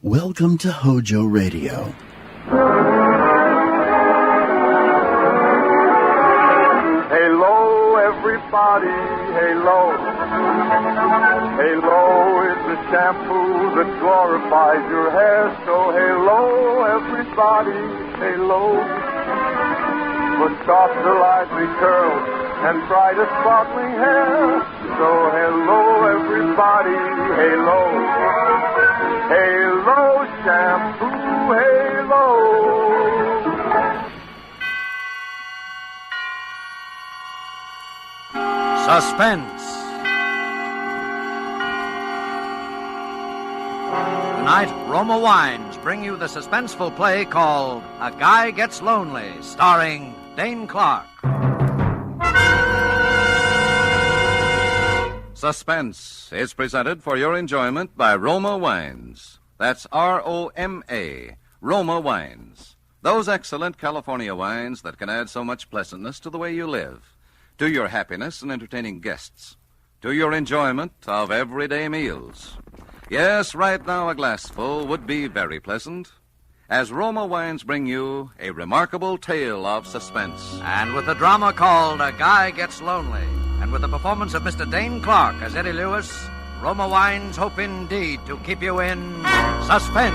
Welcome to Hojo Radio. Hello, everybody, hello. Hello is the shampoo that glorifies your hair. So hello, everybody, hello. For softer, lively curls and brighter, sparkling hair. So hello, everybody, hello. Hello, shampoo, hello. Suspense. Tonight, Roma Wines bring you the suspenseful play called A Guy Gets Lonely, starring Dane Clark. Suspense is presented for your enjoyment by Roma Wines. That's R-O-M-A, Roma Wines. Those excellent California wines that can add so much pleasantness to the way you live, to your happiness in entertaining guests, to your enjoyment of everyday meals. Yes, right now a glassful would be very pleasant, as Roma Wines bring you a remarkable tale of suspense. And with the drama called A Guy Gets Lonely, and with the performance of Mr. Dane Clark as Eddie Lewis, Roma Wines hope indeed to keep you in suspense.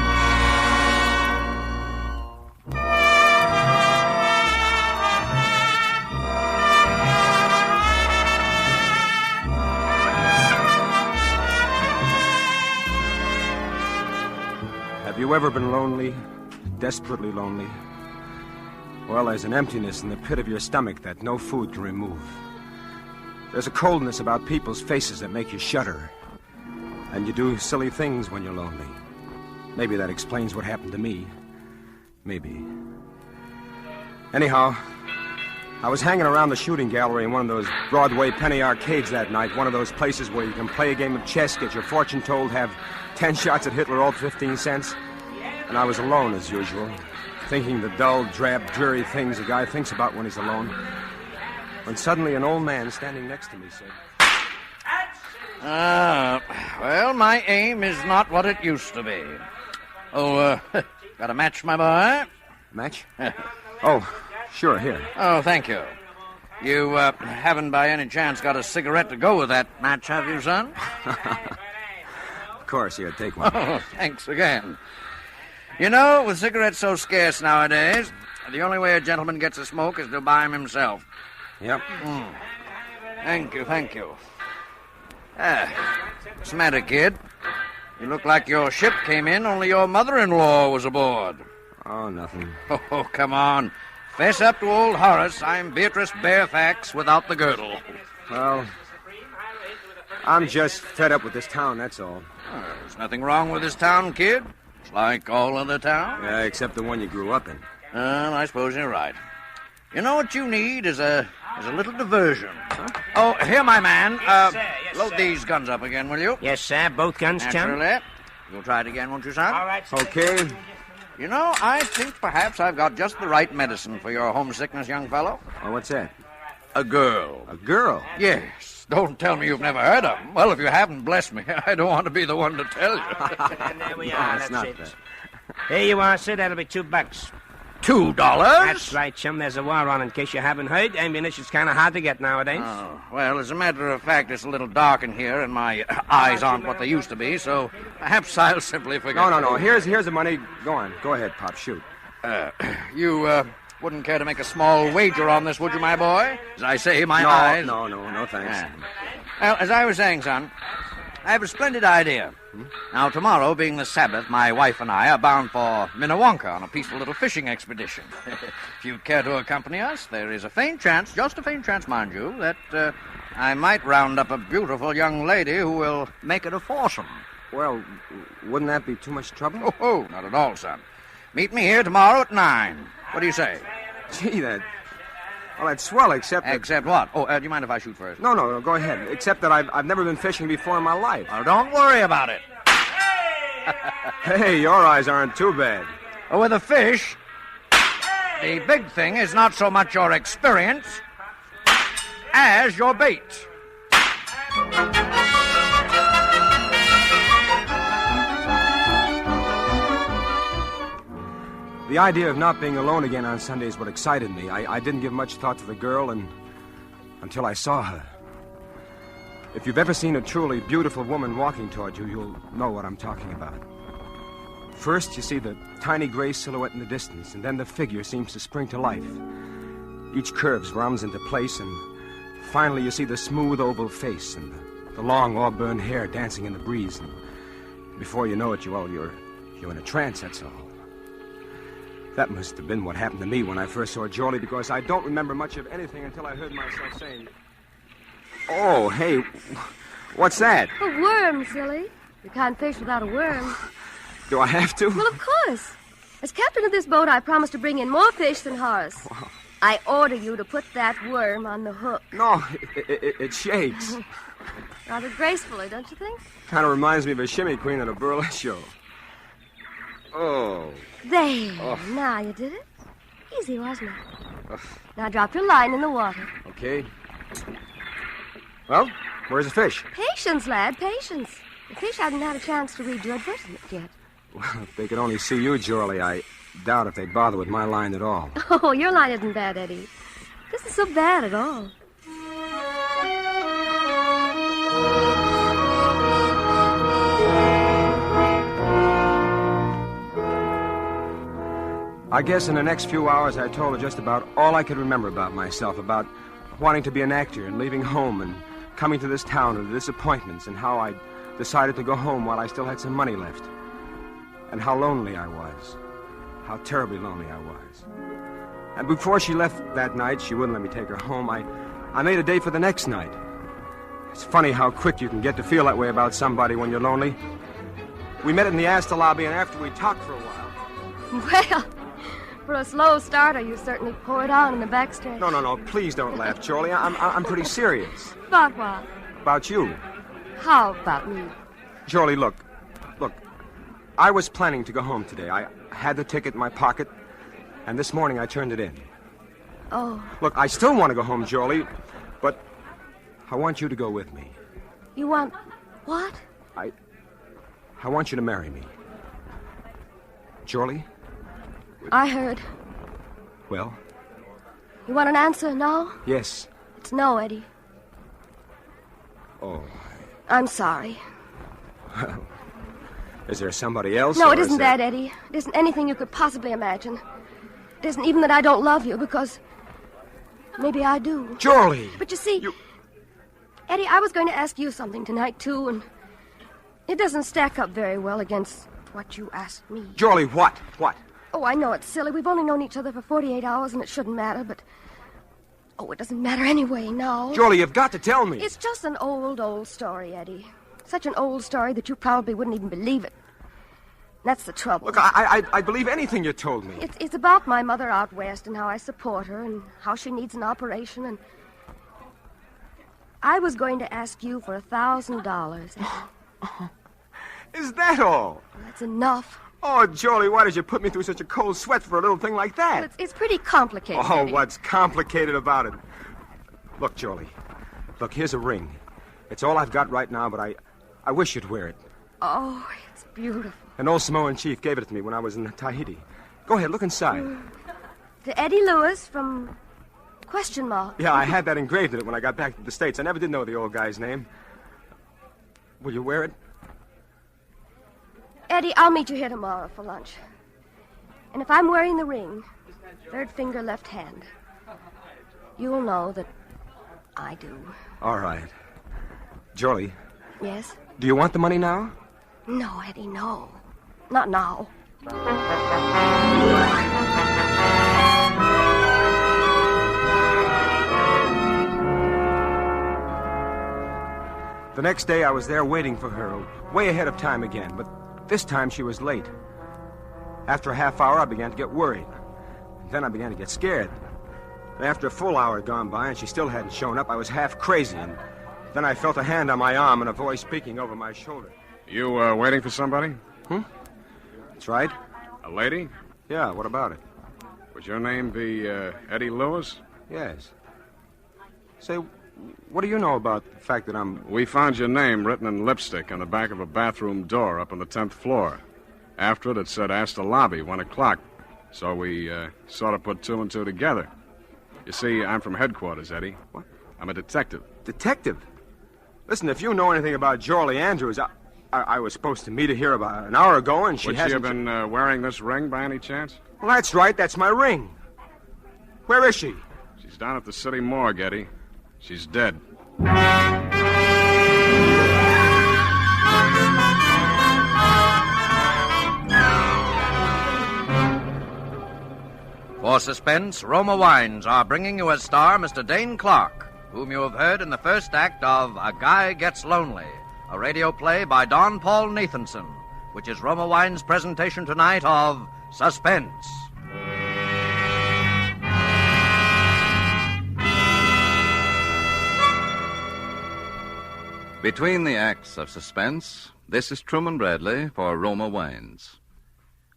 Have you ever been lonely? Desperately lonely? Well, there's an emptiness in the pit of your stomach that no food can remove. There's a coldness about people's faces that make you shudder. And you do silly things when you're lonely. Maybe that explains what happened to me. Maybe. Anyhow, I was hanging around the shooting gallery in one of those Broadway penny arcades that night, one of those places where you can play a game of chess, get your fortune told, have 10 shots at Hitler, all 15 cents. And I was alone, as usual, thinking the dull, drab, dreary things a guy thinks about when he's alone. When suddenly an old man standing next to me said... Well, my aim is not what it used to be. Oh, got a match, my boy? Match? Oh, sure, here. Oh, thank you. You haven't by any chance got a cigarette to go with that match, have you, son? Of course, here, take one. Oh, thanks again. You know, with cigarettes so scarce nowadays, the only way a gentleman gets a smoke is to buy him himself. Yep. Thank you, thank you. What's the matter, kid? You look like your ship came in, only your mother-in-law was aboard. Oh, nothing. Oh, come on. Fess up to old Horace. I'm Beatrice Barefax without the girdle. Well, I'm just fed up with this town, that's all. There's nothing wrong with this town, kid. It's like all other towns. Yeah, except the one you grew up in. Well, I suppose you're right. You know what you need is a little diversion. Huh? Oh, here, my man. Yes, sir. Yes, load sir. these guns up again, will you? Yes, sir. Both guns, chum. Naturally. You'll try it again, won't you, son? All right, sir. Okay. You know, I think perhaps I've got just the right medicine for your homesickness, young fellow. Oh, what's that? A girl. A girl? Yes. Don't tell me you've never heard of them. Well, if you haven't, bless me. I don't want to be the one to tell you. And there we No, are. it's That's not it. that. Here you are, sir. That'll be $2. $2? That's right, chum. There's a war on, in case you haven't heard. Ammunition's kind of hard to get nowadays. Oh, well, as a matter of fact, it's a little dark in here, and my eyes aren't what they used to be, so perhaps I'll simply forget. No. Here's the money. Go on. Go ahead, Pop. Shoot. You wouldn't care to make a small wager on this, would you, my boy? As I say, my eyes... No, thanks. Yeah. Well, as I was saying, son, I have a splendid idea. Now, tomorrow, being the Sabbath, my wife and I are bound for Minnewanka on a peaceful little fishing expedition. If you'd care to accompany us, there is a faint chance, just a faint chance, mind you, that I might round up a beautiful young lady who will make it a foursome. Well, wouldn't that be too much trouble? Oh, not at all, son. Meet me here tomorrow at 9. What do you say? Gee, well, that's swell, except that... Except what? Oh, do you mind if I shoot first? No, go ahead. Except that I've never been fishing before in my life. Well, don't worry about it. Hey, your eyes aren't too bad. With a fish, the big thing is not so much your experience as your bait. The idea of not being alone again on Sunday is what excited me. I didn't give much thought to the girl until I saw her. If you've ever seen a truly beautiful woman walking toward you, you'll know what I'm talking about. First, you see the tiny gray silhouette in the distance, and then the figure seems to spring to life. Each curve rums into place, and finally you see the smooth oval face and the long auburn hair dancing in the breeze. And before you know it, you're in a trance, that's all. That must have been what happened to me when I first saw Jolie, because I don't remember much of anything until I heard myself saying, "Oh, hey, what's that?" A worm, silly. You can't fish without a worm. Do I have to? Well, of course. As captain of this boat, I promise to bring in more fish than Horace. Wow. I order you to put that worm on the hook. No, it shakes. Rather gracefully, don't you think? Kind of reminds me of a shimmy queen at a burlesque show. Oh. There. Oh. Now you did it. Easy, wasn't it? Now drop your line in the water. Okay. Well, where's the fish? Patience, lad, patience. The fish haven't had a chance to read your advertisement yet. Well, if they could only see you, Jolie, I doubt if they'd bother with my line at all. Oh, your line isn't bad, Eddie. This isn't so bad at all. I guess in the next few hours I told her just about all I could remember about myself, about wanting to be an actor and leaving home and coming to this town and the disappointments, and how I decided to go home while I still had some money left, and how lonely I was, how terribly lonely I was. And before she left that night, she wouldn't let me take her home. I made a date for the next night. It's funny how quick you can get to feel that way about somebody when you're lonely. We met in the Astor lobby, and after we talked for a while... Well, for a slow starter, you certainly poured on in the backstretch. No, please don't laugh, Jolie. I'm pretty serious. About what? About you. How about me? Jolie, look. I was planning to go home today. I had the ticket in my pocket, and this morning I turned it in. Oh. Look, I still want to go home, Jolie, but I want you to go with me. You want what? I want you to marry me. Jolie? I heard. Well? You want an answer, no? Yes. It's no, Eddie. Oh. I'm sorry. Well, is there somebody else? No, it isn't that, Eddie. It isn't anything you could possibly imagine. It isn't even that I don't love you, because maybe I do. Jolie! But you see, Eddie, I was going to ask you something tonight, too, and it doesn't stack up very well against what you asked me. Jolie, what? What? Oh, I know it's silly. We've only known each other for 48 hours, and it shouldn't matter, but... Oh, it doesn't matter anyway, now. Jolie, you've got to tell me. It's just an old story, Eddie. Such an old story that you probably wouldn't even believe it. That's the trouble. Look, I believe anything you told me. It's about my mother out west and how I support her and how she needs an operation, and... I was going to ask you for $1,000. Is that all? That's enough. Oh, Jolie, why did you put me through such a cold sweat for a little thing like that? Well, it's pretty complicated. Oh, Eddie. what's complicated about it? Look, Jolie. Look, here's a ring. It's all I've got right now, but I wish you'd wear it. Oh, it's beautiful. An old Samoan chief gave it to me when I was in Tahiti. Go ahead, look inside. To Eddie Lewis from Question Mark. Yeah, I had that engraved in it when I got back to the States. I never did know the old guy's name. Will you wear it? Eddie, I'll meet you here tomorrow for lunch. And if I'm wearing the ring, third finger, left hand, you'll know that I do. All right. Jolie. Yes? Do you want the money now? No, Eddie, no. Not now. The next day I was there waiting for her, way ahead of time again, but this time she was late. After a half hour, I began to get worried. Then I began to get scared. And after a full hour had gone by and she still hadn't shown up, I was half crazy, and then I felt a hand on my arm and a voice speaking over my shoulder. You waiting for somebody? That's right. A lady? Yeah, what about it? Would your name be Eddie Lewis? Yes. Say, what do you know about the fact that I'm... We found your name written in lipstick on the back of a bathroom door up on the 10th floor. After it said Astor Lobby, 1 o'clock. So we sort of put two and two together. You see, I'm from headquarters, Eddie. What? I'm a detective. Detective? Listen, if you know anything about Jorley Andrews, I was supposed to meet her here about an hour ago, and she Would hasn't... she have been wearing this ring by any chance? Well, that's right. That's my ring. Where is she? She's down at the city morgue, Eddie. She's dead. For Suspense, Roma Wines are bringing you as star Mr. Dane Clark, whom you have heard in the first act of A Guy Gets Lonely, a radio play by Don Paul Nathanson, which is Roma Wines' presentation tonight of Suspense. Between the acts of Suspense, this is Truman Bradley for Roma Wines.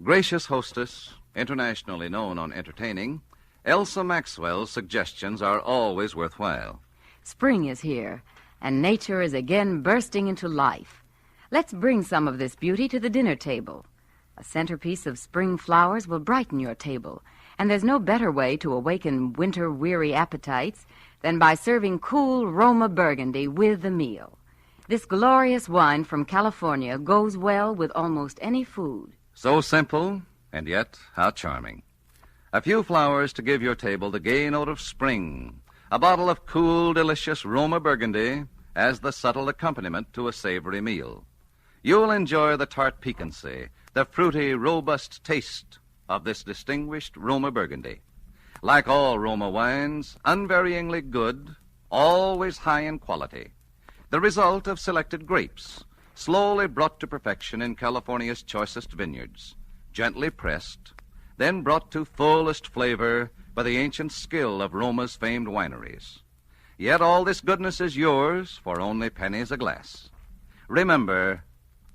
Gracious hostess, internationally known on entertaining, Elsa Maxwell's suggestions are always worthwhile. Spring is here, and nature is again bursting into life. Let's bring some of this beauty to the dinner table. A centerpiece of spring flowers will brighten your table, and there's no better way to awaken winter-weary appetites than by serving cool Roma Burgundy with the meal. This glorious wine from California goes well with almost any food. So simple, and yet how charming. A few flowers to give your table the gay note of spring. A bottle of cool, delicious Roma Burgundy as the subtle accompaniment to a savory meal. You'll enjoy the tart piquancy, the fruity, robust taste of this distinguished Roma Burgundy. Like all Roma wines, unvaryingly good, always high in quality. The result of selected grapes, slowly brought to perfection in California's choicest vineyards, gently pressed, then brought to fullest flavor by the ancient skill of Roma's famed wineries. Yet all this goodness is yours for only pennies a glass. Remember,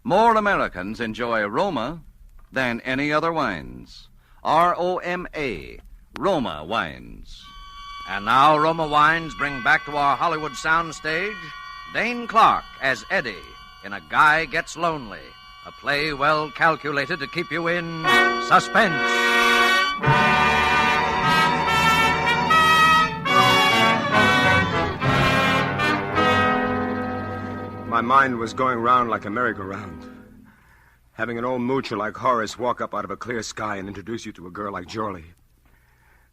more Americans enjoy Roma than any other wines. R-O-M-A, Roma Wines. And now Roma Wines bring back to our Hollywood soundstage Dane Clark as Eddie in A Guy Gets Lonely, a play well calculated to keep you in suspense. My mind was going round like a merry-go-round. Having an old moocher like Horace walk up out of a clear sky and introduce you to a girl like Jorley.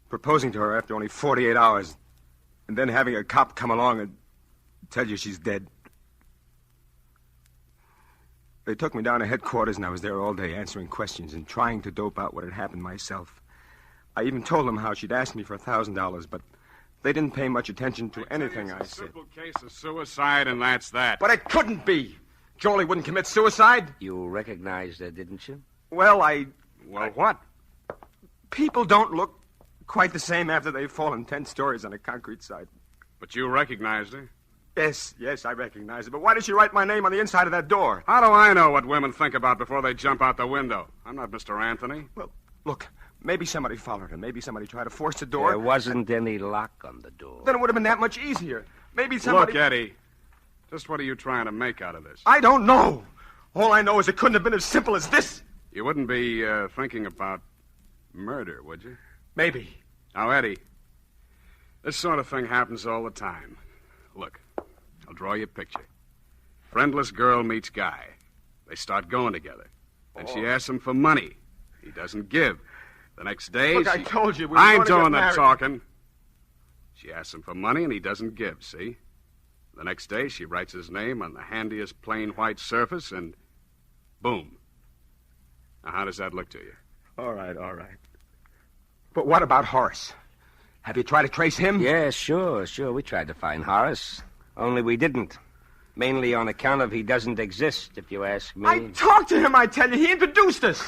Proposing to her after only 48 hours. And then having a cop come along and tell you she's dead. They took me down to headquarters, and I was there all day answering questions and trying to dope out what had happened myself. I even told them how she'd asked me for $1,000, but they didn't pay much attention to anything I said. Simple case of suicide, and that's that. But it couldn't be. Jorley wouldn't commit suicide. You recognized her, didn't you? Well, What? people don't look quite the same after they've fallen 10 stories on a concrete side. But you recognized her. Yes, I recognize it. But why did she write my name on the inside of that door? How do I know what women think about before they jump out the window? I'm not Mr. Anthony. Well, look, maybe somebody followed her. Maybe somebody tried to force the door. There wasn't any lock on the door. Then it would have been that much easier. Maybe somebody... Look, Eddie, just what are you trying to make out of this? I don't know. All I know is it couldn't have been as simple as this. You wouldn't be thinking about murder, would you? Maybe. Now, Eddie, this sort of thing happens all the time. Look, I'll draw you a picture. Friendless girl meets guy. They start going together. Then she asks him for money. He doesn't give. The next day, Look, I told you we were I ain't going to get doing that married. talking. She asks him for money, and he doesn't give, see? The next day, she writes his name on the handiest plain white surface, and boom. Now, how does that look to you? All right. But what about Horace? Have you tried to trace him? Yeah, sure. We tried to find Horace. Only we didn't. Mainly on account of he doesn't exist, if you ask me. I talked to him, I tell you. He introduced us.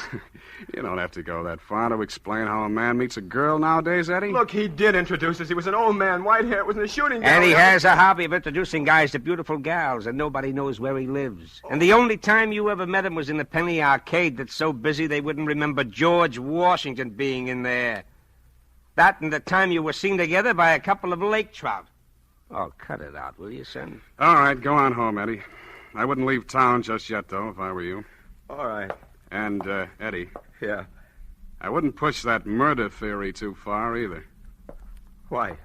You don't have to go that far to explain how a man meets a girl nowadays, Eddie. Look, he did introduce us. He was an old man, white hair. It was in a shooting gallery. And he has a hobby of introducing guys to beautiful gals, and nobody knows where he lives. And the only time you ever met him was in the Penny Arcade that's so busy they wouldn't remember George Washington being in there. That and the time you were seen together by a couple of lake trout. Oh, cut it out, will you, son? All right, go on home, Eddie. I wouldn't leave town just yet, though, if I were you. All right. And, Eddie, Yeah. I wouldn't push that murder theory too far either. Why?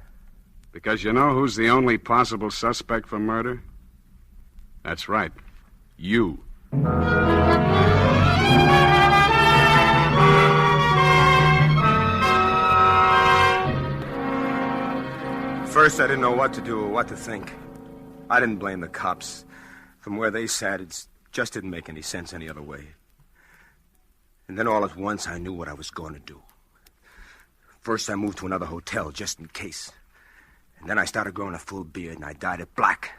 Because you know who's the only possible suspect for murder? That's right. You. First, I didn't know what to do or what to think. I didn't blame the cops. From where they sat, it just didn't make any sense any other way. And then all at once, I knew what I was going to do. First, I moved to another hotel, just in case. And then I started growing a full beard, and I dyed it black.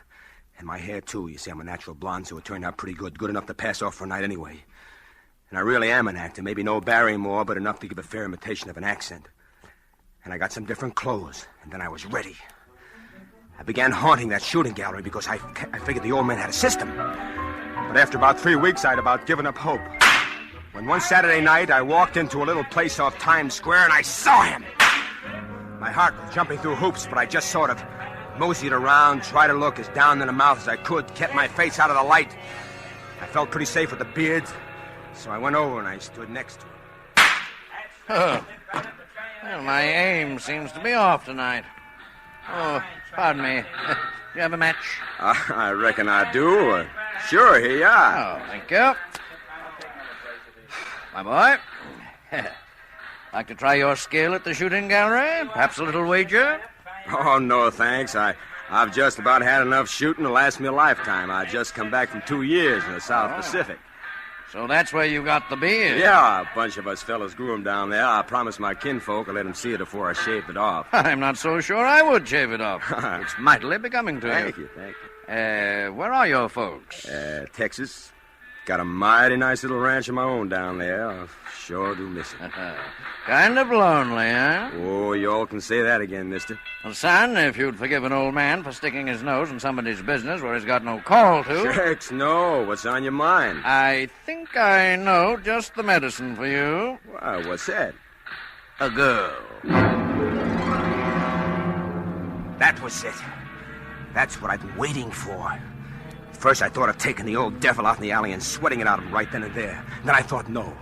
And my hair, too. You see, I'm a natural blonde, so it turned out pretty good. Good enough to pass off for a night anyway. And I really am an actor. Maybe no Barrymore, but enough to give a fair imitation of an accent. And I got some different clothes, and then I was ready. I began haunting that shooting gallery because I figured the old man had a system. But after about 3 weeks, I'd about given up hope. When one Saturday night, I walked into a little place off Times Square, and I saw him. My heart was jumping through hoops, but I just sort of moseyed around, tried to look as down in the mouth as I could, kept my face out of the light. I felt pretty safe with the beard, so I went over and I stood next to him. Oh. Well, my aim seems to be off tonight. Oh, pardon me. Do you have a match? I reckon I do. Sure, here you are. Oh, thank you. My boy, like to try your skill at the shooting gallery? Perhaps a little wager? Oh, no, thanks. I've just about had enough shooting to last me a lifetime. I just come back from 2 years in the South Pacific. So that's where you got the beard? Yeah, a bunch of us fellas grew him down there. I promised my kinfolk I'd let him see it before I shaved it off. I'm not so sure I would shave it off. It's mightily becoming to you. Thank you. Where are your folks? Texas. Got a mighty nice little ranch of my own down there. I sure do miss it. Kind of lonely, huh? Oh, you all can say that again, mister. Well, son, if you'd forgive an old man for sticking his nose in somebody's business where he's got no call to... Shucks, no. What's on your mind? I think I know just the medicine for you. Why, what's that? A girl. That was it. That's what I've been waiting for. First, I thought of taking the old devil out in the alley and sweating it out of him right then and there. Then I thought, no,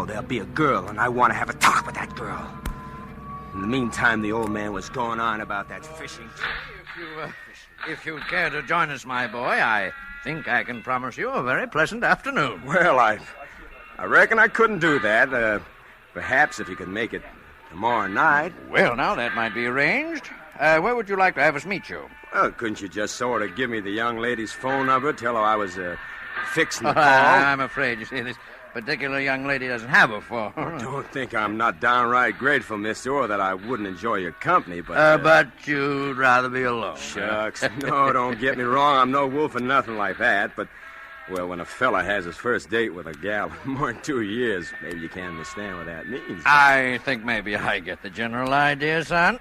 there'll be a girl, and I want to have a talk with that girl. In the meantime, the old man was going on about that fishing trip. If you'd care to join us, my boy, I think I can promise you a very pleasant afternoon. Well, I reckon I couldn't do that. Perhaps if you could make it tomorrow night. Well, now, that might be arranged. Where would you like to have us meet you? Well, couldn't you just sort of give me the young lady's phone number, tell her I was fixing the call? I'm afraid, you see, this particular young lady doesn't have a phone. Don't think I'm not downright grateful, mister, or that I wouldn't enjoy your company, but... But you'd rather be alone. Shucks. No, don't get me wrong. I'm no wolf or nothing like that, but... Well, when a fella has his first date with a gal in more than 2 years, maybe you can't understand what that means. I think maybe I get the general idea, son.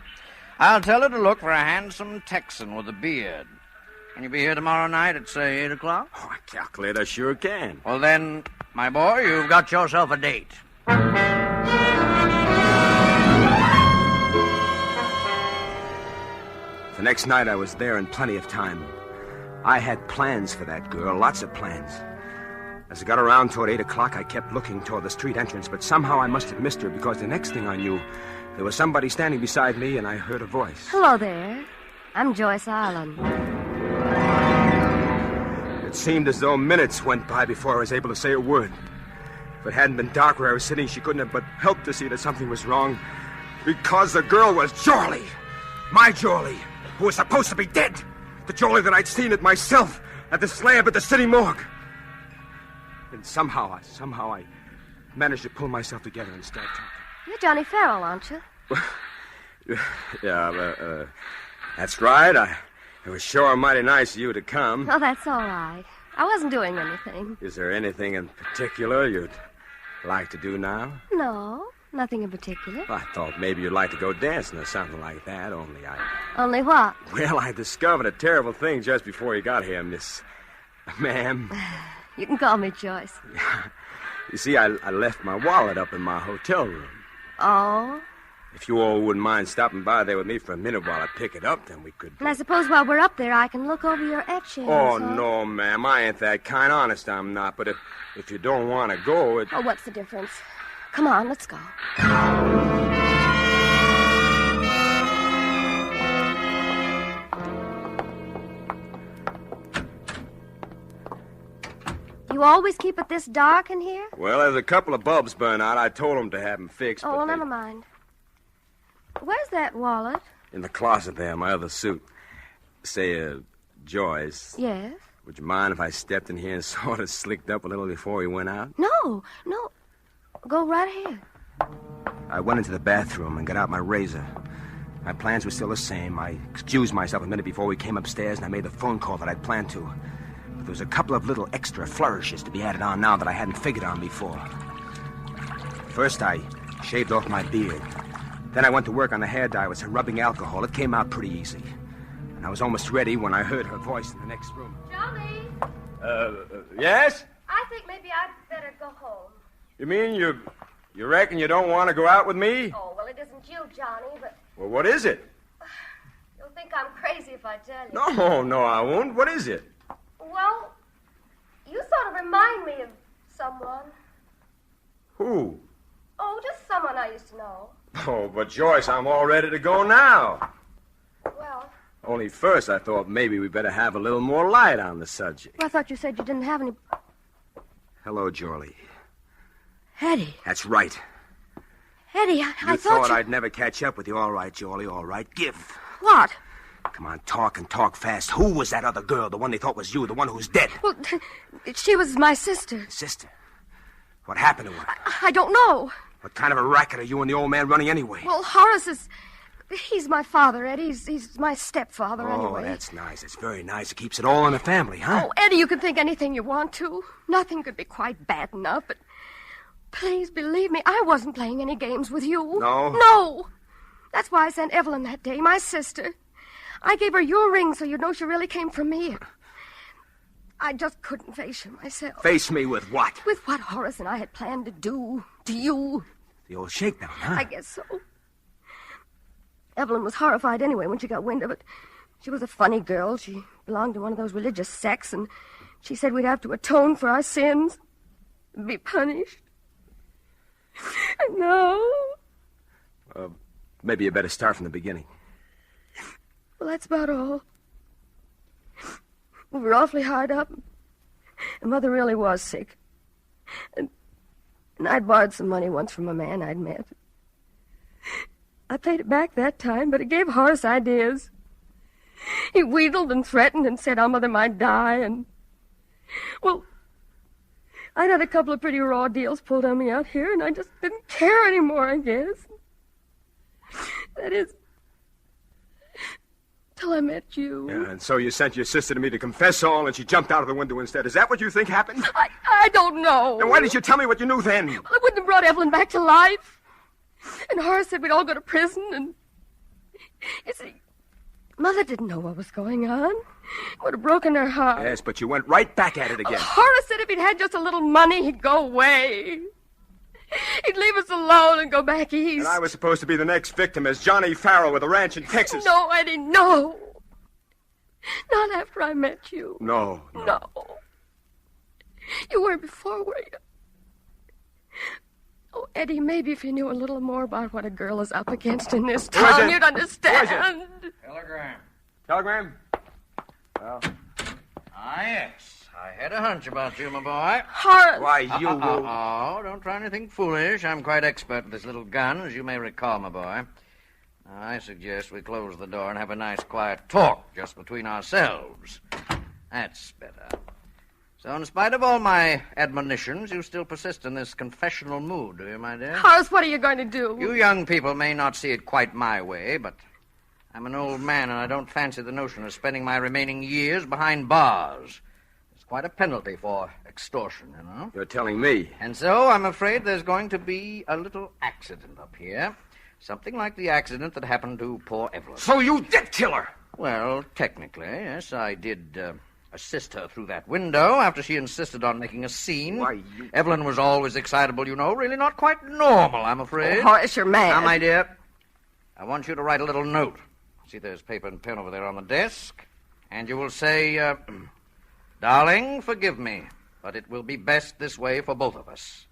I'll tell her to look for a handsome Texan with a beard. Can you be here tomorrow night at, say, 8 o'clock? Oh, I calculate I sure can. Well, then, my boy, you've got yourself a date. The next night I was there in plenty of time. I had plans for that girl, lots of plans. As I got around toward 8 o'clock, I kept looking toward the street entrance, but somehow I must have missed her because the next thing I knew, there was somebody standing beside me, and I heard a voice. Hello there. I'm Joyce Island. It seemed as though minutes went by before I was able to say a word. If it hadn't been dark where I was sitting, she couldn't have but helped to see that something was wrong. Because the girl was Jorlie. My Jorlie, who was supposed to be dead. The Jorlie that I'd seen it myself at the slab at the city morgue. And somehow I managed to pull myself together and start talking. You're Johnny Farrell, aren't you? Yeah, that's right. It was sure mighty nice of you to come. Oh, that's all right. I wasn't doing anything. Is there anything in particular you'd like to do now? No, nothing in particular. I thought maybe you'd like to go dancing or something like that, Only what? Well, I discovered a terrible thing just before you got here, Miss... Ma'am. You can call me Joyce. You see, I left my wallet up in my hotel room. Oh? If you all wouldn't mind stopping by there with me for a minute while I pick it up, then we could... And I suppose while we're up there, I can look over your etchings. Oh, huh? no, ma'am. I ain't that kind. Honest, I'm not. But if you don't want to go, Oh, what's the difference? Come on, let's go. You always keep it this dark in here? Well, there's a couple of bulbs burn out. I told them to have them fixed. Oh, well, never mind. Where's that wallet? In the closet there, my other suit. Say, Joyce. Yes? Would you mind if I stepped in here and sort of slicked up a little before we went out? No. Go right ahead. I went into the bathroom and got out my razor. My plans were still the same. I excused myself a minute before we came upstairs, and I made the phone call that I'd planned to. But there was a couple of little extra flourishes to be added on now that I hadn't figured on before. First, I shaved off my beard. Then I went to work on the hair dye with some rubbing alcohol. It came out pretty easy. And I was almost ready when I heard her voice in the next room. Johnny? Yes? I think maybe I'd better go home. You mean you reckon you don't want to go out with me? Oh, well, it isn't you, Johnny, but Well, what is it? you'll think I'm crazy if I tell you. No, I won't. What is it? Well, you sort of remind me of someone. Who? Oh, just someone I used to know. Oh, but Joyce, I'm all ready to go now. Well, Only first I thought maybe we better have a little more light on the subject. I thought you said you didn't have any... Hello, Jorlie. Eddie. That's right. Eddie, I You thought I'd never catch up with you. All right, Jorlie, all right. Give. What? Come on, talk and talk fast. Who was that other girl, the one they thought was you, the one who's dead? Well, she was my sister. Sister? What happened to her? I don't know. What kind of a racket are you and the old man running anyway? Well, Horace is... He's my father, Eddie. He's my stepfather, anyway. Oh, that's nice. It's very nice. It keeps it all in the family, huh? Oh, Eddie, you can think anything you want to. Nothing could be quite bad enough, but... Please believe me, I wasn't playing any games with you. No? No. That's why I sent Evelyn that day, my sister. I gave her your ring so you'd know she really came from me. I just couldn't face you myself. Face me with what? With what Horace and I had planned to do to you. The old shakedown, huh? I guess so. Evelyn was horrified anyway when she got wind of it. She was a funny girl. She belonged to one of those religious sects, and she said we'd have to atone for our sins, be punished. No. Maybe you better start from the beginning. Well, that's about all. We were awfully hard up, and Mother really was sick. And I'd borrowed some money once from a man I'd met. I paid it back that time, but it gave Horace ideas. He wheedled and threatened and said our mother might die, and... Well, I'd had a couple of pretty raw deals pulled on me out here, and I just didn't care anymore, I guess. That is... till I met you. Yeah, and so you sent your sister to me to confess all, and she jumped out of the window instead. Is that what you think happened? I don't know. Then why didn't you tell me what you knew then? Well, I wouldn't have brought Evelyn back to life. And Horace said we'd all go to prison, and... You see, Mother didn't know what was going on. It would have broken her heart. Yes, but you went right back at it again. Horace said if he'd had just a little money, he'd go away. He'd leave us alone and go back east. And I was supposed to be the next victim as Johnny Farrell with a ranch in Texas. No, Eddie, no. Not after I met you. No. No. You weren't before, were you? Oh, Eddie, maybe if you knew a little more about what a girl is up against in this town, you'd understand. Telegram. Telegram? Ah, yes. I had a hunch about you, my boy. Horace. Why, you... Don't try anything foolish. I'm quite expert with this little gun, as you may recall, my boy. Now, I suggest we close the door and have a nice, quiet talk just between ourselves. That's better. So, in spite of all my admonitions, you still persist in this confessional mood, do you, my dear? Horace, what are you going to do? You young people may not see it quite my way, but I'm an old man, and I don't fancy the notion of spending my remaining years behind bars. It's quite a penalty for extortion, you know. You're telling me. And so I'm afraid there's going to be a little accident up here. Something like the accident that happened to poor Evelyn. So you did kill her? Well, technically, yes, I did assist her through that window after she insisted on making a scene. Why, you... Evelyn was always excitable, you know. Really not quite normal, I'm afraid. Oh, Horace, you're mad. Now, my dear, I want you to write a little note. See, there's paper and pen over there on the desk. And you will say, darling, forgive me, but it will be best this way for both of us.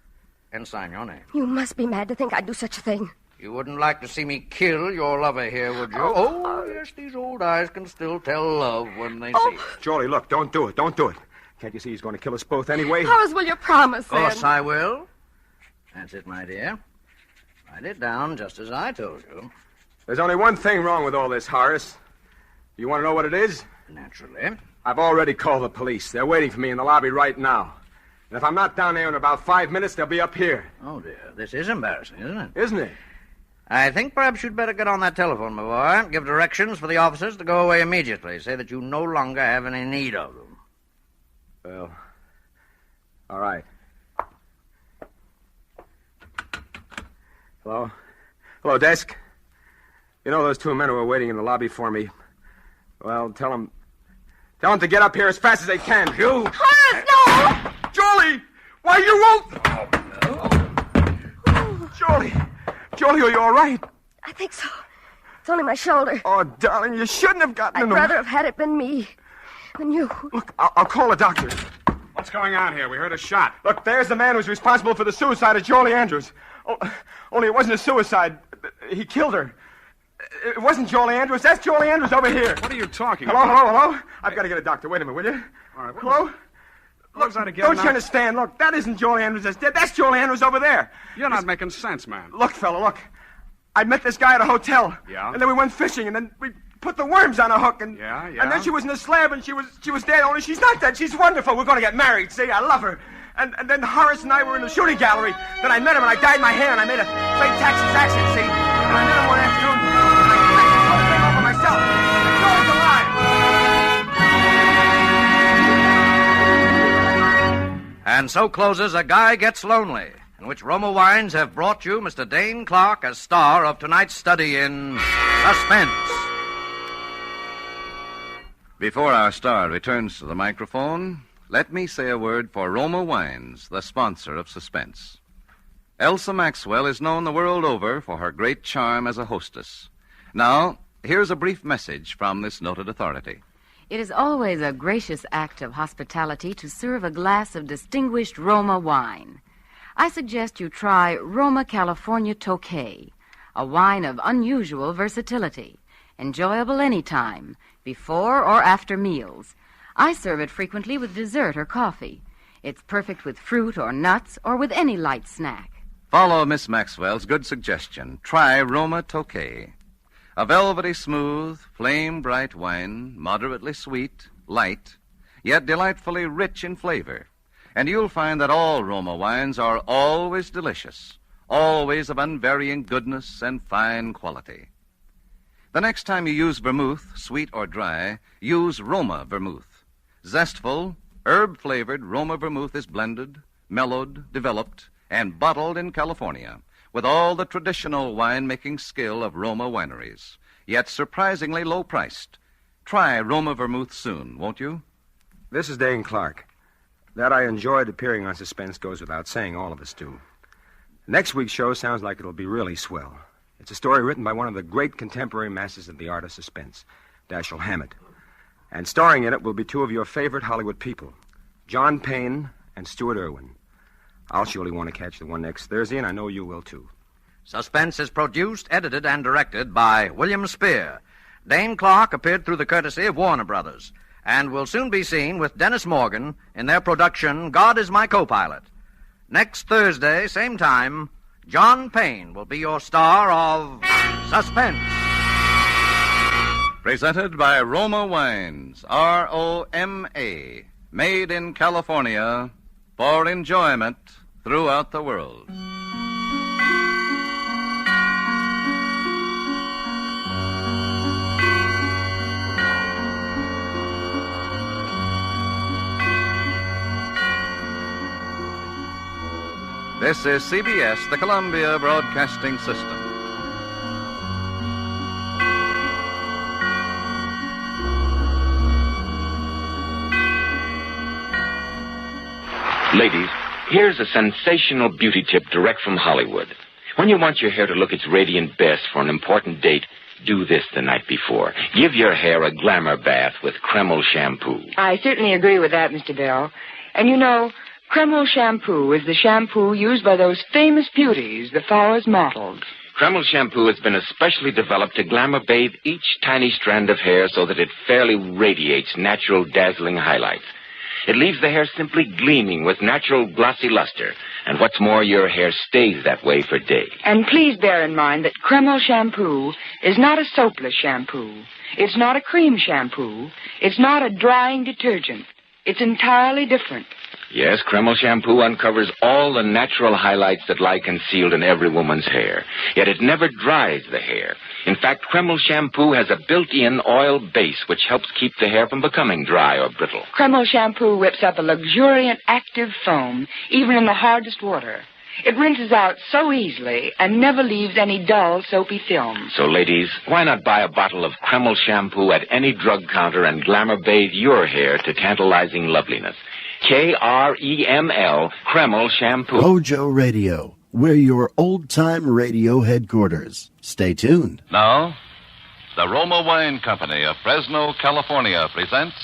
and sign your name. You must be mad to think I'd do such a thing. You wouldn't like to see me kill your lover here, would you? Oh, yes, these old eyes can still tell love when they see it. Jolie, look, don't do it. Don't do it. Can't you see he's going to kill us both anyway? Horace, will you promise, Of course I will. That's it, my dear. Write it down just as I told you. There's only one thing wrong with all this, Horace. You want to know what it is? Naturally. I've already called the police. They're waiting for me in the lobby right now. And if I'm not down there in about 5 minutes, they'll be up here. Oh, dear. This is embarrassing, isn't it? Isn't it? I think perhaps you'd better get on that telephone, my boy. Give directions for the officers to go away immediately. Say that you no longer have any need of them. Well, all right. Hello? Hello, desk. You know those two men who are waiting in the lobby for me? Well, tell them to get up here as fast as they can. You! Horace, no! Jolie! Why, you won't... Jolie, are you all right? I think so. It's only my shoulder. Oh, darling, you shouldn't have gotten I'd into... rather have had it been me than you. Look, I'll call a doctor. What's going on here? We heard a shot. Look, there's the man who's responsible for the suicide of Jolie Andrews. Oh, only it wasn't a suicide. He killed her. It wasn't Jolie Andrews. That's Jolie Andrews over here. What are you talking Hello, about? hello? I've got to get a doctor. Wait a minute, will you? All right. Hello? Look, that again? Don't you understand? Look, that isn't Jolie Andrews that's dead. That's Jolie Andrews over there. You're not making sense, man. Look, fella, look. I met this guy at a hotel. Yeah? And then we went fishing, and then we put the worms on a hook, and... Yeah? And then she was in a slab, and she was dead, only she's not dead. She's wonderful. We're going to get married, see? I love her. And then Horace and I were in the shooting gallery. Then I met him, and I dyed my hair, and I made a straight Texas accent, see? And I met him one afternoon, and I smashed the whole thing over myself. Joey's alive. And so closes A Guy Gets Lonely, in which Roma Wines have brought you Mr. Dane Clark as star of tonight's study in Suspense. Before our star returns to the microphone, let me say a word for Roma Wines, the sponsor of Suspense. Elsa Maxwell is known the world over for her great charm as a hostess. Now, here's a brief message from this noted authority. It is always a gracious act of hospitality to serve a glass of distinguished Roma wine. I suggest you try Roma California Tokay, a wine of unusual versatility, enjoyable any time, before or after meals. I serve it frequently with dessert or coffee. It's perfect with fruit or nuts or with any light snack. Follow Miss Maxwell's good suggestion. Try Roma Tokay. A velvety smooth, flame-bright wine, moderately sweet, light, yet delightfully rich in flavor. And you'll find that all Roma wines are always delicious, always of unvarying goodness and fine quality. The next time you use vermouth, sweet or dry, use Roma vermouth. Zestful, herb-flavored Roma vermouth is blended, mellowed, developed, and bottled in California with all the traditional wine-making skill of Roma wineries, yet surprisingly low-priced. Try Roma vermouth soon, won't you? This is Dane Clark. That I enjoyed appearing on Suspense goes without saying. All of us do. Next week's show sounds like it'll be really swell. It's a story written by one of the great contemporary masters of the art of suspense, Dashiell Hammett. And starring in it will be two of your favorite Hollywood people, John Payne and Stuart Irwin. I'll surely want to catch the one next Thursday, and I know you will, too. Suspense is produced, edited, and directed by William Spear. Dane Clark appeared through the courtesy of Warner Brothers, and will soon be seen with Dennis Morgan in their production, God is My Co-Pilot. Next Thursday, same time, John Payne will be your star of Suspense. Presented by Roma Wines, R-O-M-A, made in California for enjoyment throughout the world. This is CBS, the Columbia Broadcasting System. Ladies, here's a sensational beauty tip direct from Hollywood. When you want your hair to look its radiant best for an important date, do this the night before. Give your hair a glamour bath with Kreml shampoo. I certainly agree with that, Mr. Bell. And you know, Kreml shampoo is the shampoo used by those famous beauties, the Flowers models. Kreml shampoo has been especially developed to glamour bathe each tiny strand of hair so that it fairly radiates natural, dazzling highlights. It leaves the hair simply gleaming with natural glossy luster. And what's more, your hair stays that way for days. And please bear in mind that Kreml shampoo is not a soapless shampoo. It's not a cream shampoo. It's not a drying detergent. It's entirely different. Yes, Kreml shampoo uncovers all the natural highlights that lie concealed in every woman's hair. Yet it never dries the hair. In fact, Kreml shampoo has a built-in oil base which helps keep the hair from becoming dry or brittle. Kreml shampoo whips up a luxuriant, active foam, even in the hardest water. It rinses out so easily and never leaves any dull, soapy film. So, ladies, why not buy a bottle of Kreml shampoo at any drug counter and glamour bathe your hair to tantalizing loveliness? Kreml, Kreml shampoo. Hojo Radio, we're your old-time radio headquarters. Stay tuned. Now, the Roma Wine Company of Fresno, California presents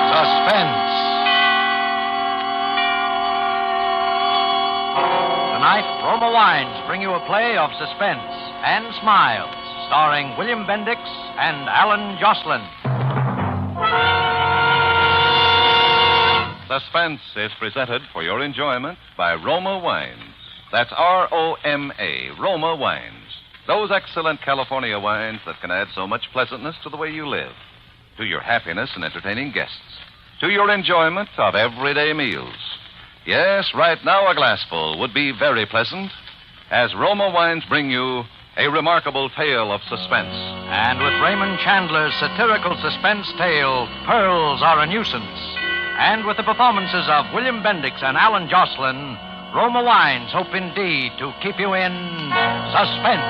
Suspense. Tonight, Roma Wines bring you a play of suspense and smiles, starring William Bendix and Alan Jocelyn. Suspense is presented for your enjoyment by Roma Wines. That's R-O-M-A, Roma Wines. Those excellent California wines that can add so much pleasantness to the way you live, to your happiness in entertaining guests, to your enjoyment of everyday meals. Yes, right now a glassful would be very pleasant, as Roma Wines bring you a remarkable tale of suspense. And with Raymond Chandler's satirical suspense tale, Pearls Are a Nuisance. And with the performances of William Bendix and Alan Jocelyn, Roma Wines hope indeed to keep you in suspense.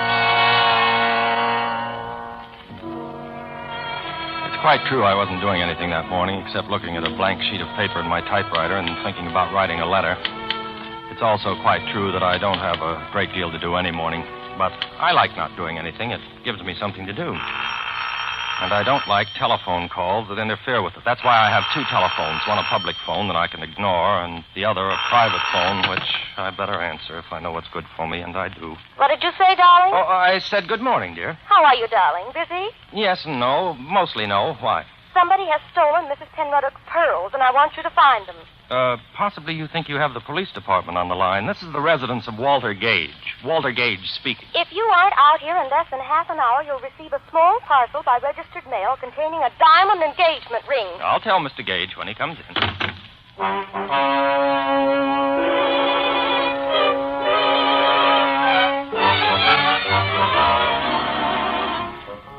It's quite true I wasn't doing anything that morning except looking at a blank sheet of paper in my typewriter and thinking about writing a letter. It's also quite true that I don't have a great deal to do any morning. But I like not doing anything. It gives me something to do. And I don't like telephone calls that interfere with it. That's why I have two telephones. One a public phone that I can ignore, and the other a private phone, which I better answer if I know what's good for me, and I do. What did you say, darling? Oh, I said good morning, dear. How are you, darling? Busy? Yes and no. Mostly no. Why? Somebody has stolen Mrs. Penruddock's pearls, and I want you to find them. Possibly you think you have the police department on the line. This is the residence of Walter Gage. Walter Gage speaking. If you aren't out here in less than half an hour, you'll receive a small parcel by registered mail containing a diamond engagement ring. I'll tell Mr. Gage when he comes in.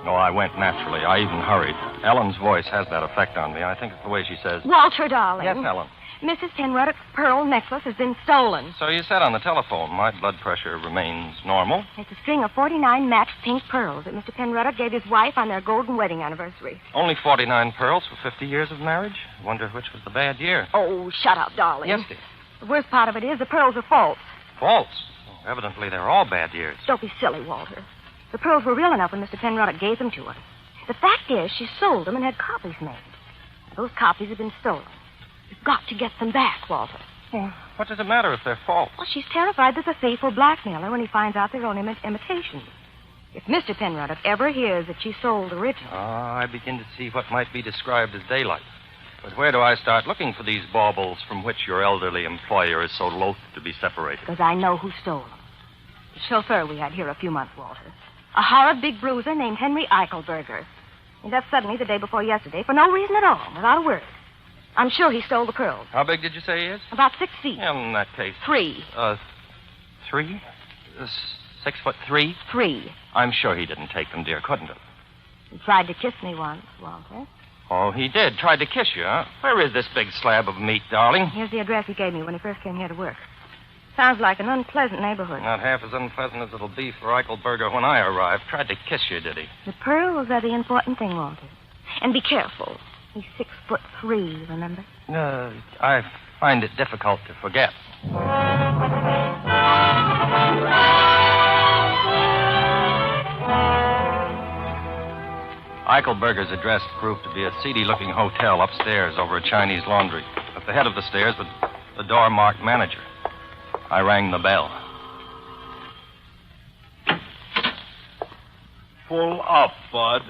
No, I went naturally. I even hurried. Ellen's voice has that effect on me. I think it's the way she says... Walter, darling. Yes, Ellen. Mrs. Penruddock's pearl necklace has been stolen. So you said on the telephone my blood pressure remains normal? It's a string of 49 matched pink pearls that Mr. Penruddock gave his wife on their golden wedding anniversary. Only 49 pearls for 50 years of marriage? Wonder which was the bad year. Oh, shut up, darling. Yes, dear. The worst part of it is the pearls are false. False? Oh, evidently they're all bad years. Don't be silly, Walter. The pearls were real enough when Mr. Penruddock gave them to her. The fact is, she sold them and had copies made. Those copies have been stolen. You've got to get them back, Walter. Well, what does it matter if they're false? Well, she's terrified that the thief will blackmail her when he finds out they're only imitations. If Mr. Penruddock ever hears that she sold the original... I begin to see what might be described as daylight. But where do I start looking for these baubles from which your elderly employer is so loath to be separated? Because I know who stole them. The chauffeur we had here a few months, Walter. A horrid big bruiser named Henry Eichelberger. He left suddenly the day before yesterday for no reason at all, without a word. I'm sure he stole the pearls. How big did you say he is? About 6 feet. In that case. 3. 3? 6'3"? 3. I'm sure he didn't take them, dear, couldn't have. He tried to kiss me once, Walter. Oh, he did. Tried to kiss you, huh? Where is this big slab of meat, darling? Here's the address he gave me when he first came here to work. Sounds like an unpleasant neighborhood. Not half as unpleasant as it'll be for Eichelberger when I arrive. Tried to kiss you, did he? The pearls are the important thing, Walter. And be careful. He's 6'3", remember? I find it difficult to forget. Eichelberger's address proved to be a seedy-looking hotel upstairs over a Chinese laundry. At the head of the stairs was the door marked manager. I rang the bell. Pull up, Bud.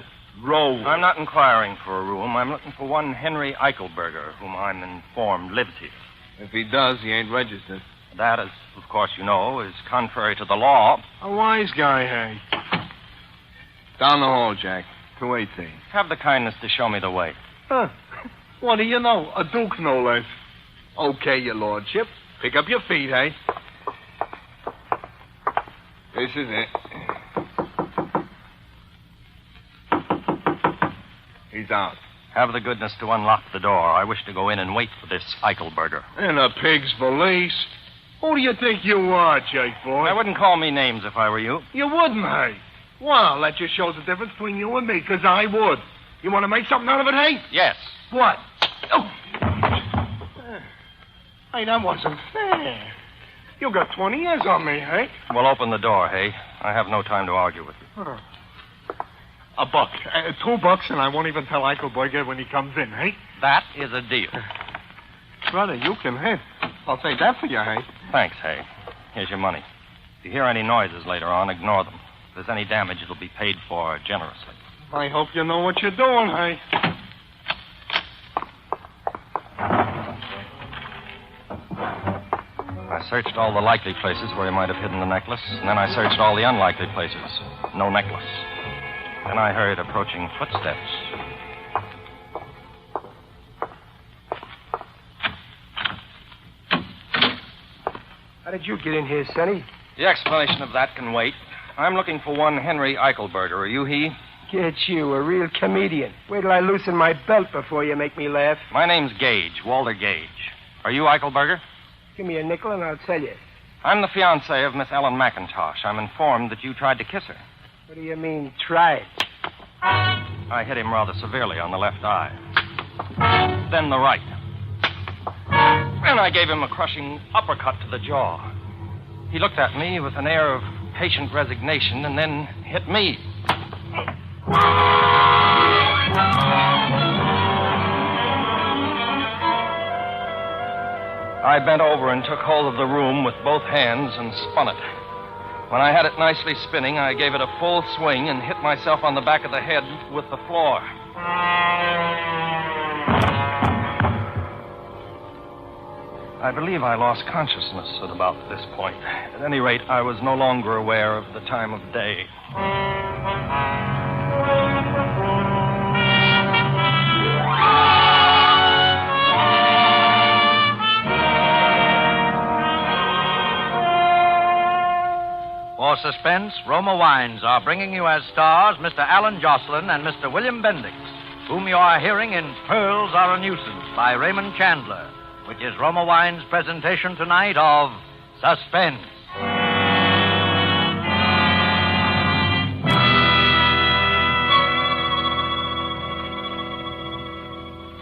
Roll. I'm not inquiring for a room. I'm looking for one Henry Eichelberger, whom I'm informed lives here. If he does, he ain't registered. That, as of course you know, is contrary to the law. A wise guy, hey. Down the hall, Jack. 218. Have the kindness to show me the way. Huh. What do you know? A duke, no less. Okay, your lordship. Pick up your feet, hey? This is it. He's out. Have the goodness to unlock the door. I wish to go in and wait for this Eichelberger. In a pig's valise. Who do you think you are, Jake boy? I wouldn't call me names if I were you. You wouldn't, hey? Well, that just shows the difference between you and me, because I would. You want to make something out of it, hey? Yes. What? Oh. Hey, that wasn't fair. You got 20 years on me, hey? Well, open the door, hey? I have no time to argue with you. Huh. $1. $2, and I won't even tell Eichelberger when he comes in, hey? That is a deal. Brother, you can hit. I'll say that for you, hey? Thanks, hey. Here's your money. If you hear any noises later on, ignore them. If there's any damage, it'll be paid for generously. I hope you know what you're doing, hey? I searched all the likely places where he might have hidden the necklace, and then I searched all the unlikely places. No necklace. Then I heard approaching footsteps. How did you get in here, Sonny? The explanation of that can wait. I'm looking for one Henry Eichelberger. Are you he? Get you, a real comedian. Wait till I loosen my belt before you make me laugh. My name's Gage, Walter Gage. Are you Eichelberger? Give me a nickel and I'll tell you. I'm the fiancé of Miss Ellen McIntosh. I'm informed that you tried to kiss her. What do you mean, tried? I hit him rather severely on the left eye. Then the right. Then I gave him a crushing uppercut to the jaw. He looked at me with an air of patient resignation and then hit me. I bent over and took hold of the room with both hands and spun it. When I had it nicely spinning, I gave it a full swing and hit myself on the back of the head with the floor. I believe I lost consciousness at about this point. At any rate, I was no longer aware of the time of day. For Suspense, Roma Wines are bringing you as stars Mr. Alan Jocelyn and Mr. William Bendix, whom you are hearing in Pearls Are a Nuisance by Raymond Chandler, which is Roma Wines' presentation tonight of Suspense.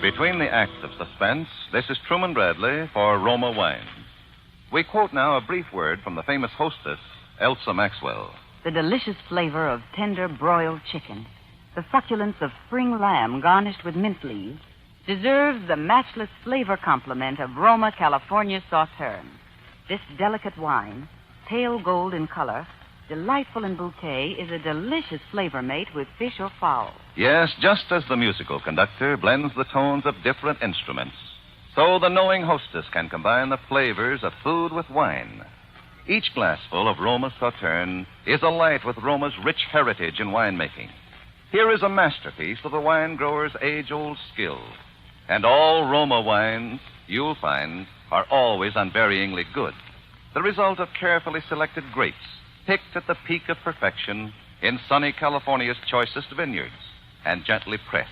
Between the acts of Suspense, this is Truman Bradley for Roma Wines. We quote now a brief word from the famous hostess, Elsa Maxwell. The delicious flavor of tender broiled chicken, the succulence of spring lamb garnished with mint leaves, deserves the matchless flavor complement of Roma California Sauterne. This delicate wine, pale gold in color, delightful in bouquet, is a delicious flavor mate with fish or fowl. Yes, just as the musical conductor blends the tones of different instruments, so the knowing hostess can combine the flavors of food with wine. Each glassful of Roma Sauterne is alight with Roma's rich heritage in winemaking. Here is a masterpiece of the wine grower's age-old skill. And all Roma wines, you'll find, are always unvaryingly good. The result of carefully selected grapes, picked at the peak of perfection in sunny California's choicest vineyards, and gently pressed.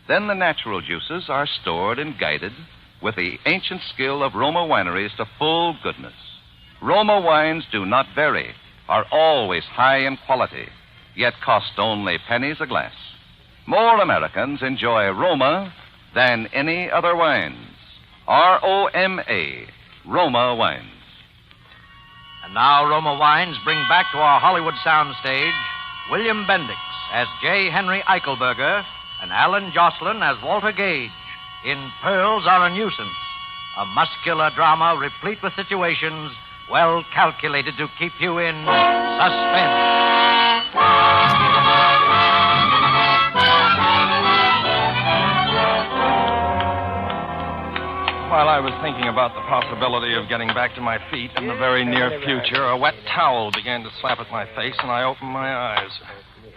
Then the natural juices are stored and guided with the ancient skill of Roma wineries to full goodness. Roma wines do not vary, are always high in quality, yet cost only pennies a glass. More Americans enjoy Roma than any other wines. R-O-M-A, Roma Wines. And now Roma Wines bring back to our Hollywood soundstage William Bendix as J. Henry Eichelberger and Alan Jocelyn as Walter Gage in Pearls Are a Nuisance, a muscular drama replete with situations well calculated to keep you in suspense. While I was thinking about the possibility of getting back to my feet in the very near future, a wet towel began to slap at my face, and I opened my eyes.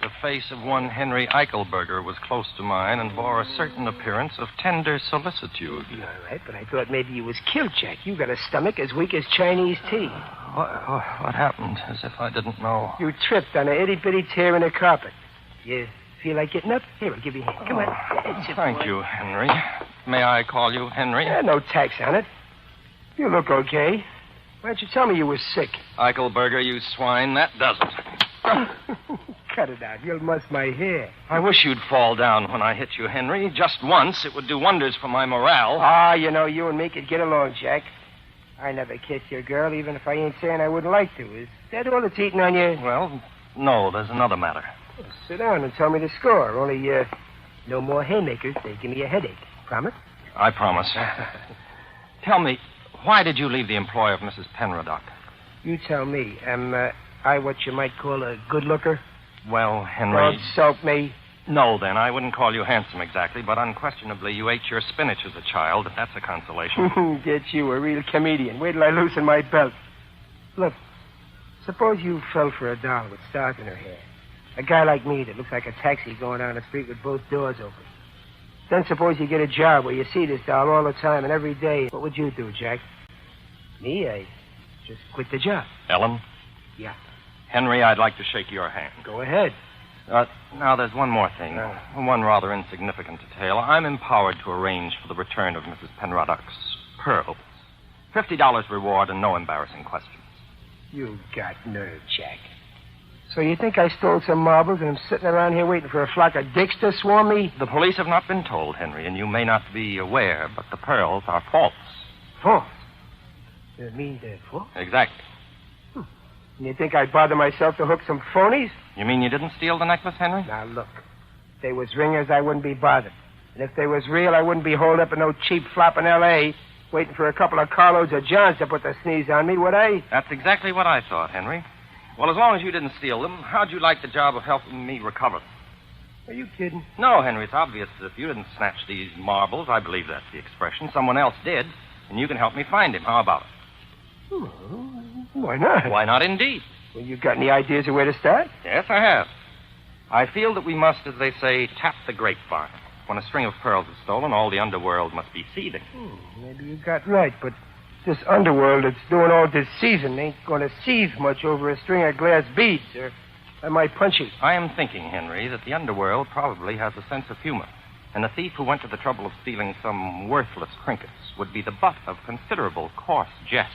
The face of one Henry Eichelberger was close to mine and bore a certain appearance of tender solicitude. All right, but I thought maybe you was killed, Jack. You got a stomach as weak as Chinese tea. What happened? As if I didn't know. You tripped on an itty-bitty tear in the carpet. You feel like getting up? Here, I'll give you a hand. Come on. Thank you, Henry. May I call you Henry? No tax on it. You look okay. Why don't you tell me you were sick? Eichelberger, you swine, that does it. Cut it out. You'll muss my hair. I wish you'd fall down when I hit you, Henry. Just once. It would do wonders for my morale. You know, you and me could get along, Jack. I never kissed your girl, even if I ain't saying I wouldn't like to. Is that all that's eating on you? Well, no, there's another matter. Well, sit down and tell me the score. Only, no more haymakers. They give me a headache. Promise? I promise. Tell me, why did you leave the employ of Mrs. Penroddock? You tell me. Am I what you might call a good looker? Well, Henry... Don't soap me. No, then. I wouldn't call you handsome exactly, but unquestionably you ate your spinach as a child, if that's a consolation. Get you, a real comedian. Wait till I loosen my belt. Look, suppose you fell for a doll with stars in her hair. A guy like me that looks like a taxi going down the street with both doors open. Then suppose you get a job where you see this doll all the time and every day. What would you do, Jack? Me, I just quit the job. Ellen? Yeah. Henry, I'd like to shake your hand. Go ahead. Now, there's one more thing. One rather insignificant detail. I'm empowered to arrange for the return of Mrs. Penroddock's pearls. $50 reward and no embarrassing questions. You got nerve, Jack. So you think I stole some marbles and I'm sitting around here waiting for a flock of dicks to swarm me? The police have not been told, Henry, and you may not be aware, but the pearls are false. False? You mean they're false? Exactly. And you think I'd bother myself to hook some phonies? You mean you didn't steal the necklace, Henry? Now, look. If they was ringers, I wouldn't be bothered. And if they was real, I wouldn't be holed up in no cheap flop in L.A., waiting for a couple of carloads of Johns to put the sneeze on me, would I? That's exactly what I thought, Henry. Well, as long as you didn't steal them, how'd you like the job of helping me recover them? Are you kidding? No, Henry, it's obvious that if you didn't snatch these marbles, I believe that's the expression, someone else did, and you can help me find him. How about it? Why not? Why not, indeed? Well, you got any ideas of where to start? Yes, I have. I feel that we must, as they say, tap the grapevine. When a string of pearls is stolen, all the underworld must be seething. Maybe you got right, but this underworld that's doing all this season ain't going to seethe much over a string of glass beads, or am I punchy? I am thinking, Henry, that the underworld probably has a sense of humor, and a thief who went to the trouble of stealing some worthless trinkets would be the butt of considerable coarse jest.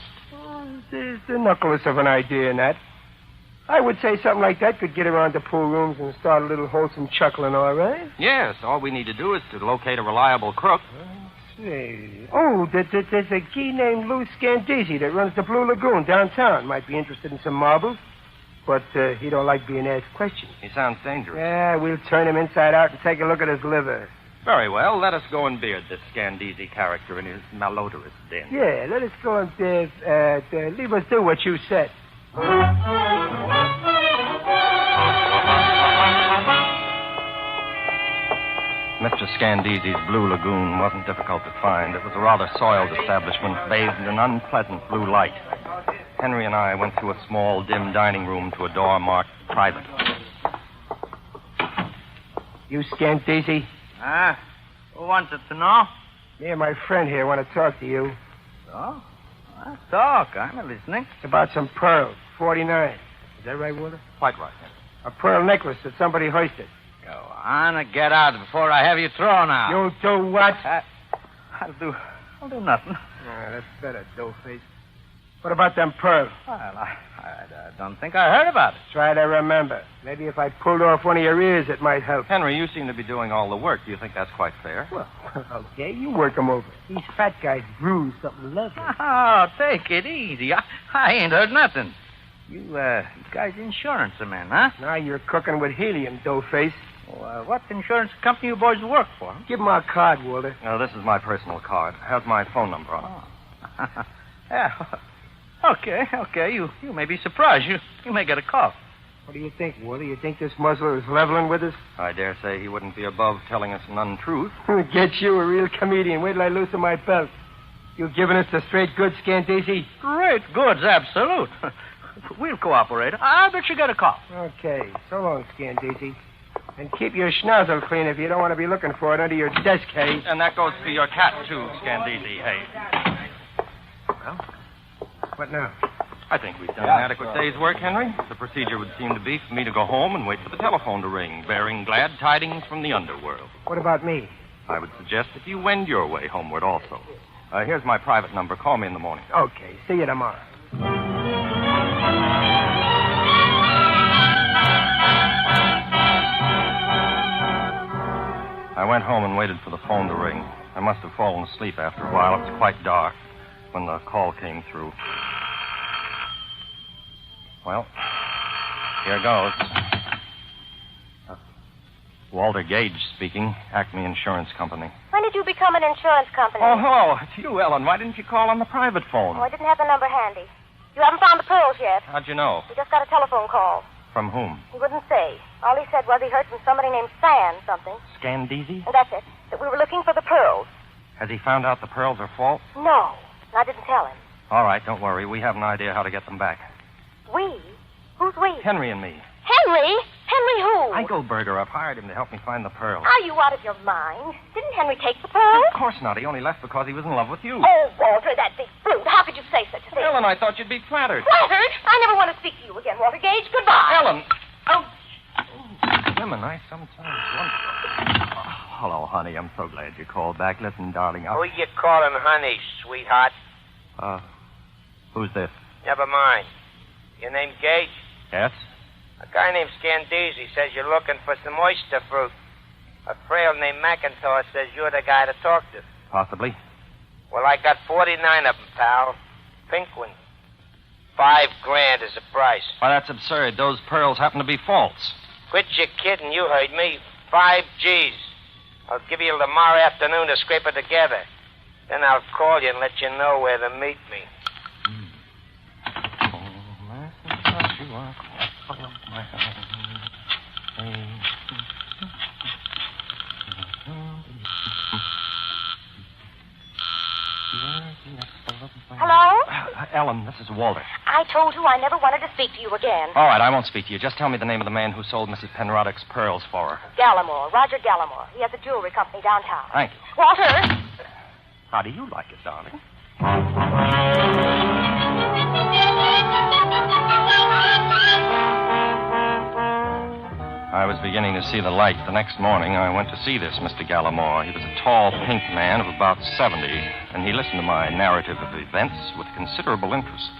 There's the knuckles of an idea in that. I would say something like that could get around the pool rooms and start a little wholesome chuckling, all right? Yes, all we need to do is to locate a reliable crook. Say. Oh, there's a geek named Lou Scandisi that runs the Blue Lagoon downtown. Might be interested in some marbles, but he don't like being asked questions. He sounds dangerous. Yeah, we'll turn him inside out and take a look at his liver. Very well. Let us go and beard this Scandisi character in his malodorous den. Yeah, let us go and leave us do what you said. Mr. Scandisi's Blue Lagoon wasn't difficult to find. It was a rather soiled establishment, bathed in an unpleasant blue light. Henry and I went through a small, dim dining room to a door marked private. You Scandisi? Who wants it to know? Me and my friend here want to talk to you. Oh? Talk. I'm listening. About some pearls. 49. Is that right, Walter? Quite right, Henry. A pearl necklace that somebody hoisted. Go on and get out before I have you thrown out. You'll do what? I'll do nothing. That's better, doughface. What about them pearls? Well, I don't think I heard about it. Try to remember. Maybe if I pulled off one of your ears, it might help. Henry, you seem to be doing all the work. Do you think that's quite fair? Well, okay, you work them over. These fat guys bruise something lovely. Oh, take it easy. I ain't heard nothing. You guys insurance men, huh? Now you're cooking with helium, doughface. Well, what insurance company you boys work for? Give him our card, Walter. No, this is my personal card. It has my phone number on it. Yeah. Okay. You may be surprised. You may get a call. What do you think, Walter? You think this muzzler is leveling with us? I dare say he wouldn't be above telling us an untruth. Get you a real comedian. Wait till I loosen my belt. You giving us the straight goods, Scandesi? Great goods, absolute. We'll cooperate. I'll bet you get a call. Okay. So long, Scandesi. And keep your schnozzle clean if you don't want to be looking for it under your desk, hey? And that goes for your cat, too, Scandesi, hey. Well, what now? I think we've done an adequate day's work, Henry. The procedure would seem to be for me to go home and wait for the telephone to ring, bearing glad tidings from the underworld. What about me? I would suggest that you wend your way homeward also. Here's my private number. Call me in the morning. Okay. See you tomorrow. I went home and waited for the phone to ring. I must have fallen asleep after a while. It was quite dark when the call came through. Well, here goes. Walter Gage speaking, Acme Insurance Company. When did you become an insurance company? Oh, hello. It's you, Ellen. Why didn't you call on the private phone? Oh, I didn't have the number handy. You haven't found the pearls yet. How'd you know? We just got a telephone call. From whom? He wouldn't say. All he said was he heard from somebody named Stan something. Scandesi? And that's it. That we were looking for the pearls. Has he found out the pearls are false? No. And I didn't tell him. All right, don't worry. We have an idea how to get them back. We? Who's we? Henry and me. Henry? Henry who? Heidelberger. I've hired him to help me find the pearls. Are you out of your mind? Didn't Henry take the pearls? Of course not. He only left because he was in love with you. Oh, Walter, that big brute. How could you say such a thing? Ellen, I thought you'd be flattered. Flattered? I never want to speak to you again, Walter Gage. Goodbye. Ellen! Oh! Women, I sometimes wonder. Oh, hello, honey. I'm so glad you called back. Listen, darling, Who you calling honey, sweetheart? Who's this? Never mind. Your name Gage? Yes? A guy named Scandesi says you're looking for some oyster fruit. A frail named McIntosh says you're the guy to talk to. Possibly. Well, I got 49 of them, pal. Pink ones. $5,000 is the price. Why, that's absurd. Those pearls happen to be false. Quit your kidding. You heard me. 5 G's. I'll give you tomorrow afternoon to scrape it together. Then I'll call you and let you know where to meet me. Hello? Ellen, this is Walter. I told you I never wanted to speak to you again. All right, I won't speak to you. Just tell me the name of the man who sold Mrs. Penroddick's pearls for her. Gallimore, Roger Gallimore. He has a jewelry company downtown. Thank you. Walter! How do you like it, darling? I was beginning to see the light. The next morning, I went to see this Mr. Gallimore. He was a tall, pink man of about 70, and he listened to my narrative of events with considerable interest.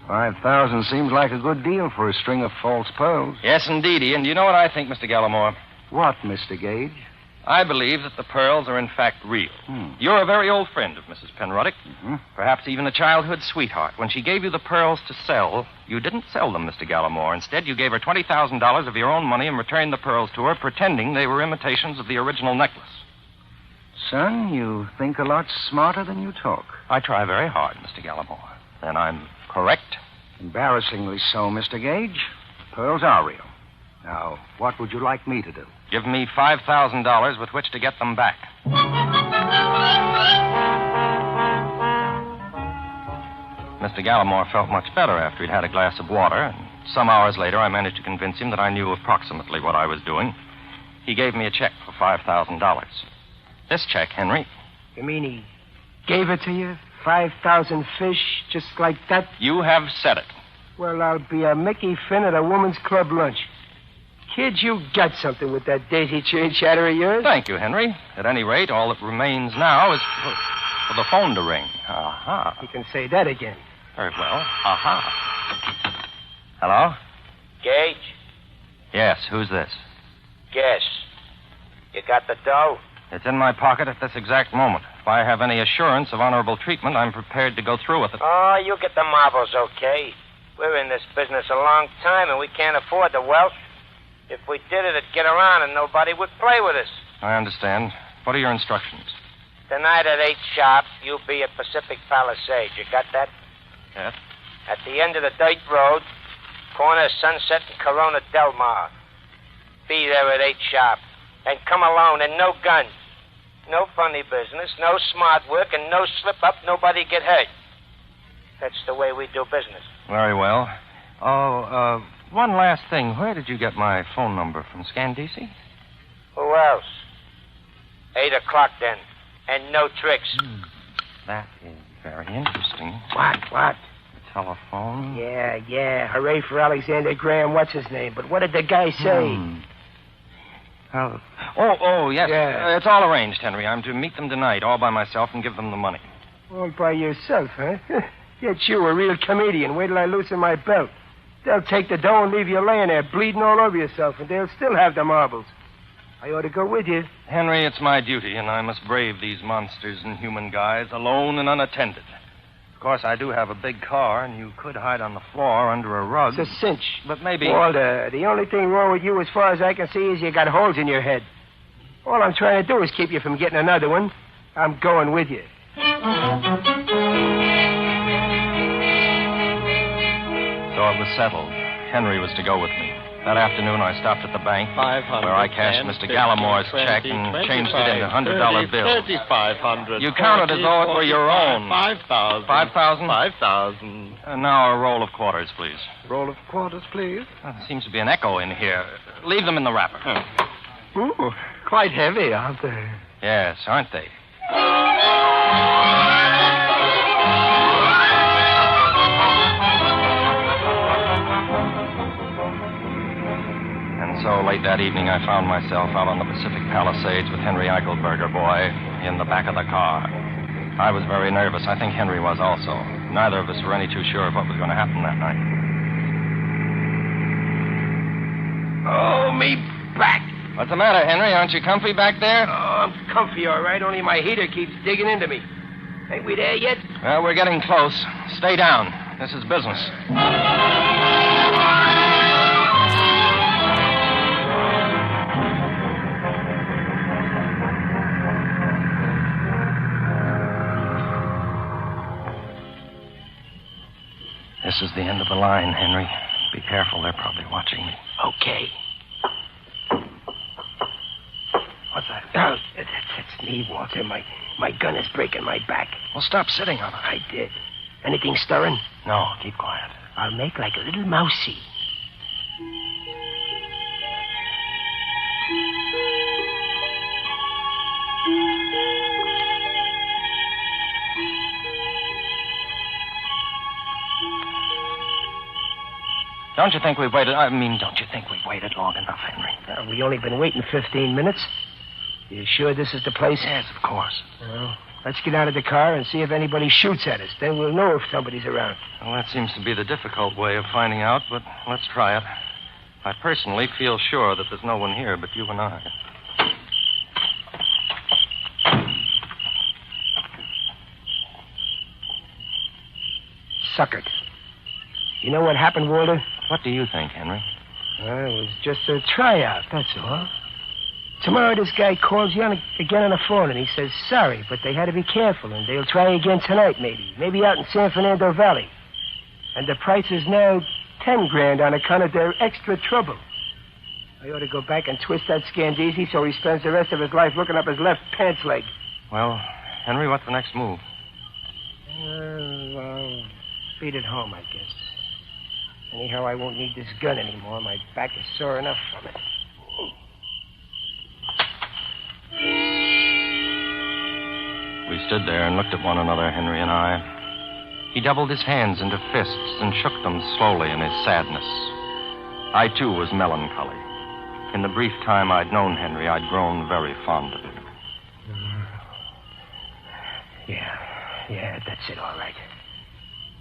5,000 seems like a good deal for a string of false pearls. Yes, indeedy. And you know what I think, Mr. Gallimore? What, Mr. Gage? I believe that the pearls are in fact real. You're a very old friend of Mrs. Penroddick. Perhaps even a childhood sweetheart. When she gave you the pearls to sell, you didn't sell them, Mr. Gallimore. Instead, you gave her $20,000 of your own money and returned the pearls to her, pretending they were imitations of the original necklace. Son, you think a lot smarter than you talk. I try very hard, Mr. Gallimore. And I'm correct? Embarrassingly so, Mr. Gage. The pearls are real. Now, what would you like me to do? Give me $5,000 with which to get them back. Mr. Gallimore felt much better after he'd had a glass of water, and some hours later I managed to convince him that I knew approximately what I was doing. He gave me a check for $5,000. This check, Henry. You mean he gave it to you? 5,000 fish, just like that? You have said it. Well, I'll be a Mickey Finn at a woman's club lunch. Kid, you got something with that daisy chain chatter of yours. Thank you, Henry. At any rate, all that remains now is for the phone to ring. Aha. You can say that again. Very well. Aha. Hello? Gage? Yes, who's this? Guess. You got the dough? It's in my pocket at this exact moment. If I have any assurance of honorable treatment, I'm prepared to go through with it. Oh, you get the marbles, okay. We're in this business a long time, and we can't afford the wealth. If we did it, it'd get around, and nobody would play with us. I understand. What are your instructions? Tonight at 8 sharp, you'll be at Pacific Palisades. You got that? Yes. At the end of the dirt road, corner Sunset and Corona Del Mar. Be there at 8 sharp. And come alone, and no gun. No funny business, no smart work, and no slip-up, nobody get hurt. That's the way we do business. Very well. Oh, one last thing. Where did you get my phone number from, Scandisi? Who else? 8 o'clock, then. And no tricks. That is very interesting. What? Telephone? Yeah. Hooray for Alexander Graham, what's his name? But what did the guy say? Oh, yes. Yeah. It's all arranged, Henry. I'm to meet them tonight, all by myself, and give them the money. All by yourself, huh? Get you, a real comedian. Wait till I loosen my belt. They'll take the dough and leave you laying there, bleeding all over yourself, and they'll still have the marbles. I ought to go with you. Henry, it's my duty, and I must brave these monsters and human guys alone and unattended. Of course, I do have a big car, and you could hide on the floor under a rug. It's a cinch. But maybe... Walter, the only thing wrong with you, as far as I can see, is you got holes in your head. All I'm trying to do is keep you from getting another one. I'm going with you. So it was settled. Henry was to go with me. That afternoon, I stopped at the bank where I cashed Mr. Gallimore's check and changed it into $100 bills. 3,500. You counted as though it were your own. 5,000. 5,000? 5,000. And now a roll of quarters, please. Roll of quarters, please. Well, there seems to be an echo in here. Leave them in the wrapper. Ooh, quite heavy, aren't they? Yes, aren't they? So late that evening, I found myself out on the Pacific Palisades with Henry Eichelberger, boy, in the back of the car. I was very nervous. I think Henry was also. Neither of us were any too sure of what was going to happen that night. Oh, me back. What's the matter, Henry? Aren't you comfy back there? Oh, I'm comfy, all right, only my heater keeps digging into me. Ain't we there yet? Well, we're getting close. Stay down. This is business. This is the end of the line, Henry. Be careful, they're probably watching me. Okay. What's that? Oh, that's me, Walter. My gun is breaking my back. Well, stop sitting on it. I did. Anything stirring? No, keep quiet. I'll make like a little mousey. Don't you think we've waited long enough, Henry? We only been waiting 15 minutes. You sure this is the place? Yes, of course. Well, let's get out of the car and see if anybody shoots at us. Then we'll know if somebody's around. Well, that seems to be the difficult way of finding out, but let's try it. I personally feel sure that there's no one here but you and I. Suckered. You know what happened, Walter? What do you think, Henry? It was just a tryout, that's all. Tomorrow this guy calls you again on the phone, and he says sorry, but they had to be careful, and they'll try again tonight, maybe. Maybe out in San Fernando Valley. And the price is now $10,000 on account of their extra trouble. I ought to go back and twist that Scandisi so he spends the rest of his life looking up his left pants leg. Well, Henry, what's the next move? I'll beat it home, I guess. Anyhow, I won't need this gun anymore. My back is sore enough from it. We stood there and looked at one another, Henry and I. He doubled his hands into fists and shook them slowly in his sadness. I, too, was melancholy. In the brief time I'd known Henry, I'd grown very fond of him. Yeah, that's it, all right.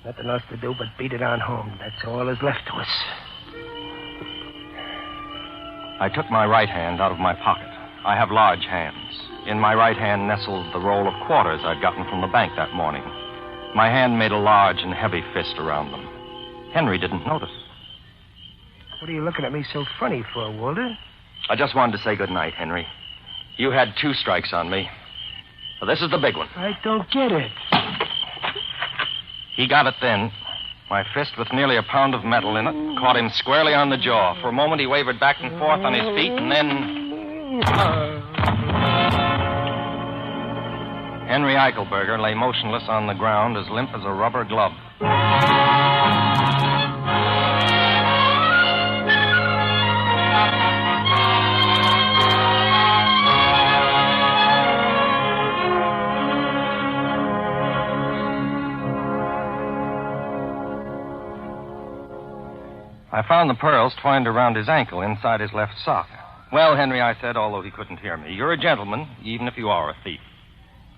Nothing else to do but beat it on home. That's all that's left to us. I took my right hand out of my pocket. I have large hands. In my right hand nestled the roll of quarters I'd gotten from the bank that morning. My hand made a large and heavy fist around them. Henry didn't notice. What are you looking at me so funny for, Walter? I just wanted to say good night, Henry. You had 2 strikes on me. Well, this is the big one. I don't get it. He got it then. My fist with nearly a pound of metal in it caught him squarely on the jaw. For a moment, he wavered back and forth on his feet, and then... Henry Eichelberger lay motionless on the ground, as limp as a rubber glove. I found the pearls twined around his ankle inside his left sock. Well, Henry, I said, although he couldn't hear me, you're a gentleman, even if you are a thief.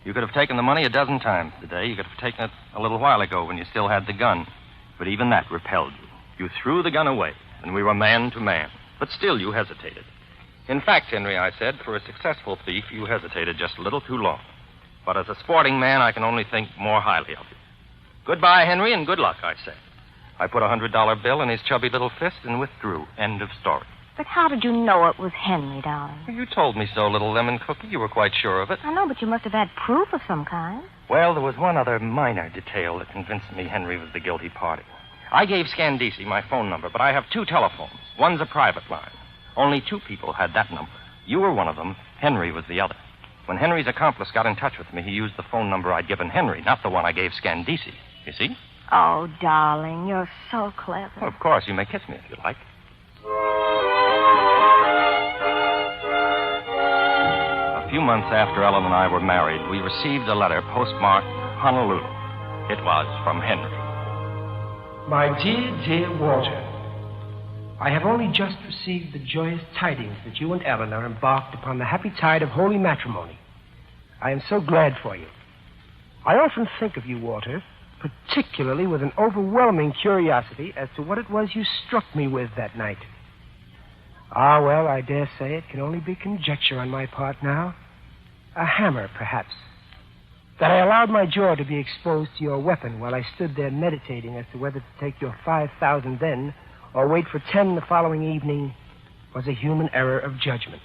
You could have taken the money a dozen times today. You could have taken it a little while ago when you still had the gun. But even that repelled you. You threw the gun away, and we were man to man. But still you hesitated. In fact, Henry, I said, for a successful thief, you hesitated just a little too long. But as a sporting man, I can only think more highly of you. Goodbye, Henry, and good luck, I said. I put a $100 bill in his chubby little fist and withdrew. End of story. But how did you know it was Henry, darling? You told me so, little lemon cookie. You were quite sure of it. I know, but you must have had proof of some kind. Well, there was one other minor detail that convinced me Henry was the guilty party. I gave Scandisi my phone number, but I have 2 telephones. One's a private line. Only 2 people had that number. You were one of them. Henry was the other. When Henry's accomplice got in touch with me, he used the phone number I'd given Henry, not the one I gave Scandisi. You see? Oh, darling, you're so clever. Well, of course, you may kiss me if you like. A few months after Ellen and I were married, we received a letter postmarked Honolulu. It was from Henry. My dear Walter, I have only just received the joyous tidings that you and Ellen are embarked upon the happy tide of holy matrimony. I am so glad for you. I often think of you, Walter, particularly with an overwhelming curiosity as to what it was you struck me with that night. Ah, well, I dare say it can only be conjecture on my part now. A hammer, perhaps. That I allowed my jaw to be exposed to your weapon while I stood there meditating as to whether to take your 5,000 then or wait for 10 the following evening was a human error of judgment.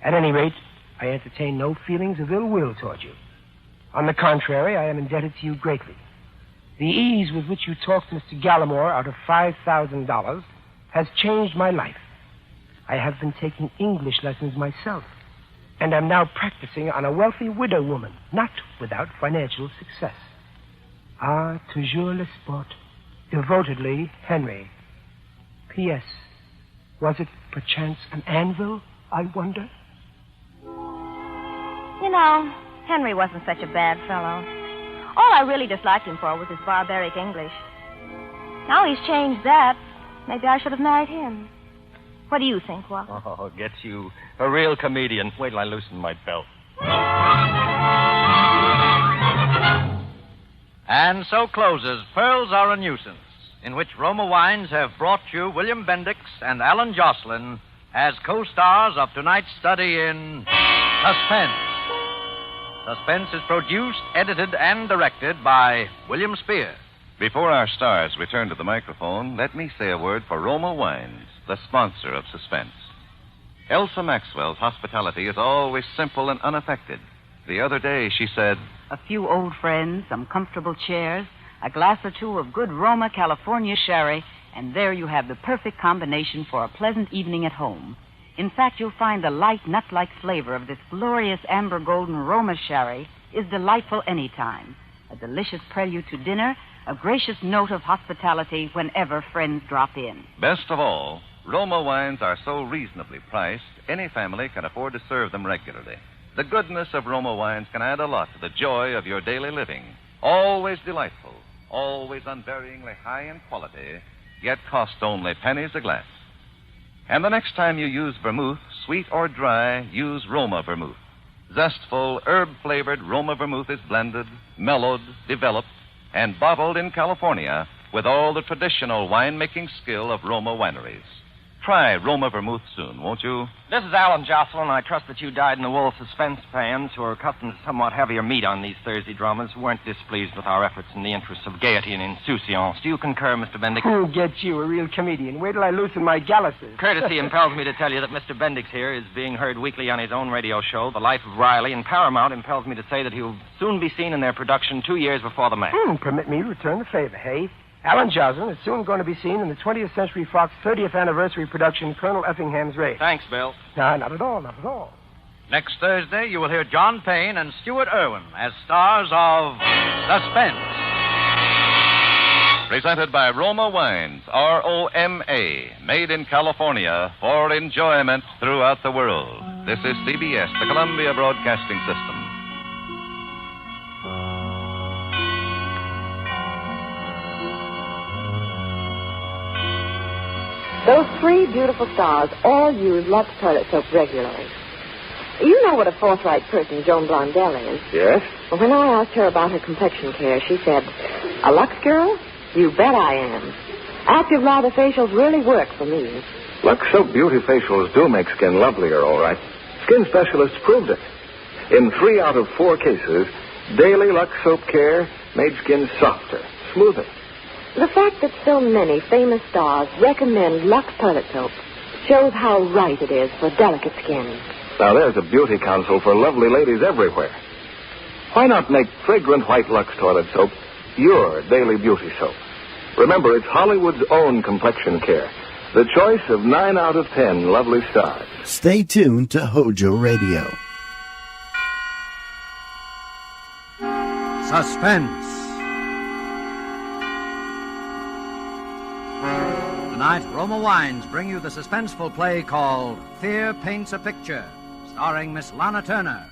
At any rate, I entertain no feelings of ill will toward you. On the contrary, I am indebted to you greatly. The ease with which you talked Mr. Gallimore out of $5,000 has changed my life. I have been taking English lessons myself, and am now practicing on a wealthy widow woman, not without financial success. Ah, toujours le sport. Devotedly, Henry. P.S. Was it perchance an anvil, I wonder? You know, Henry wasn't such a bad fellow. All I really disliked him for was his barbaric English. Now he's changed that. Maybe I should have married him. What do you think, Walter? Oh, gets you. A real comedian. Wait till I loosen my belt. And so closes Pearls Are a Nuisance, in which Roma Wines have brought you William Bendix and Alan Jocelyn as co-stars of tonight's study in Suspense. Suspense is produced, edited, and directed by William Spear. Before our stars return to the microphone, let me say a word for Roma Wines, the sponsor of Suspense. Elsa Maxwell's hospitality is always simple and unaffected. The other day she said, A few old friends, some comfortable chairs, a glass or two of good Roma California sherry, and there you have the perfect combination for a pleasant evening at home. In fact, you'll find the light, nut-like flavor of this glorious amber golden Roma sherry is delightful any time. A delicious prelude to dinner, a gracious note of hospitality whenever friends drop in. best of all, Roma Wines are so reasonably priced, any family can afford to serve them regularly. The goodness of Roma Wines can add a lot to the joy of your daily living. Always delightful, always unvaryingly high in quality, yet cost only pennies a glass. And the next time you use vermouth, sweet or dry, use Roma vermouth. Zestful, herb-flavored Roma vermouth is blended, mellowed, developed, and bottled in California with all the traditional winemaking skill of Roma wineries. Try Roma Vermouth soon, won't you? This is Alan Jocelyn. I trust that you dyed-in-the-wool suspense fans who are accustomed to somewhat heavier meat on these Thursday dramas weren't displeased with our efforts in the interests of gaiety and insouciance. Do you concur, Mr. Bendix? Who gets you, a real comedian? Wait till I loosen my galluses. Courtesy impels me to tell you that Mr. Bendix here is being heard weekly on his own radio show, The Life of Riley, and Paramount impels me to say that he'll soon be seen in their production 2 years before the match. Permit me to return the favor, hey? Alan Jocelyn is soon going to be seen in the 20th Century Fox 30th anniversary production, Colonel Effingham's Race. Thanks, Bill. No, not at all, not at all. Next Thursday, you will hear John Payne and Stuart Irwin as stars of Suspense. Presented by Roma Wines, R-O-M-A, made in California for enjoyment throughout the world. This is CBS, the Columbia Broadcasting System. Those three beautiful stars all use Lux toilet soap regularly. You know what a forthright person Joan Blondell is. Yes? Well, when I asked her about her complexion care, she said, "A Lux girl? You bet I am. Active lather facials really work for me." Lux Soap Beauty Facials do make skin lovelier, all right. Skin specialists proved it. In 3 out of 4 cases, daily Lux Soap care made skin softer, smoother. The fact that so many famous stars recommend Lux toilet soap shows how right it is for delicate skin. Now, there's a beauty counsel for lovely ladies everywhere. Why not make fragrant white Lux toilet soap your daily beauty soap? Remember, it's Hollywood's own complexion care. The choice of 9 out of 10 lovely stars. Stay tuned to Hojo Radio. Suspense. Tonight, Roma Wines bring you the suspenseful play called Fear Paints a Picture, starring Miss Lana Turner.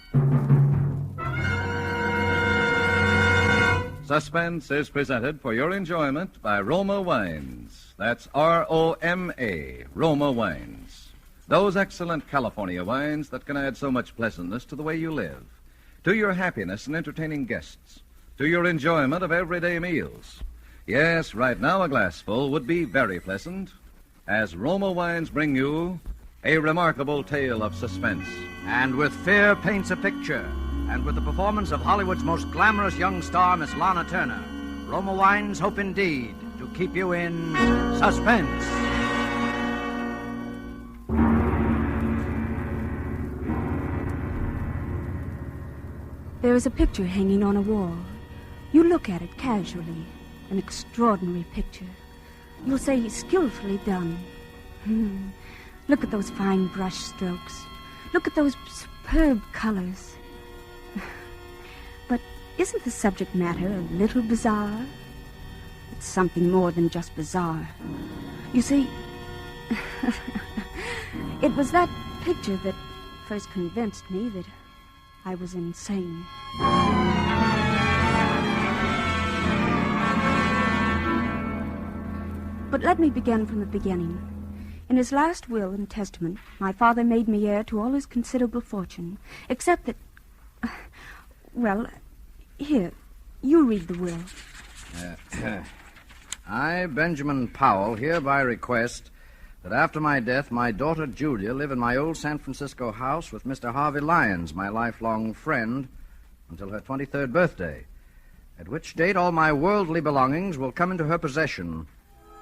Suspense is presented for your enjoyment by Roma Wines. That's R-O-M-A, Roma Wines. Those excellent California wines that can add so much pleasantness to the way you live, to your happiness in entertaining guests, to your enjoyment of everyday meals. Yes, right now a glassful would be very pleasant, as Roma Wines bring you a remarkable tale of suspense. And with Fear Paints a Picture, and with the performance of Hollywood's most glamorous young star, Miss Lana Turner, Roma Wines hope indeed to keep you in suspense. There is a picture hanging on a wall. You look at it casually. An extraordinary picture. You'll say skillfully done. Look at those fine brush strokes. Look at those superb colors. But isn't the subject matter a little bizarre? It's something more than just bizarre. You see, it was that picture that first convinced me that I was insane. But let me begin from the beginning. In his last will and testament, my father made me heir to all his considerable fortune, except that... well, here, you read the will. I, Benjamin Powell, hereby request that after my death, my daughter Julia live in my old San Francisco house with Mr. Harvey Lyons, my lifelong friend, until her 23rd birthday, at which date all my worldly belongings will come into her possession,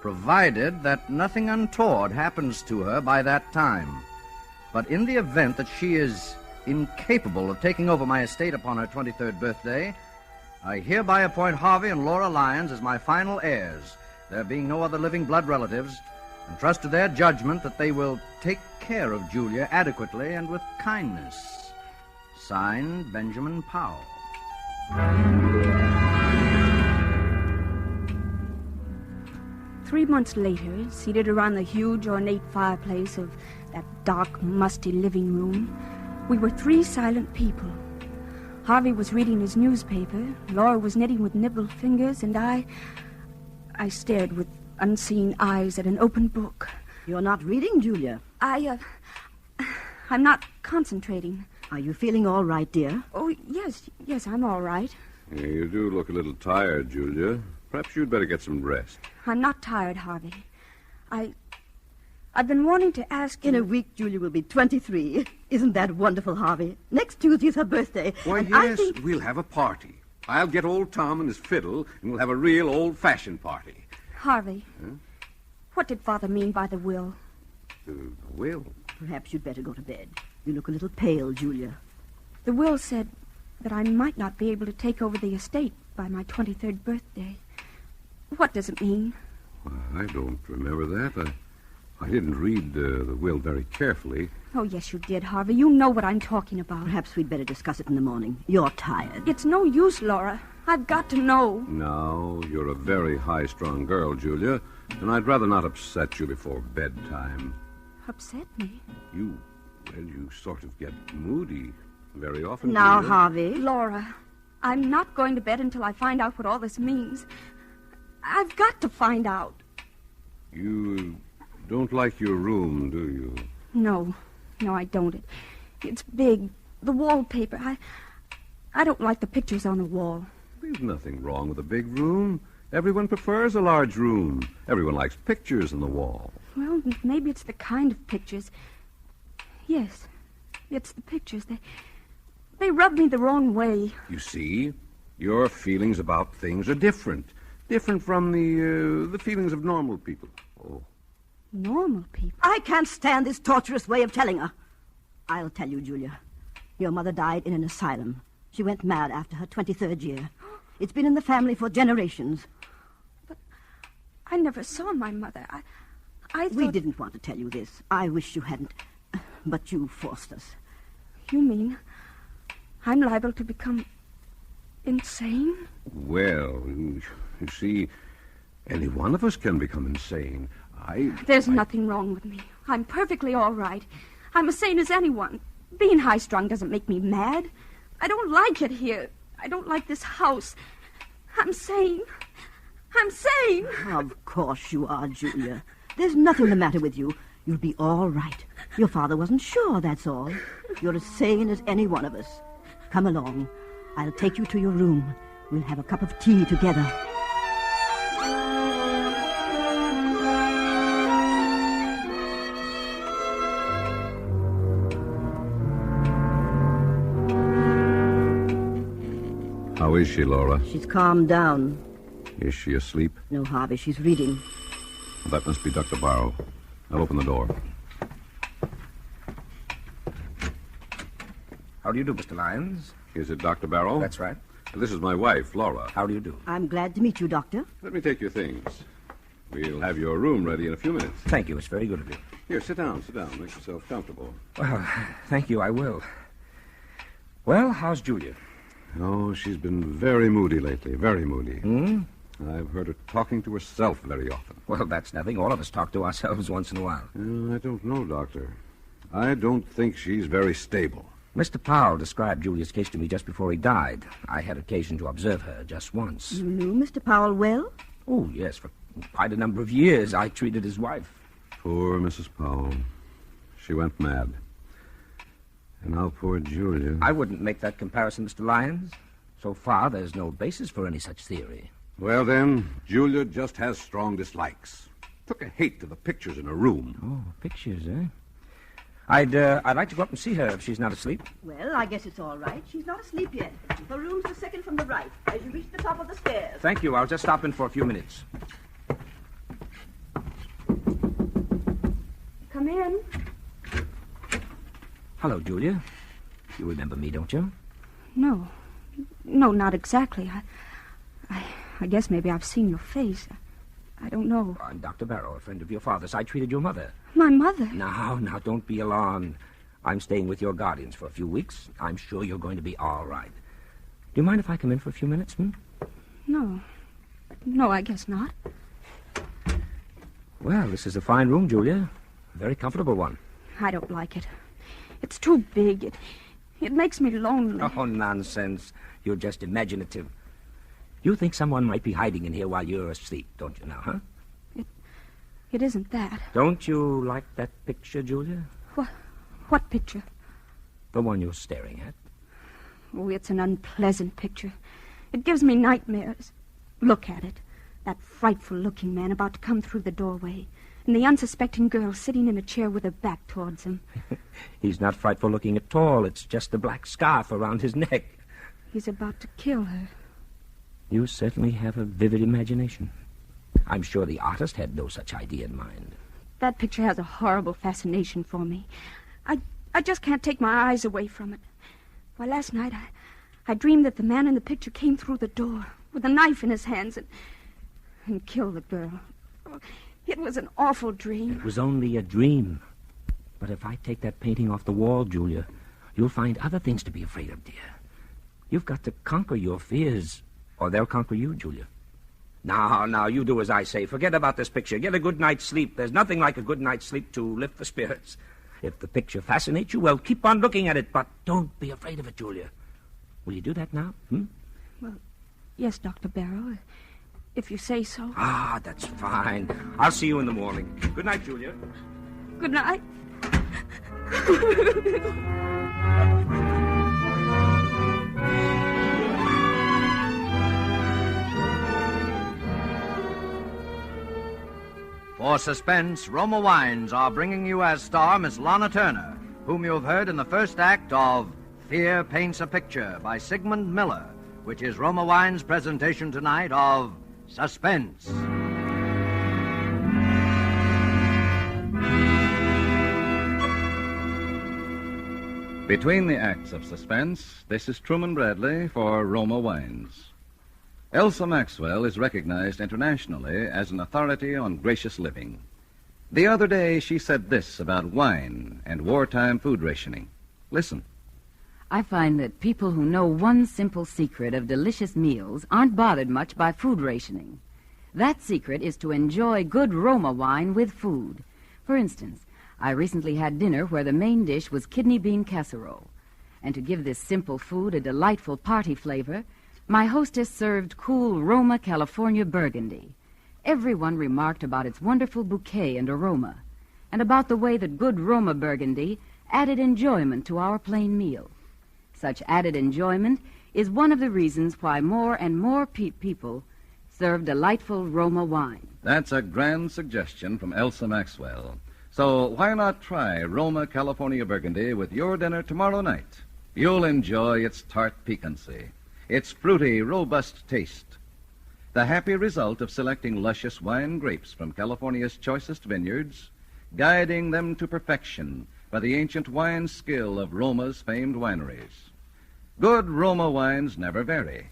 provided that nothing untoward happens to her by that time. But in the event that she is incapable of taking over my estate upon her 23rd birthday, I hereby appoint Harvey and Laura Lyons as my final heirs, there being no other living blood relatives, and trust to their judgment that they will take care of Julia adequately and with kindness. Signed, Benjamin Powell. 3 months later, seated around the huge, ornate fireplace of that dark, musty living room, we were 3 silent people. Harvey was reading his newspaper, Laura was knitting with nibbled fingers, and I stared with unseeing eyes at an open book. You're not reading, Julia? I'm not concentrating. Are you feeling all right, dear? Oh, yes, I'm all right. Yeah, you do look a little tired, Julia. Perhaps you'd better get some rest. I'm not tired, Harvey. I've been wanting to ask you... In a week, Julia will be 23. Isn't that wonderful, Harvey? Next Tuesday is her birthday. Why, and yes, I think... we'll have a party. I'll get old Tom and his fiddle, and we'll have a real old-fashioned party. Harvey, Huh? what did Father mean by the will? The will? Perhaps you'd better go to bed. You look a little pale, Julia. The will said that I might not be able to take over the estate by my 23rd birthday. What does it mean? Well, I don't remember that. I didn't read the will very carefully. Oh, yes, you did, Harvey. You know what I'm talking about. Perhaps we'd better discuss it in the morning. You're tired. It's no use, Laura. I've got to know. No, you're a very high-strung girl, Julia, and I'd rather not upset you before bedtime. Upset me? You sort of get moody very often, Now, Julia. Harvey. Laura, I'm not going to bed until I find out what all this means. I've got to find out. You don't like your room, do you? No, I don't. It's big. The wallpaper. I don't like the pictures on the wall. There's nothing wrong with a big room. Everyone prefers a large room. Everyone likes pictures on the wall. Well, maybe it's the kind of pictures. Yes, it's the pictures. They rub me the wrong way. You see, your feelings about things are different. Different from the feelings of normal people. Oh. Normal people? I can't stand this torturous way of telling her. I'll tell you, Julia. Your mother died in an asylum. She went mad after her 23rd year. It's been in the family for generations. But I never saw my mother. I thought... We didn't want to tell you this. I wish you hadn't. But you forced us. You mean I'm liable to become insane? Well, you see, any one of us can become insane. There's nothing wrong with me. I'm perfectly all right. I'm as sane as anyone. Being high-strung doesn't make me mad. I don't like it here. I don't like this house. I'm sane. I'm sane. Of course you are, Julia. There's nothing the matter with you. You'll be all right. Your father wasn't sure, that's all. You're as sane as any one of us. Come along. I'll take you to your room. We'll have a cup of tea together. How is she, Laura? She's calmed down. Is she asleep? No, Harvey, she's reading. That must be Dr. Barrow. I'll open the door. How do you do, Mr. Lyons? Is it Dr. Barrow? That's right. This is my wife, Laura. How do you do? I'm glad to meet you, Doctor. Let me take your things. We'll have your room ready in a few minutes. Thank you. It's very good of you. Here, sit down. Make yourself comfortable. Well, thank you. I will. Well, how's Julia? Oh, she's been very moody lately. Very moody. Hmm? I've heard her talking to herself very often. Well, that's nothing. All of us talk to ourselves once in a while. I don't know, Doctor. I don't think she's very stable. Mr. Powell described Julia's case to me just before he died. I had occasion to observe her just once. You knew Mr. Powell well? Oh, yes. For quite a number of years, I treated his wife. Poor Mrs. Powell. She went mad. And now poor Julia. I wouldn't make that comparison, Mr. Lyons. So far, there's no basis for any such theory. Well, then, Julia just has strong dislikes. Took a hate to the pictures in her room. Oh, pictures, eh? I'd like to go up and see her if she's not asleep. Well, I guess it's all right. She's not asleep yet. Her room's the second from the right, as you reach the top of the stairs. Thank you. I'll just stop in for a few minutes. Come in. Hello, Julia. You remember me, don't you? No, not exactly. I guess maybe I've seen your face. I don't know. I'm Dr. Barrow, a friend of your father's. I treated your mother. My mother? Now, don't be alarmed. I'm staying with your guardians for a few weeks. I'm sure you're going to be all right. Do you mind if I come in for a few minutes, No, I guess not. Well, this is a fine room, Julia. A very comfortable one. I don't like it. It's too big. It makes me lonely. Oh, nonsense. You're just imaginative. You think someone might be hiding in here while you're asleep, don't you now, huh? It isn't that. Don't you like that picture, Julia? What picture? The one you're staring at. Oh, it's an unpleasant picture. It gives me nightmares. Look at it. That frightful-looking man about to come through the doorway. and the unsuspecting girl sitting in a chair with her back towards him. He's not frightful looking at all. It's just the black scarf around his neck. He's about to kill her. You certainly have a vivid imagination. I'm sure the artist had no such idea in mind. That picture has a horrible fascination for me. I just can't take my eyes away from it. Why, last night I dreamed that the man in the picture came through the door with a knife in his hands and killed the girl. Oh, it was an awful dream. It was only a dream. But if I take that painting off the wall, Julia, you'll find other things to be afraid of, dear. You've got to conquer your fears, or they'll conquer you, Julia. Now, you do as I say. Forget about this picture. Get a good night's sleep. There's nothing like a good night's sleep to lift the spirits. If the picture fascinates you, well, keep on looking at it, but don't be afraid of it, Julia. Will you do that now? Well, yes, Dr. Barrow, if you say so. Ah, that's fine. I'll see you in the morning. Good night, Julia. Good night. For Suspense, Roma Wines are bringing you as star Miss Lana Turner, whom you have heard in the first act of Fear Paints a Picture by Sigmund Miller, which is Roma Wines' presentation tonight of Suspense. Between the acts of Suspense, this is Truman Bradley for Roma Wines. Elsa Maxwell is recognized internationally as an authority on gracious living. The other day, she said this about wine and wartime food rationing. Listen. I find that people who know one simple secret of delicious meals aren't bothered much by food rationing. That secret is to enjoy good Roma wine with food. For instance, I recently had dinner where the main dish was kidney bean casserole. And to give this simple food a delightful party flavor, my hostess served cool Roma California Burgundy. Everyone remarked about its wonderful bouquet and aroma, and about the way that good Roma Burgundy added enjoyment to our plain meal. Such added enjoyment is one of the reasons why more and more people serve delightful Roma wine. That's a grand suggestion from Elsa Maxwell. So why not try Roma California Burgundy with your dinner tomorrow night? You'll enjoy its tart piquancy, its fruity, robust taste, the happy result of selecting luscious wine grapes from California's choicest vineyards, guiding them to perfection by the ancient wine skill of Roma's famed wineries. Good Roma wines never vary.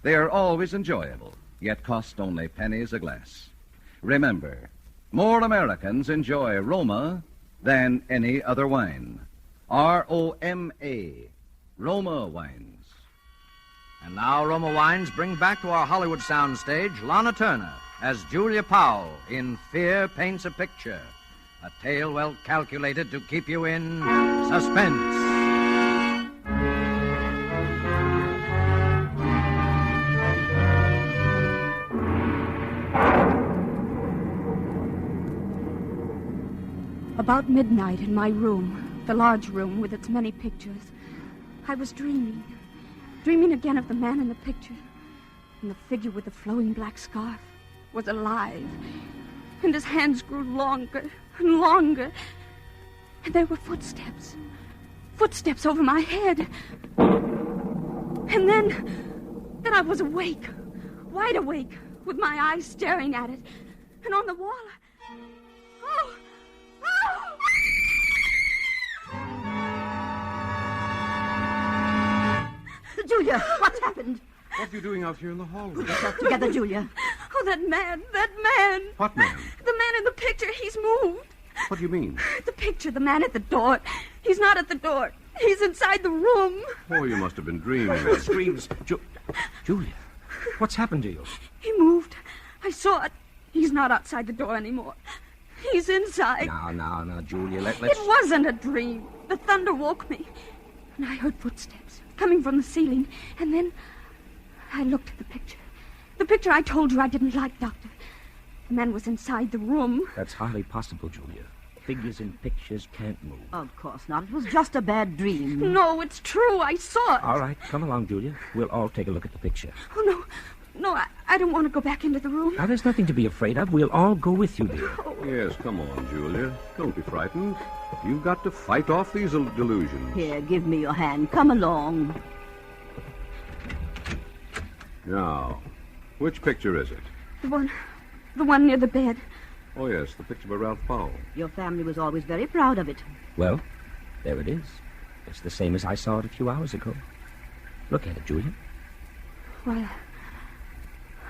They are always enjoyable, yet cost only pennies a glass. Remember, more Americans enjoy Roma than any other wine. R-O-M-A, Roma Wines. And now Roma Wines bring back to our Hollywood soundstage Lana Turner as Julia Powell in Fear Paints a Picture, a tale well calculated to keep you in suspense. About midnight in my room, the large room with its many pictures, I was dreaming again of the man in the picture. And the figure with the flowing black scarf was alive. And his hands grew longer and longer. And there were footsteps over my head. And then I was awake, wide awake, with my eyes staring at it. And on the wall, oh! Julia, what's happened? What are you doing out here in the hallway? Put yourself together, Julia. Oh, that man. What man? The man in the picture, he's moved. What do you mean? The picture, the man at the door. He's not at the door. He's inside the room. Oh, you must have been dreaming. Screams. Julia, what's happened to you? He moved. I saw it. He's not outside the door anymore. He's inside. Now, Julia, let's... It wasn't a dream. The thunder woke me. And I heard footsteps coming from the ceiling. And then I looked at the picture. The picture I told you I didn't like, Doctor. The man was inside the room. That's hardly possible, Julia. Figures in pictures can't move. Of course not. It was just a bad dream. No, it's true. I saw it. All right, come along, Julia. We'll all take a look at the picture. Oh, No, I don't want to go back into the room. Now, there's nothing to be afraid of. We'll all go with you, dear. Yes, come on, Julia. Don't be frightened. You've got to fight off these delusions. Here, give me your hand. Come along. Now, which picture is it? The one near the bed. Oh, yes, the picture by Ralph Powell. Your family was always very proud of it. Well, there it is. It's the same as I saw it a few hours ago. Look at it, Julia. Why,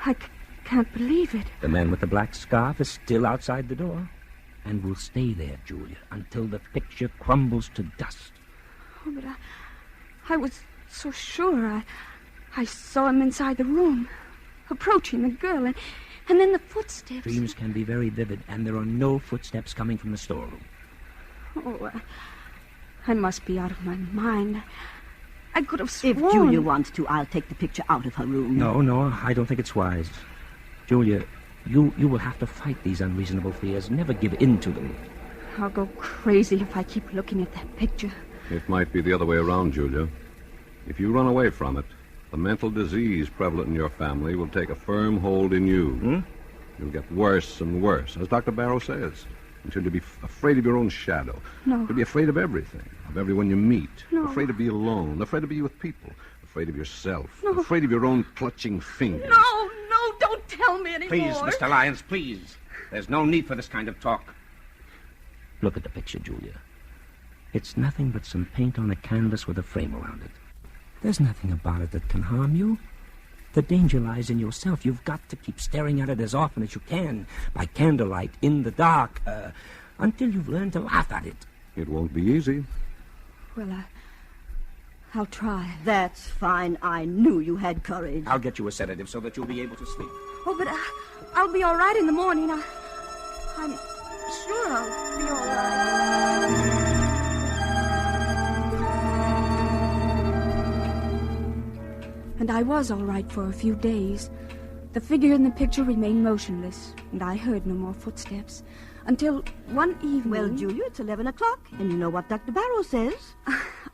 I can't believe it. The man with the black scarf is still outside the door. And will stay there, Julia, until the picture crumbles to dust. Oh, but I was so sure. I saw him inside the room, approaching the girl, and then the footsteps. Dreams can be very vivid, and there are no footsteps coming from the storeroom. Oh, I must be out of my mind. I could have sworn... If Julia wants to, I'll take the picture out of her room. No, I don't think it's wise. Julia, you will have to fight these unreasonable fears. Never give in to them. I'll go crazy if I keep looking at that picture. It might be the other way around, Julia. If you run away from it, the mental disease prevalent in your family will take a firm hold in you. You'll get worse and worse, as Dr. Barrow says, until you'll be afraid of your own shadow. No. You'll be afraid of everything, of everyone you meet. No. Afraid to be alone, afraid to be with people, afraid of yourself, No. afraid of your own clutching fingers. No, don't tell me anymore. Please, Mr. Lyons, please. There's no need for this kind of talk. Look at the picture, Julia. It's nothing but some paint on a canvas with a frame around it. There's nothing about it that can harm you. The danger lies in yourself. You've got to keep staring at it as often as you can, by candlelight, in the dark, until you've learned to laugh at it. It won't be easy. Well, I'll try. That's fine. I knew you had courage. I'll get you a sedative so that you'll be able to sleep. Oh, but I'll be all right in the morning. I'm sure I'll be all right. And I was all right for a few days. The figure in the picture remained motionless, and I heard no more footsteps. Until one evening... Well, Julia, it's 11 o'clock, and you know what Dr. Barrow says.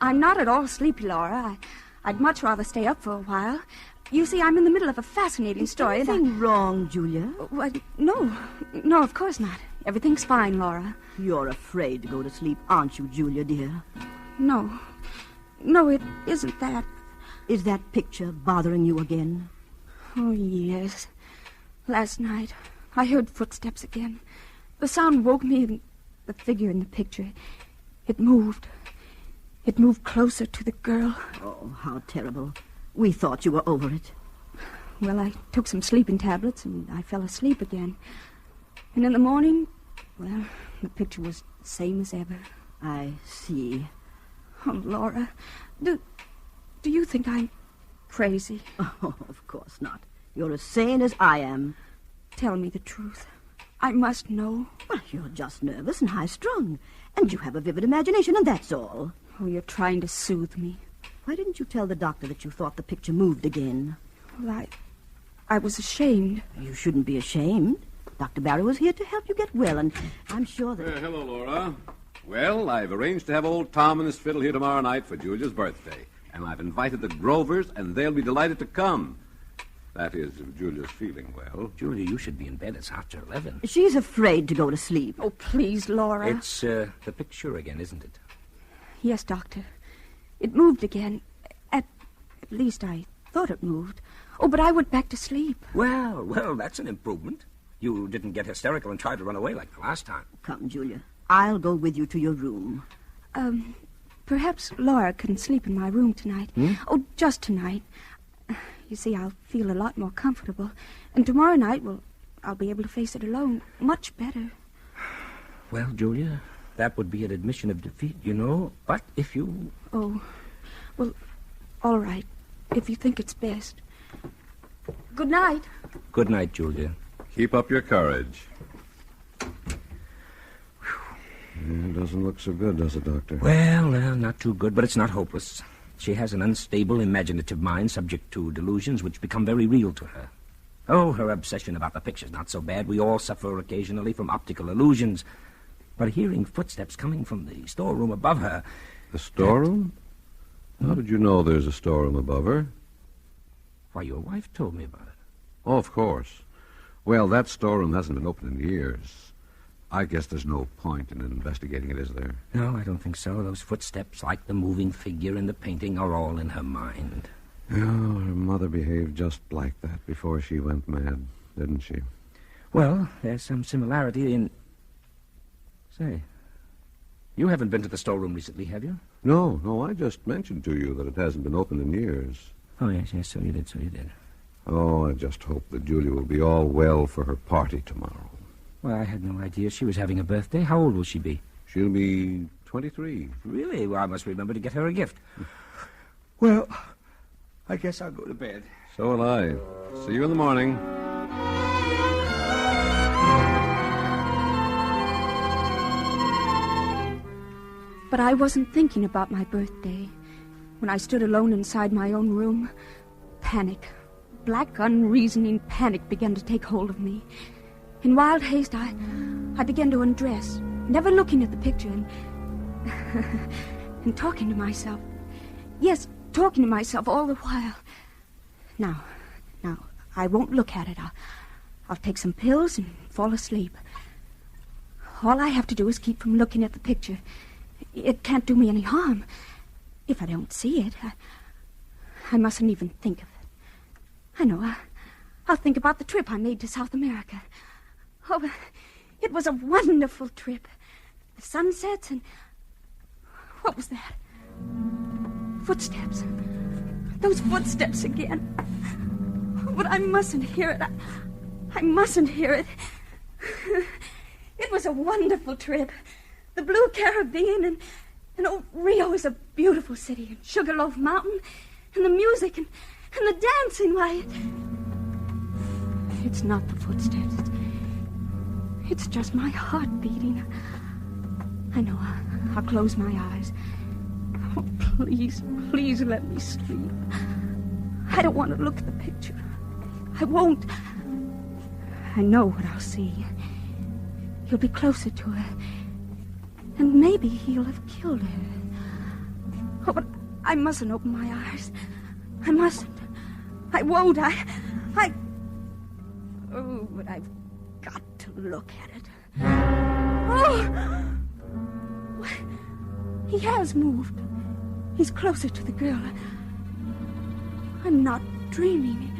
I'm not at all sleepy, Laura. I'd much rather stay up for a while. You see, I'm in the middle of a fascinating story. Is anything wrong, Julia? No, of course not. Everything's fine, Laura. You're afraid to go to sleep, aren't you, Julia, dear? No, it isn't that. Is that picture bothering you again? Oh, yes. Last night, I heard footsteps again. The sound woke me, and the figure in the picture, it moved. It moved closer to the girl. Oh, how terrible. We thought you were over it. Well, I took some sleeping tablets, and I fell asleep again. And in the morning, well, the picture was the same as ever. I see. Oh, Laura, do you think I'm crazy? Oh, of course not. You're as sane as I am. Tell me the truth. I must know. Well, you're just nervous and high-strung, and you have a vivid imagination, and that's all. Oh, you're trying to soothe me. Why didn't you tell the doctor that you thought the picture moved again? Well, I was ashamed. You shouldn't be ashamed. Dr. Barrow is here to help you get well, and I'm sure that... Hello, Laura. Well, I've arranged to have old Tom and his fiddle here tomorrow night for Julia's birthday. And I've invited the Grovers, and they'll be delighted to come. That is, if Julia's feeling well. Julia, you should be in bed. It's after 11. She's afraid to go to sleep. Oh, please, Laura. It's the picture again, isn't it? Yes, Doctor. It moved again. At least I thought it moved. Oh, but I went back to sleep. Well, that's an improvement. You didn't get hysterical and try to run away like the last time. Come, Julia. I'll go with you to your room. Perhaps Laura can sleep in my room tonight. Oh, just tonight. You see, I'll feel a lot more comfortable. And tomorrow night, I'll be able to face it alone much better. Well, Julia, that would be an admission of defeat, you know. But if you... Oh, well, all right. If you think it's best. Good night. Good night, Julia. Keep up your courage. It doesn't look so good, does it, Doctor? Well, not too good, but it's not hopeless. She has an unstable, imaginative mind subject to delusions which become very real to her. Oh, her obsession about the picture's not so bad. We all suffer occasionally from optical illusions. But hearing footsteps coming from the storeroom above her... The storeroom? How did you know there's a storeroom above her? Why, your wife told me about it. Oh, of course. Well, that storeroom hasn't been open in years. I guess there's no point in investigating it, is there? No, I don't think so. Those footsteps, like the moving figure in the painting, are all in her mind. Oh, her mother behaved just like that before she went mad, didn't she? Well, there's some similarity in... Say, you haven't been to the storeroom recently, have you? No, I just mentioned to you that it hasn't been open in years. Oh, yes, so you did. Oh, I just hope that Julia will be all well for her party tomorrow. Well, I had no idea she was having a birthday. How old will she be? She'll be 23. Really? Well, I must remember to get her a gift. Well, I guess I'll go to bed. So will I. See you in the morning. But I wasn't thinking about my birthday. When I stood alone inside my own room, panic, black, unreasoning panic began to take hold of me. In wild haste, I began to undress, never looking at the picture and talking to myself. Yes, talking to myself all the while. Now, I won't look at it. I'll take some pills and fall asleep. All I have to do is keep from looking at the picture. It can't do me any harm. If I don't see it, I mustn't even think of it. I know, I'll think about the trip I made to South America. Oh, it was a wonderful trip. The sunsets and... What was that? Footsteps. Those footsteps again. But I mustn't hear it. I mustn't hear it. It was a wonderful trip. The Blue Caribbean and Rio is a beautiful city. And Sugarloaf Mountain and the music and the dancing. Why, it's not the footsteps. It's just my heart beating. I know. I'll close my eyes. Oh, please let me sleep. I don't want to look at the picture. I won't. I know what I'll see. He'll be closer to her. And maybe he'll have killed her. Oh, but I mustn't open my eyes. I mustn't. I won't. Oh, but I've got to look at it. Oh! He has moved. He's closer to the girl. I'm not dreaming.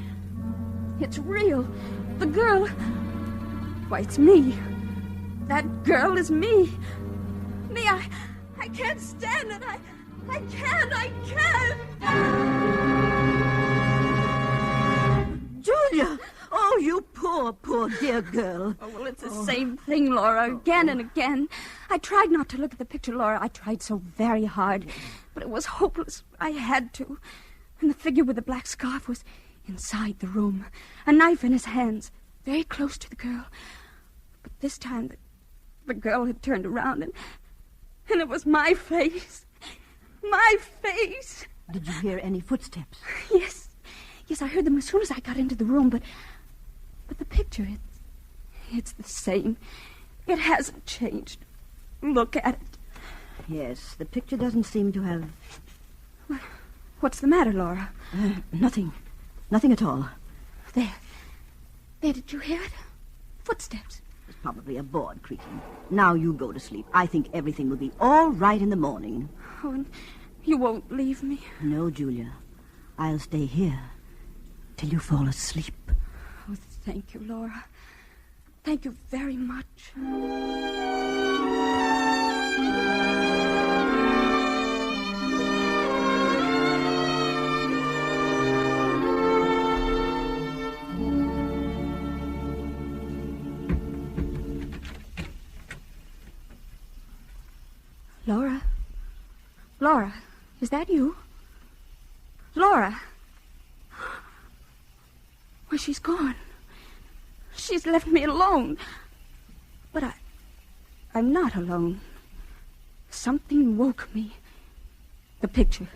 It's real. The girl... Why, it's me. That girl is me. Me, I can't stand it. I can't. Julia! Oh, you poor dear girl. Oh, well, it's the same thing, Laura, again and again. I tried not to look at the picture, Laura. I tried so very hard. But it was hopeless. I had to. And the figure with the black scarf was inside the room. A knife in his hands, very close to the girl. But this time, the girl had turned around and it was my face. My face. Did you hear any footsteps? Yes, I heard them as soon as I got into the room, but the picture, it's the same. It hasn't changed. Look at it. Yes, the picture doesn't seem to have... What's the matter, Laura? Nothing. Nothing at all. There, did you hear it? Footsteps. It's probably a board creaking. Now you go to sleep. I think everything will be all right in the morning. Oh, and you won't leave me? No, Julia. I'll stay here till you fall asleep. Oh, thank you, Laura. Thank you very much. Laura, is that you? Laura! Well, she's gone. She's left me alone. But I'm not alone. Something woke me. The picture.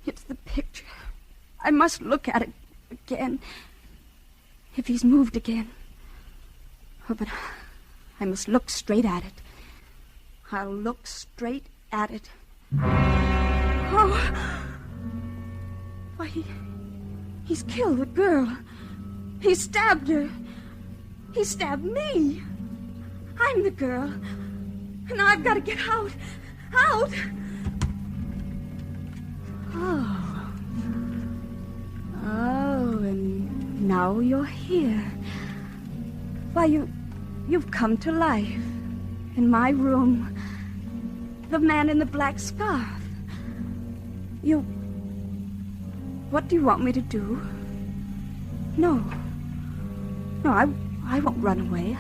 It's the picture. I must look at it again. If he's moved again. Oh, but I must look straight at it. I'll look straight at it. Oh! Why, He's killed the girl. He stabbed her. He stabbed me. I'm the girl. And I've got to get out. Out! Oh. Oh, and now you're here. Why, you've come to life. In my room. The man in the black scarf. What do you want me to do? No. No, I won't run away.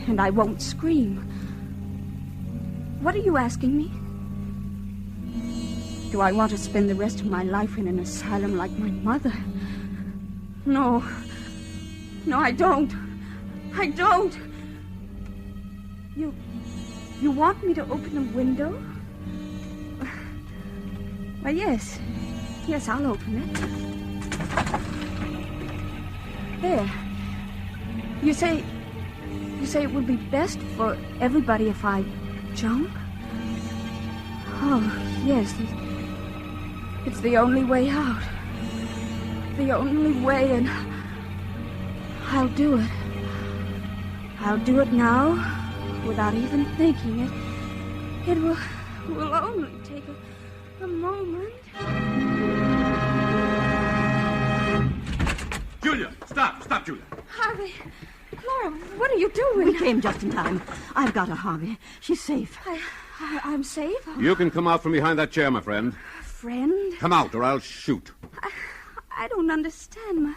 And I won't scream. What are you asking me? Do I want to spend the rest of my life in an asylum like my mother? No. No, I don't. I don't. You want me to open a window? Why, yes. Yes, I'll open it. There. You say it would be best for everybody if I jump? Oh, yes. It's the only way out. The only way, and I'll do it. I'll do it now, without even thinking it. It will only take a moment. Julia, stop, Julia. Harvey, Laura, what are you doing? We came just in time. I've got her, Harvey. She's safe. I'm safe? You can come out from behind that chair, my friend. Friend? Come out, or I'll shoot. I don't understand.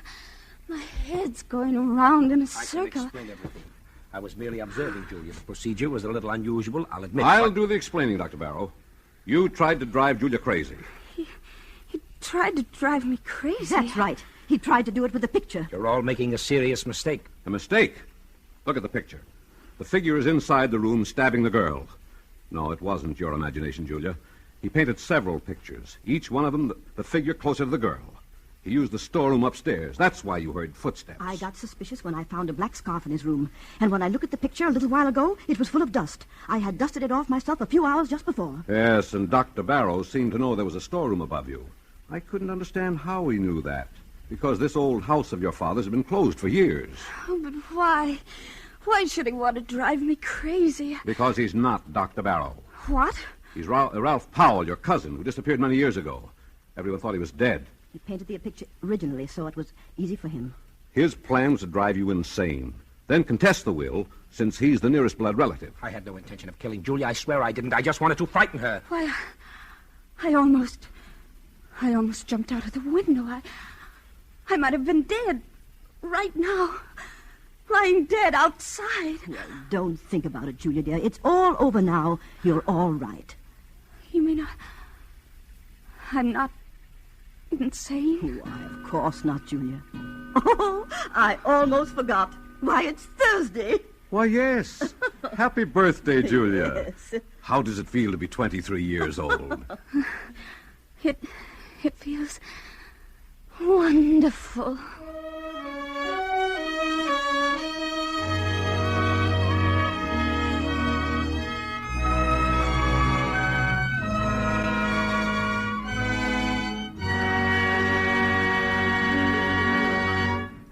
My head's going around in a circle. I can explain everything. I was merely observing Julia. The procedure was a little unusual, I'll admit. I'll do the explaining, Dr. Barrow. You tried to drive Julia crazy. He tried to drive me crazy. That's right. He tried to do it with the picture. You're all making a serious mistake. A mistake? Look at the picture. The figure is inside the room stabbing the girl. No, it wasn't your imagination, Julia. He painted several pictures, each one of them the figure closer to the girl. He used the storeroom upstairs. That's why you heard footsteps. I got suspicious when I found a black scarf in his room. And when I looked at the picture a little while ago, it was full of dust. I had dusted it off myself a few hours just before. Yes, and Dr. Barrow seemed to know there was a storeroom above you. I couldn't understand how he knew that. Because this old house of your father's had been closed for years. Oh, but why? Why should he want to drive me crazy? Because he's not Dr. Barrow. What? He's Ralph Powell, your cousin, who disappeared many years ago. Everyone thought he was dead. He painted the picture originally, so it was easy for him. His plan was to drive you insane, then contest the will, since he's the nearest blood relative. I had no intention of killing Julia. I swear I didn't. I just wanted to frighten her. Why, I almost jumped out of the window. I might have been dead right now, lying dead outside. Well, don't think about it, Julia, dear. It's all over now. You're all right. You mean I'm not insane? Why, of course not, Julia. Oh, I almost forgot. Why, it's Thursday. Why, yes. Happy birthday, Julia. Yes. How does it feel to be 23 years old? It feels wonderful.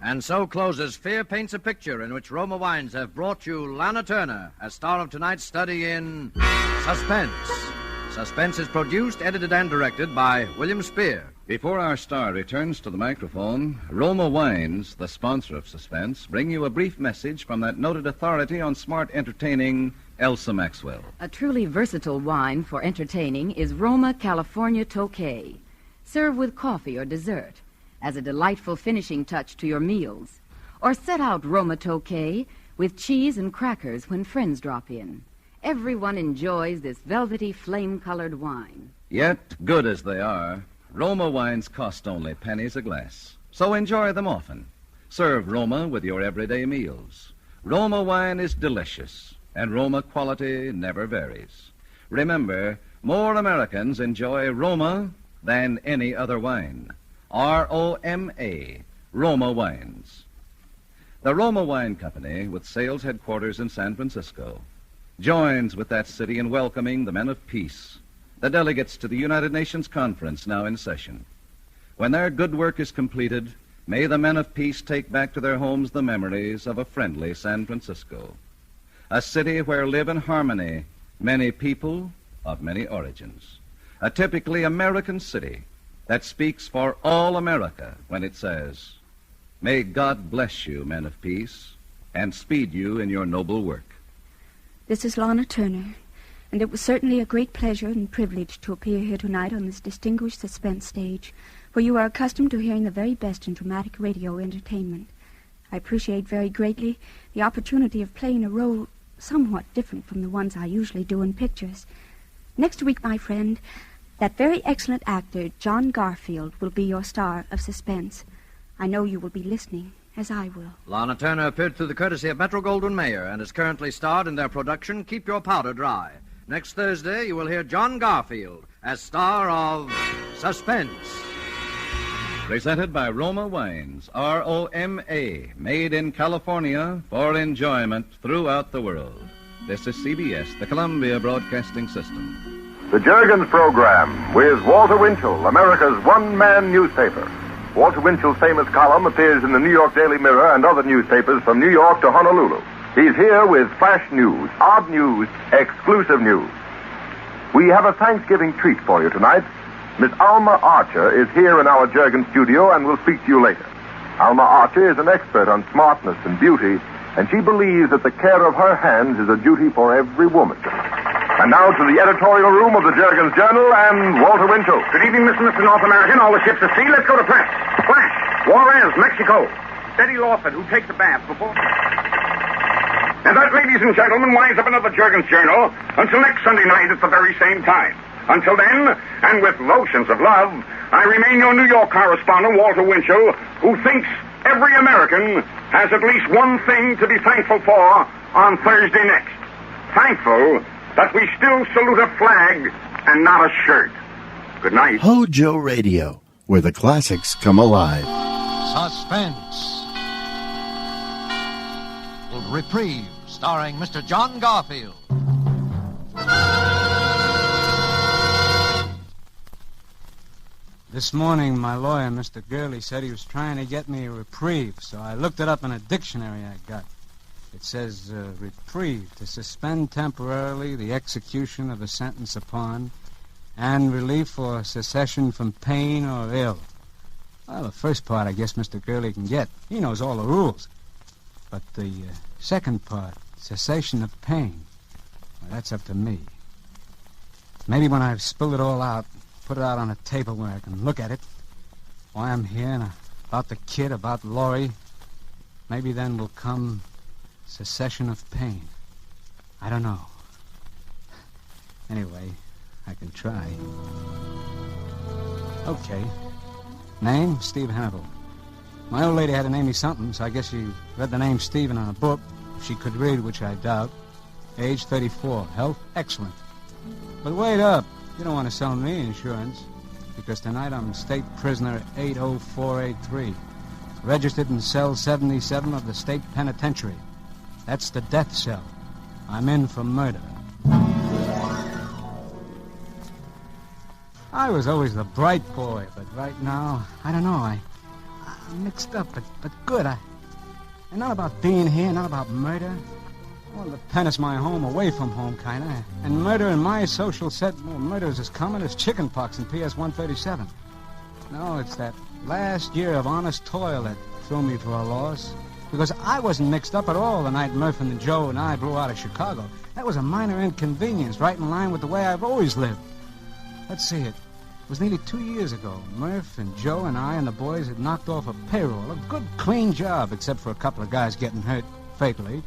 And so closes Fear Paints a Picture, in which Roma Wines have brought you Lana Turner as star of tonight's study in Suspense. Suspense is produced, edited, and directed by William Spear. Before our star returns to the microphone, Roma Wines, the sponsor of Suspense, bring you a brief message from that noted authority on smart entertaining, Elsa Maxwell. A truly versatile wine for entertaining is Roma California Tokay. Serve with coffee or dessert as a delightful finishing touch to your meals. Or set out Roma Tokay with cheese and crackers when friends drop in. Everyone enjoys this velvety, flame-colored wine. Yet, good as they are, Roma wines cost only pennies a glass. So enjoy them often. Serve Roma with your everyday meals. Roma wine is delicious, and Roma quality never varies. Remember, more Americans enjoy Roma than any other wine. R-O-M-A, Roma Wines. The Roma Wine Company, with sales headquarters in San Francisco, joins with that city in welcoming the men of peace, the delegates to the United Nations Conference now in session. When their good work is completed, may the men of peace take back to their homes the memories of a friendly San Francisco, a city where live in harmony many people of many origins, a typically American city that speaks for all America when it says, "May God bless you, men of peace, and speed you in your noble work." This is Lana Turner, and it was certainly a great pleasure and privilege to appear here tonight on this distinguished suspense stage, where you are accustomed to hearing the very best in dramatic radio entertainment. I appreciate very greatly the opportunity of playing a role somewhat different from the ones I usually do in pictures. Next week, my friend, that very excellent actor, John Garfield, will be your star of Suspense. I know you will be listening, as I will. Lana Turner appeared through the courtesy of Metro-Goldwyn-Mayer and is currently starred in their production, Keep Your Powder Dry. Next Thursday, you will hear John Garfield as star of Suspense. Presented by Roma Wines, R-O-M-A, made in California for enjoyment throughout the world. This is CBS, the Columbia Broadcasting System. The Juergens Program with Walter Winchell, America's one-man newspaper. Walter Winchell's famous column appears in the New York Daily Mirror and other newspapers from New York to Honolulu. He's here with flash news, odd news, exclusive news. We have a Thanksgiving treat for you tonight. Miss Alma Archer is here in our Juergens studio and will speak to you later. Alma Archer is an expert on smartness and beauty, and she believes that the care of her hands is a duty for every woman. And now to the editorial room of the Juergens Journal and Walter Winchell. Good evening, Mr. North American. All the ships at sea. Let's go to press. Flash. Juarez, Mexico. Steady Lawford, who takes a bath before... And that, ladies and gentlemen, winds up another Juergens Journal until next Sunday night at the very same time. Until then, and with lotions of love, I remain your New York correspondent, Walter Winchell, who thinks every American has at least one thing to be thankful for on Thursday next. Thankful that we still salute a flag and not a shirt. Good night. Hojo Radio, where the classics come alive. Suspense. Reprieve, starring Mr. John Garfield. This morning, my lawyer, Mr. Gurley, said he was trying to get me a reprieve, so I looked it up in a dictionary I got. It says, reprieve, to suspend temporarily the execution of a sentence upon, and relief for cessation from pain or ill. Well, the first part, I guess Mr. Gurley can get. He knows all the rules. But the second part, cessation of pain, well, that's up to me. Maybe when I've spilled it all out, put it out on a table where I can look at it, why I'm here and about the kid, about Laurie, maybe then will come cessation of pain. I don't know. Anyway, I can try. Okay. Name, Steve Hannibal. My old lady had to name me something, so I guess she read the name Stephen on a book. If she could read, which I doubt. Age 34. Health excellent. But wait up. You don't want to sell me insurance, because tonight I'm state prisoner 80483, registered in cell 77 of the state penitentiary. That's the death cell. I'm in for murder. I was always the bright boy, but right now, I don't know, I'm mixed up, but good. And not about being here, not about murder. I wanted to penance my home away from home, kind of. And murder in my social set, well, murder is as common as chicken pox in PS 137. No, it's that last year of honest toil that threw me for a loss. Because I wasn't mixed up at all the night Murph and Joe and I blew out of Chicago. That was a minor inconvenience, right in line with the way I've always lived. Let's see it. It was nearly 2 years ago. Murph and Joe and I and the boys had knocked off a payroll. A good, clean job, except for a couple of guys getting hurt fatally.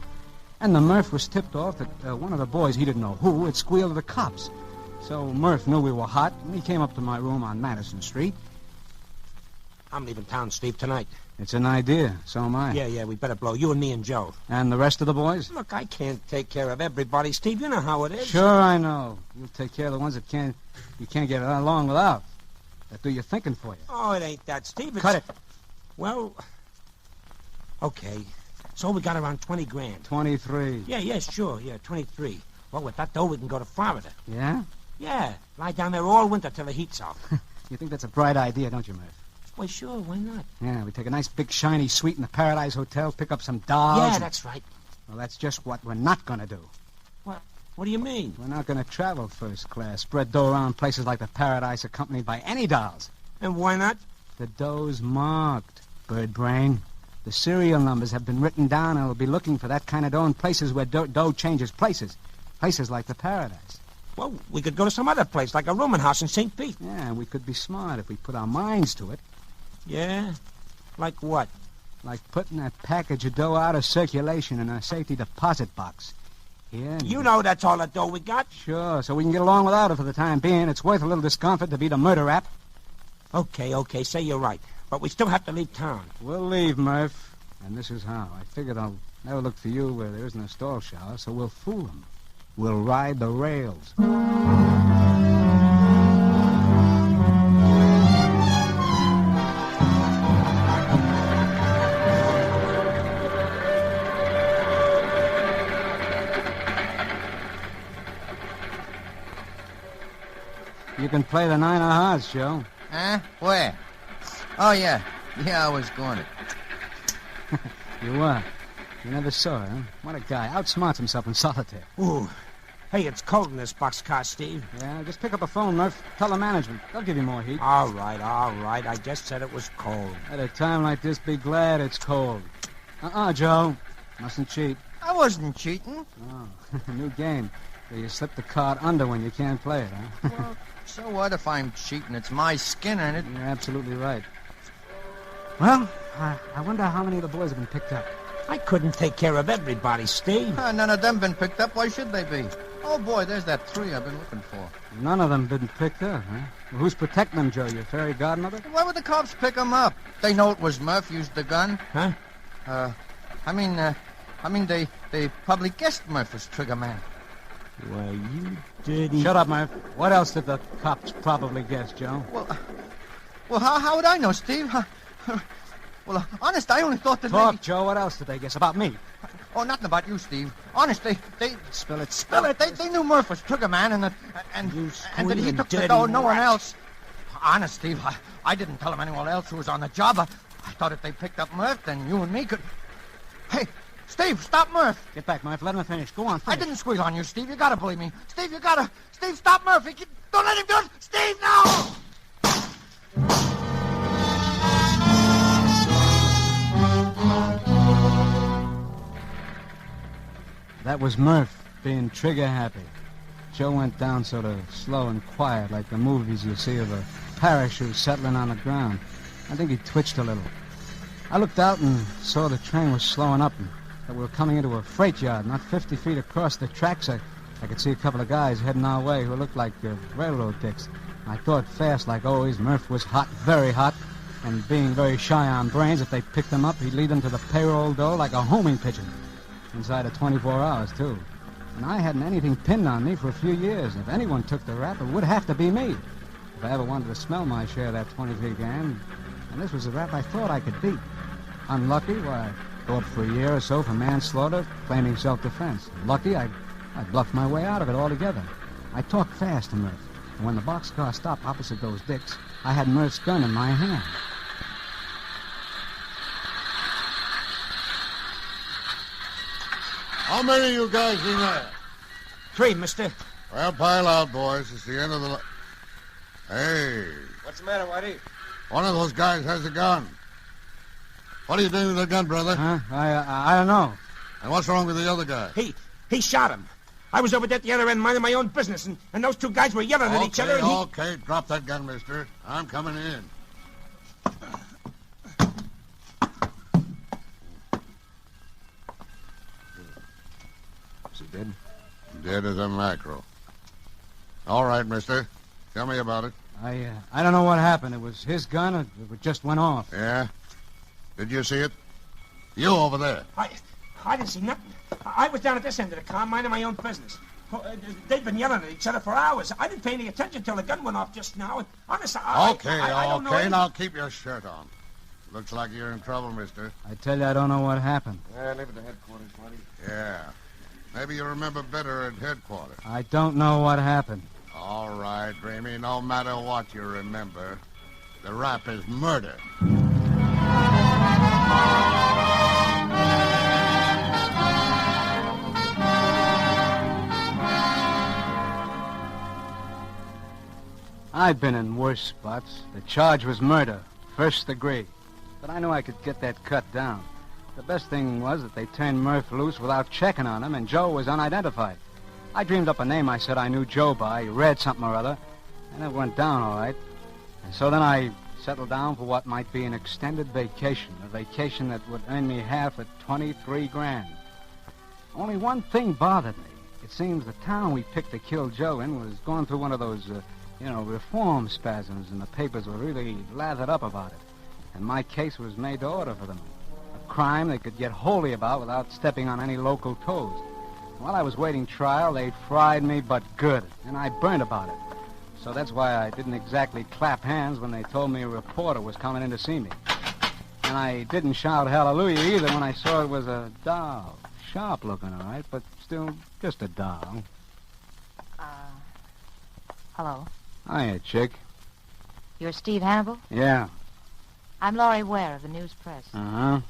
And the Murph was tipped off that one of the boys, he didn't know who, had squealed to the cops. So Murph knew we were hot, and he came up to my room on Madison Street. I'm leaving town, Steve, tonight. It's an idea. So am I. Yeah, we better blow. You and me and Joe. And the rest of the boys? Look, I can't take care of everybody, Steve. You know how it is. Sure, I know. You'll take care of the ones that you can't get along without. That do your thinking for you. Oh, it ain't that, Steve. Cut it. Well, okay. So we got around 20 grand. 23. Yeah, sure. Yeah, 23. Well, with that dough, we can go to Florida. Yeah? Yeah. Lie down there all winter till the heat's off. You think that's a bright idea, don't you, Murph? Why, sure, why not? Yeah, we take a nice big shiny suite in the Paradise Hotel, pick up some dolls. Yeah, and- that's right. Well, that's just what we're not going to do. What do you mean? We're not going to travel first class, spread dough around places like the Paradise accompanied by any dolls. And why not? The dough's marked, bird brain. The serial numbers have been written down, and we'll be looking for that kind of dough in places where dough changes places. Places like the Paradise. Well, we could go to some other place, like a rooming house in St. Pete. Yeah, we could be smart if we put our minds to it. Yeah? Like what? Like putting that package of dough out of circulation in a safety deposit box. Here. You know that's all the dough we got. Sure, so we can get along without it for the time being. It's worth a little discomfort to beat a murder rap. Okay, say you're right. But we still have to leave town. We'll leave, Murph. And this is how. I figured I'll never look for you where there isn't a stall shower, so we'll fool them. We'll ride the rails. You can play the nine of hearts, Joe. Huh? Where? Oh, yeah. Yeah, I was going to. You were. You never saw it, huh? What a guy. Outsmarts himself in solitaire. Ooh. Hey, it's cold in this boxcar, Steve. Yeah, just pick up a phone, Murph. Tell the management. They'll give you more heat. All right. I just said it was cold. At a time like this, be glad it's cold. Joe. Mustn't cheat. I wasn't cheating. Oh, new game. So you slip the card under when you can't play it, huh? Well, so what if I'm cheating? It's my skin in it. You're absolutely right. Well, I wonder how many of the boys have been picked up. I couldn't take care of everybody, Steve. None of them been picked up. Why should they be? Oh, boy, there's that 3 I've been looking for. None of them been picked up, huh? Well, who's protecting them, Joe? Your fairy godmother? Why would the cops pick them up? They know it was Murph used the gun. Huh? I mean, they probably guessed Murph was Trigger Man. Why, you dirty... Shut up, Murph. What else did the cops probably guess, Joe? Well, how would I know, Steve? Well, honest, I only thought that Talk, Joe. What else did they guess? About me? Oh, nothing about you, Steve. Honest, they... Spill it. Spill it. They knew Murph was Trigger Man and that he took the dough, no one else. Honest, Steve, I didn't tell him anyone else who was on the job. I thought if they picked up Murph, then you and me could... Hey, Steve, stop Murph. Get back, Murph. Let him finish. Go on, finish. I didn't squeal on you, Steve. You gotta believe me. Steve, you gotta... Steve, stop Murph. Don't let him do it. Steve, no! That was Murph being trigger happy. Joe went down sort of slow and quiet, like the movies you see of a parachute settling on the ground. I think he twitched a little. I looked out and saw the train was slowing up and that we were coming into a freight yard, not 50 feet across the tracks. I could see a couple of guys heading our way who looked like railroad dicks. I thought fast, like always. Murph was hot, very hot, and being very shy on brains, if they picked him up, he'd lead them to the payroll dough like a homing pigeon. Inside of 24 hours, too. And I hadn't anything pinned on me for a few years. If anyone took the rap, it would have to be me. If I ever wanted to smell my share of that 23 gang. And this was the rap I thought I could beat. Unlucky, why, I'd go up for a year or so for manslaughter, claiming self-defense. Lucky, I bluffed my way out of it altogether. I talked fast to Murph. And when the boxcar stopped opposite those dicks, I had Murph's gun in my hand. How many of you guys in there? 3, mister. Well, pile out, boys. It's the end of the... Hey. What's the matter, Whitey? One of those guys has a gun. What are you doing with the gun, brother? Huh? I don't know. And what's wrong with the other guy? He shot him. I was over there at the other end minding my own business, and those 2 guys were yelling at each other, and Okay, drop that gun, mister. I'm coming in. Is he dead? Dead as a mackerel. All right, mister. Tell me about it. I don't know what happened. It was his gun, it just went off. Yeah? Did you see it? You over there. I didn't see nothing. I was down at this end of the car minding my own business. They'd been yelling at each other for hours. I didn't pay any attention till the gun went off just now. And honestly, I don't know. Okay, now keep your shirt on. Looks like you're in trouble, mister. I tell you, I don't know what happened. Leave it to headquarters, buddy. Yeah. Maybe you remember better at headquarters. I don't know what happened. All right, Dreamy. No matter what you remember, The rap is murder. I've been in worse spots. The charge was murder, first degree. But I knew I could get that cut down. The best thing was that they turned Murph loose without checking on him, and Joe was unidentified. I dreamed up a name I said I knew Joe by, read something or other, and it went down all right. And so then I settled down for what might be an extended vacation, a vacation that would earn me half at $23,000. Only one thing bothered me. It seems the town we picked to kill Joe in was going through one of those, reform spasms, and the papers were really lathered up about it. And my case was made to order for them. A crime they could get holy about without stepping on any local toes. While I was waiting trial, they fried me but good, and I burned about it. So that's why I didn't exactly clap hands when they told me a reporter was coming in to see me. And I didn't shout hallelujah either when I saw it was a doll. Sharp looking, all right, but still just a doll. Hello. Hiya, chick. You're Steve Hannibal? Yeah. I'm Laurie Ware of the News Press. Uh-huh.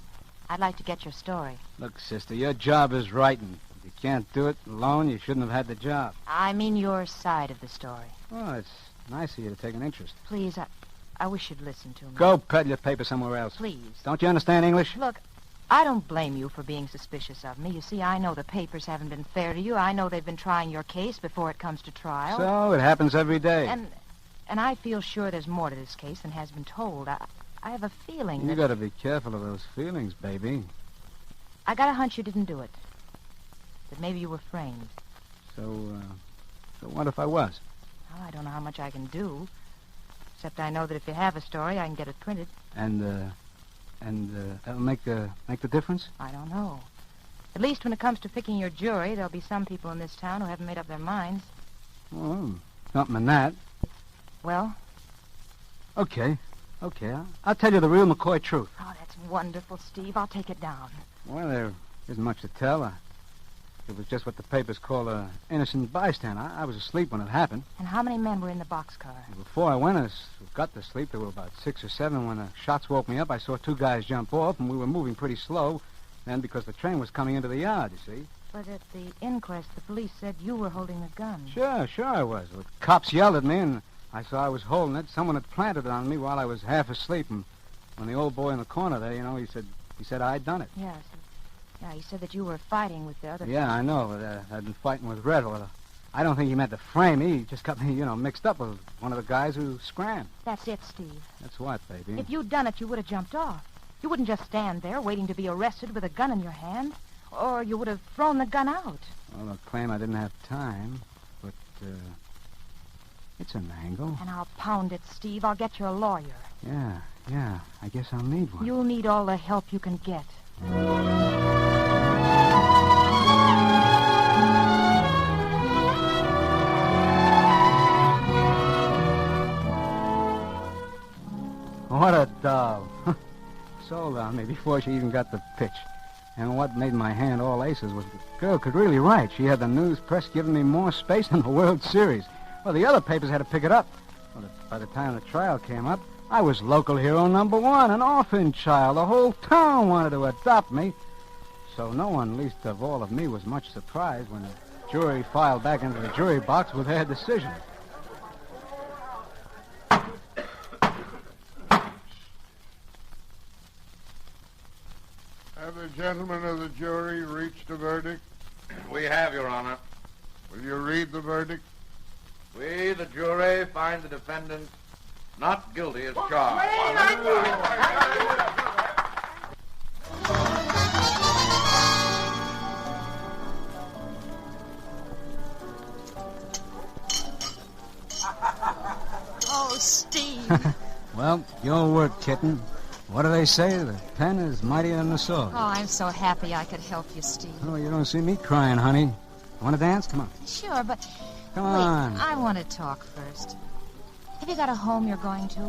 I'd like to get your story. Look, sister, your job is writing. If you can't do it alone, you shouldn't have had the job. I mean your side of the story. Well, it's nice of you to take an interest. Please, I wish you'd listen to me. Go peddle your paper somewhere else. Please. Don't you understand English? Look, I don't blame you for being suspicious of me. You see, I know the papers haven't been fair to you. I know they've been trying your case before it comes to trial. So, it happens every day. And I feel sure there's more to this case than has been told. I have a feeling You gotta be careful of those feelings, baby. I got a hunch you didn't do it. That maybe you were framed. So what if I was? Well, I don't know how much I can do. Except I know that if you have a story, I can get it printed. And that'll make the difference? I don't know. At least when it comes to picking your jury, there'll be some people in this town who haven't made up their minds. Well, something in that. Well? Okay. I'll tell you the real McCoy truth. Oh, that's wonderful, Steve. I'll take it down. Well, there isn't much to tell. It was just what the papers call an innocent bystander. I was asleep when it happened. And how many men were in the boxcar? Before I got to sleep, there were about 6 or 7. When the shots woke me up, I saw 2 guys jump off, and we were moving pretty slow. Then, because the train was coming into the yard, you see. But at the inquest, the police said you were holding the gun. Sure I was. The cops yelled at me, and I saw I was holding it. Someone had planted it on me while I was half asleep, and when the old boy in the corner there, he said I'd done it. Yes. Yeah, he said that you were fighting with the other... Yeah, I know. But, I'd been fighting with Red. Well, I don't think he meant to frame me. He just got me, mixed up with one of the guys who scrammed. That's it, Steve. That's what, baby? If you'd done it, you would have jumped off. You wouldn't just stand there waiting to be arrested with a gun in your hand. Or you would have thrown the gun out. Well, they'll claim I didn't have time, but, it's an angle. And I'll pound it, Steve. I'll get you a lawyer. Yeah. I guess I'll need one. You'll need all the help you can get. What a doll. Sold on me before she even got the pitch. And what made my hand all aces was the girl could really write. She had the news press giving me more space than the World Series. Well, the other papers had to pick it up. Well, by the time the trial came up, I was local hero #1, an orphan child. The whole town wanted to adopt me. So no one, least of all of me, was much surprised when the jury filed back into the jury box with their decision. Have the gentlemen of the jury reached a verdict? We have, Your Honor. Will you read the verdict? We, the jury, find the defendant not guilty as charged. Oh, Steve. Well, your work, kitten. What do they say? The pen is mightier than the sword. Oh, I'm so happy I could help you, Steve. Oh, you don't see me crying, honey. Want to dance? Come on. Sure, but... Come on. Wait, I want to talk first. Have you got a home you're going to?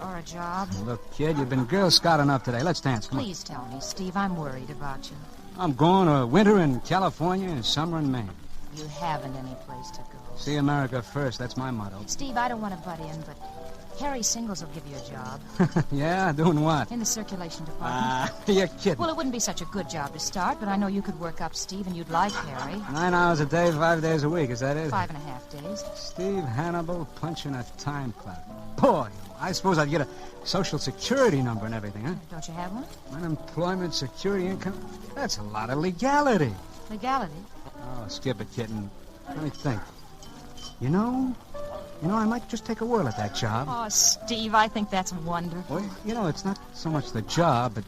Or a job? Look, kid, you've been Girl Scout enough today. Let's dance. Come Please tell me, Steve. I'm worried about you. on. I'm going to winter in California and summer in Maine. You haven't any place to go. See America first. That's my motto. Steve, I don't want to butt in, but Harry Singles will give you a job. Yeah? Doing what? In the circulation department. You're kidding. Well, it wouldn't be such a good job to start, but I know you could work up Steve, and you'd like Harry. 9 hours a day, 5 days a week, is that it? 5.5 days. Steve Hannibal punching a time clock. Boy, I suppose I'd get a Social Security number and everything, huh? Don't you have one? Unemployment, security, income. That's a lot of legality. Legality? Oh, skip it, kitten. Let me think. You know, I might just take a whirl at that job. Oh, Steve, I think that's wonderful. Well, you know, it's not so much the job, but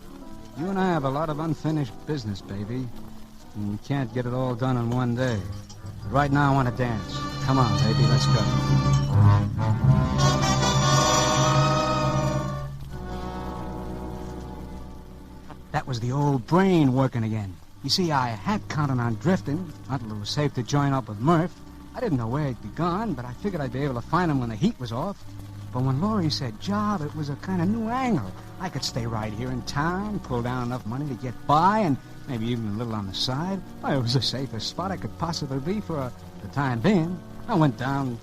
you and I have a lot of unfinished business, baby. And you can't get it all done in one day. But right now, I want to dance. Come on, baby, let's go. That was the old brain working again. You see, I had counted on drifting until it was safe to join up with Murph. I didn't know where he'd be gone, but I figured I'd be able to find him when the heat was off. But when Laurie said job, it was a kind of new angle. I could stay right here in town, pull down enough money to get by, and maybe even a little on the side. Well, it was the safest spot I could possibly be for the time being. I went down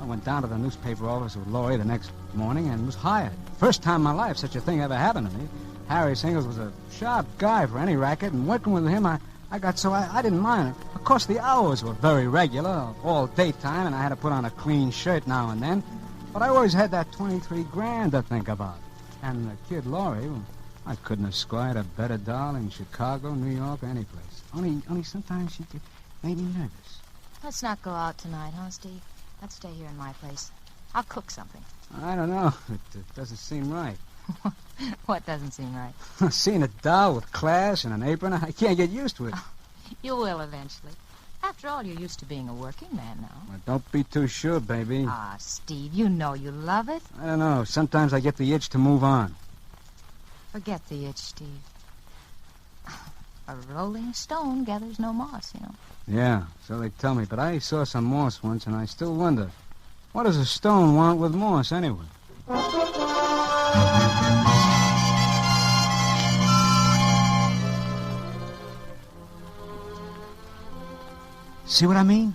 to the newspaper office with Laurie the next morning and was hired. First time in my life such a thing ever happened to me. Harry Singles was a sharp guy for any racket, and working with him, I got so I didn't mind it. Of course, the hours were very regular, all daytime, and I had to put on a clean shirt now and then. But I always had that 23 grand to think about. And the kid Laurie, well, I couldn't have squired a better doll in Chicago, New York, or any place. Only sometimes she made me nervous. Let's not go out tonight, huh, Steve? Let's stay here in my place. I'll cook something. I don't know. It doesn't seem right. What doesn't seem right? Seeing a doll with class and an apron, I can't get used to it. You will eventually. After all, you're used to being a working man now. Well, don't be too sure, baby. Ah, Steve, you know you love it. I don't know. Sometimes I get the itch to move on. Forget the itch, Steve. A rolling stone gathers no moss, you know. Yeah, so they tell me. But I saw some moss once, and I still wonder, what does a stone want with moss anyway? See what I mean?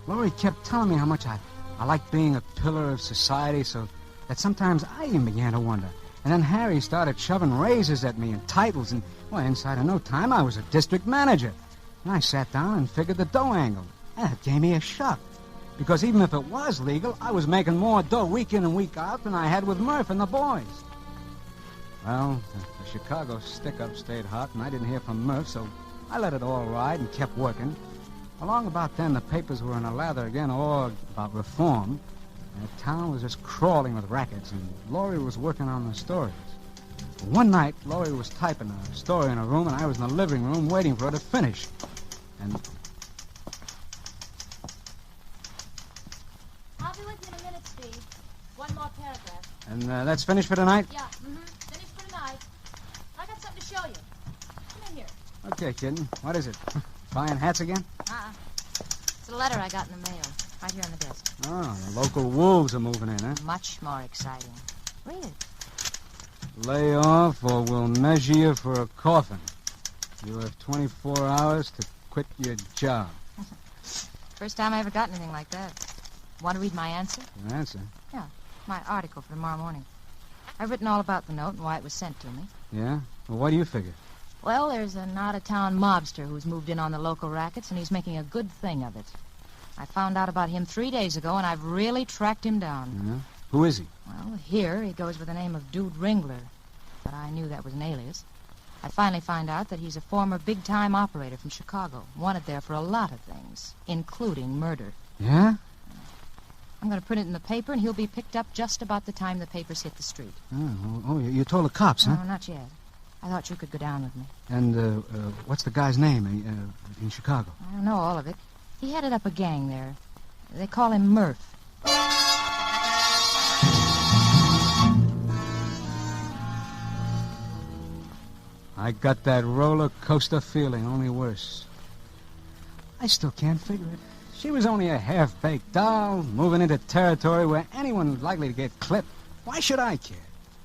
Laurie kept telling me how much I liked being a pillar of society, so that sometimes I even began to wonder. And then Harry started shoving raises at me and titles, and, well, inside of no time, I was a district manager. And I sat down and figured the dough angle. And it gave me a shock. Because even if it was legal, I was making more dough week in and week out than I had with Murph and the boys. Well, the Chicago stick-up stayed hot, and I didn't hear from Murph, so I let it all ride and kept working. Along about then, the papers were in a lather again, all about reform. And the town was just crawling with rackets, and Laurie was working on the stories. One night, Laurie was typing a story in her room, and I was in the living room waiting for her to finish. And... I'll be with you in a minute, Steve. One more paragraph. And that's finished for tonight? Yeah, finished for tonight. I got something to show you. Come in here. Okay, kitten. What is it? Buying hats again? It's a letter I got in the mail, right here on the desk. Oh, the local wolves are moving in, huh? Much more exciting. Read it. Lay off or we'll measure you for a coffin. You have 24 hours to quit your job. First time I ever got anything like that. Want to read my answer? Your answer? Yeah, my article for tomorrow morning. I've written all about the note and why it was sent to me. Yeah? Well, what do you figure? Well, there's an out-of-town mobster who's moved in on the local rackets, and he's making a good thing of it. I found out about him 3 days ago, and I've really tracked him down. Yeah? Who is he? Well, here he goes with the name of Dude Ringler, but I knew that was an alias. I finally find out that he's a former big-time operator from Chicago, wanted there for a lot of things, including murder. Yeah? I'm going to print it in the paper, and he'll be picked up just about the time the papers hit the street. Oh, you told the cops, huh? No, not yet. I thought you could go down with me. And what's the guy's name in Chicago? I don't know all of it. He headed up a gang there. They call him Murph. I got that roller coaster feeling, only worse. I still can't figure it. She was only a half-baked doll, moving into territory where anyone was likely to get clipped. Why should I care?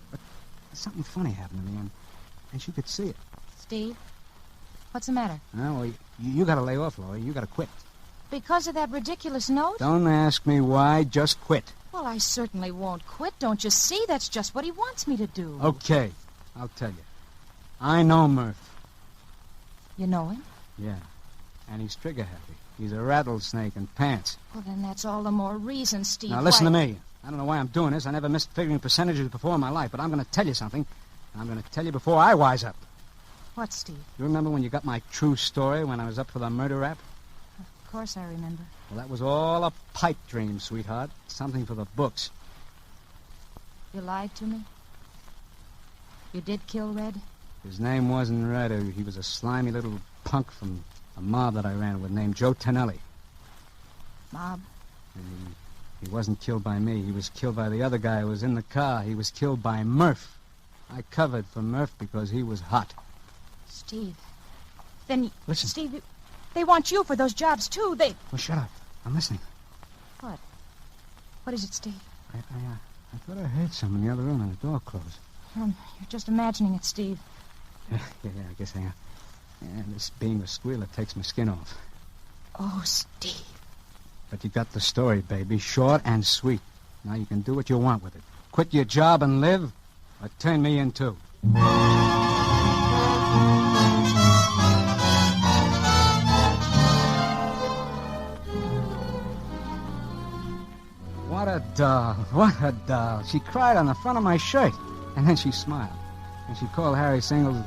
But something funny happened to me, and she could see it. Steve, what's the matter? Well, you got to lay off, Laurie. You got to quit. Because of that ridiculous note? Don't ask me why. Just quit. Well, I certainly won't quit. Don't you see? That's just what he wants me to do. Okay, I'll tell you. I know Murph. You know him? Yeah, and he's trigger-happy. He's a rattlesnake in pants. Well, then that's all the more reason, Steve. Now, listen to me. I don't know why I'm doing this. I never missed figuring percentages before in my life, but I'm going to tell you something. I'm going to tell you before I wise up. What, Steve? You remember when you got my true story when I was up for the murder rap? Of course I remember. Well, that was all a pipe dream, sweetheart. Something for the books. You lied to me? You did kill Red? His name wasn't Red. He was a slimy little punk from a mob that I ran with named Joe Tonelli. Mob? And he wasn't killed by me. He was killed by the other guy who was in the car. He was killed by Murph. I covered for Murph because he was hot. Steve. Then... Listen. Steve, they want you for those jobs, too. They... Well, shut up. I'm listening. What? What is it, Steve? I thought I heard someone in the other room and the door closed. You're just imagining it, Steve. Yeah, I guess I am. Yeah, this being a squealer takes my skin off. Oh, Steve. But you got the story, baby. Short and sweet. Now you can do what you want with it. Quit your job and live, or turn me in, too. What a doll. What a doll. She cried on the front of my shirt, and then she smiled. And she called Harry Singles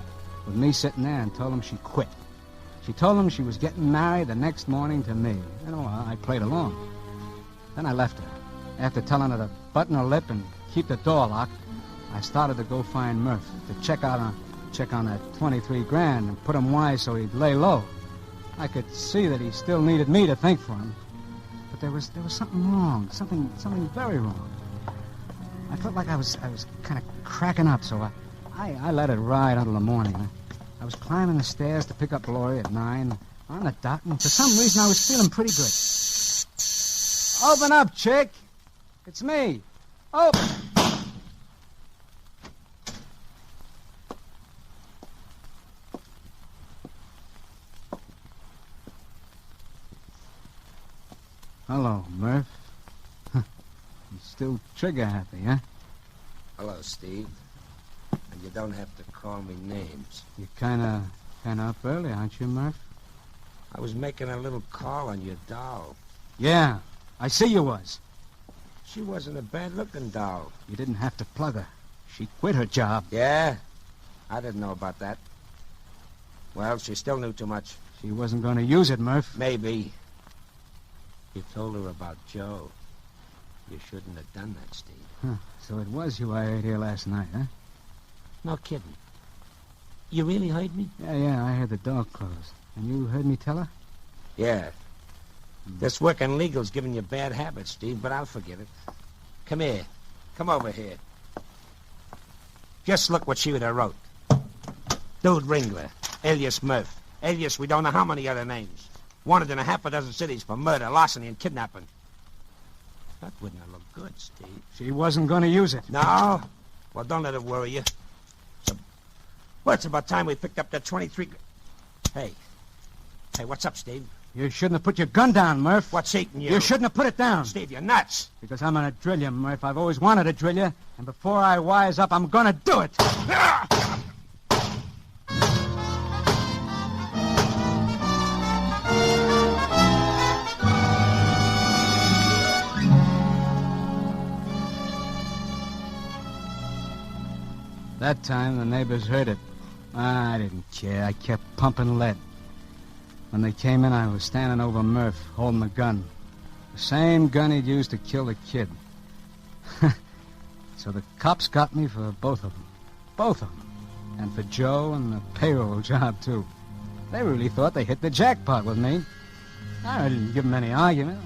with me sitting there and told him she quit. She told him she was getting married the next morning to me. You know, I played along. Then I left her. After telling her to button her lip and keep the door locked, I started to go find Murph to check on that 23 grand and put him wise so he'd lay low. I could see that he still needed me to think for him. But there was something wrong, something very wrong. I felt like I was kind of cracking up, so I let it ride until the morning. I was climbing the stairs to pick up Gloria at 9 on the dot, and for some reason I was feeling pretty good. Open up, chick. It's me. Open. Hello, Murph. You still trigger happy, huh? Hello, Steve. And you don't have to call me names. You're kind of up early, aren't you, Murph? I was making a little call on your doll. Yeah, I see you was. She wasn't a bad-looking doll. You didn't have to plug her. She quit her job. Yeah? I didn't know about that. Well, she still knew too much. She wasn't going to use it, Murph. Maybe. You told her about Joe. You shouldn't have done that, Steve. Huh. So it was you I heard here last night, huh? No kidding. You really heard me? Yeah, I heard the door close. And you heard me tell her? Yeah. This working legal's giving you bad habits, Steve, but I'll forgive it. Come here. Come over here. Just look what she would have wrote. Dude Ringler, alias Murph, alias we don't know how many other names. Wanted in a half a dozen cities for murder, larceny, and kidnapping. That wouldn't have looked good, Steve. She wasn't going to use it. No? Well, don't let it worry you. Well, it's about time we picked up that 23... Hey, what's up, Steve? You shouldn't have put your gun down, Murph. What's eating you? You shouldn't have put it down. Steve, you're nuts. Because I'm going to drill you, Murph. I've always wanted to drill you. And before I wise up, I'm going to do it. That time, the neighbors heard it. I didn't care. I kept pumping lead. When they came in, I was standing over Murph, holding the gun. The same gun he'd used to kill the kid. So the cops got me for both of them. Both of them. And for Joe and the payroll job, too. They really thought they hit the jackpot with me. I didn't give them any argument.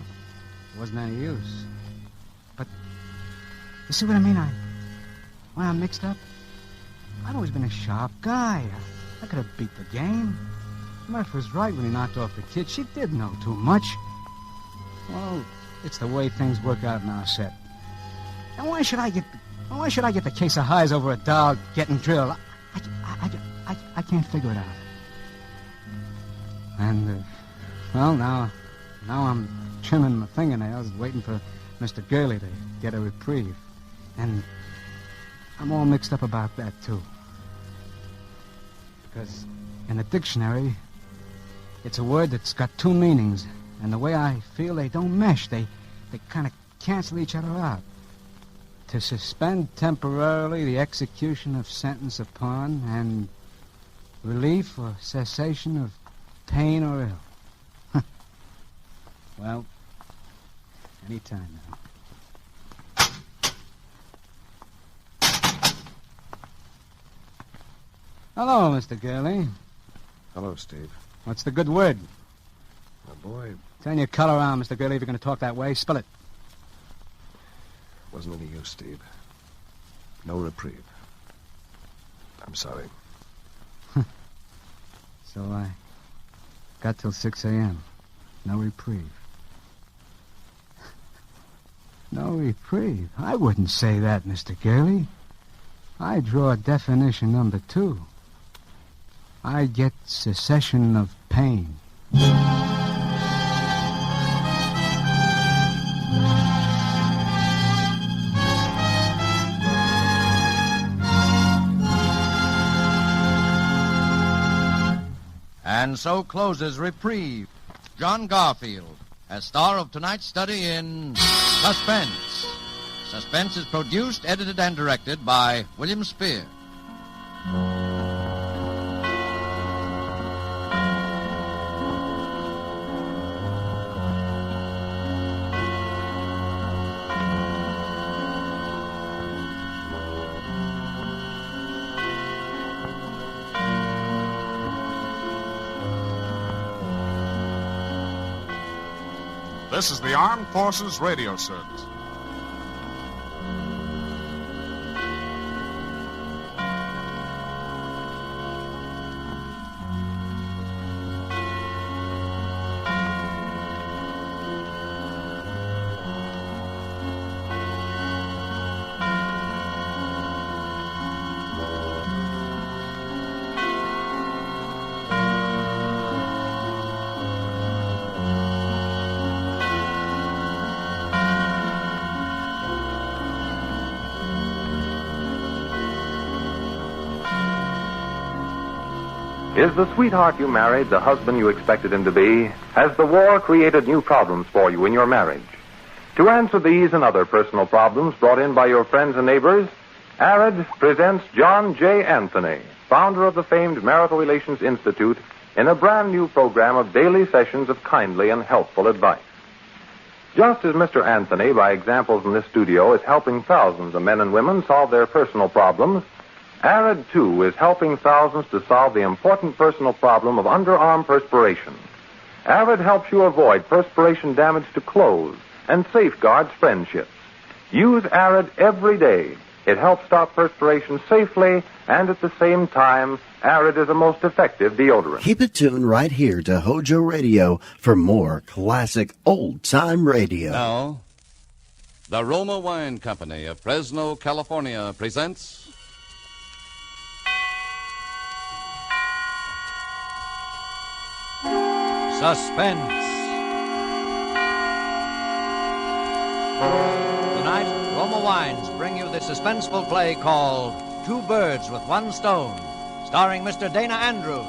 It wasn't any use. But, you see what I mean? When I'm mixed up, I've always been a sharp guy. I could have beat the game. Murph was right when he knocked off the kid. She did know too much. Well, it's the way things work out in our set. And why should I get the case of highs over a doll getting drilled? I can't figure it out. And, well, now I'm trimming my fingernails, waiting for Mr. Gurley to get a reprieve. And I'm all mixed up about that, too. Because in the dictionary, it's a word that's got two meanings. And the way I feel, they don't mesh. They kind of cancel each other out. To suspend temporarily the execution of sentence upon and relief or cessation of pain or ill. Well, any time now. Hello, Mr. Gurley. Hello, Steve. What's the good word? My boy. Turn your color around, Mr. Gurley, if you're going to talk that way. Spill it. Wasn't any use, Steve. No reprieve. I'm sorry. So I got till 6 a.m. No reprieve. No reprieve? I wouldn't say that, Mr. Gurley. I draw definition number 2. I get cessation of pain. And so closes Reprieve. John Garfield, as star of tonight's study in Suspense. Suspense is produced, edited, and directed by William Spear. This is the Armed Forces Radio Service. Is the sweetheart you married the husband you expected him to be? Has the war created new problems for you in your marriage? To answer these and other personal problems brought in by your friends and neighbors, ARID presents John J. Anthony, founder of the famed Marital Relations Institute, in a brand new program of daily sessions of kindly and helpful advice. Just as Mr. Anthony, by examples in this studio, is helping thousands of men and women solve their personal problems, ARID, too, is helping thousands to solve the important personal problem of underarm perspiration. ARID helps you avoid perspiration damage to clothes and safeguards friendships. Use ARID every day. It helps stop perspiration safely, and at the same time, ARID is a most effective deodorant. Keep it tuned right here to Hojo Radio for more classic old-time radio. Now, the Roma Wine Company of Fresno, California presents Suspense. Tonight, Roma Wines bring you the suspenseful play called Two Birds with One Stone, starring Mr. Dana Andrews.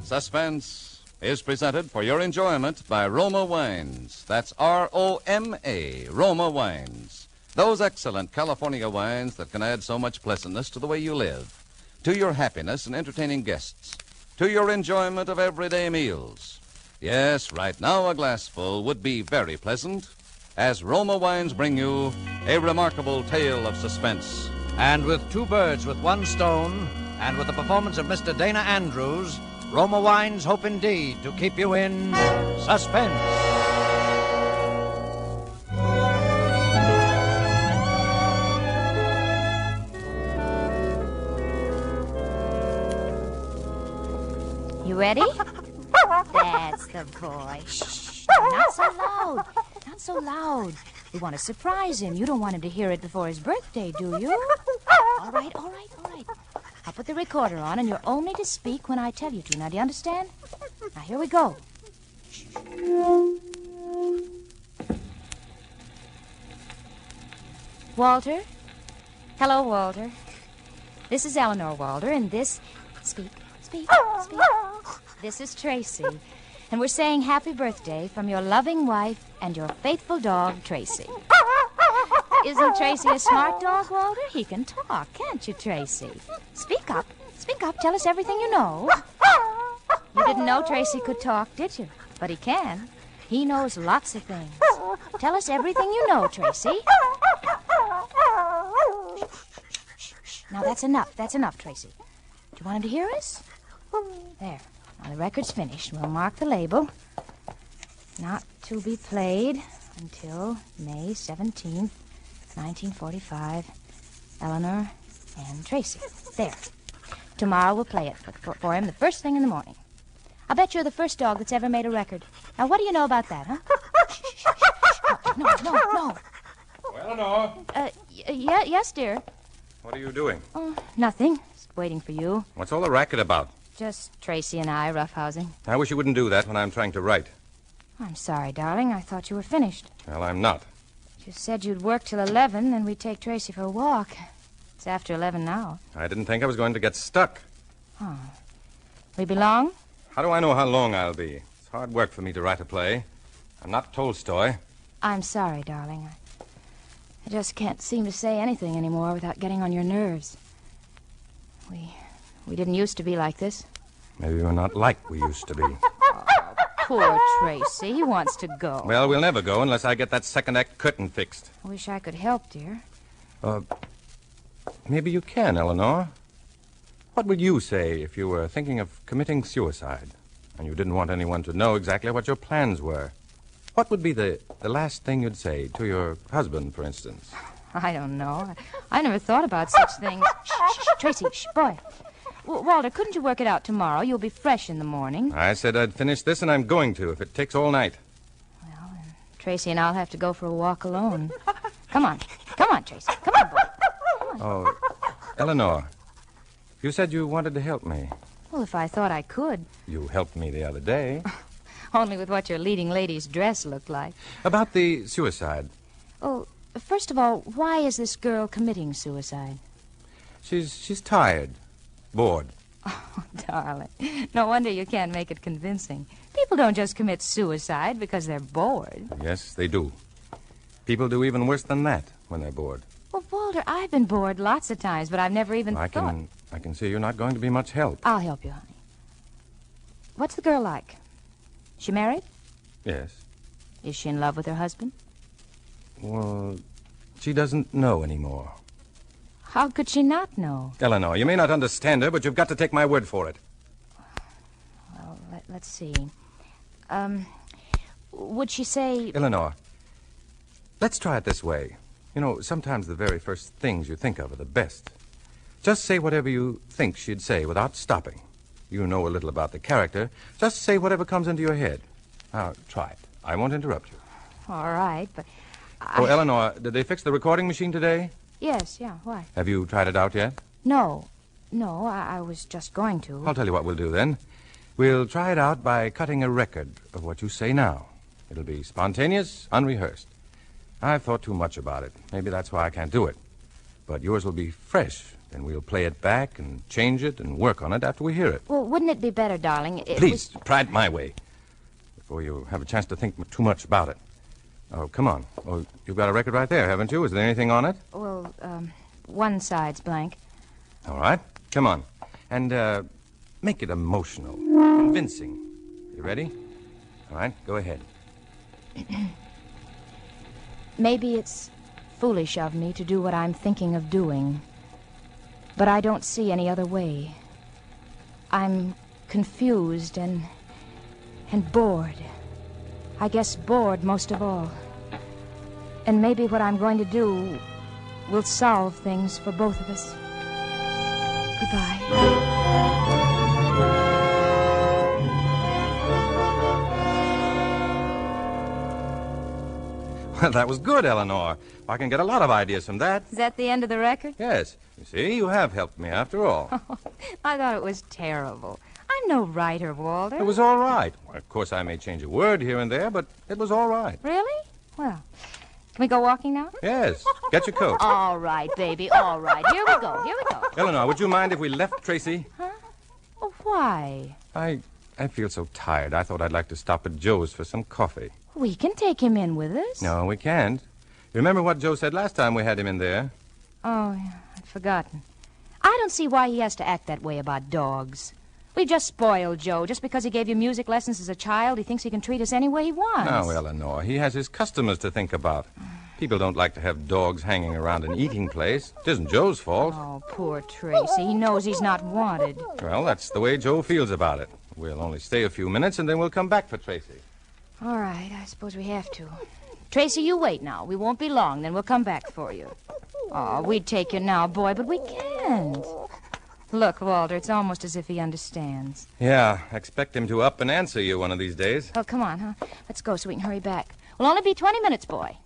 Suspense is presented for your enjoyment by Roma Wines. That's R-O-M-A, Roma Wines. Those excellent California wines that can add so much pleasantness to the way you live, to your happiness in entertaining guests, to your enjoyment of everyday meals. Yes, right now a glassful would be very pleasant, as Roma Wines bring you a remarkable tale of suspense. And with Two Birds with One Stone, and with the performance of Mr. Dana Andrews, Roma Wines hope indeed to keep you in suspense. You ready? That's the boy. Shh, not so loud. Not so loud. We want to surprise him. You don't want him to hear it before his birthday, do you? All right. I'll put the recorder on, and you're only to speak when I tell you to. Now, do you understand? Now, here we go. Shh. Walter? Hello, Walter. This is Eleanor, Walter, and this... Speak. This is Tracy, and we're saying happy birthday from your loving wife and your faithful dog, Tracy. Isn't Tracy a smart dog, Walter? He can talk, can't you, Tracy? Speak up. Tell us everything you know. You didn't know Tracy could talk, did you? But he can. He knows lots of things. Tell us everything you know, Tracy. Now, that's enough, Tracy. Do you want him to hear us? There. Now, the record's finished. We'll mark the label. Not to be played until May 17th, 1945. Eleanor and Tracy. There. Tomorrow we'll play it for him the first thing in the morning. I'll bet you're the first dog that's ever made a record. Now, what do you know about that, huh? No. Well, Eleanor. Yes, dear. What are you doing? Oh, nothing. Just waiting for you. What's all the racket about? Just Tracy and I roughhousing. I wish you wouldn't do that when I'm trying to write. I'm sorry, darling. I thought you were finished. Well, I'm not. You said you'd work till 11, then we'd take Tracy for a walk. It's after 11 now. I didn't think I was going to get stuck. Oh. We be long? How do I know how long I'll be? It's hard work for me to write a play. I'm not Tolstoy. I'm sorry, darling. I just can't seem to say anything anymore without getting on your nerves. We didn't used to be like this. Maybe we're not like we used to be. Oh, poor Tracy. He wants to go. Well, we'll never go unless I get that second act curtain fixed. I wish I could help, dear. Maybe you can, Eleanor. What would you say if you were thinking of committing suicide and you didn't want anyone to know exactly what your plans were? What would be the last thing you'd say to your husband, for instance? I don't know. I never thought about such things. Shh, Tracy, boy. Walter, couldn't you work it out tomorrow? You'll be fresh in the morning. I said I'd finish this, and I'm going to, if it takes all night. Well, then Tracy and I'll have to go for a walk alone. Come on, Tracy. Come on, boy. Oh, Eleanor, you said you wanted to help me. Well, if I thought I could. You helped me the other day. Only with what your leading lady's dress looked like. About the suicide. Oh, first of all, why is this girl committing suicide? She's tired. Bored. Oh, darling. No wonder you can't make it convincing. People don't just commit suicide because they're bored. Yes, they do. People do even worse than that when they're bored. Well, Walter, I've been bored lots of times, but I've never even thought... I can see you're not going to be much help. I'll help you, honey. What's the girl like? She married? Yes. Is she in love with her husband? Well, she doesn't know anymore. How could she not know? Eleanor, you may not understand her, but you've got to take my word for it. Well, let's see. Would she say... Eleanor, let's try it this way. You know, sometimes the very first things you think of are the best. Just say whatever you think she'd say without stopping. You know a little about the character. Just say whatever comes into your head. Now, try it. I won't interrupt you. All right, but... Oh, Eleanor, did they fix the recording machine today? Yes, yeah, why? Have you tried it out yet? No, I was just going to. I'll tell you what we'll do then. We'll try it out by cutting a record of what you say now. It'll be spontaneous, unrehearsed. I've thought too much about it. Maybe that's why I can't do it. But yours will be fresh. Then we'll play it back and change it and work on it after we hear it. Well, wouldn't it be better, darling? Please, try it my way before you have a chance to think too much about it. Oh, come on. Oh, you've got a record right there, haven't you? Is there anything on it? Well, one side's blank. All right. Come on. And make it emotional, convincing. You ready? All right, go ahead. Maybe it's foolish of me to do what I'm thinking of doing, but I don't see any other way. I'm confused and bored. I guess bored most of all. And maybe what I'm going to do will solve things for both of us. Goodbye. Well, that was good, Eleanor. I can get a lot of ideas from that. Is that the end of the record? Yes. You see, you have helped me after all. I thought it was terrible. I'm no writer, Walter. It was all right. Well, of course, I may change a word here and there, but it was all right. Really? Well, Can we go walking now? Yes. Get your coat. All right, baby, all right. Here we go, here we go. Eleanor, would you mind if we left Tracy? Huh? Oh, why? I feel so tired. I thought I'd like to stop at Joe's for some coffee. We can take him in with us. No, we can't. Remember what Joe said last time we had him in there? Oh, yeah, I'd forgotten. I don't see why he has to act that way about dogs. We just spoiled Joe. Just because he gave you music lessons as a child, he thinks he can treat us any way he wants. No, Eleanor, he has his customers to think about. People don't like to have dogs hanging around an eating place. It isn't Joe's fault. Oh, poor Tracy. He knows he's not wanted. Well, that's the way Joe feels about it. We'll only stay a few minutes, and then we'll come back for Tracy. All right, I suppose we have to. Tracy, you wait now. We won't be long, then we'll come back for you. Oh, we'd take you now, boy, but we can't. Look, Walter, it's almost as if he understands. Yeah, expect him to up and answer you one of these days. Oh, come on, huh? Let's go so we can hurry back. We'll only be 20 minutes, boy.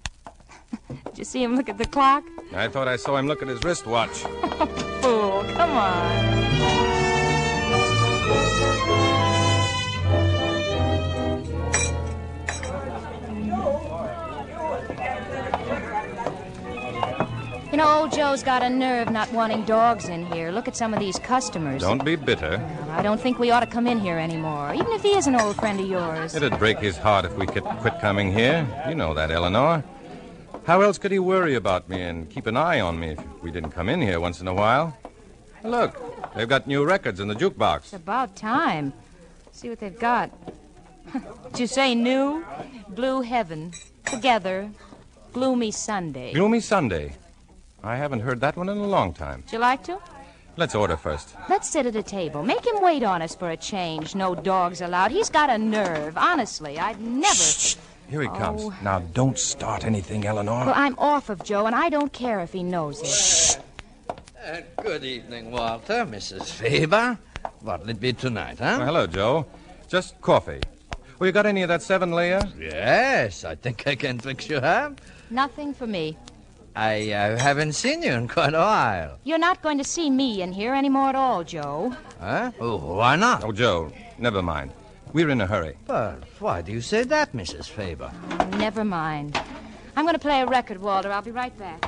Did you see him look at the clock? I thought I saw him look at his wristwatch. Fool, come on. You know, old Joe's got a nerve not wanting dogs in here. Look at some of these customers. Don't be bitter. Well, I don't think we ought to come in here anymore, even if he is an old friend of yours. It'd break his heart if we could quit coming here. You know that, Eleanor. How else could he worry about me and keep an eye on me if we didn't come in here once in a while? Look, they've got new records in the jukebox. It's about time. See what they've got. Did you say new? Blue Heaven. Together. Gloomy Sunday. Gloomy Sunday. I haven't heard that one in a long time. Would you like to? Let's order first. Let's sit at a table. Make him wait on us for a change. No dogs allowed. He's got a nerve. Honestly, I'd never... Shh. Here he comes. Now, don't start anything, Eleanor. Well, I'm off of Joe, and I don't care if he knows it. Shh. Good evening, Walter, Mrs. Faber. What'll it be tonight, huh? Well, hello, Joe. Just coffee. Well, you got any of that 7-layer? Yes, I think I can fix you up. Nothing for me. I haven't seen you in quite a while. You're not going to see me in here anymore at all, Joe. Huh? Oh, why not? Oh, Joe, never mind. We're in a hurry. But why do you say that, Mrs. Faber? Never mind. I'm going to play a record, Walter. I'll be right back.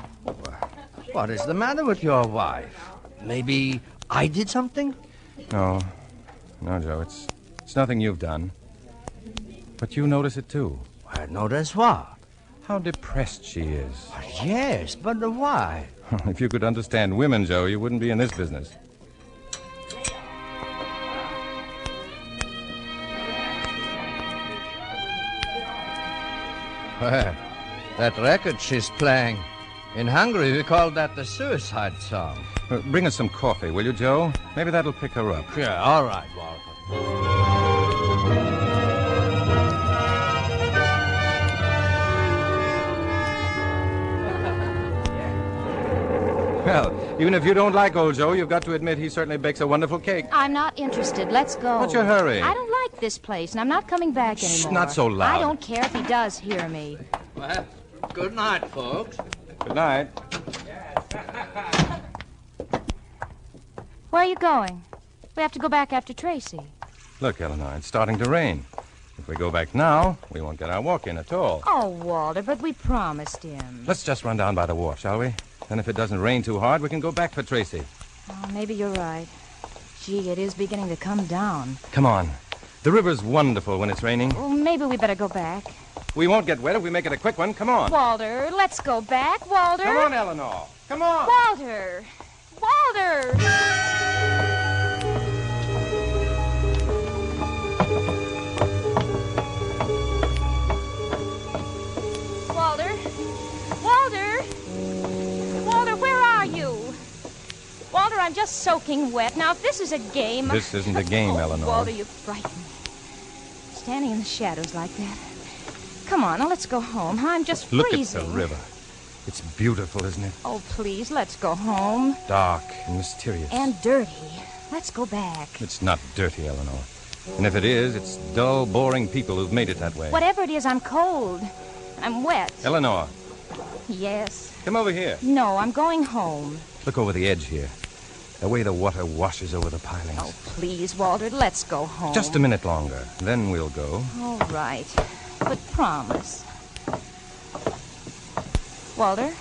What is the matter with your wife? Maybe I did something? No, Joe, it's nothing you've done. But you notice it, too. I notice what? How depressed she is. Yes, but why? If you could understand women, Joe, you wouldn't be in this business. Well, that record she's playing. In Hungary, we call that the suicide song. Bring us some coffee, will you, Joe? Maybe that'll pick her up. Yeah, all right, Walter. Well, even if you don't like old Joe, you've got to admit he certainly bakes a wonderful cake. I'm not interested. Let's go. What's your hurry? I don't like this place, and I'm not coming back anymore. Shh, not so loud. I don't care if he does hear me. Well, good night, folks. Good night. Where are you going? We have to go back after Tracy. Look, Eleanor, it's starting to rain. If we go back now, we won't get our walk in at all. Oh, Walter, but we promised him. Let's just run down by the wharf, shall we? Then if it doesn't rain too hard, we can go back for Tracy. Oh, maybe you're right. Gee, it is beginning to come down. Come on. The river's wonderful when it's raining. Well, maybe we better go back. We won't get wet if we make it a quick one. Come on. Walter, let's go back. Walter. Come on, Eleanor. Come on. Walter. Walter. Walter. Walter. Walter, where are you? Walter, I'm just soaking wet. Now, if this is a game... This isn't a game, Eleanor. Walter, you frighten me. Standing in the shadows like that. Come on, now let's go home. I'm just freezing. Look at the river. It's beautiful, isn't it? Oh, please, let's go home. Dark and mysterious. And dirty. Let's go back. It's not dirty, Eleanor. And if it is, it's dull, boring people who've made it that way. Whatever it is, I'm cold. I'm wet. Eleanor. Yes. Come over here. No, I'm going home. Look over the edge here. The way the water washes over the pilings. Oh, please, Walter, let's go home. Just a minute longer. Then we'll go. All right. But promise. Walter?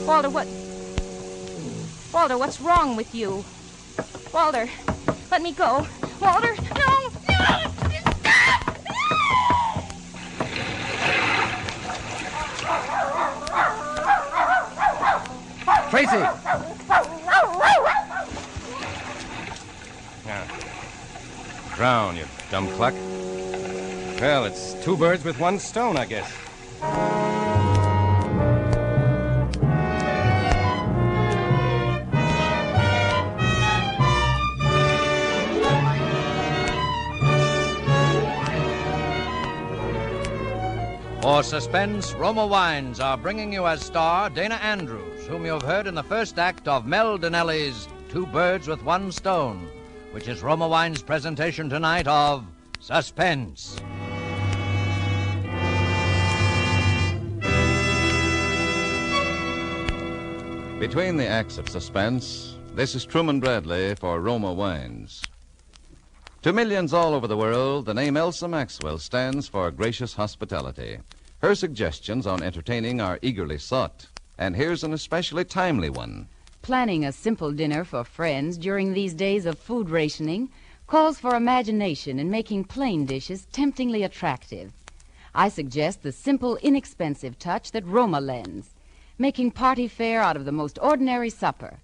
Walter, what... Walter, what's wrong with you? Walter, let me go. Walter, no! Tracy! Drown, you dumb cluck. Well, it's two birds with one stone, I guess. For Suspense, Roma Wines are bringing you as star Dana Andrews, whom you have heard in the first act of Mel Donnelly's Two Birds with One Stone, which is Roma Wines' presentation tonight of Suspense. Between the acts of Suspense, this is Truman Bradley for Roma Wines. To millions all over the world, the name Elsa Maxwell stands for gracious hospitality. Her suggestions on entertaining are eagerly sought, and here's an especially timely one. Planning a simple dinner for friends during these days of food rationing calls for imagination in making plain dishes temptingly attractive. I suggest the simple, inexpensive touch that Roma lends, making party fare out of the most ordinary supper.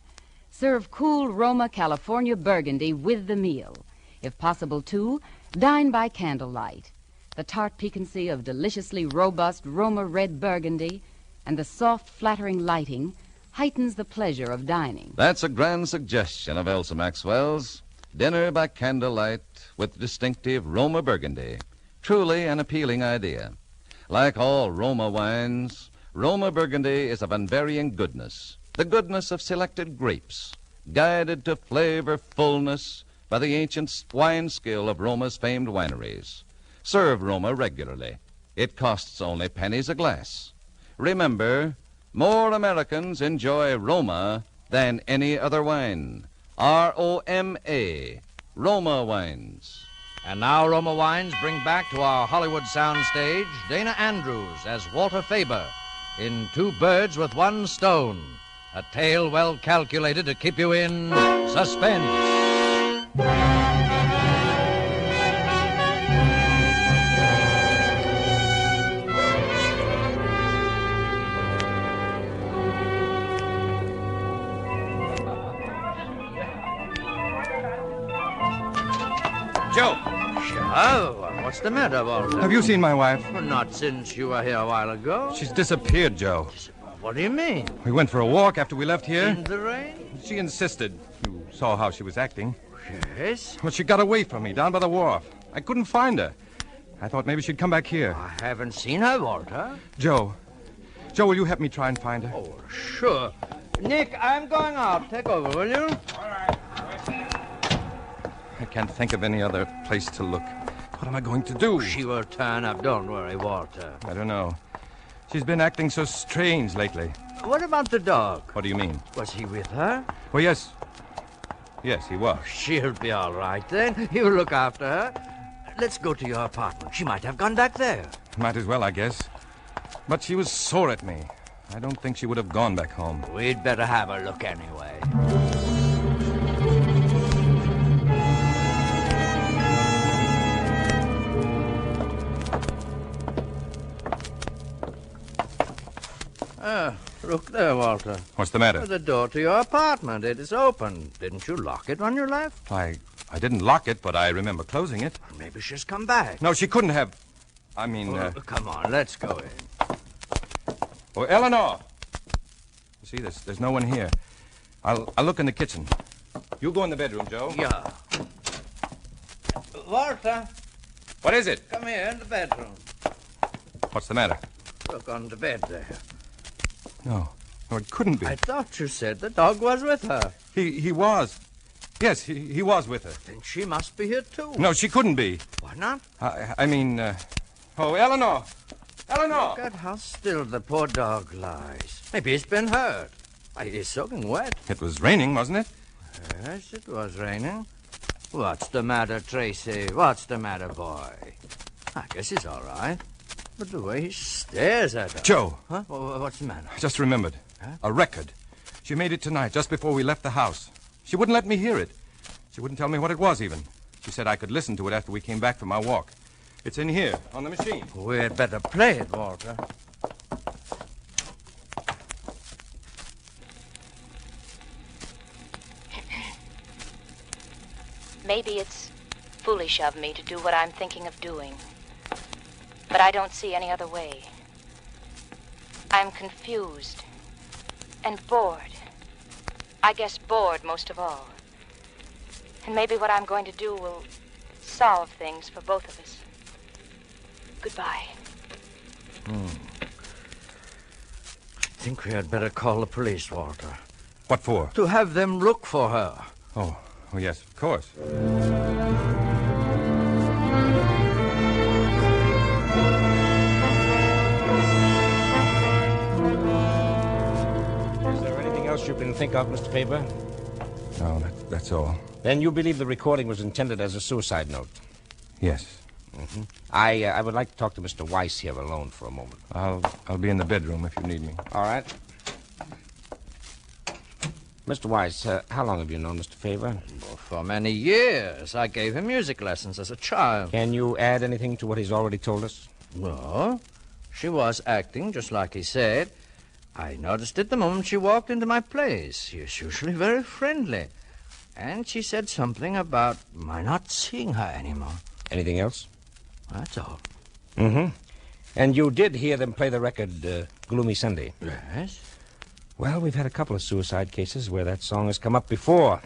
Serve cool Roma California Burgundy with the meal. If possible, too, dine by candlelight. The tart piquancy of deliciously robust Roma red Burgundy and the soft, flattering lighting heightens the pleasure of dining. That's a grand suggestion of Elsa Maxwell's. Dinner by candlelight with distinctive Roma Burgundy. Truly an appealing idea. Like all Roma wines, Roma Burgundy is of unvarying goodness. The goodness of selected grapes, guided to flavor fullness by the ancient wine skill of Roma's famed wineries. Serve Roma regularly. It costs only pennies a glass. Remember, more Americans enjoy Roma than any other wine. R-O-M-A, Roma Wines. And now Roma Wines bring back to our Hollywood soundstage Dana Andrews as Walter Faber in Two Birds with One Stone, a tale well calculated to keep you in suspense. Joe! Oh, what's the matter, Walter? Have you seen my wife? Well, not since you were here a while ago. She's disappeared, Joe. What do you mean? We went for a walk after we left here. In the rain? She insisted. You saw how she was acting. Yes? Well, she got away from me down by the wharf. I couldn't find her. I thought maybe she'd come back here. I haven't seen her, Walter. Joe, will you help me try and find her? Oh, sure. Nick, I'm going out. Take over, will you? All right. I can't think of any other place to look. What am I going to do? She will turn up. Don't worry, Walter. I don't know. She's been acting so strange lately. What about the dog? What do you mean? Was he with her? Well, yes. Yes, he was. She'll be all right then. You look after her. Let's go to your apartment. She might have gone back there. Might as well, I guess. But she was sore at me. I don't think she would have gone back home. We'd better have a look anyway. Look there, Walter. What's the matter? The door to your apartment. It is open. Didn't you lock it when you left? I didn't lock it, but I remember closing it. Maybe she's come back. No, she couldn't have. I mean... Come on, let's go in. Oh, Eleanor! You see, there's no one here. I'll look in the kitchen. You go in the bedroom, Joe. Yeah. Walter. What is it? Come here in the bedroom. What's the matter? Look on the bed there. No, it couldn't be. I thought you said the dog was with her. He was. Yes, he was with her. Then she must be here, too. No, she couldn't be. Why not? I mean, oh, Eleanor! Eleanor! Look at how still the poor dog lies. Maybe it's been hurt. He's soaking wet. It was raining, wasn't it? Yes, it was raining. What's the matter, Tracy? What's the matter, boy? I guess he's all right. But the way he stares at her. Joe. Huh? What's the matter? I just remembered. Huh? A record. She made it tonight, just before we left the house. She wouldn't let me hear it. She wouldn't tell me what it was, even. She said I could listen to it after we came back from our walk. It's in here, on the machine. We'd better play it, Walter. Maybe it's foolish of me to do what I'm thinking of doing. But I don't see any other way. I'm confused and bored. I guess bored most of all. And maybe what I'm going to do will solve things for both of us. Goodbye. I think we had better call the police, Walter. What for? To have them look for her. Oh, yes, of course. Is there anything else you can think of, Mr. Faber? No, that's all. Then you believe the recording was intended as a suicide note? Yes. Mm-hmm. I would like to talk to Mr. Weiss here alone for a moment. I'll be in the bedroom if you need me. All right. Mr. Weiss, how long have you known Mr. Faber? Well, for many years. I gave him music lessons as a child. Can you add anything to what he's already told us? Well, she was acting just like he said. I noticed it the moment she walked into my place. She is usually very friendly. And she said something about my not seeing her anymore. Anything else? That's all. Mm-hmm. And you did hear them play the record, Gloomy Sunday? Yes. Well, we've had a couple of suicide cases where that song has come up before.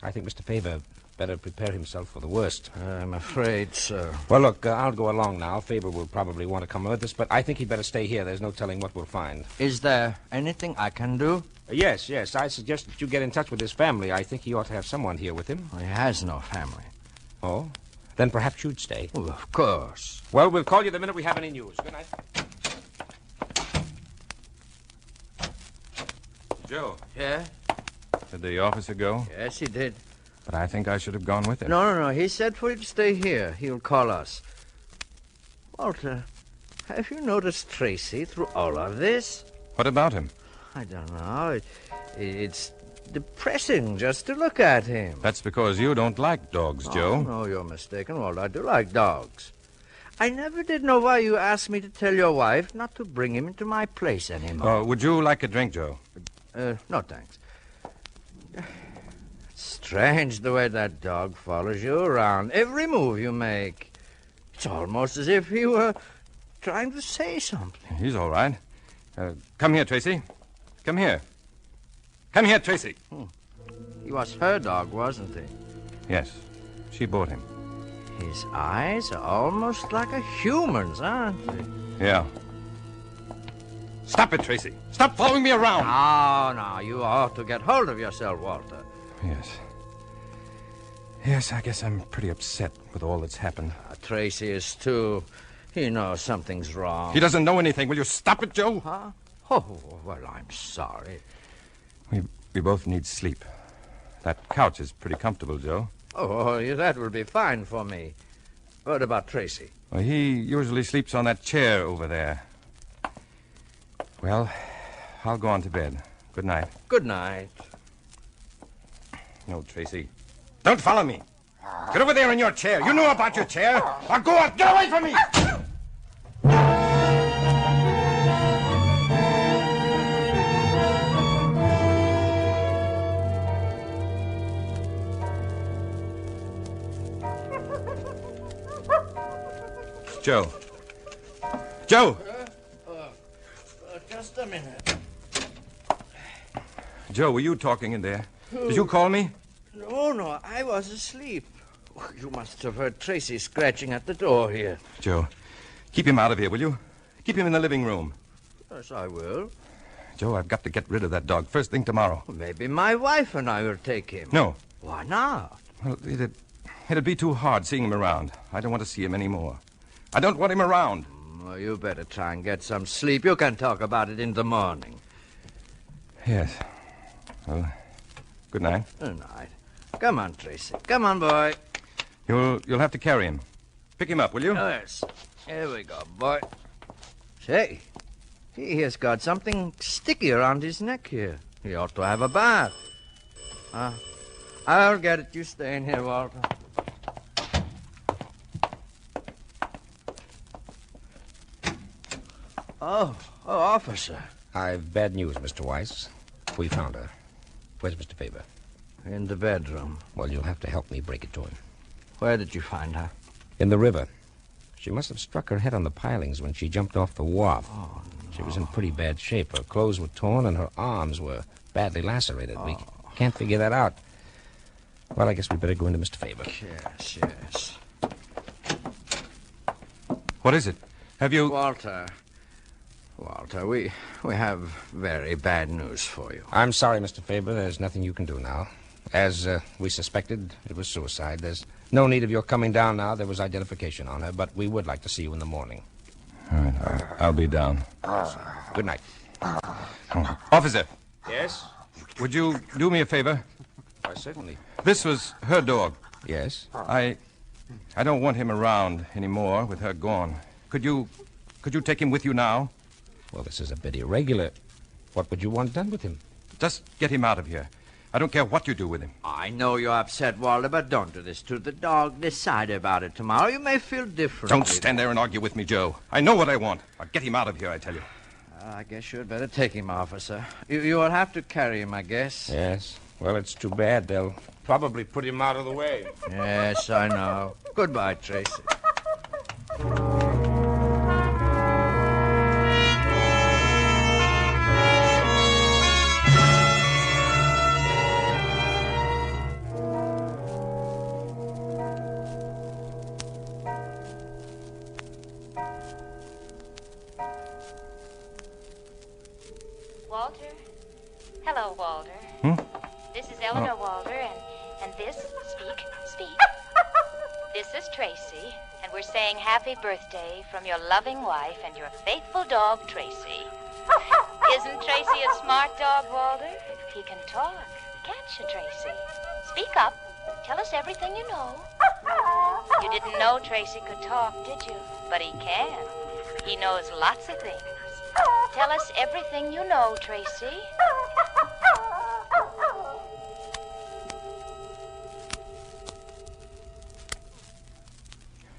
I think Mr. Faber better prepare himself for the worst. I'm afraid so. Well, look, I'll go along now. Faber will probably want to come with us, but I think he'd better stay here. There's no telling what we'll find. Is there anything I can do? Yes. I suggest that you get in touch with his family. I think he ought to have someone here with him. He has no family. Oh? Then perhaps you'd stay. Well, of course. Well, we'll call you the minute we have any news. Good night. Joe. Yeah? Did the officer go? Yes, he did. But I think I should have gone with him. No. He said for you to stay here. He'll call us. Walter, have you noticed Tracy through all of this? What about him? I don't know. It's depressing just to look at him. That's because you don't like dogs, Joe. No, you're mistaken, Walter. I do like dogs. I never did know why you asked me to tell your wife not to bring him into my place anymore. Would you like a drink, Joe? No, thanks. Strange the way that dog follows you around. Every move you make. It's almost as if he were trying to say something. He's all right. Come here, Tracy. Come here. Come here, Tracy. He was her dog, wasn't he? Yes. She bought him. His eyes are almost like a human's, aren't they? Yeah. Stop it, Tracy. Stop following me around. No. You ought to get hold of yourself, Walter. Yes, I guess I'm pretty upset with all that's happened. Tracy is, too. He knows something's wrong. He doesn't know anything. Will you stop it, Joe? Huh? Oh, well, I'm sorry. We both need sleep. That couch is pretty comfortable, Joe. Oh, that will be fine for me. What about Tracy? Well, he usually sleeps on that chair over there. Well, I'll go on to bed. Good night. Good night. No, Tracy. Don't follow me. Get over there in your chair. You know about your chair. Now go on. Get away from me. Joe. Joe! Just a minute. Joe, were you talking in there? Did you call me? No, I was asleep. You must have heard Tracy scratching at the door here. Joe, keep him out of here, will you? Keep him in the living room. Yes, I will. Joe, I've got to get rid of that dog first thing tomorrow. Maybe my wife and I will take him. No. Why not? Well, it'd be too hard seeing him around. I don't want to see him anymore. I don't want him around. Well, you better try and get some sleep. You can talk about it in the morning. Yes. Well, good night. Good night. Come on, Tracy. Come on, boy. You'll have to carry him. Pick him up, will you? Yes. Here we go, boy. Say, he has got something sticky around his neck here. He ought to have a bath. I'll get it. You stay in here, Walter. Oh, officer. I've bad news, Mr. Weiss. We found her. Where's Mr. Faber? In the bedroom. Well, you'll have to help me break it to him. Where did you find her? In the river. She must have struck her head on the pilings when she jumped off the wharf. Oh, no. She was in pretty bad shape. Her clothes were torn and her arms were badly lacerated. We can't figure that out. Well, I guess we better go into Mr. Faber. Yes. What is it? Have you... Walter, we have very bad news for you. I'm sorry, Mr. Faber. There's nothing you can do now. As we suspected, it was suicide. There's no need of your coming down now. There was identification on her, but we would like to see you in the morning. All right, I'll be down. Good night. Officer. Yes? Would you do me a favor? Why, certainly. This was her dog. Yes? I don't want him around anymore with her gone. Could you take him with you now? Well, this is a bit irregular. What would you want done with him? Just get him out of here. I don't care what you do with him. I know you're upset, Walter, but don't do this to the dog. Decide about it tomorrow. You may feel differently. Don't stand there and argue with me, Joe. I know what I want. I'll get him out of here, I tell you. I guess you'd better take him, officer. You will have to carry him, I guess. Yes. Well, it's too bad. They'll probably put him out of the way. Yes, I know. Goodbye, Tracy. Walter? Hello, Walter. This is Eleanor, Walter, and this, speak. This is Tracy, and we're saying happy birthday from your loving wife and your faithful dog, Tracy. Isn't Tracy a smart dog, Walter? He can talk, can't you, Tracy? Speak up. Tell us everything you know. You didn't know Tracy could talk, did you? But he can. He knows lots of things. Tell us everything you know, Tracy.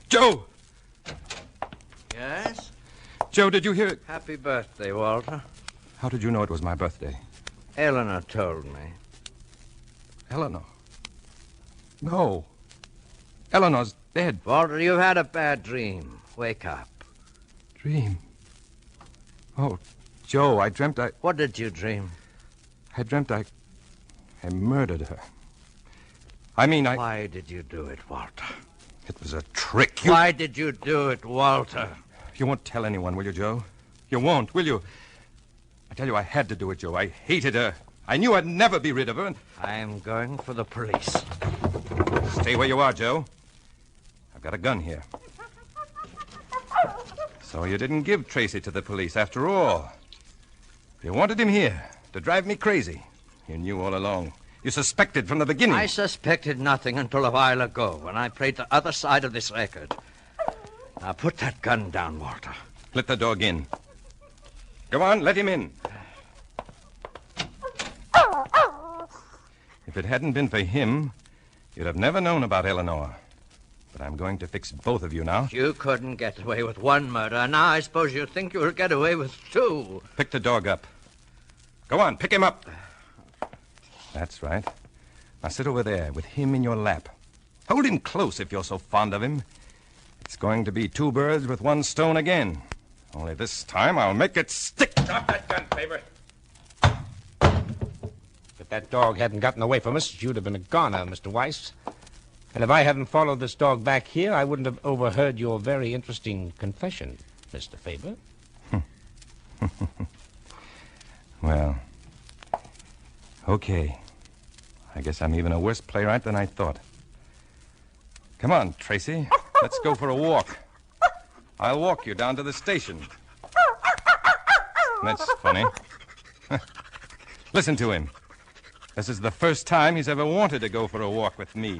Joe! Yes? Joe, did you hear it? Happy birthday, Walter. How did you know it was my birthday? Eleanor told me. Eleanor? No. Eleanor's dead. Walter, you've had a bad dream. Wake up. Dream? Oh, Joe, I dreamt I... What did you dream? I dreamt I murdered her. I mean, Why did you do it, Walter? It was a trick. Why did you do it, Walter? You won't tell anyone, will you, Joe? You won't, will you? I tell you, I had to do it, Joe. I hated her. I knew I'd never be rid of her. I'm going for the police. Stay where you are, Joe. I've got a gun here. So you didn't give Tracy to the police after all. You wanted him here to drive me crazy. You knew all along. You suspected from the beginning. I suspected nothing until a while ago when I played the other side of this record. Now put that gun down, Walter. Let the dog in. Go on, let him in. If it hadn't been for him, you'd have never known about Eleanor. But I'm going to fix both of you now. You couldn't get away with one murder. Now I suppose you think you'll get away with two. Pick the dog up. Go on, pick him up. That's right. Now sit over there with him in your lap. Hold him close if you're so fond of him. It's going to be two birds with one stone again. Only this time I'll make it stick. Drop that gun, Faber. If that dog hadn't gotten away from us, you'd have been a goner, Mr. Weiss. And if I hadn't followed this dog back here, I wouldn't have overheard your very interesting confession, Mr. Faber. Well, okay. I guess I'm even a worse playwright than I thought. Come on, Tracy. Let's go for a walk. I'll walk you down to the station. That's funny. Listen to him. This is the first time he's ever wanted to go for a walk with me.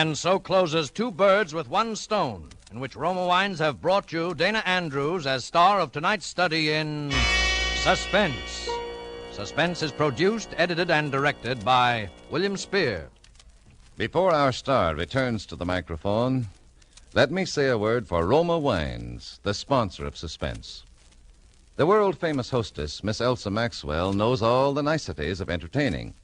And so closes Two Birds with One Stone, in which Roma Wines have brought you Dana Andrews as star of tonight's study in Suspense. Suspense is produced, edited, and directed by William Spear. Before our star returns to the microphone, let me say a word for Roma Wines, the sponsor of Suspense. The world-famous hostess, Miss Elsa Maxwell, knows all the niceties of entertaining.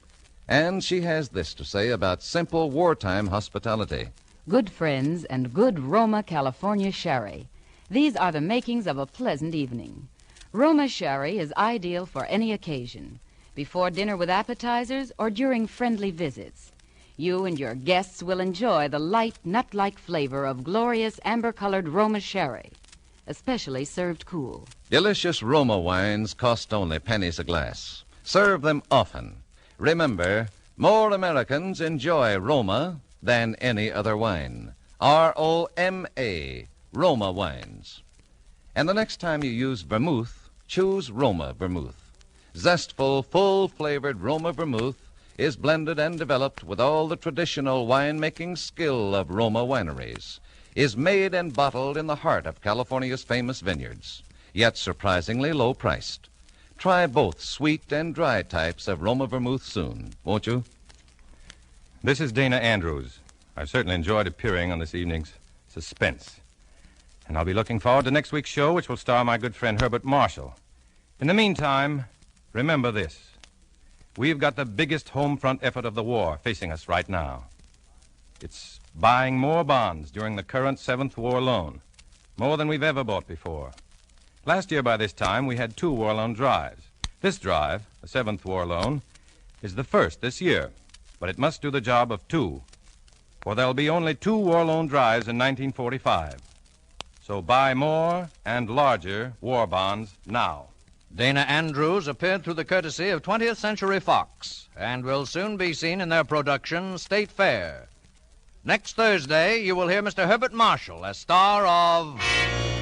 And she has this to say about simple wartime hospitality. Good friends and good Roma California sherry. These are the makings of a pleasant evening. Roma sherry is ideal for any occasion, before dinner with appetizers or during friendly visits. You and your guests will enjoy the light, nut-like flavor of glorious amber-colored Roma sherry, especially served cool. Delicious Roma wines cost only pennies a glass. Serve them often. Remember, more Americans enjoy Roma than any other wine. R-O-M-A, Roma Wines. And the next time you use vermouth, choose Roma vermouth. Zestful, full-flavored Roma vermouth is blended and developed with all the traditional wine-making skill of Roma wineries, is made and bottled in the heart of California's famous vineyards, yet surprisingly low-priced. Try both sweet and dry types of Roma vermouth soon, won't you? This is Dana Andrews. I've certainly enjoyed appearing on this evening's Suspense. And I'll be looking forward to next week's show, which will star my good friend Herbert Marshall. In the meantime, remember this. We've got the biggest home front effort of the war facing us right now. It's buying more bonds during the current 7th war loan, more than we've ever bought before. Last year by this time, we had 2 war loan drives. This drive, the 7th war loan, is the first this year, but it must do the job of 2, for there'll be only 2 war loan drives in 1945. So buy more and larger war bonds now. Dana Andrews appeared through the courtesy of 20th Century Fox and will soon be seen in their production, State Fair. Next Thursday, you will hear Mr. Herbert Marshall as star of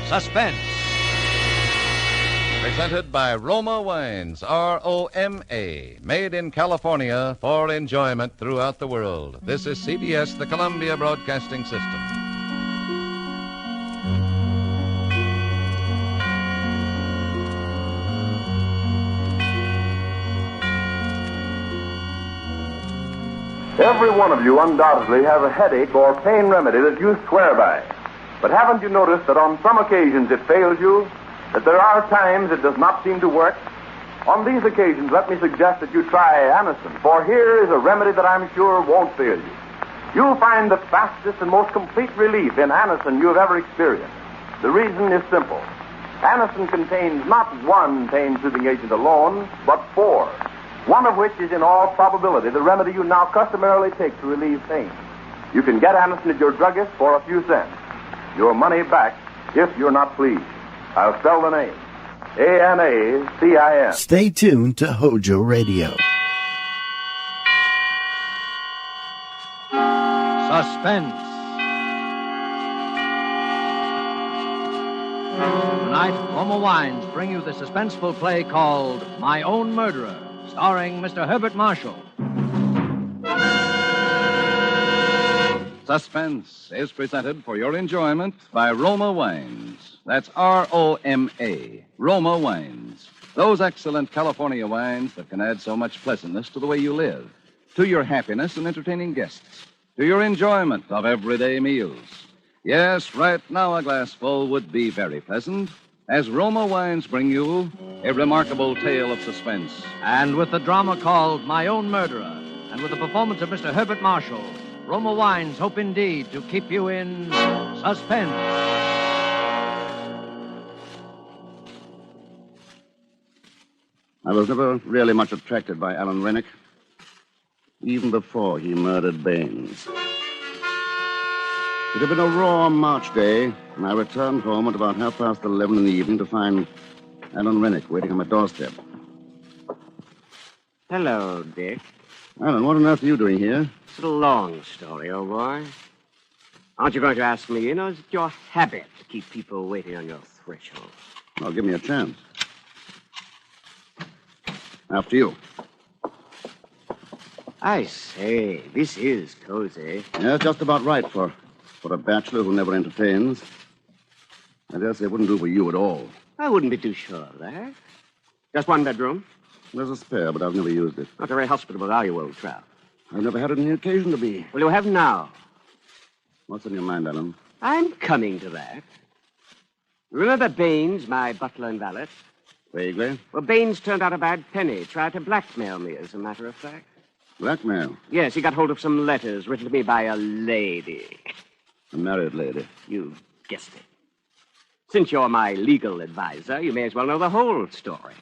Suspense. Presented by Roma Wines, R-O-M-A, made in California for enjoyment throughout the world. This is CBS, the Columbia Broadcasting System. Every one of you undoubtedly has a headache or pain remedy that you swear by. But haven't you noticed that on some occasions it fails you? That there are times it does not seem to work? On these occasions, let me suggest that you try Anacin, for here is a remedy that I'm sure won't fail you. You'll find the fastest and most complete relief in Anacin you have ever experienced. The reason is simple. Anacin contains not 1 pain-soothing agent alone, but 4. One of which is in all probability the remedy you now customarily take to relieve pain. You can get Anacin at your druggist for a few cents. Your money back if you're not pleased. I'll spell the name. A-N-A-C-I-N. Stay tuned to Hojo Radio. Suspense. Tonight, Roma Wines bring you the suspenseful play called My Own Murderer, starring Mr. Herbert Marshall. Suspense is presented for your enjoyment by Roma Wines. That's R-O-M-A, Roma Wines. Those excellent California wines that can add so much pleasantness to the way you live, to your happiness in entertaining guests, to your enjoyment of everyday meals. Yes, right now a glassful would be very pleasant, as Roma Wines bring you a remarkable tale of suspense. And with the drama called My Own Murderer, and with the performance of Mr. Herbert Marshall, Roma Wines hope indeed to keep you in suspense. I was never really much attracted by Alan Rennick, even before he murdered Baines. It had been a raw March day, and I returned home at about 11:30 in the evening to find Alan Rennick waiting on my doorstep. Hello, Dick. Alan, what on earth are you doing here? It's a long story, old boy. Aren't you going to ask me in, or is it your habit to keep people waiting on your threshold? Oh, give me a chance. After you. I say, this is cozy. Yeah, it's just about right for a bachelor who never entertains. I dare say it wouldn't do for you at all. I wouldn't be too sure of that. Just one bedroom? There's a spare, but I've never used it. Not very hospitable, are you, old chap? I've never had any occasion to be. Well, you have now. What's in your mind, Alan? I'm coming to that. Remember Baines, my butler and valet? Vaguely. Well, Baines turned out a bad penny. Tried to blackmail me, as a matter of fact. Blackmail? Yes, he got hold of some letters written to me by a lady. A married lady? You guessed it. Since you're my legal advisor, you may as well know the whole story.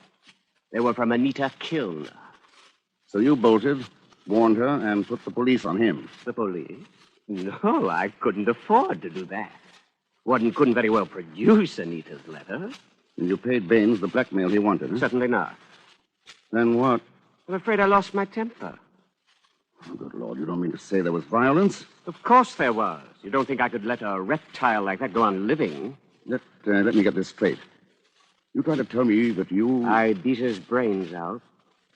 They were from Anita Kilner. So you bolted, warned her, and put the police on him. The police? No, I couldn't afford to do that. One couldn't very well produce Anita's letter. And you paid Baines the blackmail he wanted, huh? Certainly not. Then what? I'm afraid I lost my temper. Oh, good Lord, you don't mean to say there was violence? Of course there was. You don't think I could let a reptile like that go on living? Let me get this straight. You trying to tell me that you... I beat his brains out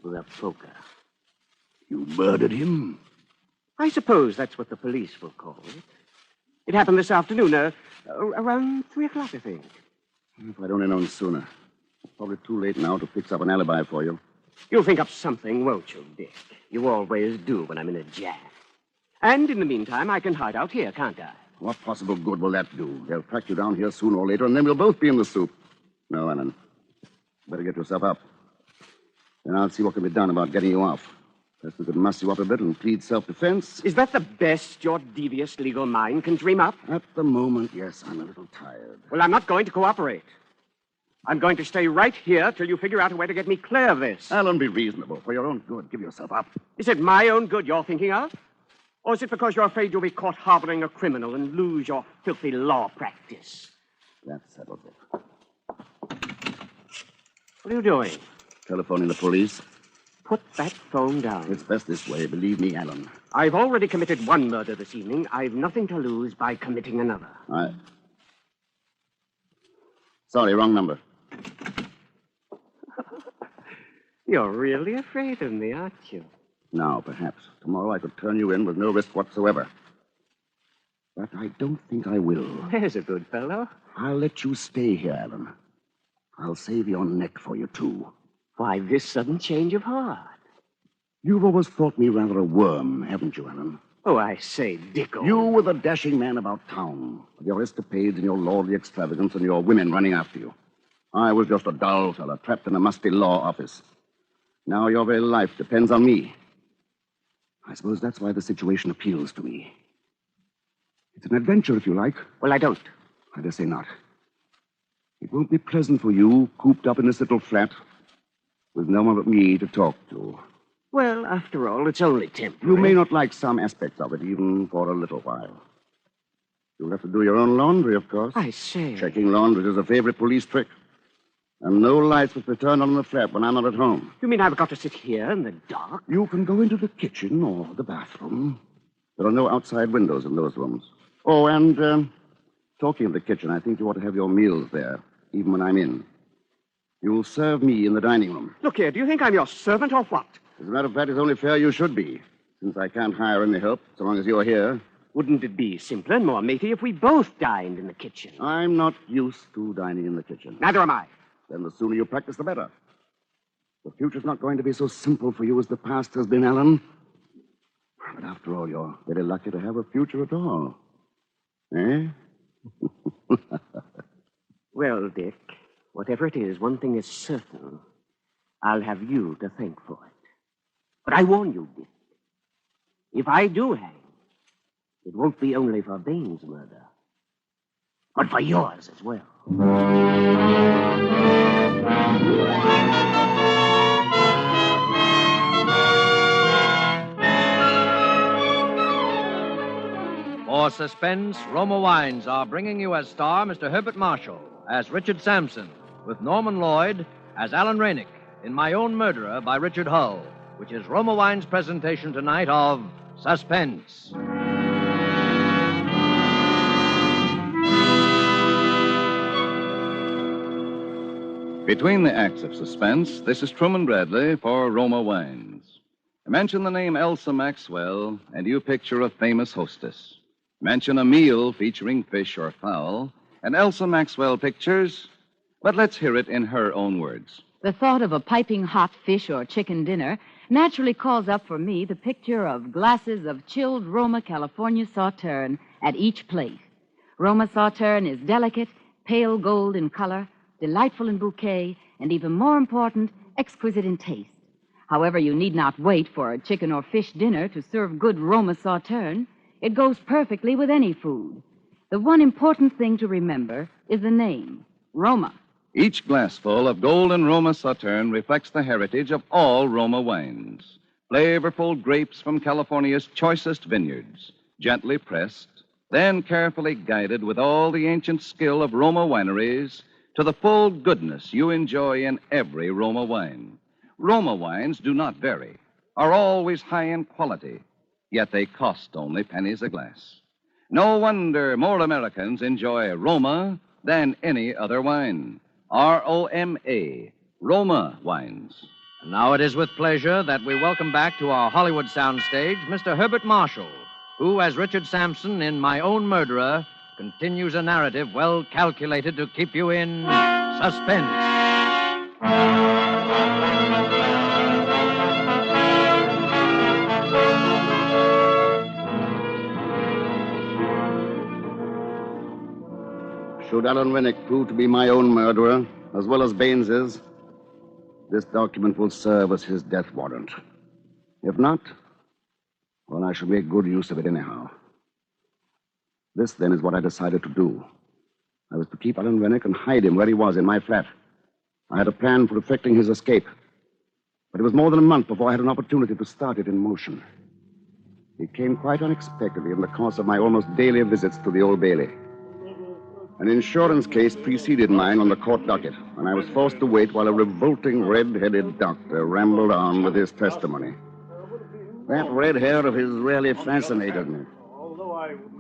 with a poker. You murdered him? I suppose that's what the police will call it. It happened this afternoon, around 3 o'clock, I think. If I'd only known sooner. It's probably too late now to fix up an alibi for you. You'll think up something, won't you, Dick? You always do when I'm in a jam. And in the meantime, I can hide out here, can't I? What possible good will that do? They'll track you down here sooner or later, and then we'll both be in the soup. No, Alan. Better get yourself up. Then I'll see what can be done about getting you off. Perhaps we could muss you up a bit and plead self-defense. Is that the best your devious legal mind can dream up? At the moment, yes. I'm a little tired. Well, I'm not going to cooperate. I'm going to stay right here till you figure out a way to get me clear of this. Alan, be reasonable. For your own good, give yourself up. Is it my own good you're thinking of? Or is it because you're afraid you'll be caught harboring a criminal and lose your filthy law practice? That settles it. What are you doing? Telephoning the police. Put that phone down. It's best this way, believe me, Alan. I've already committed one murder this evening. I've nothing to lose by committing another. Sorry, wrong number. You're really afraid of me, aren't you? Now, perhaps. Tomorrow I could turn you in with no risk whatsoever. But I don't think I will. There's a good fellow. I'll let you stay here, Alan. I'll save your neck for you, too. Why this sudden change of heart? You've always thought me rather a worm, haven't you, Alan? Oh, I say, Dicko. You were the dashing man about town, with your escapades and your lordly extravagance and your women running after you. I was just a dull fellow, trapped in a musty law office. Now your very life depends on me. I suppose that's why the situation appeals to me. It's an adventure, if you like. Well, I don't. I dare say not. It won't be pleasant for you, cooped up in this little flat, with no one but me to talk to. Well, after all, it's only temporary. You may not like some aspects of it, even for a little while. You'll have to do your own laundry, of course. I say. Checking laundry is a favorite police trick. And no lights will be turned on in the flat when I'm not at home. You mean I've got to sit here in the dark? You can go into the kitchen or the bathroom. There are no outside windows in those rooms. Oh, and talking of the kitchen, I think you ought to have your meals there, even when I'm in. You'll serve me in the dining room. Look here, do you think I'm your servant or what? As a matter of fact, it's only fair you should be, since I can't hire any help so long as you're here. Wouldn't it be simpler and more matey if we both dined in the kitchen? I'm not used to dining in the kitchen. Neither am I. Then the sooner you practice, the better. The future's not going to be so simple for you as the past has been, Alan. But after all, you're very lucky to have a future at all. Eh? Well, Dick, whatever it is, one thing is certain. I'll have you to thank for it. But I warn you, Dick, if I do hang, it won't be only for Baines' murder, but for yours as well. For Suspense, Roma Wines are bringing you as star Mr. Herbert Marshall, as Richard Sampson, with Norman Lloyd as Alan Rainick in My Own Murderer by Richard Hull, which is Roma Wines' presentation tonight of Suspense. Between the acts of Suspense, this is Truman Bradley for Roma Wines. Mention the name Elsa Maxwell, and you picture a famous hostess. Mention a meal featuring fish or fowl, and Elsa Maxwell pictures. But let's hear it in her own words. The thought of a piping hot fish or chicken dinner naturally calls up for me the picture of glasses of chilled Roma California Sauterne at each plate. Roma Sauterne is delicate, pale gold in color, delightful in bouquet, and even more important, exquisite in taste. However, you need not wait for a chicken or fish dinner to serve good Roma Sauterne. It goes perfectly with any food. The one important thing to remember is the name, Roma. Each glassful of golden Roma Sauterne reflects the heritage of all Roma wines. Flavorful grapes from California's choicest vineyards, gently pressed, then carefully guided with all the ancient skill of Roma wineries to the full goodness you enjoy in every Roma wine. Roma wines do not vary, are always high in quality, yet they cost only pennies a glass. No wonder more Americans enjoy Roma than any other wine. R-O-M-A, Roma wines. And now it is with pleasure that we welcome back to our Hollywood soundstage Mr. Herbert Marshall, who, as Richard Sampson in My Own Murderer, continues a narrative well calculated to keep you in suspense. Should Alan Rennick prove to be my own murderer, as well as Baines's, this document will serve as his death warrant. If not, well, I shall make good use of it anyhow. This, then, is what I decided to do. I was to keep Alan Rennick and hide him where he was in my flat. I had a plan for effecting his escape. But it was more than a month before I had an opportunity to start it in motion. It came quite unexpectedly in the course of my almost daily visits to the Old Bailey. An insurance case preceded mine on the court docket, and I was forced to wait while a revolting red-headed doctor rambled on with his testimony. That red hair of his really fascinated me,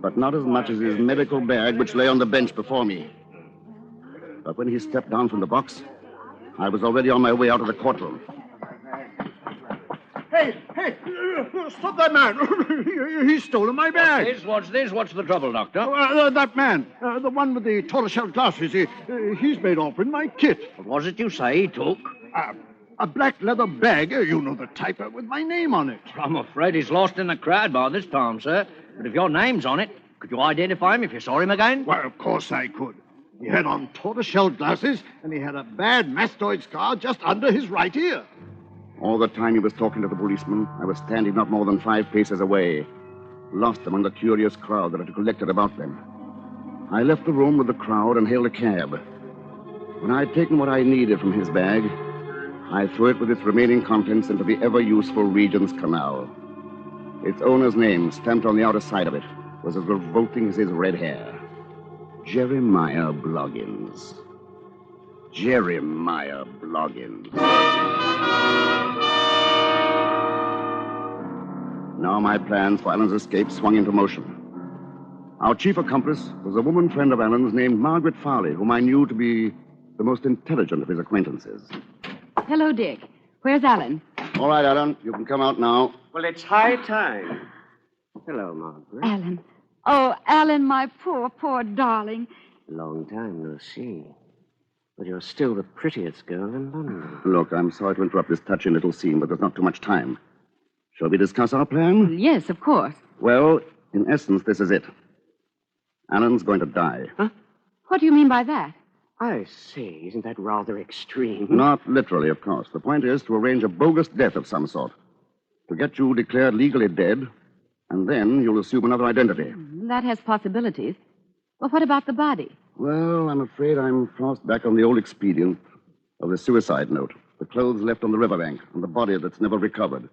but not as much as his medical bag, which lay on the bench before me. But when he stepped down from the box, I was already on my way out of the courtroom. Hey, stop that man. He's stolen my bag. What's this? What's the trouble, Doctor? That man, the one with the tortoiseshell glasses, he's made off with my kit. What was it you say he took? A black leather bag, you know the type, with my name on it. I'm afraid he's lost in the crowd by this time, sir. But if your name's on it, could you identify him if you saw him again? Well, of course I could. He had on tortoiseshell glasses, and he had a bad mastoid scar just under his right ear. All the time he was talking to the policeman, I was standing not more than 5 paces away, lost among the curious crowd that had collected about them. I left the room with the crowd and hailed a cab. When I had taken what I needed from his bag, I threw it with its remaining contents into the ever-useful Regent's Canal. Its owner's name, stamped on the outer side of it, was as revolting as his red hair. Jeremiah Bloggins. Jeremiah Bloggins. Now my plans for Alan's escape swung into motion. Our chief accomplice was a woman friend of Alan's named Margaret Farley, whom I knew to be the most intelligent of his acquaintances. Hello, Dick. Where's Alan? All right, Alan, you can come out now. Well, it's high time. Hello, Margaret. Alan. Oh, Alan, my poor darling. Long time no see. But you're still the prettiest girl in London. Look, I'm sorry to interrupt this touching little scene, but there's not too much time. Shall we discuss our plan? Yes, of course. Well, in essence, this is it. Alan's going to die. Huh? What do you mean by that? I see. Isn't that rather extreme? Not literally, of course. The point is to arrange a bogus death of some sort. To get you declared legally dead, and then you'll assume another identity. That has possibilities. Well, what about the body? Well, I'm afraid I'm forced back on the old expedient of the suicide note. The clothes left on the riverbank, and the body that's never recovered.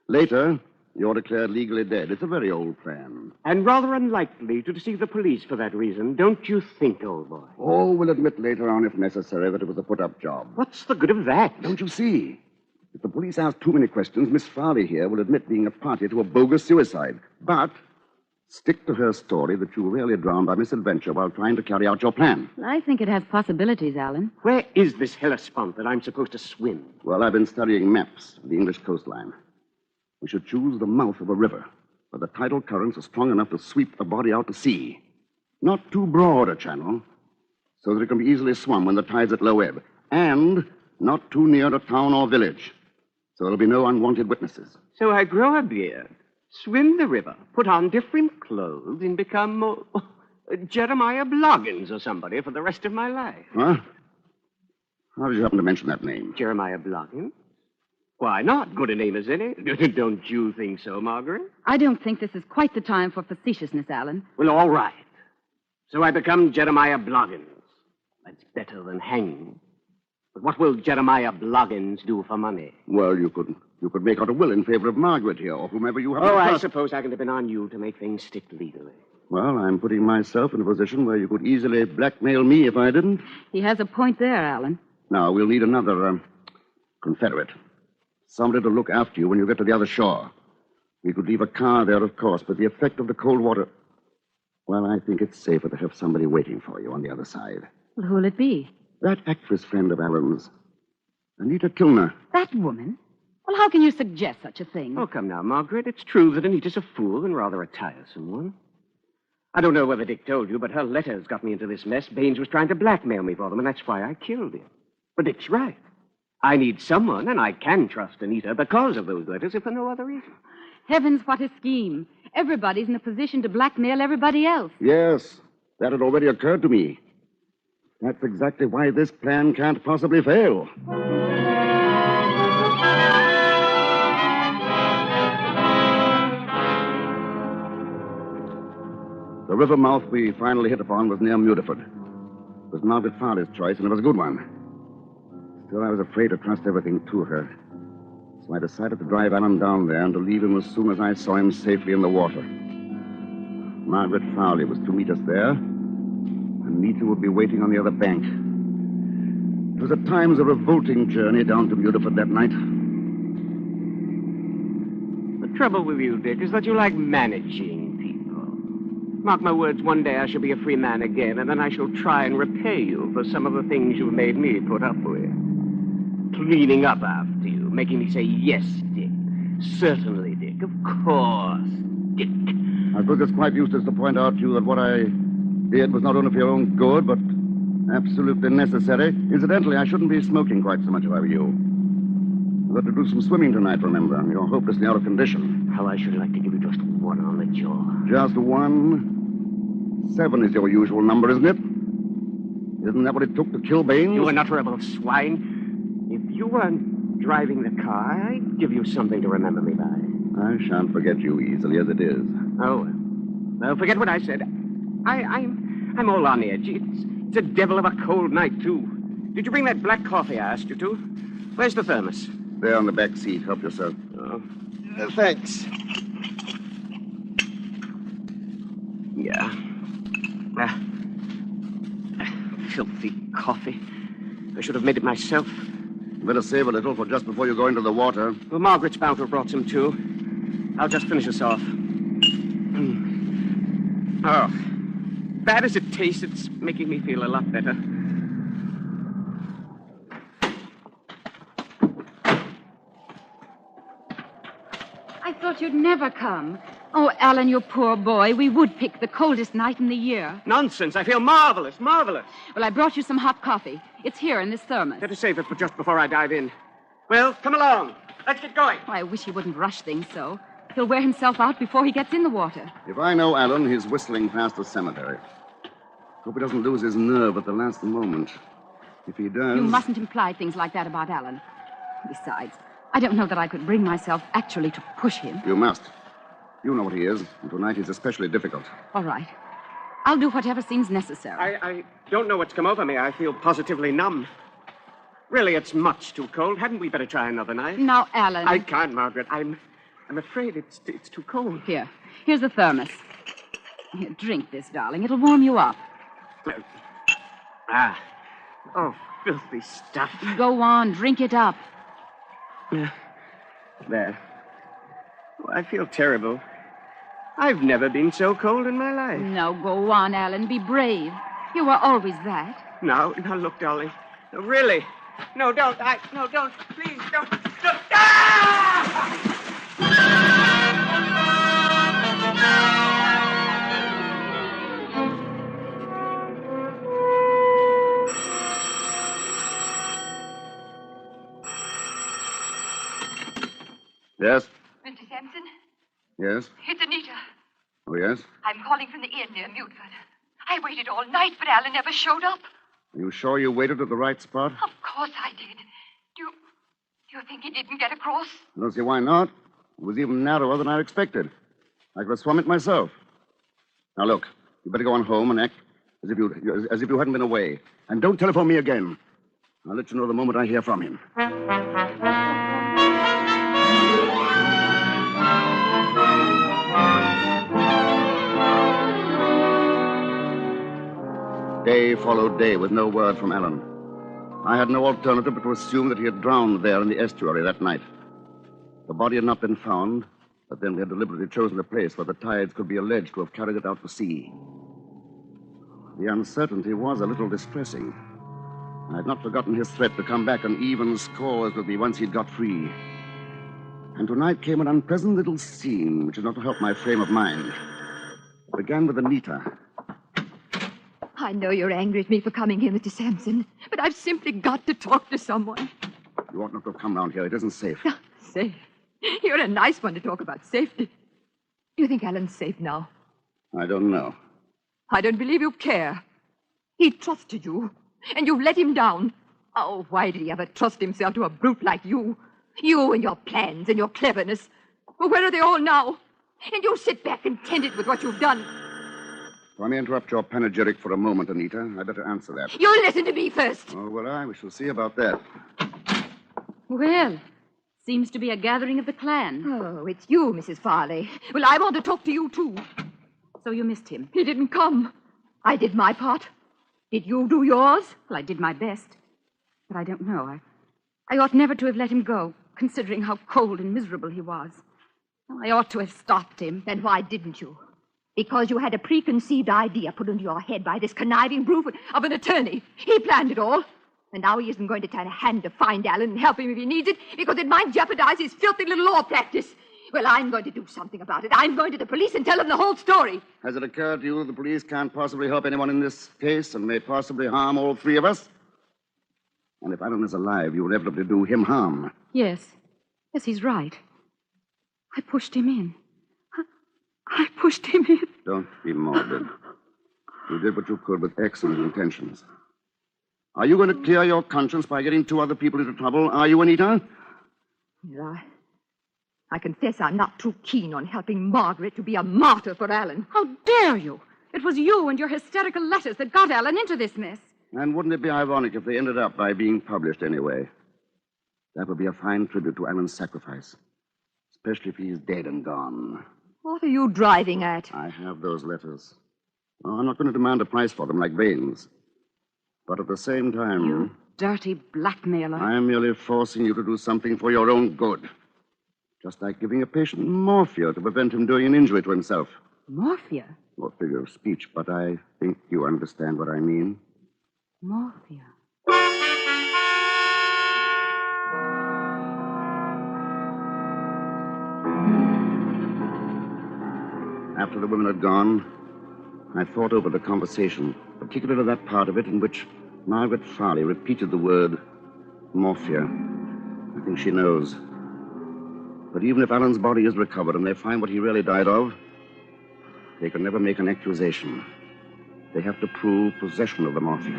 Later, you're declared legally dead. It's a very old plan. And rather unlikely to deceive the police for that reason, don't you think, old boy? Oh, we'll admit later on, if necessary, that it was a put-up job. What's the good of that? Don't you see? If the police ask too many questions, Miss Farley here will admit being a party to a bogus suicide. But stick to her story that you were really drowned by misadventure while trying to carry out your plan. I think it has possibilities, Alan. Where is this Hellespont that I'm supposed to swim? Well, I've been studying maps of the English coastline. We should choose the mouth of a river, where the tidal currents are strong enough to sweep the body out to sea. Not too broad a channel, so that it can be easily swum when the tide's at low ebb. And not too near to town or village, so there'll be no unwanted witnesses. So I grow a beard, swim the river, put on different clothes, and become Jeremiah Bloggins or somebody for the rest of my life. Huh? How did you happen to mention that name? Jeremiah Bloggins? Why not? Good a name as any. Don't you think so, Margaret? I don't think this is quite the time for facetiousness, Alan. Well, all right. So I become Jeremiah Bloggins. That's better than hanging. But what will Jeremiah Bloggins do for money? Well, you could make out a will in favor of Margaret here, or whomever you have. Oh, I suppose I can depend on you to make things stick legally. Well, I'm putting myself in a position where you could easily blackmail me if I didn't. He has a point there, Alan. Now, we'll need another confederate. Somebody to look after you when you get to the other shore. We could leave a car there, of course, but the effect of the cold water... Well, I think it's safer to have somebody waiting for you on the other side. Well, who'll it be? That actress friend of Alan's, Anita Kilner. That woman? Well, how can you suggest such a thing? Oh, come now, Margaret. It's true that Anita's a fool and rather a tiresome one. I don't know whether Dick told you, but her letters got me into this mess. Baines was trying to blackmail me for them, and that's why I killed him. But Dick's right. I need someone, and I can trust Anita because of those letters, if for no other reason. Heavens, what a scheme. Everybody's in a position to blackmail everybody else. Yes, that had already occurred to me. That's exactly why this plan can't possibly fail. The river mouth we finally hit upon was near Mudeford. It was Margaret Farley's choice, and it was a good one. Still, I was afraid to trust everything to her. So I decided to drive Alan down there and to leave him as soon as I saw him safely in the water. Margaret Farley was to meet us there. Anita would be waiting on the other bank. It was at times a revolting journey down to Mudeford that night. The trouble with you, Dick, is that you like managing people. Mark my words, one day I shall be a free man again, and then I shall try and repay you for some of the things you've made me put up with. Cleaning up after you, making me say, yes, Dick. Certainly, Dick. Of course, Dick. I suppose it's quite useless to point out to you that what I did was not only for your own good, but absolutely necessary. Incidentally, I shouldn't be smoking quite so much if I were you. You've got to do some swimming tonight, remember. You're hopelessly out of condition. How I should like to give you just one on the jaw. Just one? 7 is your usual number, isn't it? Isn't that what it took to kill Baines? You unutterable swine. If you weren't driving the car, I'd give you something to remember me by. I shan't forget you easily as it is. Oh, well, forget what I said. I'm all on edge. It's a devil of a cold night, too. Did you bring that black coffee I asked you to? Where's the thermos? There on the back seat. Help yourself. Oh, thanks. Yeah. Filthy coffee. I should have made it myself. Better save a little for just before you go into the water. Well, Margaret's bound to have brought some, too. I'll just finish us off. Oh, bad as it tastes, it's making me feel a lot better. I thought you'd never come. Oh, Alan, you poor boy. We would pick the coldest night in the year. Nonsense. I feel marvelous, marvelous. Well, I brought you some hot coffee. It's here in this thermos. Better save it for just before I dive in. Well, come along. Let's get going. Oh, I wish he wouldn't rush things so. He'll wear himself out before he gets in the water. If I know Alan, he's whistling past the cemetery. Hope he doesn't lose his nerve at the last moment. If he does... You mustn't imply things like that about Alan. Besides, I don't know that I could bring myself actually to push him. You must. You know what he is, and tonight he's especially difficult. All right. I'll do whatever seems necessary. I don't know what's come over me. I feel positively numb. Really, it's much too cold. Hadn't we better try another night? Now, Alan... I can't, Margaret. I'm afraid it's too cold. Here's the thermos. Here, drink this, darling. It'll warm you up. Oh, filthy stuff. Go on, drink it up. There. Oh, I feel terrible. I've never been so cold in my life. Now, go on, Alan. Be brave. You were always that. Now, look, darling. No, really. No, don't. No, don't. Please, don't. Ah! Yes? Mr. Sampson, Yes? it's Anita. Oh, yes? I'm calling from the inn near Mutford. I waited all night, but Alan never showed up. Are you sure you waited at the right spot? Of course I did. Do you think he didn't get across? I don't see why not. It was even narrower than I expected. I could have swum it myself. Now, look, you better go on home and act as if you hadn't been away. And don't telephone me again. I'll let you know the moment I hear from him. Day followed day with no word from Alan. I had no alternative but to assume that he had drowned there in the estuary that night. The body had not been found, but then we had deliberately chosen a place where the tides could be alleged to have carried it out to sea. The uncertainty was a little distressing. I had not forgotten his threat to come back on even scores with me once he'd got free. And tonight came an unpleasant little scene which did not help my frame of mind. It began with Anita. I know you're angry at me for coming here, Mr. Sampson, but I've simply got to talk to someone. You ought not to have come round here. It isn't safe. Safe? You're a nice one to talk about safety. Do you think Alan's safe now? I don't know. I don't believe you care. He trusted you, and you've let him down. Oh, why did he ever trust himself to a brute like you? You and your plans and your cleverness. Well, where are they all now? And you sit back contented with what you've done. Let me interrupt your panegyric for a moment, Anita. I'd better answer that. You listen to me first. Oh, will I? We shall see about that. Well, seems to be a gathering of the clan. Oh, it's you, Mrs. Farley. Well, I want to talk to you, too. So you missed him? He didn't come. I did my part. Did you do yours? Well, I did my best. But I don't know. I ought never to have let him go, considering how cold and miserable he was. I ought to have stopped him. Then why didn't you? Because you had a preconceived idea put into your head by this conniving brute of an attorney. He planned it all. And now he isn't going to turn a hand to find Alan and help him if he needs it, because it might jeopardize his filthy little law practice. Well, I'm going to do something about it. I'm going to the police and tell them the whole story. Has it occurred to you that the police can't possibly help anyone in this case and may possibly harm all three of us? And if Alan is alive, you will inevitably do him harm. Yes. Yes, he's right. I pushed him in. I pushed him in. Don't be morbid. You did what you could with excellent intentions. Are you going to clear your conscience by getting two other people into trouble? Are you, Anita? Yeah, I confess I'm not too keen on helping Margaret to be a martyr for Alan. How dare you? It was you and your hysterical letters that got Alan into this mess. And wouldn't it be ironic if they ended up by being published anyway? That would be a fine tribute to Alan's sacrifice, especially if he's dead and gone. What are you driving at? I have those letters. Oh, I'm not going to demand a price for them like Baines. But at the same time... You dirty blackmailer. I'm merely forcing you to do something for your own good. Just like giving a patient morphia to prevent him doing an injury to himself. Morphia? Or figure of speech, but I think you understand what I mean. Morphia. After the women had gone, I thought over the conversation, particularly that part of it in which Margaret Farley repeated the word morphia. I think she knows. But even if Alan's body is recovered and they find what he really died of, they can never make an accusation. They have to prove possession of the morphia.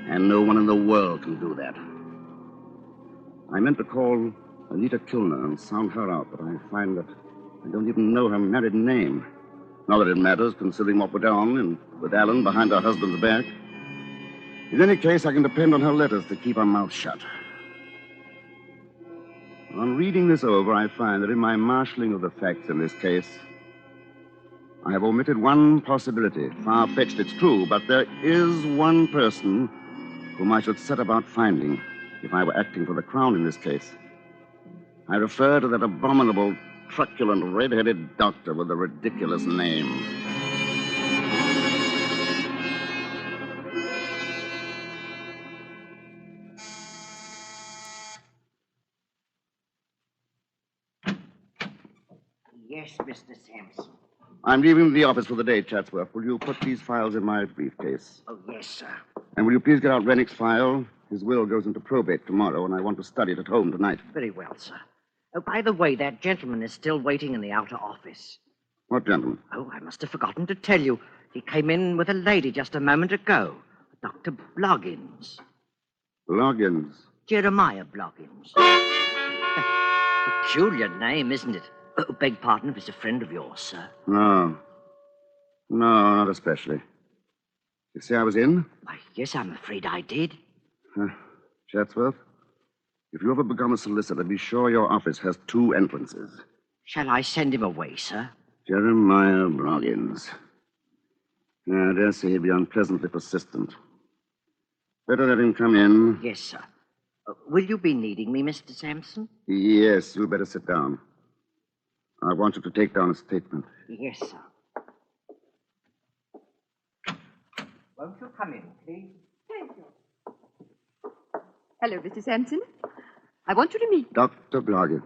And no one in the world can do that. I meant to call Anita Kilner and sound her out, but I find that I don't even know her married name. Not that it matters, considering what went on and with Alan behind her husband's back. In any case, I can depend on her letters to keep her mouth shut. On reading this over, I find that in my marshalling of the facts in this case, I have omitted one possibility. Far-fetched, it's true, but there is one person whom I should set about finding if I were acting for the Crown in this case. I refer to that abominable, truculent, red-headed doctor with the ridiculous name. Yes, Mr. Sampson. I'm leaving the office for the day, Chatsworth. Will you put these files in my briefcase? Oh, yes, sir. And will you please get out Rennick's file? His will goes into probate tomorrow, and I want to study it at home tonight. Very well, sir. Oh, by the way, that gentleman is still waiting in the outer office. What gentleman? Oh, I must have forgotten to tell you. He came in with a lady just a moment ago. Dr. Bloggins. Bloggins? Jeremiah Bloggins. Peculiar name, isn't it? Oh, beg pardon if it's a friend of yours, sir. No. No, not especially. You say I was in? Why, yes, I'm afraid I did. Chatsworth, if you ever become a solicitor, be sure your office has 2 entrances. Shall I send him away, sir? Jeremiah Bloggins. I dare say he'd be unpleasantly persistent. Better let him come in. Yes, sir. Will you be needing me, Mr. Sampson? Yes, you'd better sit down. I want you to take down a statement. Yes, sir. Won't you come in, please? Thank you. Hello, Mr. Sampson. I want you to meet... Dr. Bloggins.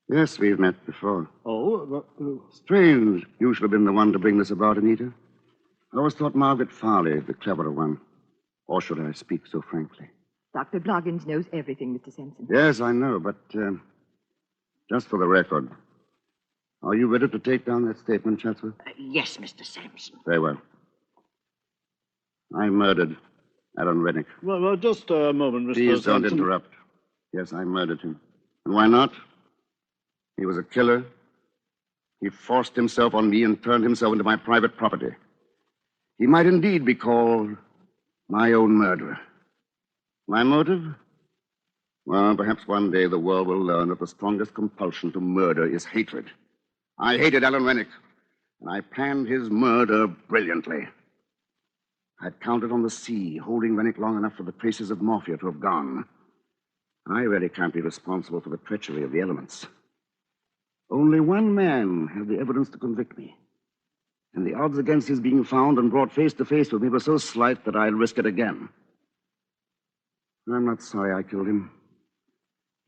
Yes, we've met before. Oh, Strange you should have been the one to bring this about, Anita. I always thought Margaret Farley the cleverer one. Or should I speak so frankly? Dr. Bloggins knows everything, Mr. Sampson. Yes, I know, but just for the record, are you ready to take down that statement, Chatsworth? Yes, Mr. Sampson. Very well. I murdered Alan Rennick. Well, just a moment, Mr. Please don't Sampson. interrupt. Yes, I murdered him. And why not? He was a killer. He forced himself on me and turned himself into my private property. He might indeed be called my own murderer. My motive? Well, perhaps one day the world will learn that the strongest compulsion to murder is hatred. I hated Alan Rennick, and I planned his murder brilliantly. I'd counted on the sea, holding Rennick long enough for the traces of morphia to have gone. I really can't be responsible for the treachery of the elements. Only one man had the evidence to convict me. And the odds against his being found and brought face to face with me were so slight that I'll risk it again. I'm not sorry I killed him.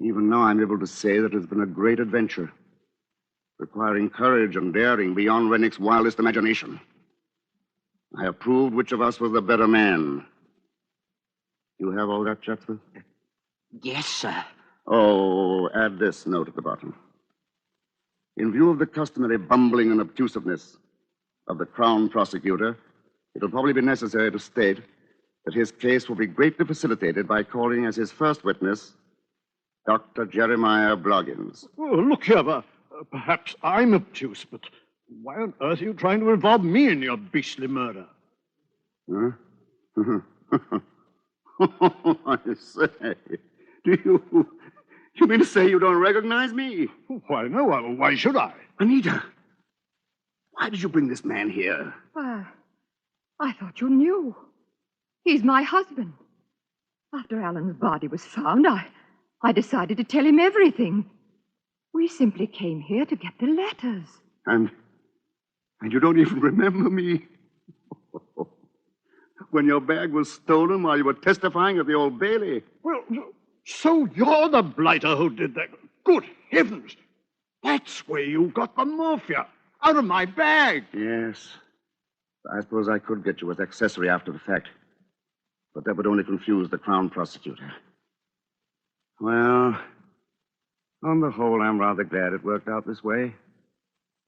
Even now I'm able to say that it's been a great adventure, requiring courage and daring beyond Rennick's wildest imagination. I have proved which of us was the better man. You have all that, Chatsworth? Yes, sir. Oh, add this note at the bottom. In view of the customary bumbling and obtusiveness of the Crown prosecutor, it'll probably be necessary to state that his case will be greatly facilitated by calling as his first witness Dr. Jeremiah Bloggins. Oh, look here, perhaps I'm obtuse, but why on earth are you trying to involve me in your beastly murder? Huh? I say, you mean to say you don't recognize me? Why, no. Why should I? Anita, why did you bring this man here? Why, I thought you knew. He's my husband. After Alan's body was found, I decided to tell him everything. We simply came here to get the letters. And you don't even remember me? When your bag was stolen while you were testifying at the Old Bailey. Well, so you're the blighter who did that. Good heavens. That's where you got the morphia. Out of my bag. Yes. I suppose I could get you as accessory after the fact. But that would only confuse the Crown prosecutor. Well, on the whole, I'm rather glad it worked out this way.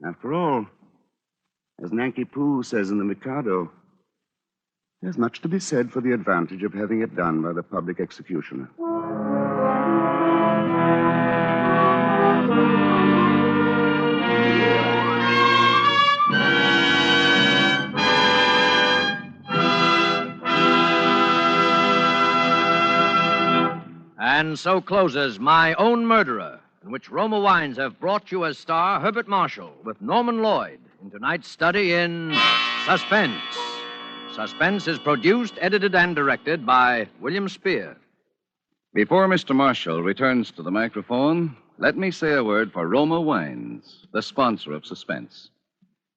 After all, as Nanki Poo says in the Mikado, there's much to be said for the advantage of having it done by the public executioner. And so closes My Own Murderer, in which Roma Wines have brought you as star Herbert Marshall with Norman Lloyd in tonight's study in Suspense. Suspense is produced, edited, and directed by William Spear. Before Mr. Marshall returns to the microphone, let me say a word for Roma Wines, the sponsor of Suspense.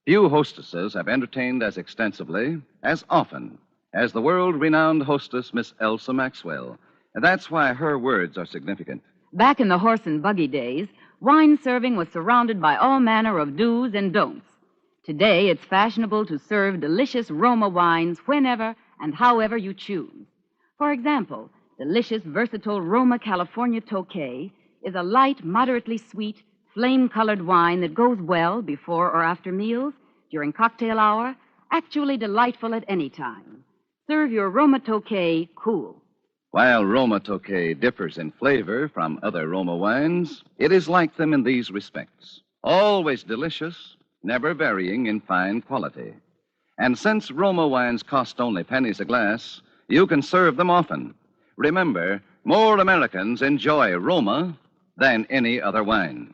Few hostesses have entertained as extensively, as often, as the world-renowned hostess, Miss Elsa Maxwell. And that's why her words are significant. Back in the horse and buggy days, wine serving was surrounded by all manner of do's and don'ts. Today, it's fashionable to serve delicious Roma wines whenever and however you choose. For example, delicious, versatile Roma California Tokay is a light, moderately sweet, flame-colored wine that goes well before or after meals, during cocktail hour, actually delightful at any time. Serve your Roma Tokay cool. While Roma Tokay differs in flavor from other Roma wines, it is like them in these respects. Always delicious, never varying in fine quality. And since Roma wines cost only pennies a glass, you can serve them often. Remember, more Americans enjoy Roma than any other wine.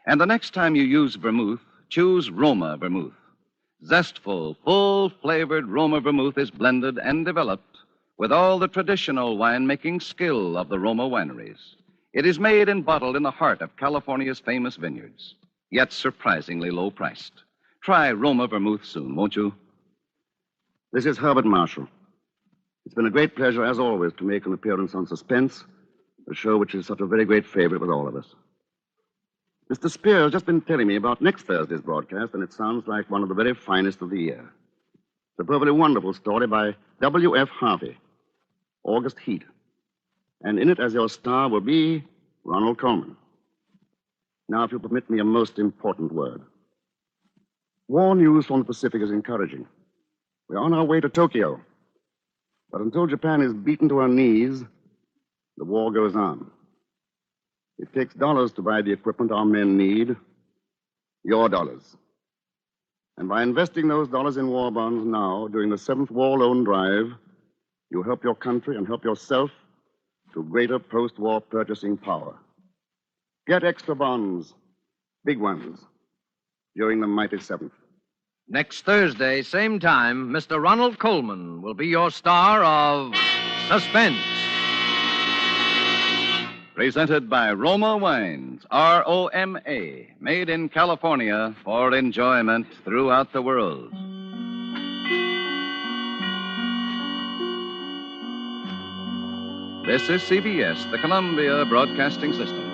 And the next time you use vermouth, choose Roma vermouth. Zestful, full-flavored Roma vermouth is blended and developed with all the traditional winemaking skill of the Roma wineries. It is made and bottled in the heart of California's famous vineyards, yet surprisingly low-priced. Try Roma vermouth soon, won't you? This is Herbert Marshall. It's been a great pleasure, as always, to make an appearance on Suspense, a show which is such a very great favorite with all of us. Mr. Spear has just been telling me about next Thursday's broadcast, and it sounds like one of the very finest of the year. It's a perfectly wonderful story by W.F. Harvey, August Heat. And in it, as your star, will be Ronald Colman. Now, if you'll permit me a most important word. War news from the Pacific is encouraging. We're on our way to Tokyo. But until Japan is beaten to her knees, the war goes on. It takes dollars to buy the equipment our men need. Your dollars. And by investing those dollars in war bonds now, during the 7th War Loan Drive, you help your country and help yourself to greater post-war purchasing power. Get extra bonds, big ones, during the mighty 7th. Next Thursday, same time, Mr. Ronald Colman will be your star of Suspense. Presented by Roma Wines, R-O-M-A, made in California for enjoyment throughout the world. This is CBS, the Columbia Broadcasting System.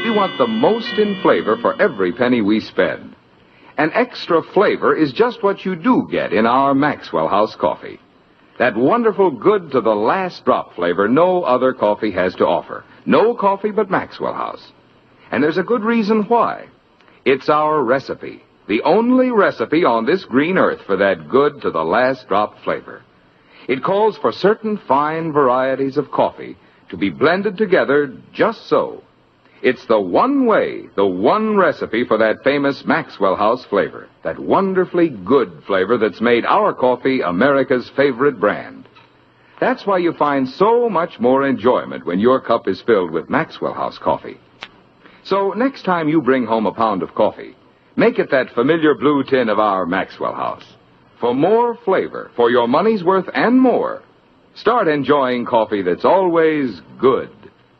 We want the most in flavor for every penny we spend. And extra flavor is just what you do get in our Maxwell House coffee. That wonderful good to the last drop flavor no other coffee has to offer. No coffee but Maxwell House. And there's a good reason why. It's our recipe. The only recipe on this green earth for that good to the last drop flavor. It calls for certain fine varieties of coffee to be blended together just so. It's the one way, the one recipe for that famous Maxwell House flavor. That wonderfully good flavor that's made our coffee America's favorite brand. That's why you find so much more enjoyment when your cup is filled with Maxwell House coffee. So next time you bring home a pound of coffee, make it that familiar blue tin of our Maxwell House. For more flavor, for your money's worth and more, start enjoying coffee that's always good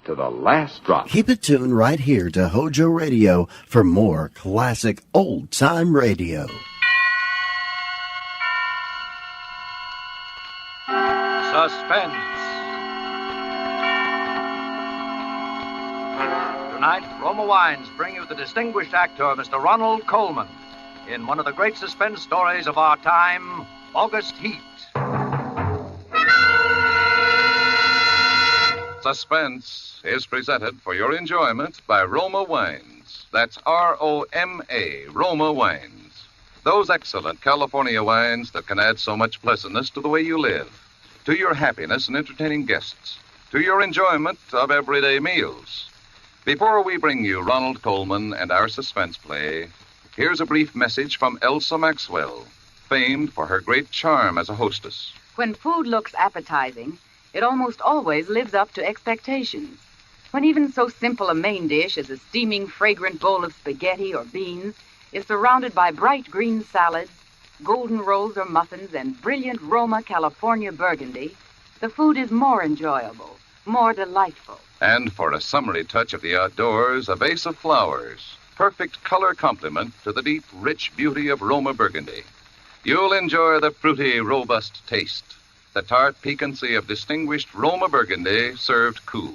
to the last drop. Keep it tuned right here to Hojo Radio for more classic old-time radio. Suspense. Tonight, Roma Wines bring you the distinguished actor, Mr. Ronald Colman, in one of the great suspense stories of our time, August Heat. Suspense is presented for your enjoyment by Roma Wines. That's R-O-M-A, Roma Wines. Those excellent California wines that can add so much pleasantness to the way you live, to your happiness in entertaining guests, to your enjoyment of everyday meals. Before we bring you Ronald Colman and our suspense play, here's a brief message from Elsa Maxwell, famed for her great charm as a hostess. When food looks appetizing, it almost always lives up to expectations. When even so simple a main dish as a steaming, fragrant bowl of spaghetti or beans is surrounded by bright green salads, golden rolls or muffins, and brilliant Roma California burgundy, the food is more enjoyable, more delightful. And for a summery touch of the outdoors, a vase of flowers. Perfect color complement to the deep, rich beauty of Roma burgundy. You'll enjoy the fruity, robust taste. The tart piquancy of distinguished Roma burgundy served cool.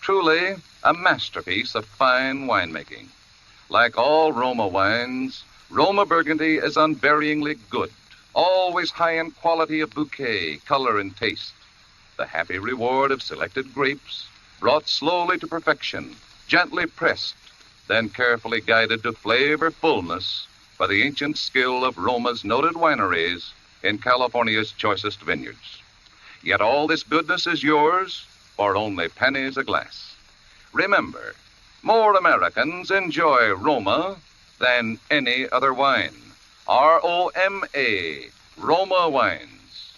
Truly a masterpiece of fine winemaking. Like all Roma wines, Roma burgundy is unvaryingly good, always high in quality of bouquet, color, and taste. The happy reward of selected grapes, brought slowly to perfection, gently pressed, then carefully guided to flavor fullness by the ancient skill of Roma's noted wineries in California's choicest vineyards. Yet all this goodness is yours for only pennies a glass. Remember, more Americans enjoy Roma than any other wine. R-O-M-A, Roma wines.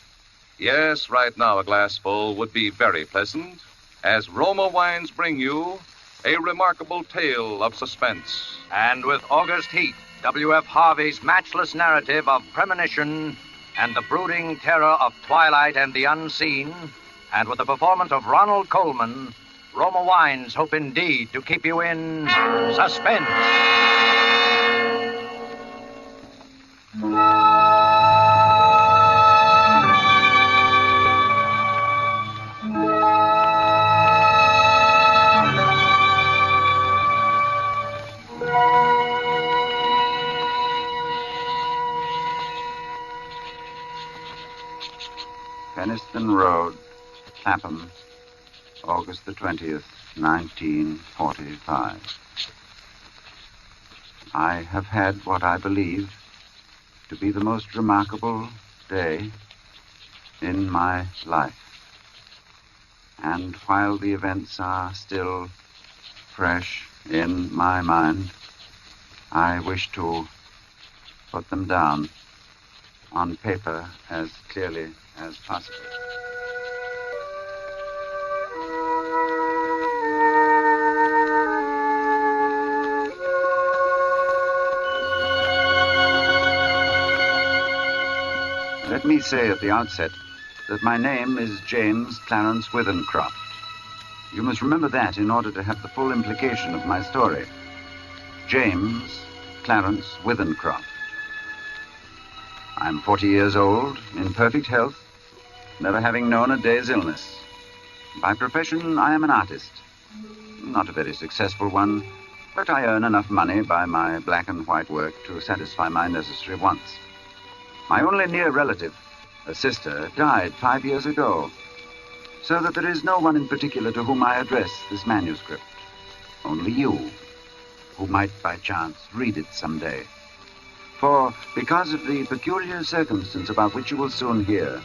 Yes, right now a glassful would be very pleasant, as Roma wines bring you a remarkable tale of suspense. And with August heat, W.F. Harvey's matchless narrative of premonition and the brooding terror of twilight and the unseen, and with the performance of Ronald Coleman, Roma wines hope indeed to keep you in suspense. Penniston Road, Clapham, August the 20th, 1945. I have had what I believe to be the most remarkable day in my life. And while the events are still fresh in my mind, I wish to put them down on paper as clearly as possible. Let me say at the outset that my name is James Clarence Withencroft. You must remember that in order to have the full implication of my story. James Clarence Withencroft. I'm 40 years old, in perfect health, never having known a day's illness. By profession, I am an artist. Not a very successful one, but I earn enough money by my black and white work to satisfy my necessary wants. My only near relative, a sister, died 5 years ago, so that there is no one in particular to whom I address this manuscript. Only you, who might by chance read it someday. For, because of the peculiar circumstance about which you will soon hear,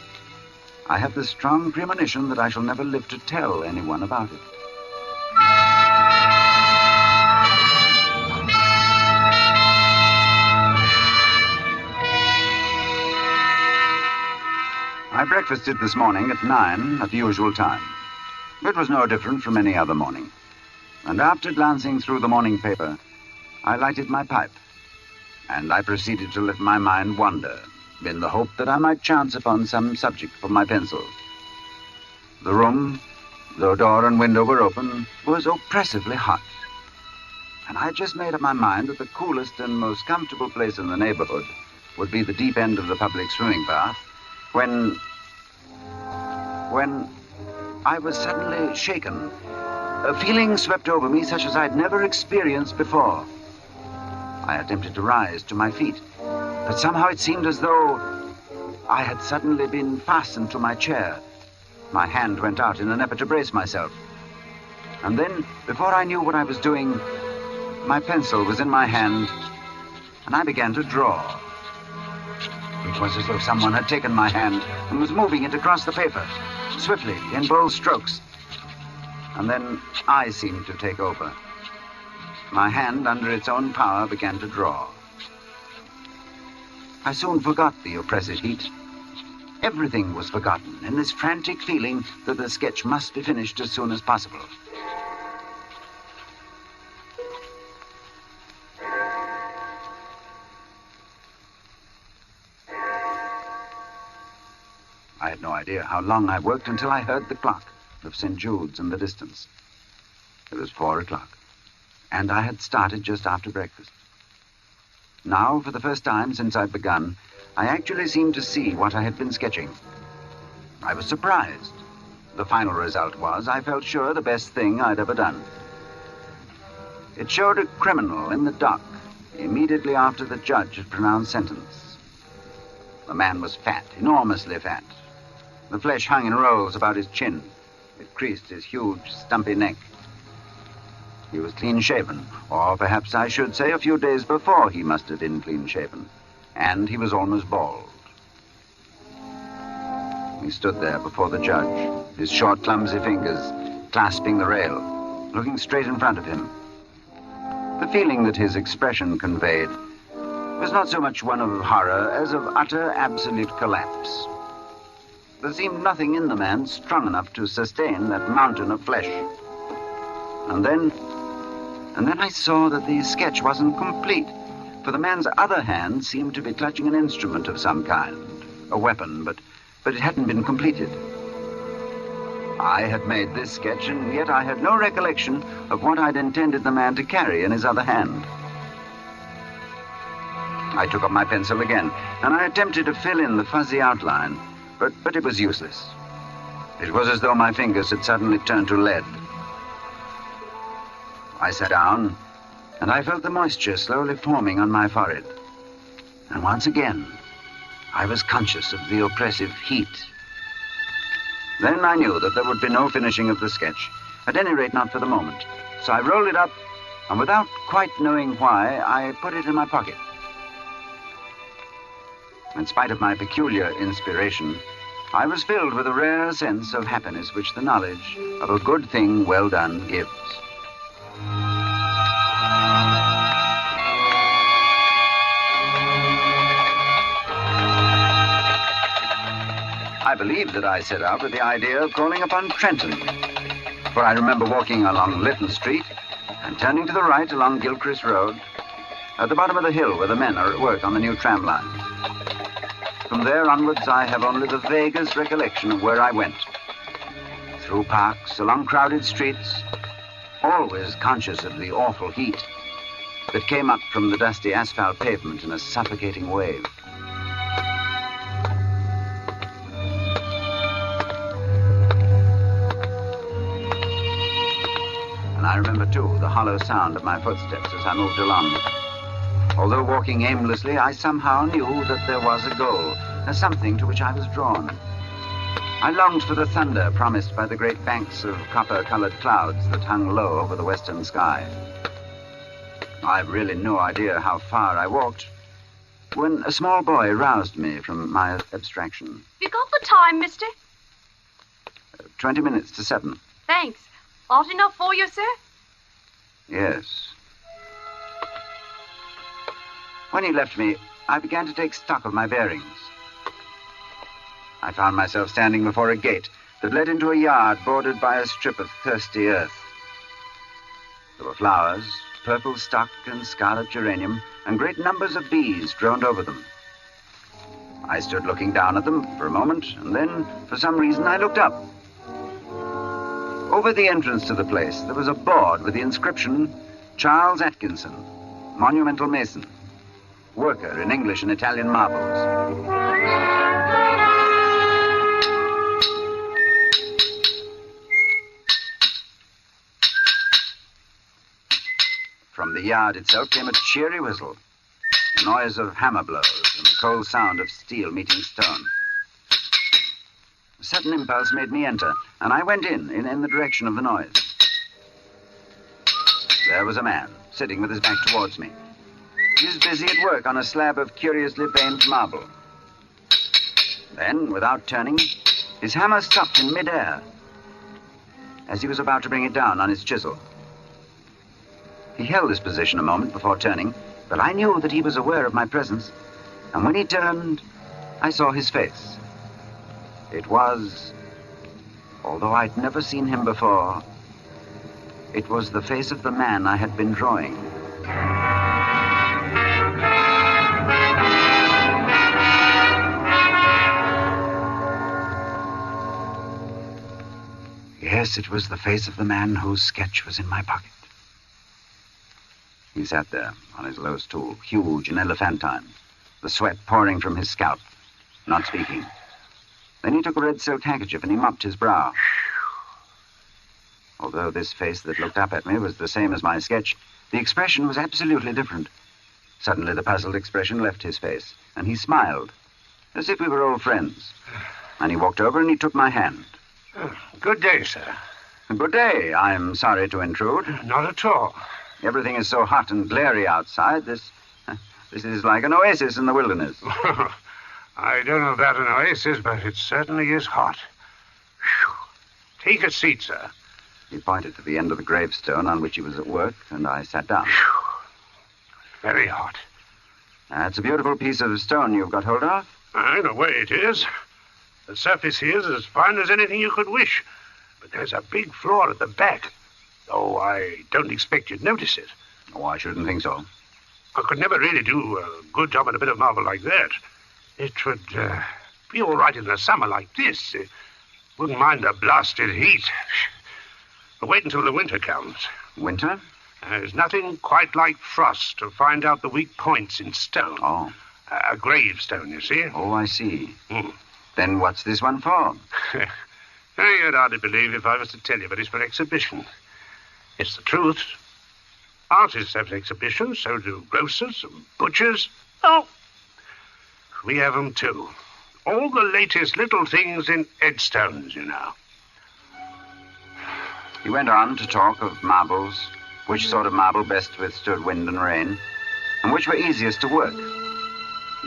I have the strong premonition that I shall never live to tell anyone about it. I breakfasted this morning at 9 at the usual time. It was no different from any other morning. And after glancing through the morning paper, I lighted my pipe, and I proceeded to let my mind wander, in the hope that I might chance upon some subject for my pencil. The room, though door and window were open, was oppressively hot. And I just made up my mind that the coolest and most comfortable place in the neighborhood would be the deep end of the public swimming bath, when I was suddenly shaken. A feeling swept over me such as I'd never experienced before. I attempted to rise to my feet, but somehow it seemed as though I had suddenly been fastened to my chair. My hand went out in an effort to brace myself. And then, before I knew what I was doing, my pencil was in my hand, and I began to draw. It was as though someone had taken my hand and was moving it across the paper, swiftly, in bold strokes. And then I seemed to take over. My hand, under its own power, began to draw. I soon forgot the oppressive heat. Everything was forgotten in this frantic feeling that the sketch must be finished as soon as possible. I had no idea how long I worked until I heard the clock of St. Jude's in the distance. It was 4 o'clock, and I had started just after breakfast. Now, for the first time since I'd begun, I actually seemed to see what I had been sketching. I was surprised. The final result was, I felt sure, the best thing I'd ever done. It showed a criminal in the dock immediately after the judge had pronounced sentence. The man was fat, enormously fat. The flesh hung in rolls about his chin. It creased his huge, stumpy neck. He was clean-shaven, or perhaps I should say a few days before he must have been clean-shaven. And he was almost bald. He stood there before the judge, his short, clumsy fingers clasping the rail, looking straight in front of him. The feeling that his expression conveyed was not so much one of horror as of utter, absolute collapse. There seemed nothing in the man strong enough to sustain that mountain of flesh. And then I saw that the sketch wasn't complete, for the man's other hand seemed to be clutching an instrument of some kind, a weapon, but it hadn't been completed. I had made this sketch, and yet I had no recollection of what I'd intended the man to carry in his other hand. I took up my pencil again, and I attempted to fill in the fuzzy outline, but it was useless. It was as though my fingers had suddenly turned to lead. I sat down, and I felt the moisture slowly forming on my forehead. And once again, I was conscious of the oppressive heat. Then I knew that there would be no finishing of the sketch, at any rate not for the moment. So I rolled it up, and without quite knowing why, I put it in my pocket. In spite of my peculiar inspiration, I was filled with a rare sense of happiness which the knowledge of a good thing well done gives. I believe that I set out with the idea of calling upon Trenton, for I remember walking along Lytton Street and turning to the right along Gilchrist Road at the bottom of the hill where the men are at work on the new tram line. From there onwards, I have only the vaguest recollection of where I went. Through parks, along crowded streets, always conscious of the awful heat that came up from the dusty asphalt pavement in a suffocating wave. And I remember, too, the hollow sound of my footsteps as I moved along. Although walking aimlessly, I somehow knew that there was a goal, a something to which I was drawn. I longed for the thunder promised by the great banks of copper-colored clouds that hung low over the western sky. I've really no idea how far I walked when a small boy roused me from my abstraction. You got the time, mister? 20 minutes to 7. Thanks. Hot enough for you, sir? Yes. When he left me, I began to take stock of my bearings. I found myself standing before a gate that led into a yard bordered by a strip of thirsty earth. There were flowers, purple stock and scarlet geranium, and great numbers of bees droned over them. I stood looking down at them for a moment, and then, for some reason, I looked up. Over the entrance to the place, there was a board with the inscription, Charles Atkinson, Monumental Mason, worker in English and Italian marbles. From the yard itself came a cheery whistle, the noise of hammer blows and the cold sound of steel meeting stone. A sudden impulse made me enter, and I went in the direction of the noise. There was a man, sitting with his back towards me. He was busy at work on a slab of curiously veined marble. Then, without turning, his hammer stopped in midair as he was about to bring it down on his chisel. He held this position a moment before turning, but I knew that he was aware of my presence, and when he turned, I saw his face. It was, although I'd never seen him before, it was the face of the man I had been drawing. Yes, it was the face of the man whose sketch was in my pocket. He sat there on his low stool, huge and elephantine, the sweat pouring from his scalp, not speaking. Then he took a red silk handkerchief and he mopped his brow. Although this face that looked up at me was the same as my sketch, the expression was absolutely different. Suddenly the puzzled expression left his face, and he smiled. as if we were old friends. And he walked over and he took my hand. Good day, sir. Good day. I'm sorry to intrude. Not at all. Everything is so hot and glary outside. This is like an oasis in the wilderness. I don't know about an oasis, but it certainly is hot. Whew. Take a seat, sir. He pointed to the end of the gravestone on which he was at work, and I sat down. Very hot. That's a beautiful piece of stone you've got hold of. In a way it is. The surface here is as fine as anything you could wish. But there's a big flaw at the back. Though I don't expect you'd notice it. Oh, I shouldn't think so. I could never really do a good job on a bit of marble like that. It would be all right in the summer like this. Wouldn't mind the blasted heat. But wait until the winter comes. Winter? There's nothing quite like frost to find out the weak points in stone. Oh. A gravestone, you see. Oh, I see. Then what's this one for? You'd hardly believe if I was to tell you, but it's for exhibition. It's the truth. Artists have exhibitions, so do grocers and butchers. Oh, we have them too. All the latest little things in headstones, you know. He went on to talk of marbles, which sort of marble best withstood wind and rain, and which were easiest to work.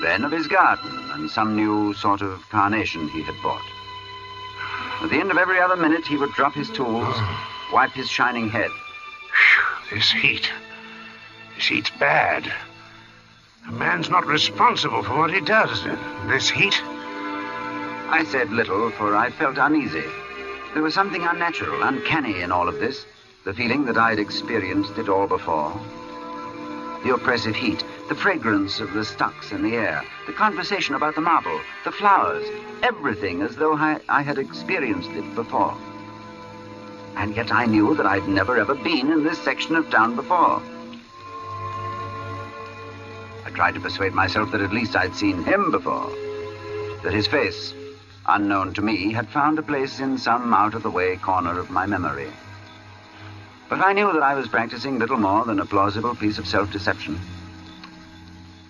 Then of his garden and some new sort of carnation he had bought. At the end of every other minute, he would drop his tools, wipe his shining head. This heat's bad. A man's not responsible for what he does in this heat. I said little, for I felt uneasy. There was something unnatural, uncanny in all of this, the feeling that I'd experienced it all before. The oppressive heat, the fragrance of the stocks in the air, the conversation about the marble, the flowers, everything as though I had experienced it before. And yet I knew that I'd never ever been in this section of town before. I tried to persuade myself that at least I'd seen him before, that his face, unknown to me, had found a place in some out-of-the-way corner of my memory. But I knew that I was practicing little more than a plausible piece of self-deception.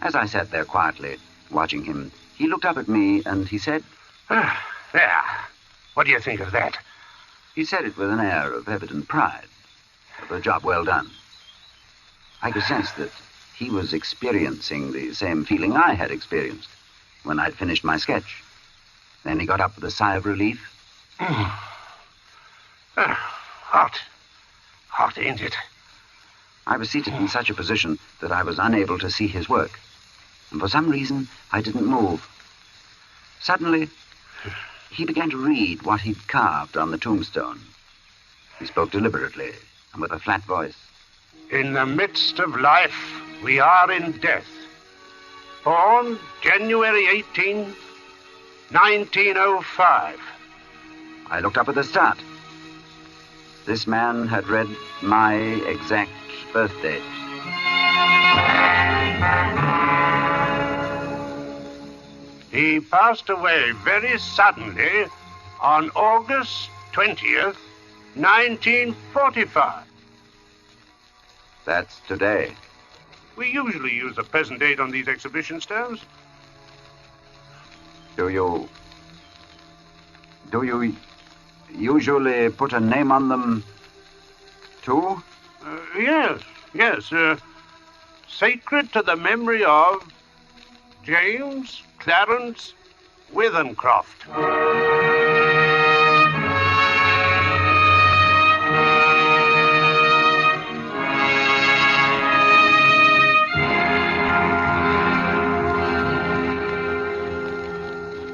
As I sat there quietly, watching him, he looked up at me and he said, There. What do you think of that? He said it with an air of evident pride, of a job well done. I could sense that he was experiencing the same feeling I had experienced when I'd finished my sketch. Then he got up with a sigh of relief. Hot. Hot, ain't it? I was seated in such a position that I was unable to see his work. And for some reason, I didn't move. Suddenly, he began to read what he'd carved on the tombstone. He spoke deliberately and with a flat voice. In the midst of life, we are in death. Born January 18, 1905. I looked up at the start. This man had read my exact birth date. He passed away very suddenly on August 20th, 1945. That's today. We usually use the present date on these exhibition stones. Do you usually put a name on them, too? Yes. Sacred to the memory of James Clarence Withencroft.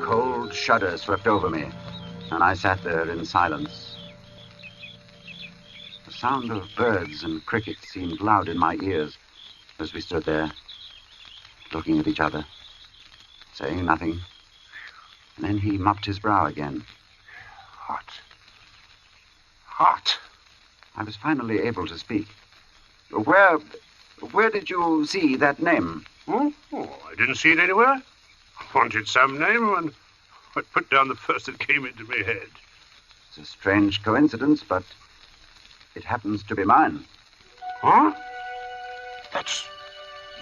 Cold shudder swept over me, and I sat there in silence. The sound of birds and crickets seemed loud in my ears as we stood there, looking at each other, saying nothing. And then he mopped his brow again. Hot. I was finally able to speak. Where did you see that name? Oh, I didn't see it anywhere. I wanted some name, and I put down the first that came into my head. It's a strange coincidence, but it happens to be mine. Huh? That's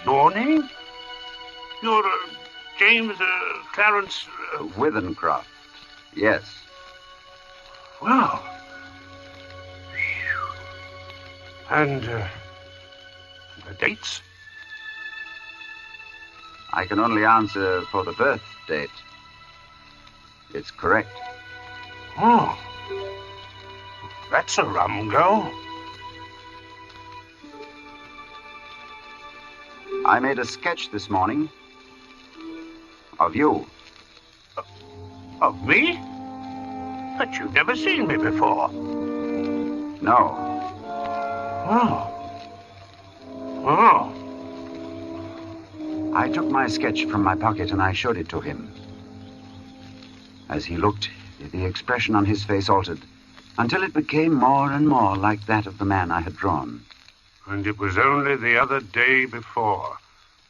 your name? James Clarence... Withencroft. Yes. Well. And the dates? I can only answer for the birth date. It's correct. Oh. That's a rum go. I made a sketch this morning of you. Of me? But you've never seen me before. No. Oh. Oh. I took my sketch from my pocket and I showed it to him. As he looked, the expression on his face altered until it became more and more like that of the man I had drawn. And it was only the other day before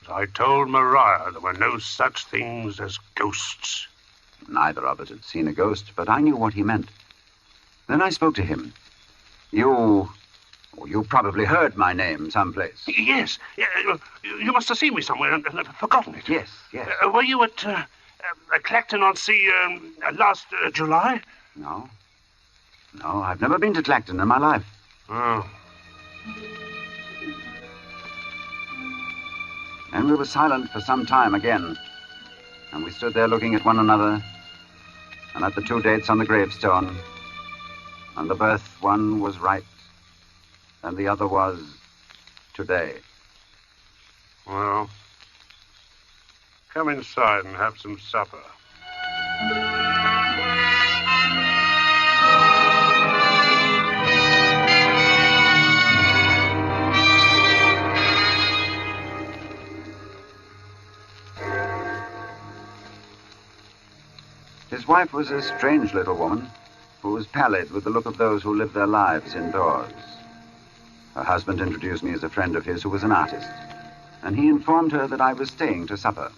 that I told Maria there were no such things as ghosts. Neither of us had seen a ghost, but I knew what he meant. Then I spoke to him. You probably heard my name someplace. Yes. You must have seen me somewhere and forgotten it. Yes. Were you at Clacton-on-Sea last July? No, I've never been to Clacton in my life. Oh. And we were silent for some time again. And we stood there looking at one another and at the two dates on the gravestone. And the birth one was right, and the other was today. Well, come inside and have some supper. His wife was a strange little woman who was pallid with the look of those who live their lives indoors. Her husband introduced me as a friend of his who was an artist, and he informed her that I was staying to supper.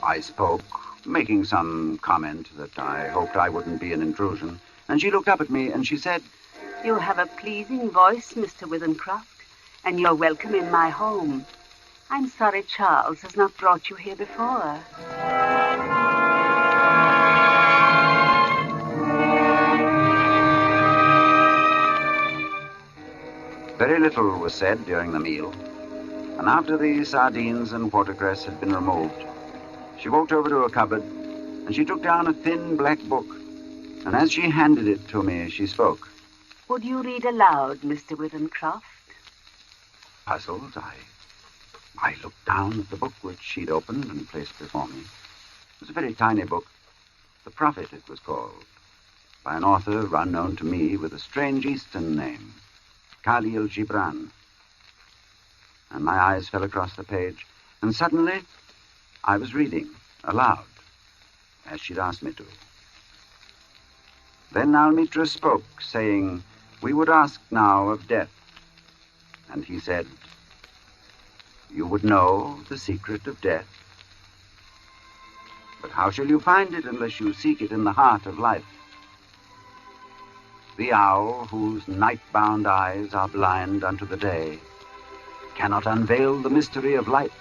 I spoke, making some comment that I hoped I wouldn't be an intrusion, and she looked up at me and she said, "You have a pleasing voice, Mr. Withencroft, and you're welcome in my home. I'm sorry Charles has not brought you here before." Very little was said during the meal, and after the sardines and watercress had been removed, she walked over to a cupboard and she took down a thin black book, and as she handed it to me, she spoke. Would you read aloud, Mr. Withencroft? Puzzled, I looked down at the book which she'd opened and placed before me. It was a very tiny book. The Prophet, it was called, by an author unknown to me with a strange Eastern name, Khalil Gibran. And my eyes fell across the page, and suddenly I was reading aloud, as she'd asked me to. Then Almitra spoke, saying, we would ask now of death. And he said, you would know the secret of death. But how shall you find it unless you seek it in the heart of life? The owl, whose night-bound eyes are blind unto the day, cannot unveil the mystery of light.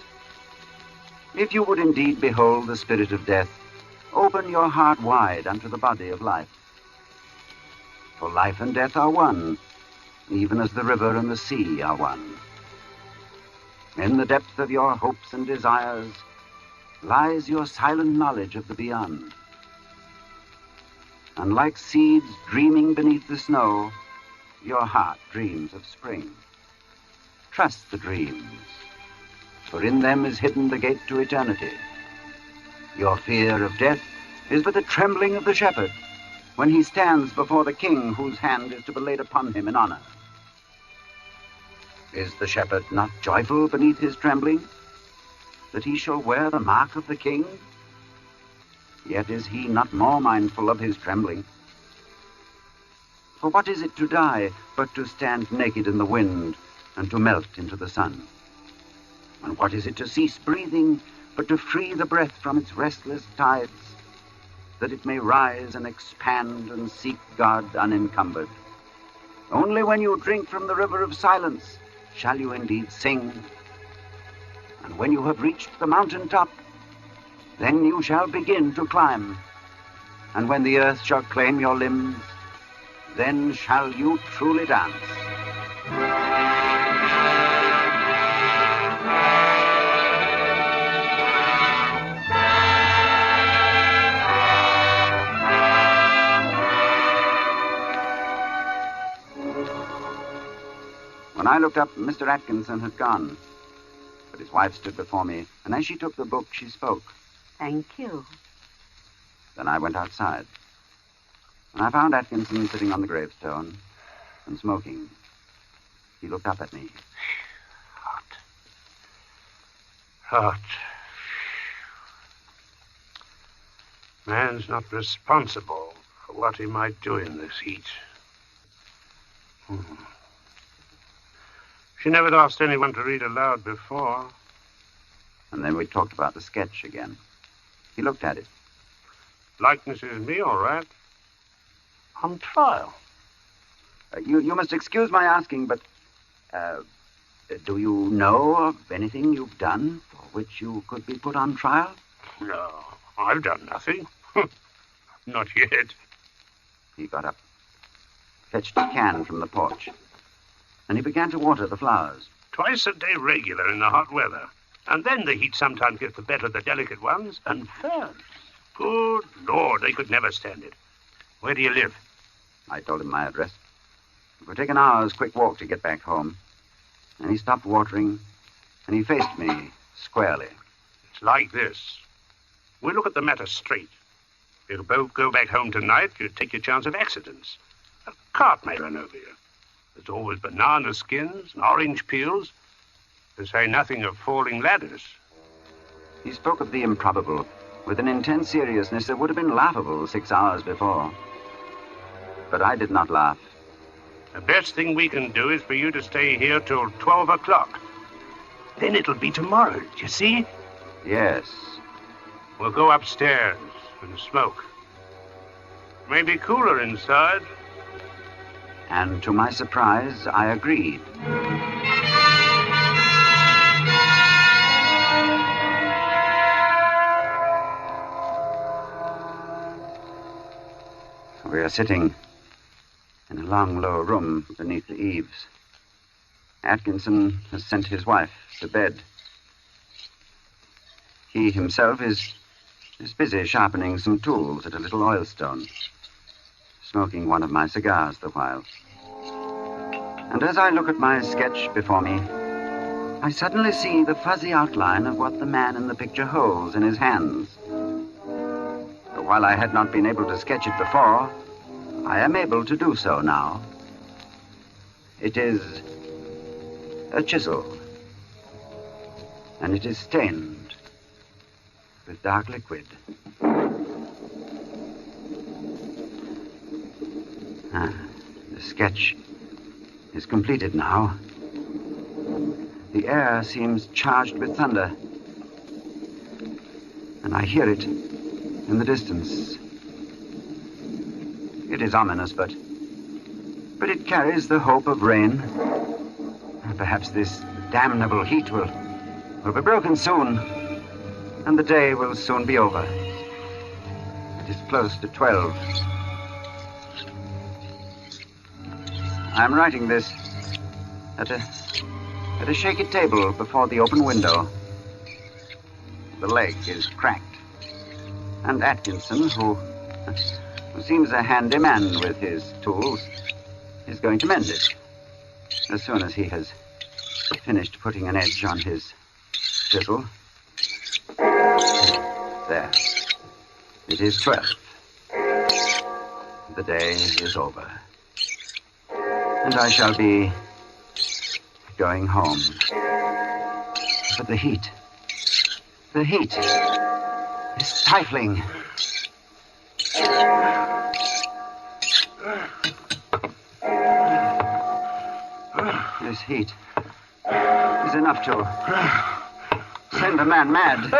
If you would indeed behold the spirit of death, open your heart wide unto the body of life. For life and death are one, even as the river and the sea are one. In the depth of your hopes and desires lies your silent knowledge of the beyond. And like seeds dreaming beneath the snow, your heart dreams of spring. Trust the dreams, for in them is hidden the gate to eternity. Your fear of death is but the trembling of the shepherd when he stands before the king whose hand is to be laid upon him in honor. Is the shepherd not joyful beneath his trembling, that he shall wear the mark of the king? Yet is he not more mindful of his trembling. For what is it to die but to stand naked in the wind and to melt into the sun? And what is it to cease breathing but to free the breath from its restless tides, that it may rise and expand and seek God unencumbered? Only when you drink from the river of silence shall you indeed sing. And when you have reached the mountain top, then you shall begin to climb. And when the earth shall claim your limbs, then shall you truly dance. When I looked up, Mr. Atkinson had gone. But his wife stood before me, and as she took the book, she spoke. Thank you. Then I went outside. And I found Atkinson sitting on the gravestone and smoking. He looked up at me. Hot. Man's not responsible for what he might do in this heat. She never asked anyone to read aloud before. And then we talked about the sketch again. He looked at it. Likeness is me, all right. On trial. You must excuse my asking, but do you know of anything you've done for which you could be put on trial? No, I've done nothing. Not yet. He got up, fetched a can from the porch, and he began to water the flowers. Twice a day regular in the hot weather. And then the heat sometimes gets the better of the delicate ones, and ferns. Good Lord, they could never stand it. Where do you live? I told him my address. It would take an hour's quick walk to get back home. And he stopped watering, and he faced me squarely. It's like this. We'll look at the matter straight. If you'll both go back home tonight, you take your chance of accidents. A cart may run over you. There's always banana skins and orange peels, to say nothing of falling ladders. He spoke of the improbable with an intense seriousness that would have been laughable 6 hours before. But I did not laugh. The best thing we can do is for you to stay here till 12 o'clock. Then it'll be tomorrow, do you see? Yes. We'll go upstairs and smoke. Maybe cooler inside. And to my surprise, I agreed. We are sitting in a long, low room beneath the eaves. Atkinson has sent his wife to bed. He himself is busy sharpening some tools at a little oilstone, smoking one of my cigars the while. And as I look at my sketch before me, I suddenly see the fuzzy outline of what the man in the picture holds in his hands. But while I had not been able to sketch it before, I am able to do so now. It is a chisel, and it is stained with dark liquid. The sketch is completed now. The air seems charged with thunder, and I hear it in the distance. It is ominous, but it carries the hope of rain. Perhaps this damnable heat will be broken soon, and the day will soon be over. It is close to 12. I am writing this at a shaky table before the open window. The leg is cracked, and Atkinson, who seems a handy man with his tools, is going to mend it as soon as he has finished putting an edge on his chisel. There. It is 12. The day is over. And I shall be going home. But the heat is stifling. This heat is enough to send a man mad.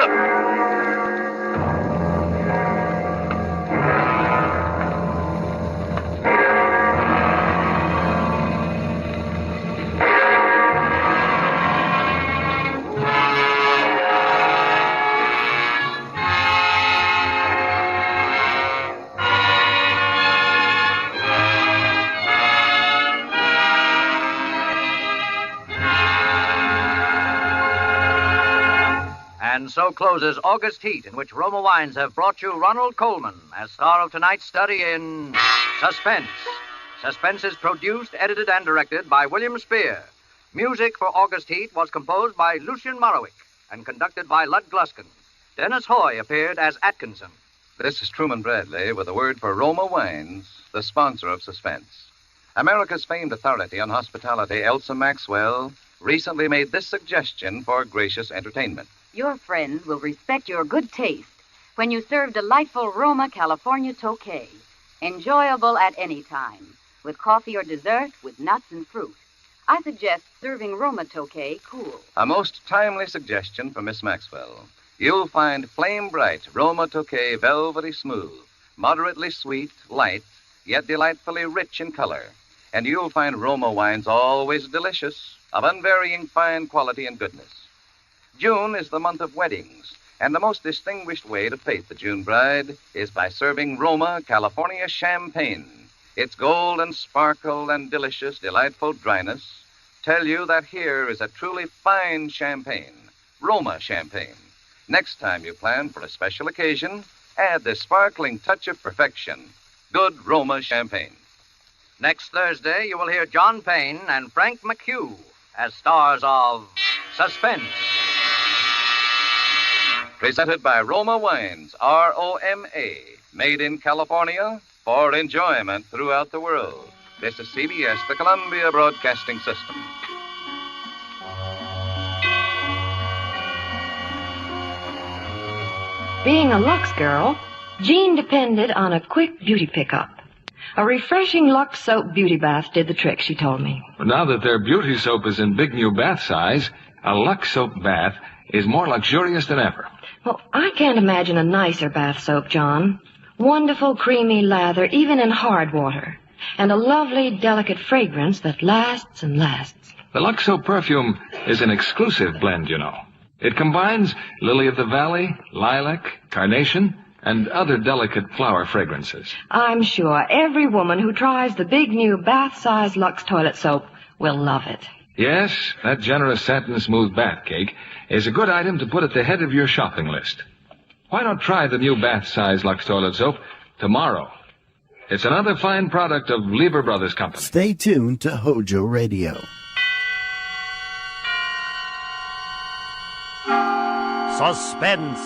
so closes August Heat, in which Roma Wines have brought you Ronald Colman as star of tonight's study in Suspense. Suspense is produced, edited, and directed by William Spear. Music for August Heat was composed by Lucien Morawick and conducted by Lud Gluskin. Dennis Hoy appeared as Atkinson. This is Truman Bradley with a word for Roma Wines, the sponsor of Suspense. America's famed authority on hospitality, Elsa Maxwell, recently made this suggestion for gracious entertainment. Your friends will respect your good taste when you serve delightful Roma California Tokay. Enjoyable at any time, with coffee or dessert, with nuts and fruit. I suggest serving Roma Tokay cool. A most timely suggestion from Miss Maxwell. You'll find flame-bright Roma Tokay velvety smooth, moderately sweet, light, yet delightfully rich in color. And you'll find Roma wines always delicious, of unvarying fine quality and goodness. June is the month of weddings, and the most distinguished way to face the June bride is by serving Roma California Champagne. Its gold and sparkle and delicious, delightful dryness tell you that here is a truly fine champagne, Roma Champagne. Next time you plan for a special occasion, add this sparkling touch of perfection, good Roma Champagne. Next Thursday, you will hear John Payne and Frank McHugh as stars of Suspense. Presented by Roma Wines, R-O-M-A, made in California for enjoyment throughout the world. This is CBS, the Columbia Broadcasting System. Being a Lux girl, Jean depended on a quick beauty pickup. A refreshing Lux soap beauty bath did the trick, she told me. Well, now that their beauty soap is in big new bath size, a Lux soap bath is more luxurious than ever. Well, I can't imagine a nicer bath soap, John. Wonderful creamy lather, even in hard water. And a lovely, delicate fragrance that lasts and lasts. The Lux soap perfume is an exclusive blend, you know. It combines lily of the valley, lilac, carnation, and other delicate flower fragrances. I'm sure every woman who tries the big new bath-size Lux toilet soap will love it. Yes, that generous satin smooth bath cake is a good item to put at the head of your shopping list. Why not try the new bath-size Lux toilet soap tomorrow? It's another fine product of Lever Brothers Company. Stay tuned to Hojo Radio. Suspense.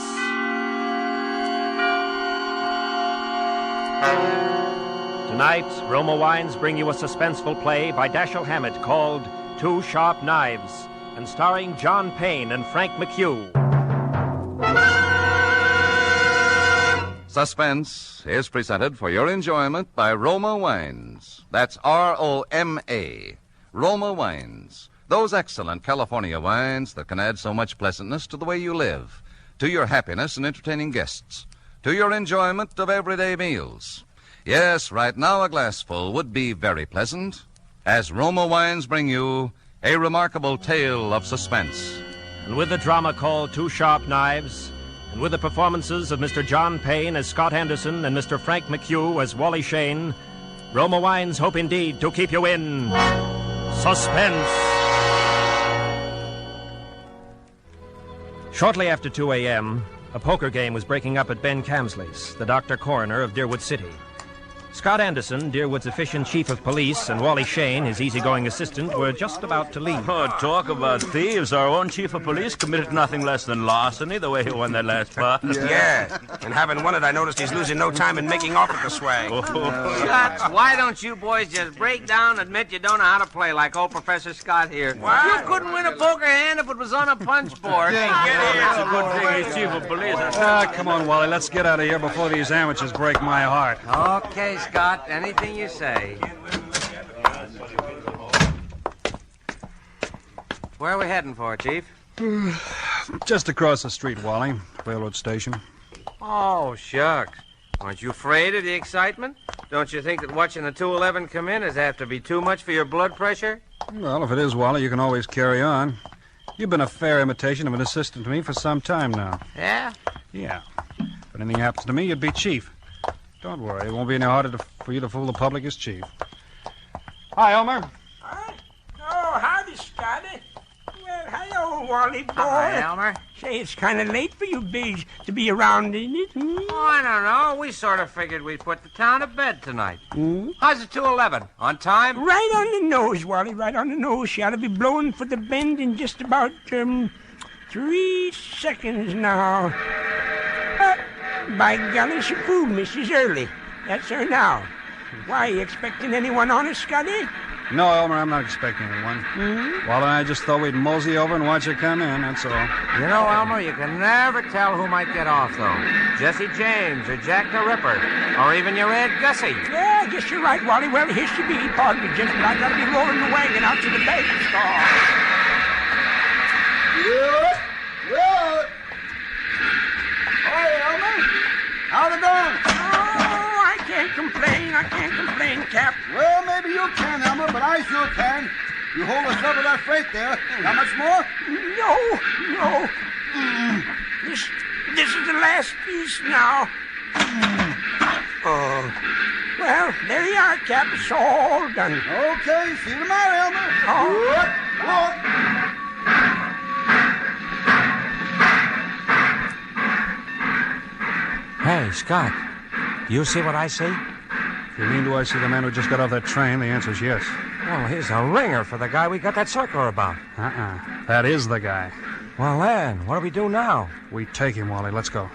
Tonight, Roma Wines bring you a suspenseful play by Dashiell Hammett called Two Sharp Knives, and starring John Payne and Frank McHugh. Suspense is presented for your enjoyment by Roma Wines. That's R-O-M-A. Roma Wines. Those excellent California wines that can add so much pleasantness to the way you live, to your happiness in entertaining guests, to your enjoyment of everyday meals. Yes, right now a glassful would be very pleasant, as Roma Wines bring you a remarkable tale of suspense. And with the drama called Two Sharp Knives, and with the performances of Mr. John Payne as Scott Anderson and Mr. Frank McHugh as Wally Shane, Roma Wines hope indeed to keep you in suspense. Shortly after 2 a.m., a poker game was breaking up at Ben Camsley's, the doctor coroner of Deerwood City. Scott Anderson, Deerwood's efficient chief of police, and Wally Shane, his easygoing assistant, were just about to leave. Oh, talk about thieves. Our own chief of police committed nothing less than larceny the way he won that last pot. Yeah. And having won it, I noticed he's losing no time in making off with the swag. Scott, why don't you boys just break down and admit you don't know how to play like old Professor Scott here? What? You couldn't win a poker hand if it was on a punch board. It's a good thing he's chief of police. Come on, Wally. Let's get out of here before these amateurs break my heart. Okay, Scott, anything you say. Where are we heading for, Chief? Just across the street, Wally. Railroad station. Oh, shucks. Aren't you afraid of the excitement? Don't you think that watching the 211 come in is apt to be too much for your blood pressure? Well, if it is, Wally, you can always carry on. You've been a fair imitation of an assistant to me for some time now. Yeah? Yeah. If anything happens to me, you'd be chief. Don't worry, it won't be any harder for you to fool the public as chief. Hi, Elmer. Huh? Oh, howdy, Scotty. Well, Hello, Wally boy. Hi, Elmer. Say, it's kind of late for you bigs to be around, isn't it? Oh, I don't know. We sort of figured we'd put the town to bed tonight. How's it 2:11? On time? Right on the nose, Wally, right on the nose. She ought to be blowing for the bend in just about 3 seconds now. By golly, she fooled me. She's early. That's her now. Why, you expecting anyone on us, Scotty? No, Elmer, I'm not expecting anyone. Walt and I just thought we'd mosey over and watch her come in, that's all. You know, Elmer, you can never tell who might get off, though. Jesse James or Jack the Ripper, or even your Aunt Gussie. Yeah, I guess you're right, Wally. Well, here she be. Pardon me, gentlemen. I gotta be rolling the wagon out to the bagel store. What? Hi, Elmer. How's it going? I can't complain, Cap. Well, maybe you can, Elmer, but I sure can. You hold us up with that freight there. How much more? No. This is the last piece now. Oh. Well, there you are, Cap. It's all done. Okay, see you tomorrow, Elmer. Hey, Scott. You see what I see? If you mean, do I see the man who just got off that train? The answer's yes. Well, he's a ringer for the guy we got that circular about. That is the guy. Well, then, what do we do now? We take him, Wally. Let's go.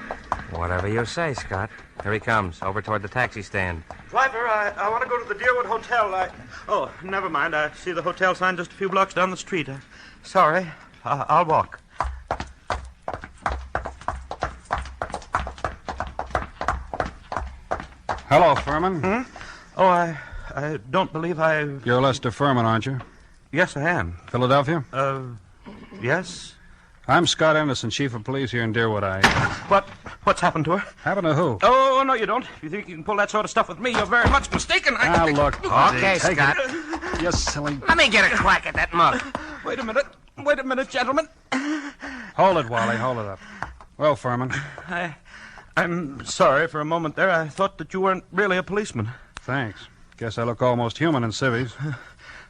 Whatever you say, Scott. Here he comes, over toward the taxi stand. Driver, I want to go to the Deerwood Hotel. Oh, never mind. I see the hotel sign just a few blocks down the street. Sorry. I'll walk. Hello, Furman. Oh, I don't believe I... You're Lester Furman, aren't you? Yes, I am. Philadelphia? Yes. I'm Scott Anderson, chief of police here in Deerwood. What's happened to her? Happened to who? Oh, no, you don't. If you think you can pull that sort of stuff with me, you're very much mistaken. Look. Okay, take Scott. It. You silly... Let me get a crack at that mug. Wait a minute, gentlemen. Hold it, Wally. Hold it up. Well, Furman. I'm sorry for a moment there. I thought that you weren't really a policeman. Thanks. Guess I look almost human in civvies.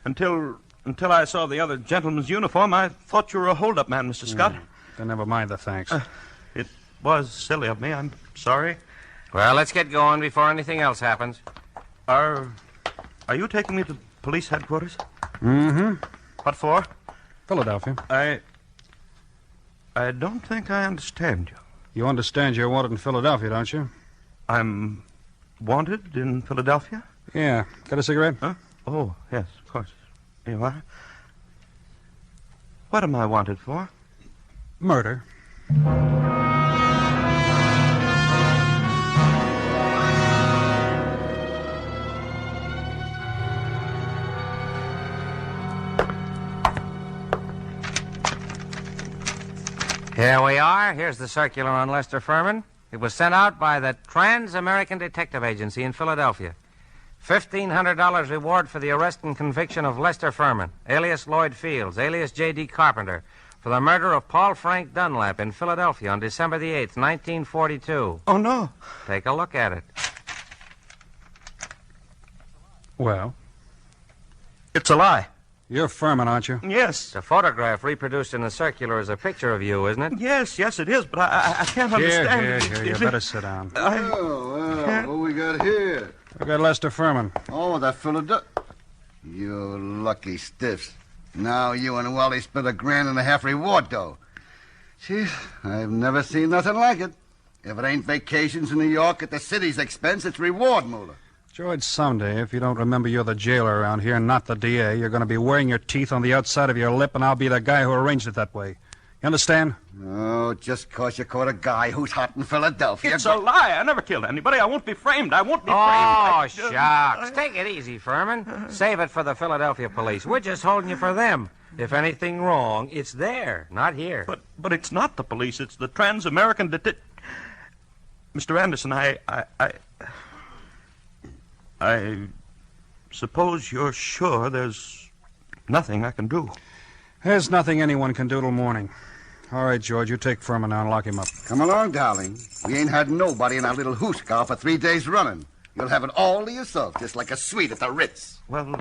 Until I saw the other gentleman's uniform, I thought you were a hold-up man, Mr. Scott. Then never mind the thanks. It was silly of me. I'm sorry. Well, let's get going before anything else happens. Are you taking me to police headquarters? Mm-hmm. What for? Philadelphia. I don't think I understand you. You understand you're wanted in Philadelphia, don't you? I'm wanted in Philadelphia? Yeah. Got a cigarette? Huh? Oh, yes, of course. Here you are. What am I wanted for? Murder. Here we are. Here's the circular on Lester Furman. It was sent out by the Trans-American Detective Agency in Philadelphia. $1,500 reward for the arrest and conviction of Lester Furman, alias Lloyd Fields, alias J.D. Carpenter, for the murder of Paul Frank Dunlap in Philadelphia on December the 8th, 1942. Oh, no. Take a look at it. Well? It's a lie. You're Furman, aren't you? Yes. The photograph reproduced in the circular is a picture of you, isn't it? Yes, it is, but I can't understand. Here. You better sit down. Well, what we got here? We got Lester Furman. Oh, that Philadelphia. You lucky stiffs. Now you and Wally spent $1.5 grand reward, though. Gee, I've never seen nothing like it. If it ain't vacations in New York at the city's expense, it's reward, Moolah. George, someday, if you don't remember you're the jailer around here and not the DA, you're going to be wearing your teeth on the outside of your lip, and I'll be the guy who arranged it that way. You understand? Oh, just 'cause you caught a guy who's hot in Philadelphia. It's a lie. I never killed anybody. I won't be framed. Oh, shucks. Take it easy, Furman. Save it for the Philadelphia police. We're just holding you for them. If anything wrong, it's there, not here. But it's not the police. It's the Trans-American Detective... Mr. Anderson, I suppose you're sure there's nothing I can do. There's nothing anyone can do till morning. All right, George, you take Furman now and lock him up. Come along, darling. We ain't had nobody in our little hoosecar for 3 days running. You'll have it all to yourself, just like a suite at the Ritz. Well,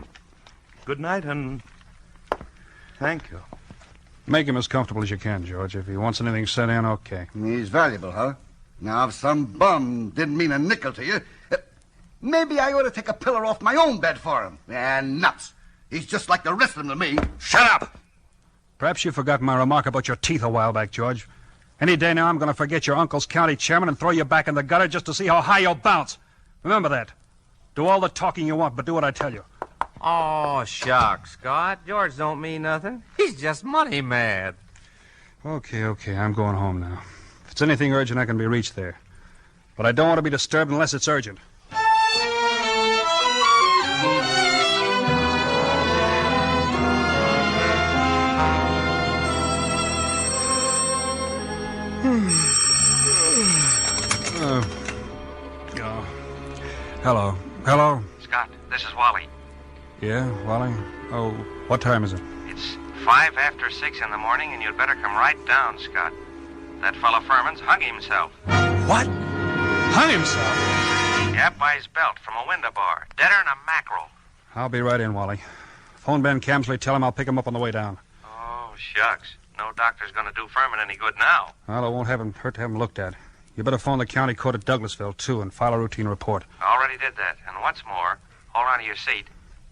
good night and thank you. Make him as comfortable as you can, George. If he wants anything set in, okay. He's valuable, huh? Now, if some bum didn't mean a nickel to you, maybe I ought to take a pillar off my own bed for him. And nuts. He's just like the rest of them to me. Shut up! Perhaps you forgot my remark about your teeth a while back, George. Any day now, I'm going to forget your uncle's county chairman and throw you back in the gutter just to see how high you'll bounce. Remember that. Do all the talking you want, but do what I tell you. Oh, shucks, Scott. George don't mean nothing. He's just money mad. Okay, I'm going home now. If it's anything urgent, I can be reached there. But I don't want to be disturbed unless it's urgent. Hello? Scott, this is Wally. Yeah, Wally? Oh, what time is it? It's 5 after 6 in the morning, and you'd better come right down, Scott. That fellow Furman's hung himself. What? Hung himself? Yep, by his belt from a window bar. Deader than a mackerel. I'll be right in, Wally. Phone Ben Camsley, tell him I'll pick him up on the way down. Oh, shucks. No doctor's going to do Furman any good now. Well, it won't hurt to have him looked at. You better phone the county court at Douglasville, too, and file a routine report. Already did that. And what's more, hold on to your seat.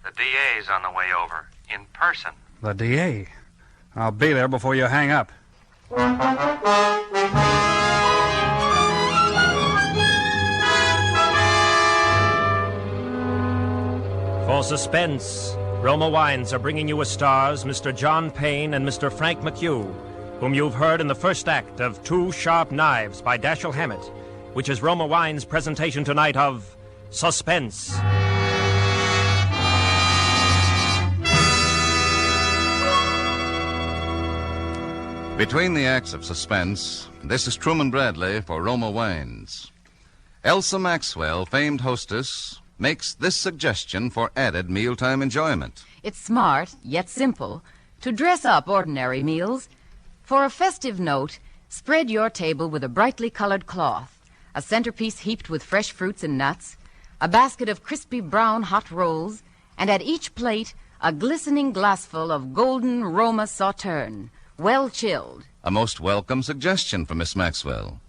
The DA's on the way over, in person. The DA? I'll be there before you hang up. For Suspense, Roma Wines are bringing you as stars Mr. John Payne and Mr. Frank McHugh, whom you've heard in the first act of Two Sharp Knives by Dashiell Hammett, which is Roma Wines' presentation tonight of Suspense. Between the acts of Suspense, this is Truman Bradley for Roma Wines. Elsa Maxwell, famed hostess, makes this suggestion for added mealtime enjoyment. It's smart, yet simple, to dress up ordinary meals. For a festive note, spread your table with a brightly colored cloth, a centerpiece heaped with fresh fruits and nuts, a basket of crispy brown hot rolls, and at each plate, a glistening glassful of golden Roma Sauterne, well chilled. A most welcome suggestion from Miss Maxwell.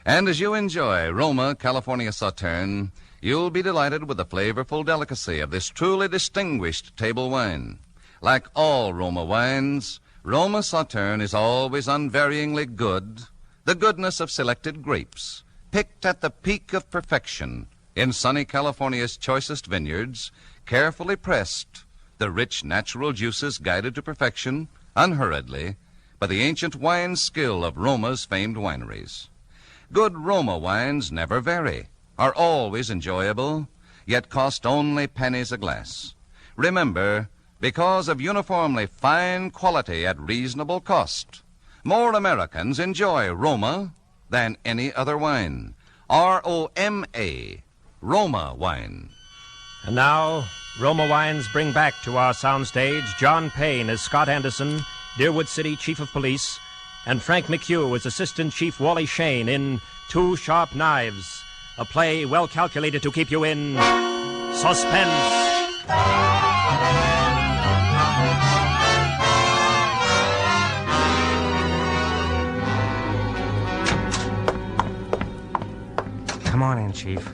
And as you enjoy Roma California Sauterne, you'll be delighted with the flavorful delicacy of this truly distinguished table wine. Like all Roma wines, Roma Sauterne is always unvaryingly good, the goodness of selected grapes, picked at the peak of perfection in sunny California's choicest vineyards, carefully pressed, the rich natural juices guided to perfection, unhurriedly, by the ancient wine skill of Roma's famed wineries. Good Roma wines never vary, are always enjoyable, yet cost only pennies a glass. Remember, because of uniformly fine quality at reasonable cost, more Americans enjoy Roma than any other wine. R-O-M-A, Roma wine. And now, Roma Wines bring back to our soundstage John Payne as Scott Anderson, Deerwood City Chief of Police, and Frank McHugh as Assistant Chief Wally Shane in Two Sharp Knives, a play well calculated to keep you in suspense. Come on in, Chief.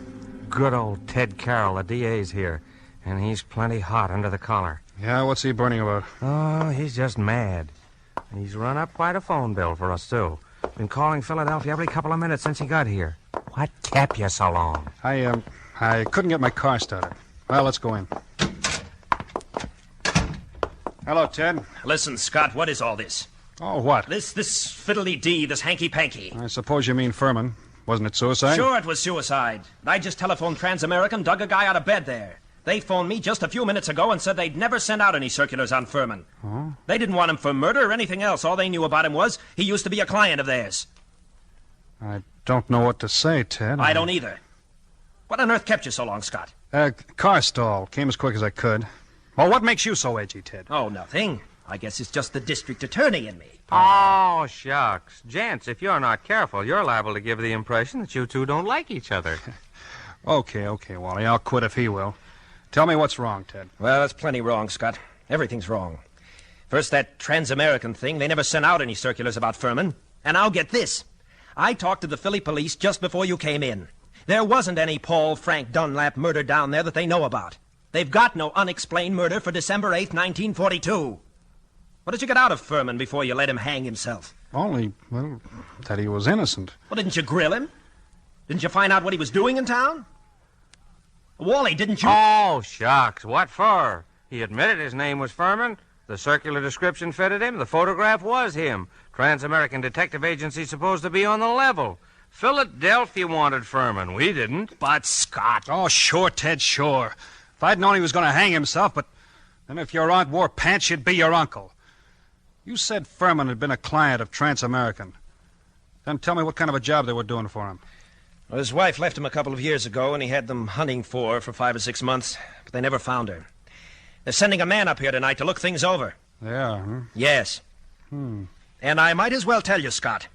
Good old Ted Carroll, the DA's here, and he's plenty hot under the collar. Yeah, what's he burning about? Oh, he's just mad. He's run up quite a phone bill for us, too. Been calling Philadelphia every couple of minutes since he got here. What kept you so long? I couldn't get my car started. Well, let's go in. Hello, Ted. Listen, Scott, what is all this? Oh, what? This fiddly-dee, this hanky-panky. I suppose you mean Furman. Wasn't it suicide? Sure, it was suicide. I just telephoned Transamerican, dug a guy out of bed there. They phoned me just a few minutes ago and said they'd never sent out any circulars on Furman. Oh? They didn't want him for murder or anything else. All they knew about him was he used to be a client of theirs. I don't know what to say, Ted. I don't either. What on earth kept you so long, Scott? Car stall. Came as quick as I could. Well, what makes you so edgy, Ted? Oh, nothing. I guess it's just the district attorney in me. Oh, shucks. Gents, if you're not careful, you're liable to give the impression that you two don't like each other. Okay, Wally. I'll quit if he will. Tell me what's wrong, Ted. Well, that's plenty wrong, Scott. Everything's wrong. First, that Trans-American thing. They never sent out any circulars about Furman. And now get this. I talked to the Philly police just before you came in. There wasn't any Paul Frank Dunlap murder down there that they know about. They've got no unexplained murder for December 8th, 1942. What did you get out of Furman before you let him hang himself? Only, well, that he was innocent. Well, didn't you grill him? Didn't you find out what he was doing in town? Wally, didn't you... Oh, shucks. What for? He admitted his name was Furman. The circular description fitted him. The photograph was him. Trans-American Detective Agency's supposed to be on the level. Philadelphia wanted Furman. We didn't. But, Scott... Oh, sure, Ted, sure. If I'd known he was going to hang himself, but then if your aunt wore pants, she'd be your uncle. You said Furman had been a client of Trans-American. Then tell me what kind of a job they were doing for him. Well, his wife left him a couple of years ago, and he had them hunting for her for 5 or 6 months, but they never found her. They're sending a man up here tonight to look things over. They are, huh? Yes. And I might as well tell you, Scott,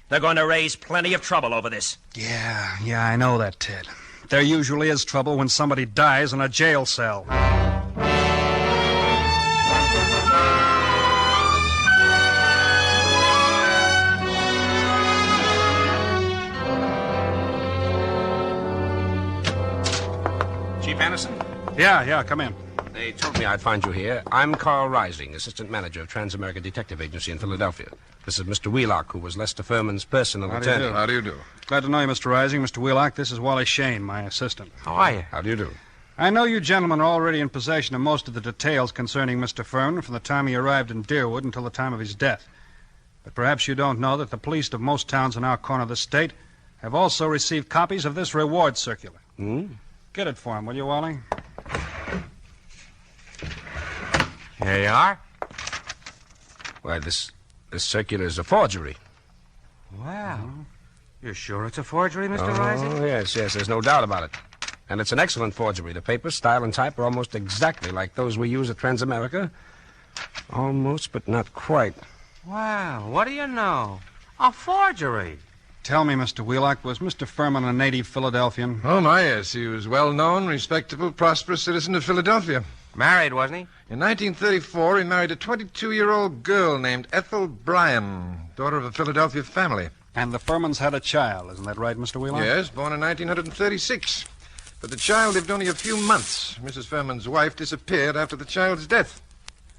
they're going to raise plenty of trouble over this. Yeah, I know that, Ted. There usually is trouble when somebody dies in a jail cell. Chief Anderson? Yeah, come in. They told me I'd find you here. I'm Carl Rising, assistant manager of Trans-American Detective Agency in Philadelphia. This is Mr. Wheelock, who was Lester Furman's personal attorney. How do you do? Glad to know you, Mr. Rising. Mr. Wheelock, this is Wally Shane, my assistant. How are you? How do you do? I know you gentlemen are already in possession of most of the details concerning Mr. Furman from the time he arrived in Deerwood until the time of his death. But perhaps you don't know that the police of most towns in our corner of the state have also received copies of this reward circular. Get it for him, will you, Wally? Here you are. Why, this circular is a forgery. Wow. You're sure it's a forgery, Mr. Rising? Oh, yes, there's no doubt about it. And it's an excellent forgery. The paper, style, and type are almost exactly like those we use at Transamerica. Almost, but not quite. Wow, what do you know? A forgery. Tell me, Mr. Wheelock, was Mr. Furman a native Philadelphian? Oh, my, yes. He was well-known, respectable, prosperous citizen of Philadelphia. Married, wasn't he? In 1934, he married a 22-year-old girl named Ethel Bryan, daughter of a Philadelphia family. And the Furmans had a child, isn't that right, Mr. Wheelock? Yes, born in 1936. But the child lived only a few months. Mrs. Furman's wife disappeared after the child's death.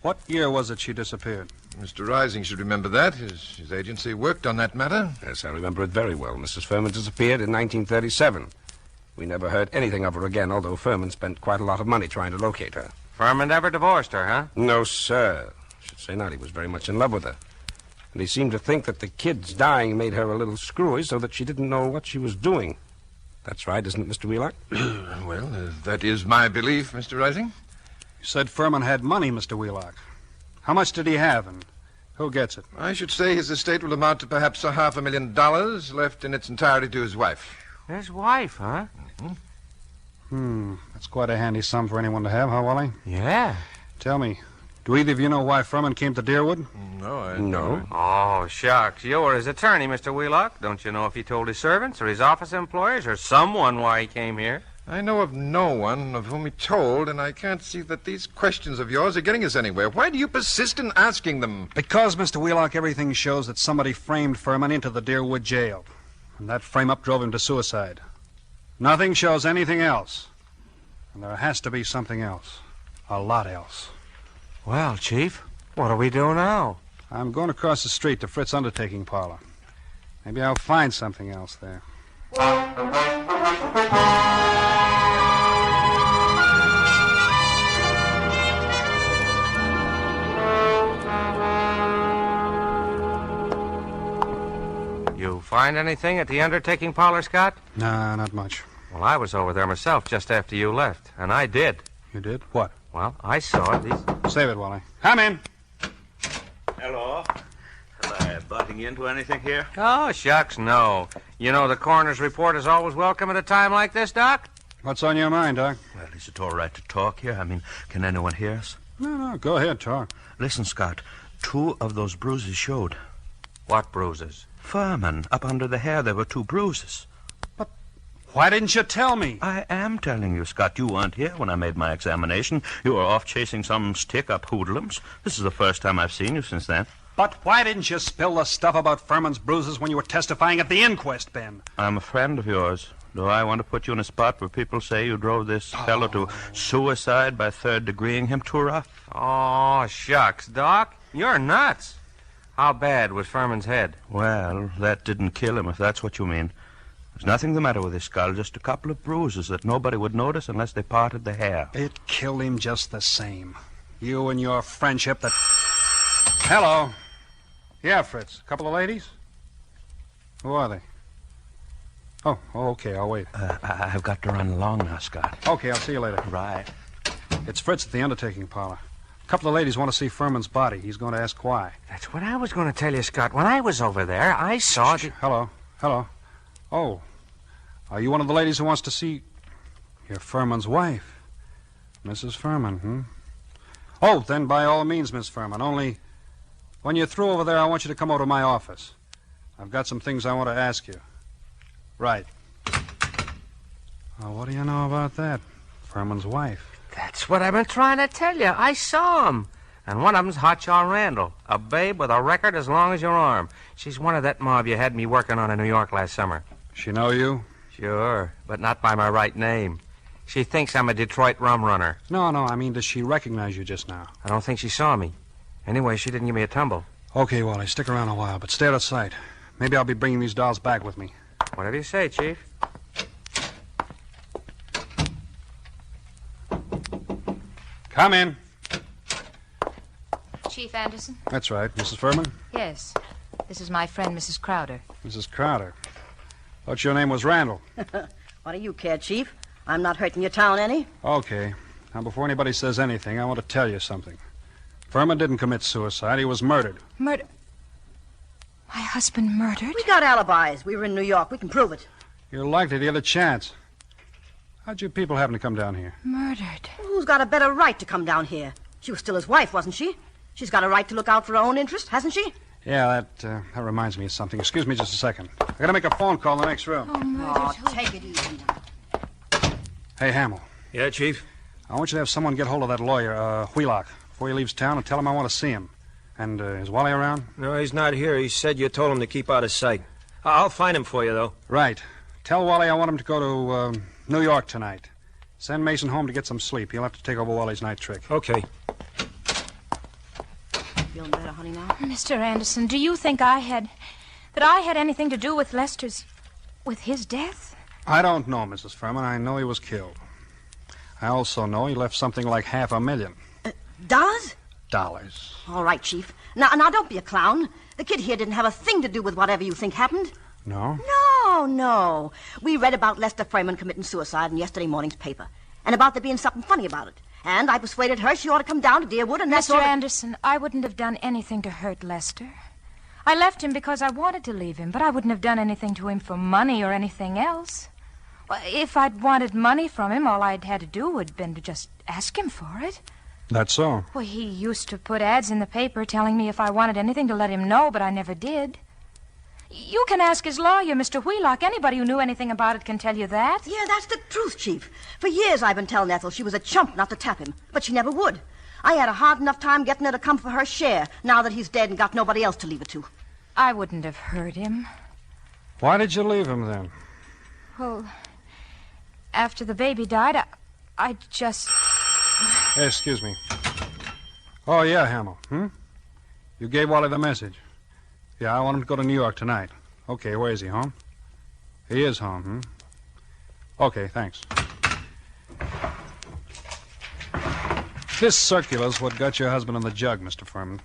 What year was it she disappeared? Mr. Rising should remember that. His agency worked on that matter. Yes, I remember it very well. Mrs. Furman disappeared in 1937. We never heard anything of her again, although Furman spent quite a lot of money trying to locate her. Furman never divorced her, huh? No, sir. I should say not. He was very much in love with her. And he seemed to think that the kid's dying made her a little screwy so that she didn't know what she was doing. That's right, isn't it, Mr. Wheelock? Well, that is my belief, Mr. Rising. You said Furman had money, Mr. Wheelock. How much did he have, and who gets it? I should say his estate will amount to perhaps $500,000 left in its entirety to his wife. His wife, huh? That's quite a handy sum for anyone to have, huh, Wally? Yeah. Tell me, do either of you know why Furman came to Deerwood? No. Oh, shucks. You were his attorney, Mr. Wheelock. Don't you know if he told his servants or his office employees or someone why he came here? I know of no one of whom he told, and I can't see that these questions of yours are getting us anywhere. Why do you persist in asking them? Because, Mr. Wheelock, everything shows that somebody framed Furman into the Deerwood jail. And that frame-up drove him to suicide. Nothing shows anything else. And there has to be something else. A lot else. Well, Chief, what do we do now? I'm going across the street to Fritz's undertaking parlor. Maybe I'll find something else there. You find anything at the undertaking parlor, Scott? Nah, not much. Well, I was over there myself just after you left, and I did. You did? What? Well, I saw it. Save it, Wally. Come in. Hello. Am I butting into anything here? Oh, shucks, no. You know the coroner's report is always welcome at a time like this, Doc? What's on your mind, Doc? Well, is it all right to talk here? I mean, can anyone hear us? No, go ahead, talk. Listen, Scott, 2 of those bruises showed. What bruises? Furman. Up under the hair, there were 2 bruises. Why didn't you tell me? I am telling you, Scott. You weren't here when I made my examination. You were off chasing some stick-up hoodlums. This is the first time I've seen you since then. But why didn't you spill the stuff about Furman's bruises when you were testifying at the inquest, Ben? I'm a friend of yours. Do I want to put you in a spot where people say you drove this fellow to suicide by third-degreeing him too rough? Oh, shucks, Doc. You're nuts. How bad was Furman's head? Well, that didn't kill him, if that's what you mean. There's nothing the matter with his skull, just a couple of bruises that nobody would notice unless they parted the hair. It killed him just the same. You and your friendship that... Hello. Yeah, Fritz. A couple of ladies? Who are they? Oh, okay, I'll wait. I've got to run along now, Scott. Okay, I'll see you later. Right. It's Fritz at the undertaking parlor. A couple of ladies want to see Furman's body. He's going to ask why. That's what I was going to tell you, Scott. When I was over there, I saw... Hello. Oh, are you one of the ladies who wants to see... You're Furman's wife. Mrs. Furman, Oh, then by all means, Miss Furman. Only when you're through over there, I want you to come over to my office. I've got some things I want to ask you. Right. Well, what do you know about that? Furman's wife. That's what I've been trying to tell you. I saw 'em. And one of 'em's Hotshot Randall, a babe with a record as long as your arm. She's one of that mob you had me working on in New York last summer. She know you? Sure, but not by my right name. She thinks I'm a Detroit rum runner. No, I mean, does she recognize you just now? I don't think she saw me. Anyway, she didn't give me a tumble. Okay, Wally, stick around a while, but stay out of sight. Maybe I'll be bringing these dolls back with me. Whatever you say, Chief. Come in. Chief Anderson? That's right. Mrs. Furman? Yes. This is my friend, Mrs. Crowder. Mrs. Crowder. Thought your name was Randall. What do you care, Chief? I'm not hurting your town any. Okay. Now, before anybody says anything, I want to tell you something. Furman didn't commit suicide. He was murdered. Murder? My husband murdered? We got alibis. We were in New York. We can prove it. You're likely to get a chance. How'd you people happen to come down here? Murdered. Who's got a better right to come down here? She was still his wife, wasn't she? She's got a right to look out for her own interest, hasn't she? Yeah, that reminds me of something. Excuse me just a second. I gotta make a phone call in the next room. Oh, take it easy now. Hey, Hamill. Yeah, Chief? I want you to have someone get hold of that lawyer, Wheelock, before he leaves town and tell him I want to see him. And is Wally around? No, he's not here. He said you told him to keep out of sight. I'll find him for you, though. Right. Tell Wally I want him to go to New York tonight. Send Mason home to get some sleep. He'll have to take over Wally's night trick. Okay. Feeling better, honey, now? Mr. Anderson, do you think I had anything to do with with his death? I don't know, Mrs. Furman. I know he was killed. I also know he left something like $500,000. Dollars? Dollars. All right, Chief. Now, don't be a clown. The kid here didn't have a thing to do with whatever you think happened. No? No. We read about Lester Furman committing suicide in yesterday morning's paper, and about there being something funny about it. And I persuaded her she ought to come down to Deerwood, and that's all. Mr. Anderson, I wouldn't have done anything to hurt Lester. I left him because I wanted to leave him, but I wouldn't have done anything to him for money or anything else. Well, if I'd wanted money from him, all I'd had to do would have been to just ask him for it. That's so. Well, he used to put ads in the paper telling me if I wanted anything to let him know, but I never did. You can ask his lawyer, Mr. Wheelock. Anybody who knew anything about it can tell you that. Yeah, that's the truth, Chief. For years I've been telling Ethel she was a chump not to tap him, but she never would. I had a hard enough time getting her to come for her share, now that he's dead and got nobody else to leave it to. I wouldn't have hurt him. Why did you leave him, then? Well, after the baby died, I just... Hey, excuse me. Oh, yeah, Hamill. You gave Wally the message. Yeah, I want him to go to New York tonight. Okay, where is he, home? He is home, Okay, thanks. This circular's what got your husband in the jug, Mr. Furman.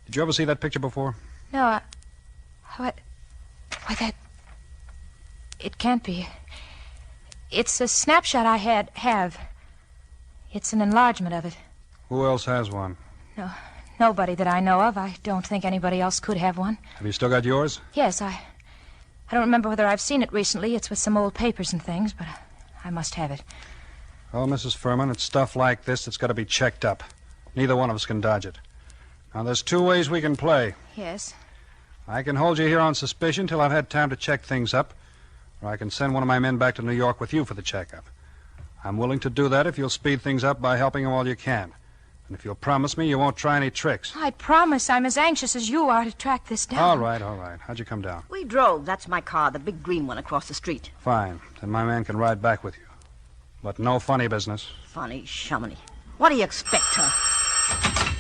Did you ever see that picture before? No, Why, that... It can't be. It's a snapshot I have. It's an enlargement of it. Who else has one? No, nobody that I know of. I don't think anybody else could have one. Have you still got yours? Yes, I don't remember whether I've seen it recently. It's with some old papers and things, but I must have it. Well, Mrs. Furman, it's stuff like this that's got to be checked up. Neither one of us can dodge it. Now, there's two ways we can play. Yes. I can hold you here on suspicion till I've had time to check things up, or I can send one of my men back to New York with you for the checkup. I'm willing to do that if you'll speed things up by helping him all you can. And if you'll promise me you won't try any tricks. I promise I'm as anxious as you are to track this down. All right. How'd you come down? We drove. That's my car, the big green one across the street. Fine. Then my man can ride back with you. But no funny business. Funny shummy. What do you expect, huh?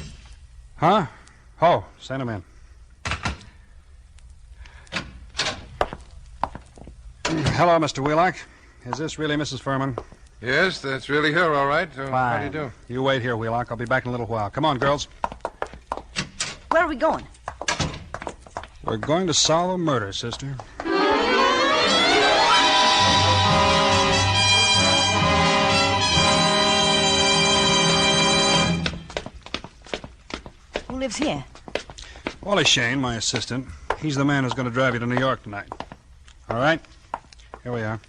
Huh? Oh, send him in. Hello, Mr. Wheelock. Is this really Mrs. Furman? Yes, that's really her, all right. Fine. How do you do? You wait here, Wheelock. I'll be back in a little while. Come on, girls. Where are we going? We're going to solve a murder, sister. Who lives here? Wally Shane, my assistant. He's the man who's going to drive you to New York tonight. All right? Here we are.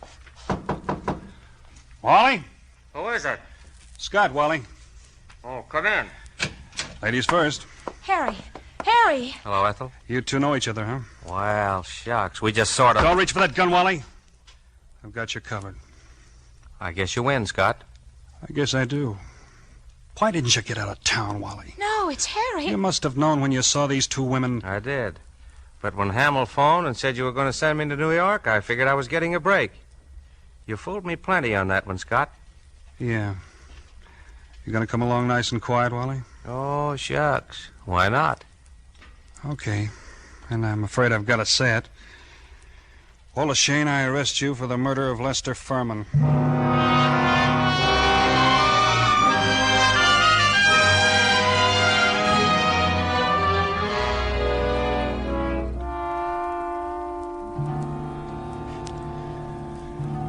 Wally? Who is it? Scott, Wally. Oh, come in. Ladies first. Harry. Hello, Ethel. You two know each other, huh? Well, shucks. We just sort of... Don't reach for that gun, Wally. I've got you covered. I guess you win, Scott. I guess I do. Why didn't you get out of town, Wally? No, it's Harry. You must have known when you saw these two women. I did. But when Hamill phoned and said you were going to send me to New York, I figured I was getting a break. You fooled me plenty on that one, Scott. Yeah. You gonna come along nice and quiet, Wally? Oh, shucks. Why not? Okay. And I'm afraid I've got to say it. Wally Shane, I arrest you for the murder of Lester Furman.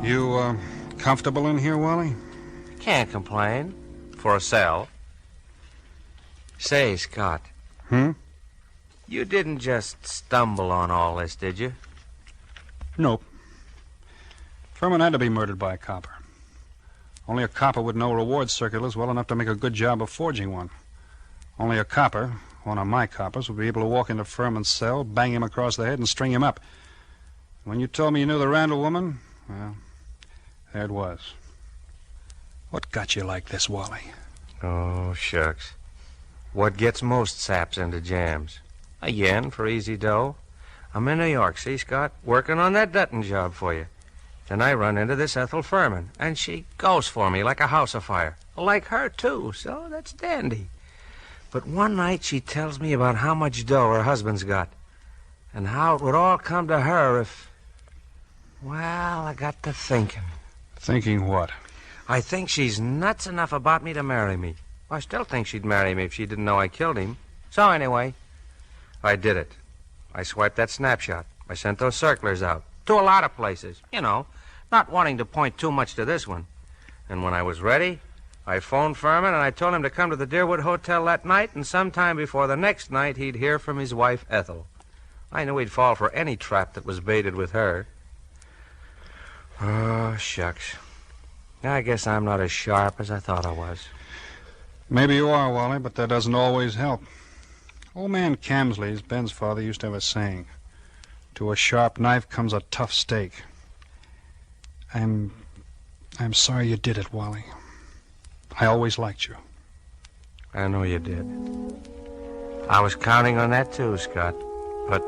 You, comfortable in here, Wally? Can't complain. For a cell. Say, Scott. You didn't just stumble on all this, did you? Nope. Furman had to be murdered by a copper. Only a copper with no reward circulars well enough to make a good job of forging one. Only a copper, one of my coppers, would be able to walk into Furman's cell, bang him across the head, and string him up. When you told me you knew the Randall woman, well, there it was. What got you like this, Wally? Oh, shucks. What gets most saps into jams? A yen for easy dough. I'm in New York, see, Scott? Working on that Dutton job for you. Then I run into this Ethel Furman, and she goes for me like a house afire. Like her, too, so that's dandy. But one night she tells me about how much dough her husband's got, and how it would all come to her if... Well, I got to thinking. Thinking what? I think she's nuts enough about me to marry me. I still think she'd marry me if she didn't know I killed him. So anyway, I did it. I swiped that snapshot. I sent those circulars out. To a lot of places, you know, not wanting to point too much to this one. And when I was ready, I phoned Furman and I told him to come to the Deerwood Hotel that night, and sometime before the next night he'd hear from his wife, Ethel. I knew he'd fall for any trap that was baited with her. Oh, shucks. I guess I'm not as sharp as I thought I was. Maybe you are, Wally, but that doesn't always help. Old man Camsley's, Ben's father, used to have a saying. To a sharp knife comes a tough steak. I'm sorry you did it, Wally. I always liked you. I know you did. I was counting on that too, Scott. But...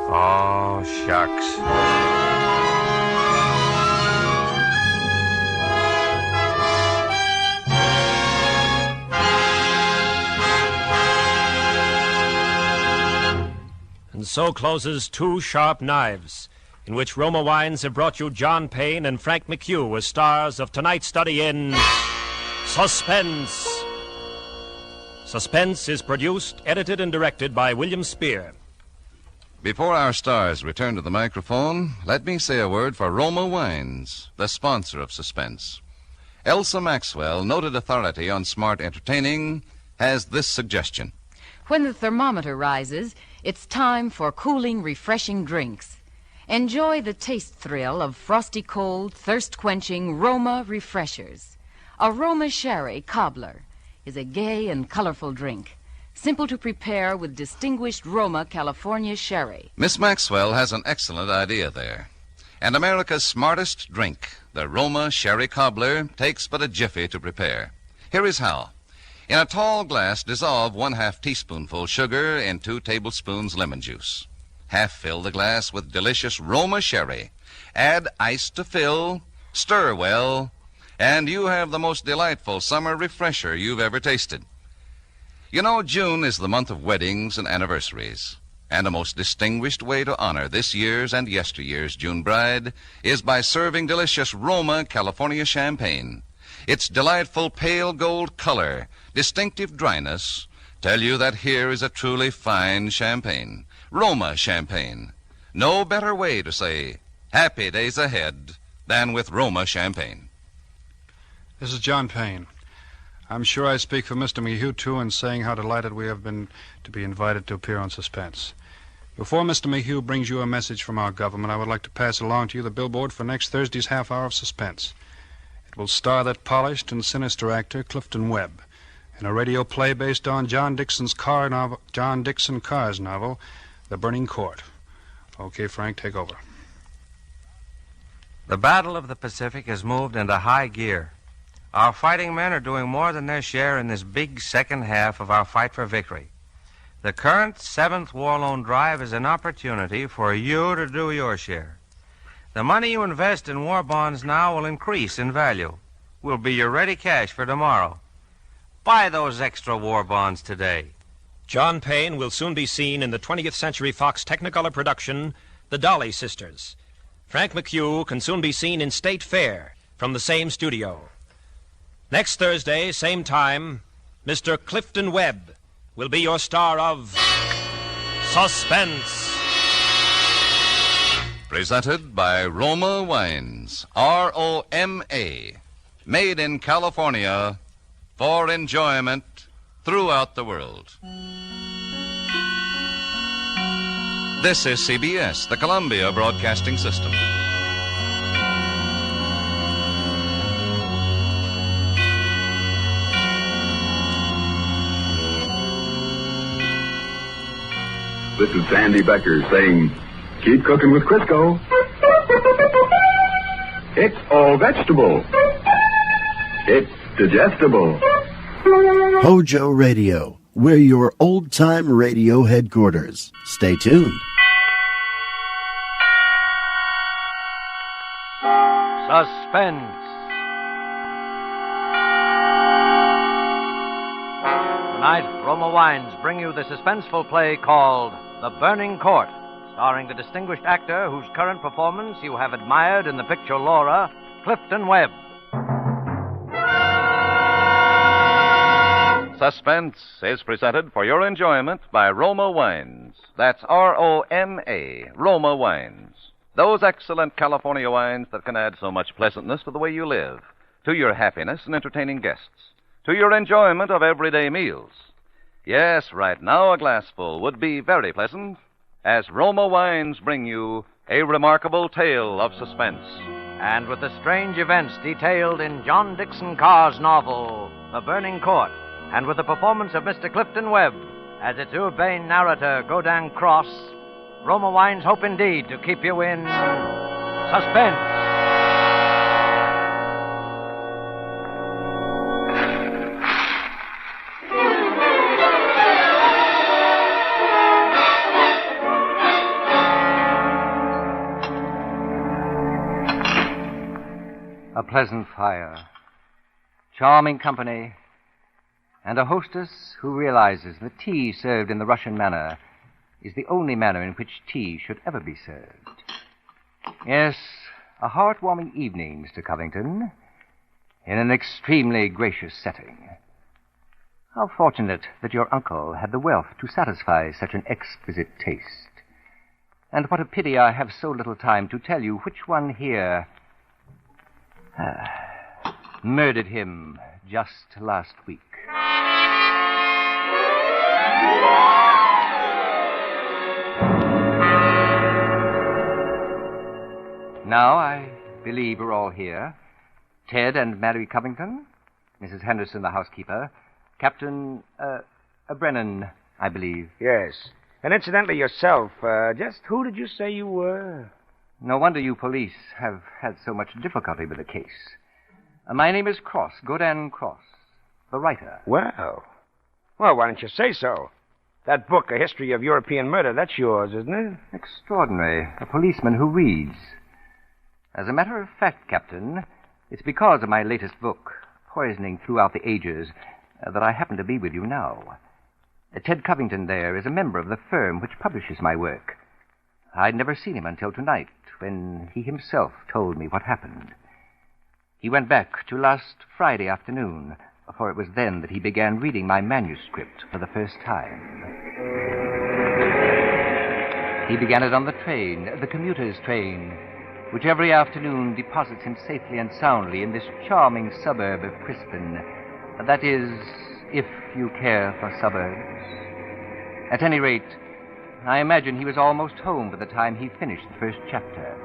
oh, shucks. And so closes Two Sharp Knives, in which Roma Wines have brought you John Payne and Frank McHugh as stars of tonight's study in Suspense. Suspense is produced, edited, and directed by William Spear. Before our stars return to the microphone, let me say a word for Roma Wines, the sponsor of Suspense. Elsa Maxwell, noted authority on smart entertaining, has this suggestion. When the thermometer rises, it's time for cooling, refreshing drinks. Enjoy the taste thrill of frosty cold, thirst-quenching Roma refreshers. A Roma Sherry Cobbler is a gay and colorful drink, simple to prepare with distinguished Roma California sherry. Miss Maxwell has an excellent idea there. And America's smartest drink, the Roma Sherry Cobbler, takes but a jiffy to prepare. Here is how. In a tall glass, dissolve 1/2 teaspoonful sugar in 2 tablespoons lemon juice. Half fill the glass with delicious Roma Sherry. Add ice to fill, stir well, and you have the most delightful summer refresher you've ever tasted. You know, June is the month of weddings and anniversaries. And a most distinguished way to honor this year's and yesteryear's June bride is by serving delicious Roma California champagne. Its delightful pale gold color, distinctive dryness, tell you that here is a truly fine champagne. Roma champagne. No better way to say happy days ahead than with Roma champagne. This is John Payne. I'm sure I speak for Mr. Mayhew, too, in saying how delighted we have been to be invited to appear on Suspense. Before Mr. Mayhew brings you a message from our government, I would like to pass along to you the billboard for next Thursday's half hour of Suspense. It will star that polished and sinister actor, Clifton Webb, in a radio play based on John Dickson Carr's novel, The Burning Court. Okay, Frank, take over. The Battle of the Pacific has moved into high gear. Our fighting men are doing more than their share in this big second half of our fight for victory. The current 7th War Loan Drive is an opportunity for you to do your share. The money you invest in war bonds now will increase in value. Will be your ready cash for tomorrow. Buy those extra war bonds today. John Payne will soon be seen in the 20th Century Fox Technicolor production, The Dolly Sisters. Frank McHugh can soon be seen in State Fair from the same studio. Next Thursday, same time, Mr. Clifton Webb will be your star of Suspense. Presented by Roma Wines, R-O-M-A, made in California for enjoyment throughout the world. This is CBS, the Columbia Broadcasting System. This is Sandy Becker saying, keep cooking with Crisco. It's all vegetable. It's digestible. Hojo Radio, we're your old-time radio headquarters. Stay tuned. Suspense. Tonight, Roma Wines bring you the suspenseful play called The Burning Court, starring the distinguished actor whose current performance you have admired in the picture Laura, Clifton Webb. Suspense is presented for your enjoyment by Roma Wines. That's R-O-M-A, Roma Wines. Those excellent California wines that can add so much pleasantness to the way you live, to your happiness in entertaining guests, to your enjoyment of everyday meals. Yes, right now a glassful would be very pleasant, as Roma Wines bring you a remarkable tale of suspense. And with the strange events detailed in John Dickson Carr's novel, The Burning Court, and with the performance of Mr. Clifton Webb as its urbane narrator, Godin Cross, Roma Wines hope indeed to keep you in suspense. A pleasant fire, charming company, and a hostess who realizes that tea served in the Russian manner is the only manner in which tea should ever be served. Yes, a heartwarming evening, Mr. Covington, in an extremely gracious setting. How fortunate that your uncle had the wealth to satisfy such an exquisite taste. And what a pity I have so little time to tell you which one here murdered him just last week. Now, I believe we're all here. Ted and Mary Covington, Mrs. Henderson, the housekeeper, Captain, Brennan, I believe. Yes. And incidentally, yourself, just who did you say you were? No wonder you police have had so much difficulty with the case. My name is Cross, Godan Cross, the writer. Well, why don't you say so? That book, A History of European Murder, that's yours, isn't it? Extraordinary. A policeman who reads. As a matter of fact, Captain, it's because of my latest book, Poisoning Throughout the Ages, that I happen to be with you now. Ted Covington there is a member of the firm which publishes my work. I'd never seen him until tonight, when he himself told me what happened. He went back to last Friday afternoon, for it was then that he began reading my manuscript for the first time. He began it on the train, the commuter's train, which every afternoon deposits him safely and soundly in this charming suburb of Crispin. That is, if you care for suburbs. At any rate, I imagine he was almost home by the time he finished the first chapter.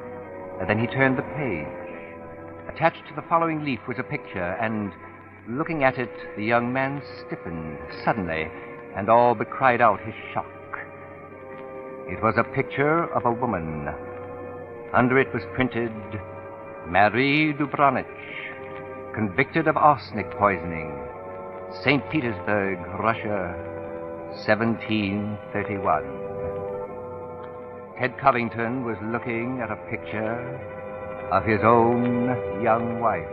Then he turned the page. Attached to the following leaf was a picture, and looking at it, the young man stiffened suddenly and all but cried out his shock. It was a picture of a woman. Under it was printed, Marie Dubronich, convicted of arsenic poisoning, St. Petersburg, Russia, 1731. Ted Covington was looking at a picture of his own young wife.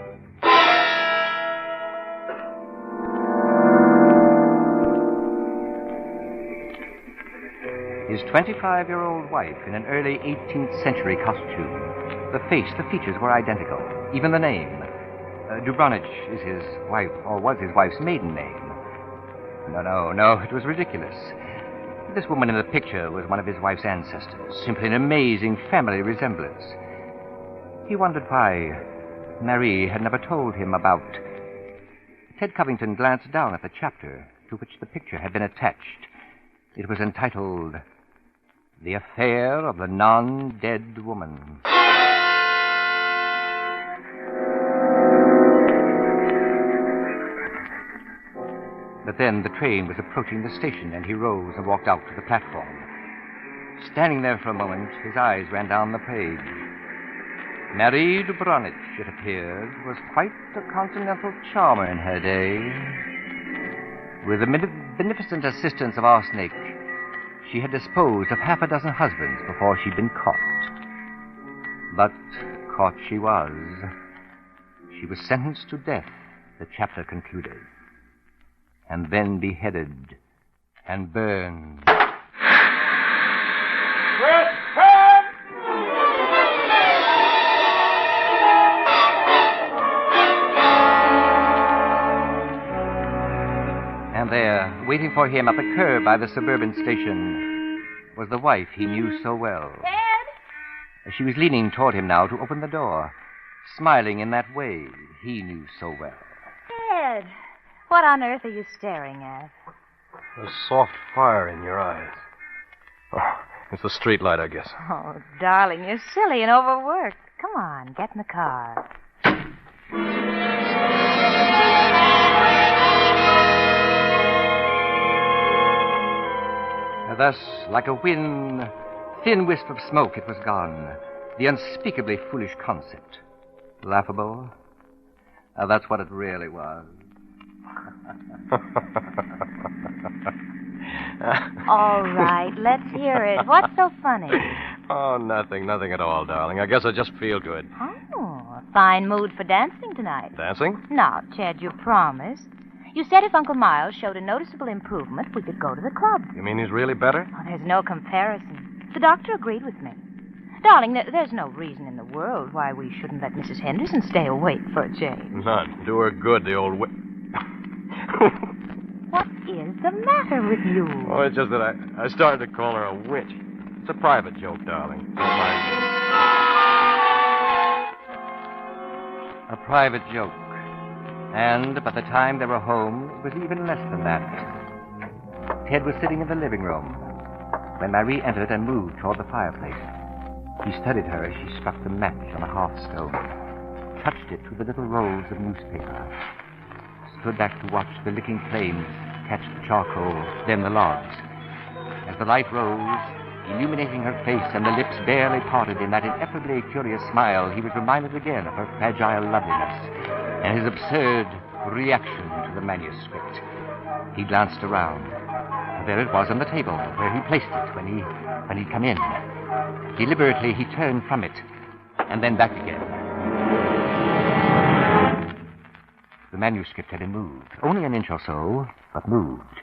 His 25-year-old wife in an early 18th century costume. The face, the features were identical. Even the name. Dubronich is his wife, or was his wife's maiden name. No, it was ridiculous. This woman in the picture was one of his wife's ancestors. Simply an amazing family resemblance. He wondered why Marie had never told him about... Ted Covington glanced down at the chapter to which the picture had been attached. It was entitled, The Affair of the Non-Dead Woman. But then the train was approaching the station, and he rose and walked out to the platform. Standing there for a moment, his eyes ran down the page. Marie Dubronich, it appeared, was quite a continental charmer in her day. With the beneficent assistance of arsenic, she had disposed of half a dozen husbands before she'd been caught. But caught she was. She was sentenced to death, the chapter concluded, and then beheaded and burned. And there, waiting for him at the curb by the suburban station, was the wife he knew so well. Ted! She was leaning toward him now to open the door, smiling in that way he knew so well. Ted, what on earth are you staring at? There's soft fire in your eyes. Oh, it's the street light, I guess. Oh, darling, you're silly and overworked. Come on, get in the car. Thus, like a thin wisp of smoke, it was gone. The unspeakably foolish concept. Laughable? That's what it really was. All right, let's hear it. What's so funny? Oh, nothing at all, darling. I guess I just feel good. Oh, a fine mood for dancing tonight. Dancing? Now, Ted, you promised. You said if Uncle Miles showed a noticeable improvement, we could go to the club. You mean he's really better? Oh, there's no comparison. The doctor agreed with me. Darling, there's no reason in the world why we shouldn't let Mrs. Henderson stay awake for a change. None. Do her good, the old What is the matter with you? Oh, it's just that I started to call her a witch. It's a private joke, darling. Don't mind me. A private joke. And by the time they were home, it was even less than that. Ted was sitting in the living room when Marie entered and moved toward the fireplace. He studied her as she struck the match on the hearthstone, touched it through the little rolls of newspaper, stood back to watch the licking flames catch the charcoal, then the logs. As the light rose, illuminating her face and the lips barely parted in that ineffably curious smile, he was reminded again of her fragile loveliness and his absurd reaction to the manuscript. He glanced around. There it was on the table, where he placed it when he'd come in. Deliberately, he turned from it, and then back again. The manuscript had been moved, only an inch or so, but moved.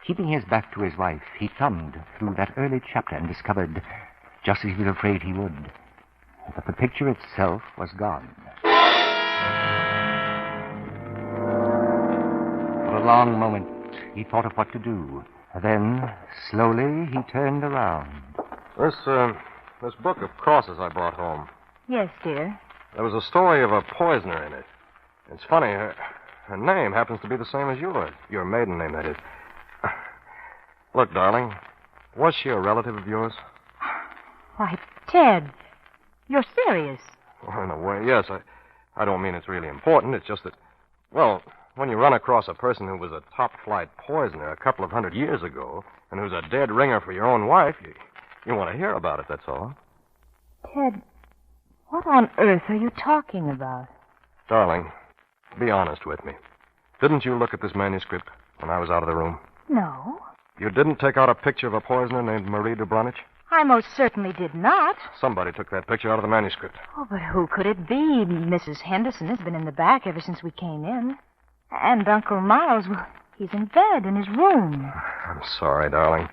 Keeping his back to his wife, he thumbed through that early chapter and discovered, just as he was afraid he would, that the picture itself was gone. For a long moment, he thought of what to do. Then, slowly, he turned around. This book of crosses I brought home. Yes, dear. There was a story of a poisoner in it. It's funny, her name happens to be the same as yours. Your maiden name, that is. Look, darling, was she a relative of yours? Why, Ted, you're serious. Well, in a way, yes. I don't mean it's really important. It's just that, well, when you run across a person who was a top-flight poisoner a couple of 100 years ago and who's a dead ringer for your own wife, you want to hear about it, that's all. Ted, what on earth are you talking about? Darling, be honest with me. Didn't you look at this manuscript when I was out of the room? No, You didn't take out a picture of a poisoner named Marie Dubronich? I most certainly did not. Somebody took that picture out of the manuscript. Oh, but who could it be? Mrs. Henderson has been in the back ever since we came in. And Uncle Miles, well, he's in bed in his room. I'm sorry, darling.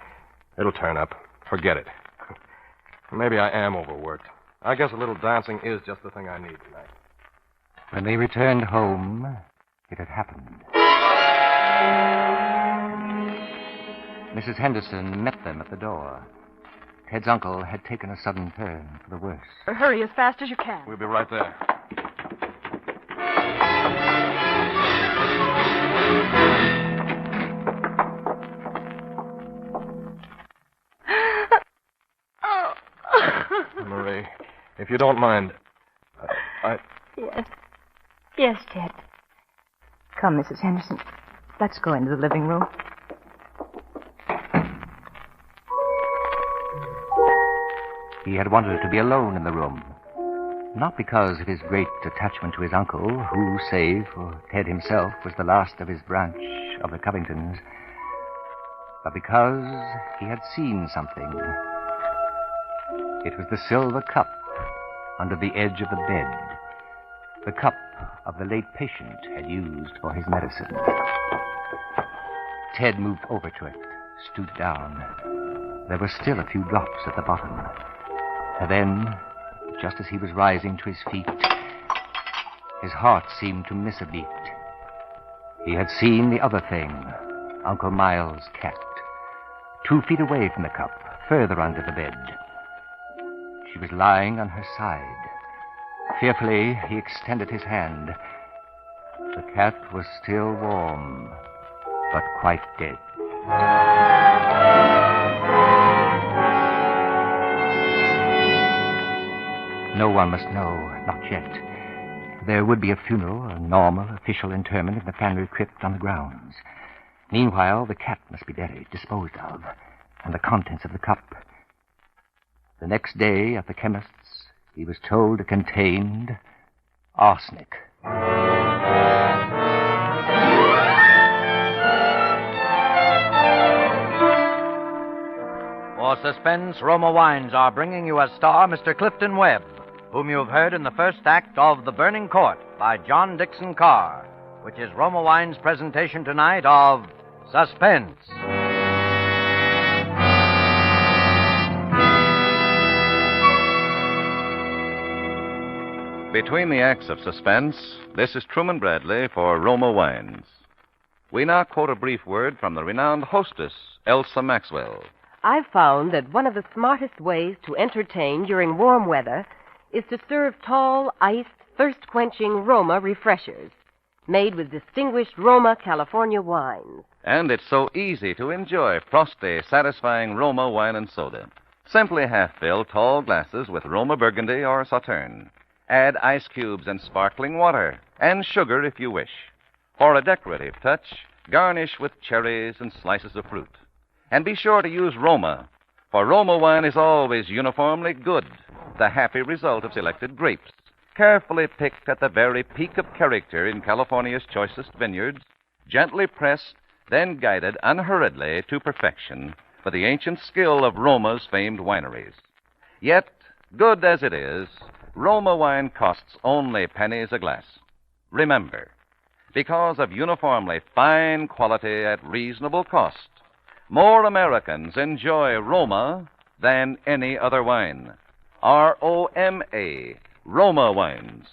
It'll turn up. Forget it. Maybe I am overworked. I guess a little dancing is just the thing I need tonight. When they returned home, it had happened. Mrs. Henderson met them at the door. Ted's uncle had taken a sudden turn for the worse. Hurry as fast as you can. We'll be right there. Marie, if you don't mind, I... Yes. Yes, Ted. Come, Mrs. Henderson. Let's go into the living room. He had wanted to be alone in the room. Not because of his great attachment to his uncle, who, save for Ted himself, was the last of his branch of the Covingtons, but because he had seen something. It was the silver cup under the edge of the bed. The cup of the late patient had used for his medicine. Ted moved over to it, stooped down. There were still a few drops at the bottom. And then, just as he was rising to his feet, his heart seemed to miss a beat. He had seen the other thing, Uncle Miles' cat, 2 feet away from the cup, further under the bed. She was lying on her side. Fearfully, he extended his hand. The cat was still warm, but quite dead. No one must know, not yet. There would be a funeral, a normal, official interment in the family crypt on the grounds. Meanwhile, the cat must be buried, disposed of, and the contents of the cup. The next day, at the chemist's, he was told it contained arsenic. For Suspense, Roma Wines are bringing you as star Mr. Clifton Webb, whom you have heard in the first act of The Burning Court by John Dixon Carr, which is Roma Wine's presentation tonight of Suspense. Between the acts of Suspense, this is Truman Bradley for Roma Wines. We now quote a brief word from the renowned hostess, Elsa Maxwell. I've found that one of the smartest ways to entertain during warm weather is to serve tall, iced, thirst-quenching Roma refreshers, made with distinguished Roma California wines. And it's so easy to enjoy frosty, satisfying Roma wine and soda. Simply half-fill tall glasses with Roma Burgundy or Sauterne. Add ice cubes and sparkling water, and sugar if you wish. For a decorative touch, garnish with cherries and slices of fruit. And be sure to use Roma, For Roma wine is always uniformly good, the happy result of selected grapes, carefully picked at the very peak of character in California's choicest vineyards, gently pressed, then guided unhurriedly to perfection by the ancient skill of Roma's famed wineries. Yet, good as it is, Roma wine costs only pennies a glass. Remember, because of uniformly fine quality at reasonable cost, more Americans enjoy Roma than any other wine. R-O-M-A, Roma wines.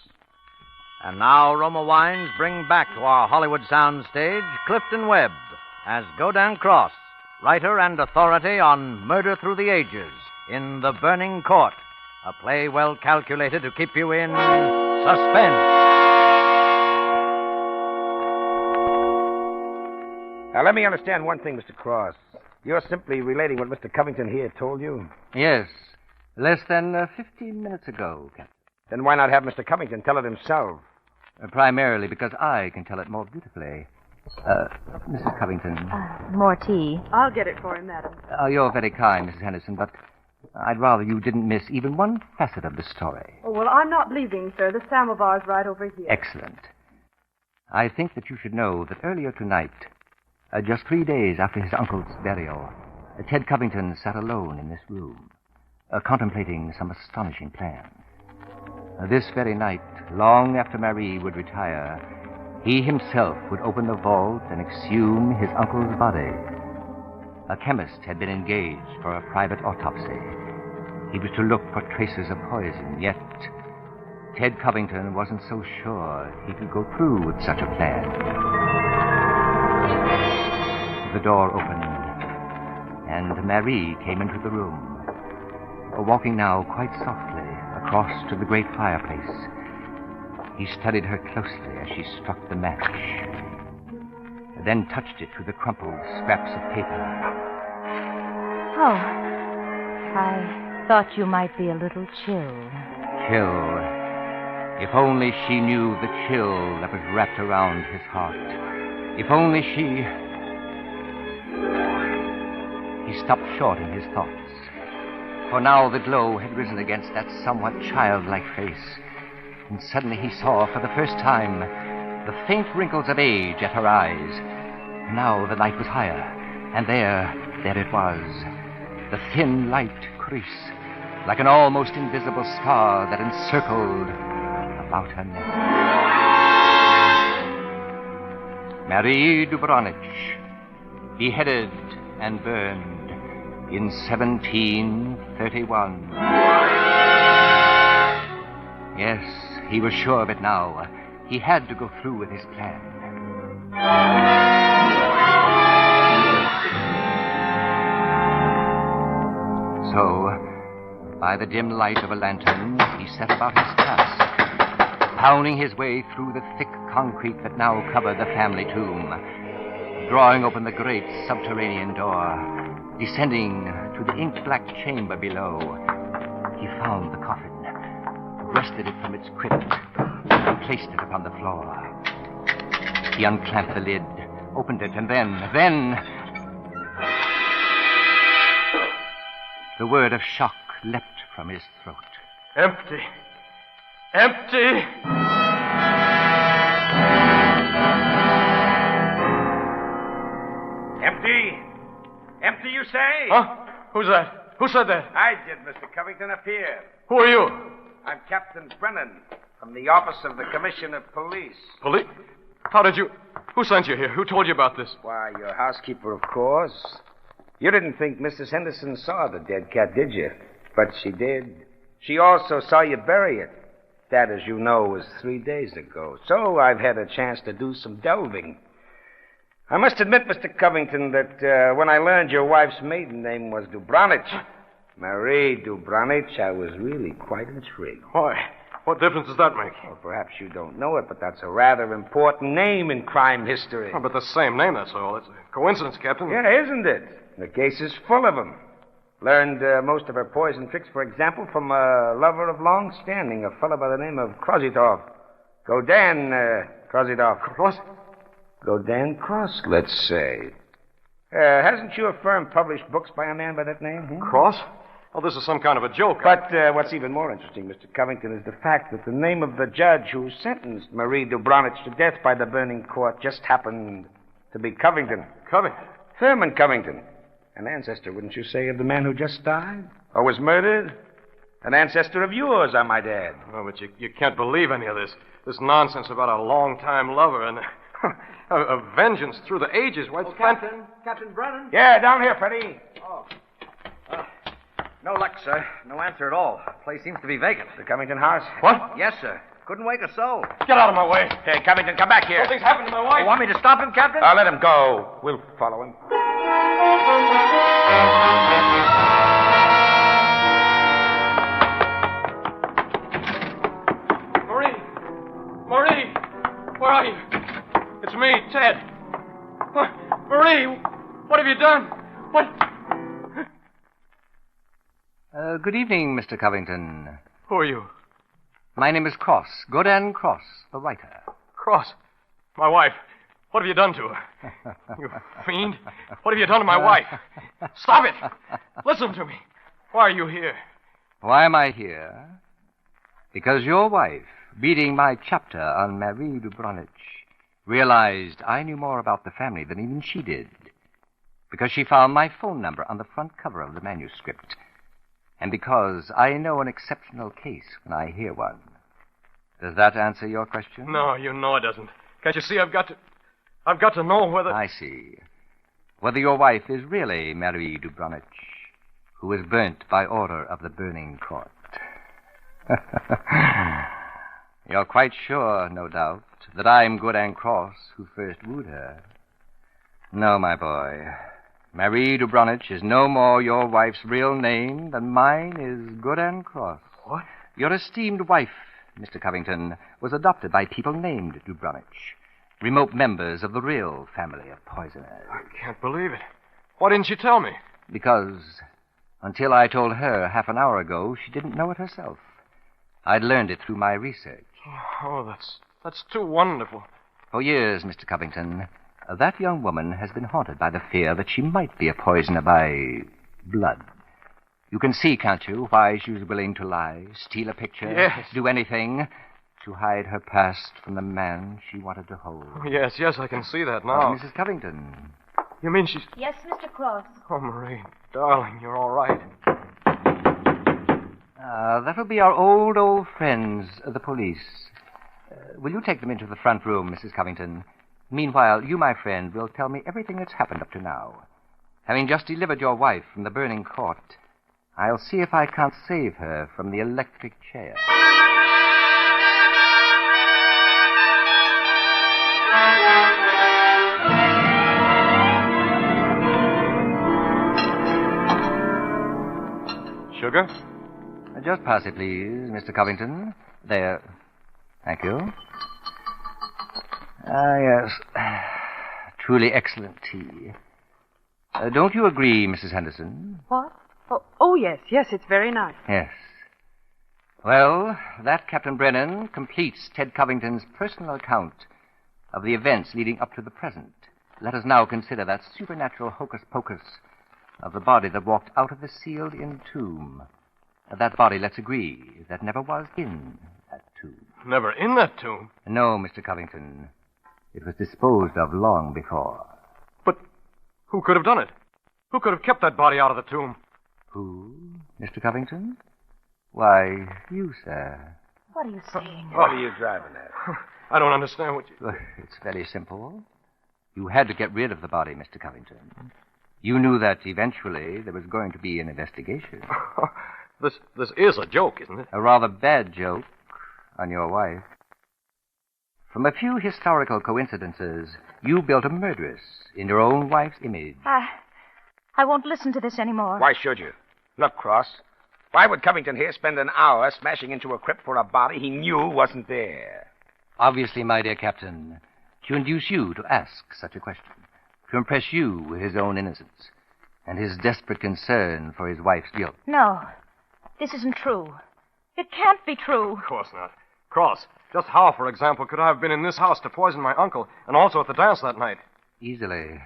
And now Roma Wines bring back to our Hollywood soundstage Clifton Webb as Godin Cross, writer and authority on Murder Through the Ages in The Burning Court, a play well calculated to keep you in suspense. Now, let me understand one thing, Mr. Cross. You're simply relating what Mr. Covington here told you? Yes. Less than 15 minutes ago, Captain. Then why not have Mr. Covington tell it himself? Primarily because I can tell it more beautifully. Mrs. Covington. More tea. I'll get it for him, madam. You're very kind, Mrs. Henderson, but I'd rather you didn't miss even one facet of the story. Oh, well, I'm not leaving, sir. The samovar's right over here. Excellent. I think that you should know that earlier tonight, just 3 days after his uncle's burial, Ted Covington sat alone in this room, contemplating some astonishing plan. This very night, long after Marie would retire, he himself would open the vault and exhume his uncle's body. A chemist had been engaged for a private autopsy. He was to look for traces of poison, yet Ted Covington wasn't so sure he could go through with such a plan. The door opened, and Marie came into the room, walking now quite softly across to the great fireplace. He studied her closely as she struck the match, then touched it to the crumpled scraps of paper. Oh, I thought you might be a little chill. Chill. If only she knew the chill that was wrapped around his heart. If only she... He stopped short in his thoughts. For now the glow had risen against that somewhat childlike face, and suddenly he saw for the first time the faint wrinkles of age at her eyes. Now the light was higher, and there it was, the thin light crease, like an almost invisible scar that encircled about her neck. Marie Dubronich, beheaded and burned in 1731. Yes, he was sure of it now. He had to go through with his plan. So, by the dim light of a lantern, he set about his task, pounding his way through the thick concrete that now covered the family tomb, drawing open the great subterranean door, descending to the ink-black chamber below. He found the coffin, wrested it from its crypt, and placed it upon the floor. He unclamped the lid, opened it, and then... The word of shock leapt from his throat. Empty. Empty! Empty? Empty, you say? Huh? Who's that? Who said that? I did, Mr. Covington, up here. Who are you? I'm Captain Brennan, from the Office of the Commissioner of Police. Police? How did you... Who sent you here? Who told you about this? Why, your housekeeper, of course. You didn't think Mrs. Henderson saw the dead cat, did you? But she did. She also saw you bury it. That, as you know, was 3 days ago. So I've had a chance to do some delving. I must admit, Mr. Covington, that when I learned your wife's maiden name was Dubronich, Marie Dubronich, I was really quite intrigued. Why? What difference does that make? Well, perhaps you don't know it, but that's a rather important name in crime history. Oh, but the same name, that's all. It's a coincidence, Captain. Yeah, isn't it? The case is full of them. Learned most of her poison tricks, for example, from a lover of long standing, a fellow by the name of Krozitov. Godin Krozitov. Cross? Godin Cross, let's say. Hasn't your firm published books by a man by that name? Cross? Oh, this is some kind of a joke. But what's even more interesting, Mr. Covington, is the fact that the name of the judge who sentenced Marie Dubronich to death by the burning court just happened to be Covington. Covington? Thurman Covington. An ancestor, wouldn't you say, of the man who just died? Or was murdered? An ancestor of yours, I might add. Oh, but you can't believe any of this. This nonsense about a long-time lover and a vengeance through the ages. Why, Captain Brennan? Yeah, down here, Freddie. Oh. No luck, sir. No answer at all. Place seems to be vacant. The Covington house? What? Yes, sir. Couldn't wake a soul. Get out of my way. Hey, Covington, come back here. Something's happened to my wife. You want me to stop him, Captain? Let him go. We'll follow him. Marie! Where are you? It's me, Ted. Marie! What have you done? What? Good evening, Mr. Covington. Who are you? My name is Cross, Godan Cross, the writer. Cross. My wife. What have you done to her? You fiend. What have you done to my wife? Stop it! Listen to me. Why are you here? Why am I here? Because your wife, reading my chapter on Marie Dubronich, realized I knew more about the family than even she did. Because she found my phone number on the front cover of the manuscript. And because I know an exceptional case when I hear one. Does that answer your question? No, you know it doesn't. Can't you see I've got to know whether... I see. Whether your wife is really Marie Dubronich, who was burnt by order of the burning court. You're quite sure, no doubt, that I'm Godan Cross who first wooed her. No, my boy. Marie Dubronich is no more your wife's real name than mine is Godan Cross. What? Your esteemed wife, Mr. Covington, was adopted by people named Dubronich, remote members of the real family of poisoners. I can't believe it. Why didn't you tell me? Because until I told her half an hour ago, she didn't know it herself. I'd learned it through my research. Oh, that's too wonderful. For years, Mr. Covington, that young woman has been haunted by the fear that she might be a poisoner by blood. You can see, can't you, why she was willing to lie, steal a picture, yes, do anything to hide her past from the man she wanted to hold. Yes, I can see that now. Mrs. Covington. You mean she's... Yes, Mr. Cross. Oh, Marie, darling, you're all right. That'll be our old friends, the police. Will you take them into the front room, Mrs. Covington? Meanwhile, you, my friend, will tell me everything that's happened up to now. Having just delivered your wife from the burning court, I'll see if I can't save her from the electric chair. Sugar? Just pass it, please, Mr. Covington. There. Thank you. Yes. Truly excellent tea. Don't you agree, Mrs. Henderson? What? Oh, yes, it's very nice. Yes. Well, that, Captain Brennan, completes Ted Covington's personal account of the events leading up to the present. Let us now consider that supernatural hocus-pocus of the body that walked out of the sealed-in tomb. That body, let's agree, that never was in that tomb. Never in that tomb? No, Mr. Covington. It was disposed of long before. But who could have done it? Who could have kept that body out of the tomb? Who, Mr. Covington? Why, you, sir. What are you saying? What are you driving at? I don't understand what you... It's very simple. You had to get rid of the body, Mr. Covington. You knew that eventually there was going to be an investigation. This is a joke, isn't it? A rather bad joke on your wife. From a few historical coincidences, you built a murderess in your own wife's image. I won't listen to this anymore. Why should you? Look, Cross. Why would Covington here spend an hour smashing into a crypt for a body he knew wasn't there? Obviously, my dear Captain, to induce you to ask such a question. To impress you with his own innocence and his desperate concern for his wife's guilt. No, this isn't true. It can't be true. Of course not. Cross, just how, for example, could I have been in this house to poison my uncle and also at the dance that night? Easily.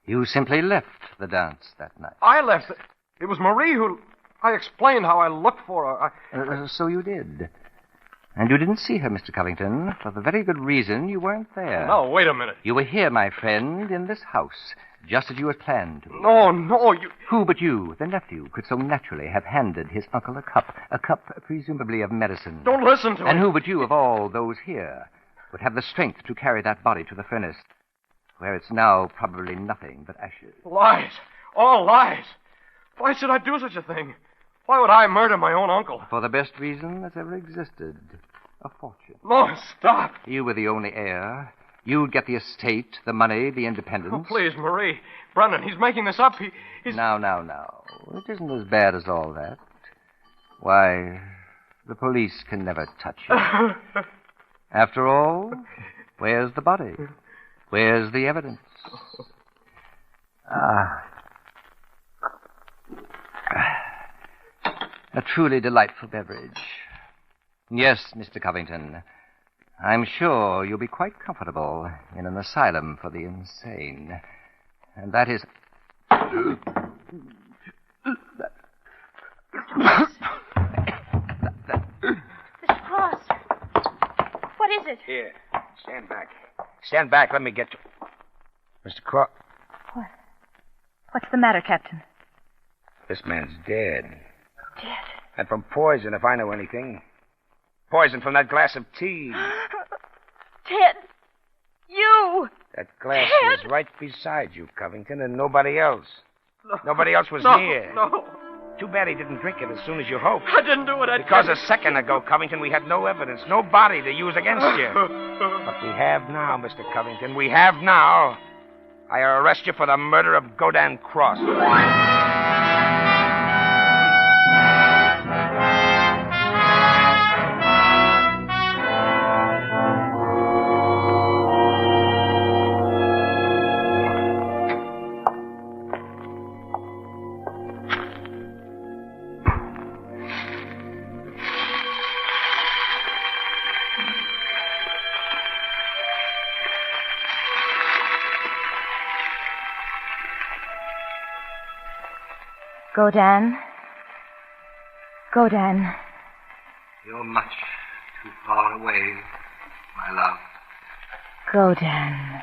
You simply left the dance that night. I left. It was Marie who... I explained how I looked for her. So you did. And you didn't see her, Mr. Covington, for the very good reason you weren't there. No, wait a minute. You were here, my friend, in this house, just as you had planned to. No, you... Who but you, the nephew, could so naturally have handed his uncle a cup presumably of medicine? Don't listen to And him. who but you, of all those here, would have the strength to carry that body to the furnace, where it's now probably nothing but ashes? Lies. All lies. Why should I do such a thing? Why would I murder my own uncle? For the best reason that's ever existed. A fortune. No, stop. You were the only heir. You'd get the estate, the money, the independence. Oh, please, Marie. Brendan, he's making this up. He's... Now. It isn't as bad as all that. Why, the police can never touch you. After all, where's the body? Where's the evidence? A truly delightful beverage. Yes, Mr. Covington. I'm sure you'll be quite comfortable in an asylum for the insane. And that is... Mr. Cross. What is it? Here, stand back. Stand back, let me get to... Mr. Cross. What? What's the matter, Captain? This man's dead. Dead? And from poison, if I know anything. Poison from that glass of tea. Ted! You! That glass Ted! was right beside you, Covington, and nobody else. No. Nobody else was near. No. Too bad he didn't drink it as soon as you hoped. I didn't do it. Because a second ago, Covington, we had no evidence, no body to use against you. But we have now, Mr. Covington. We have now. I arrest you for the murder of Godin Cross. Godin. You're much too far away, my love. Godin.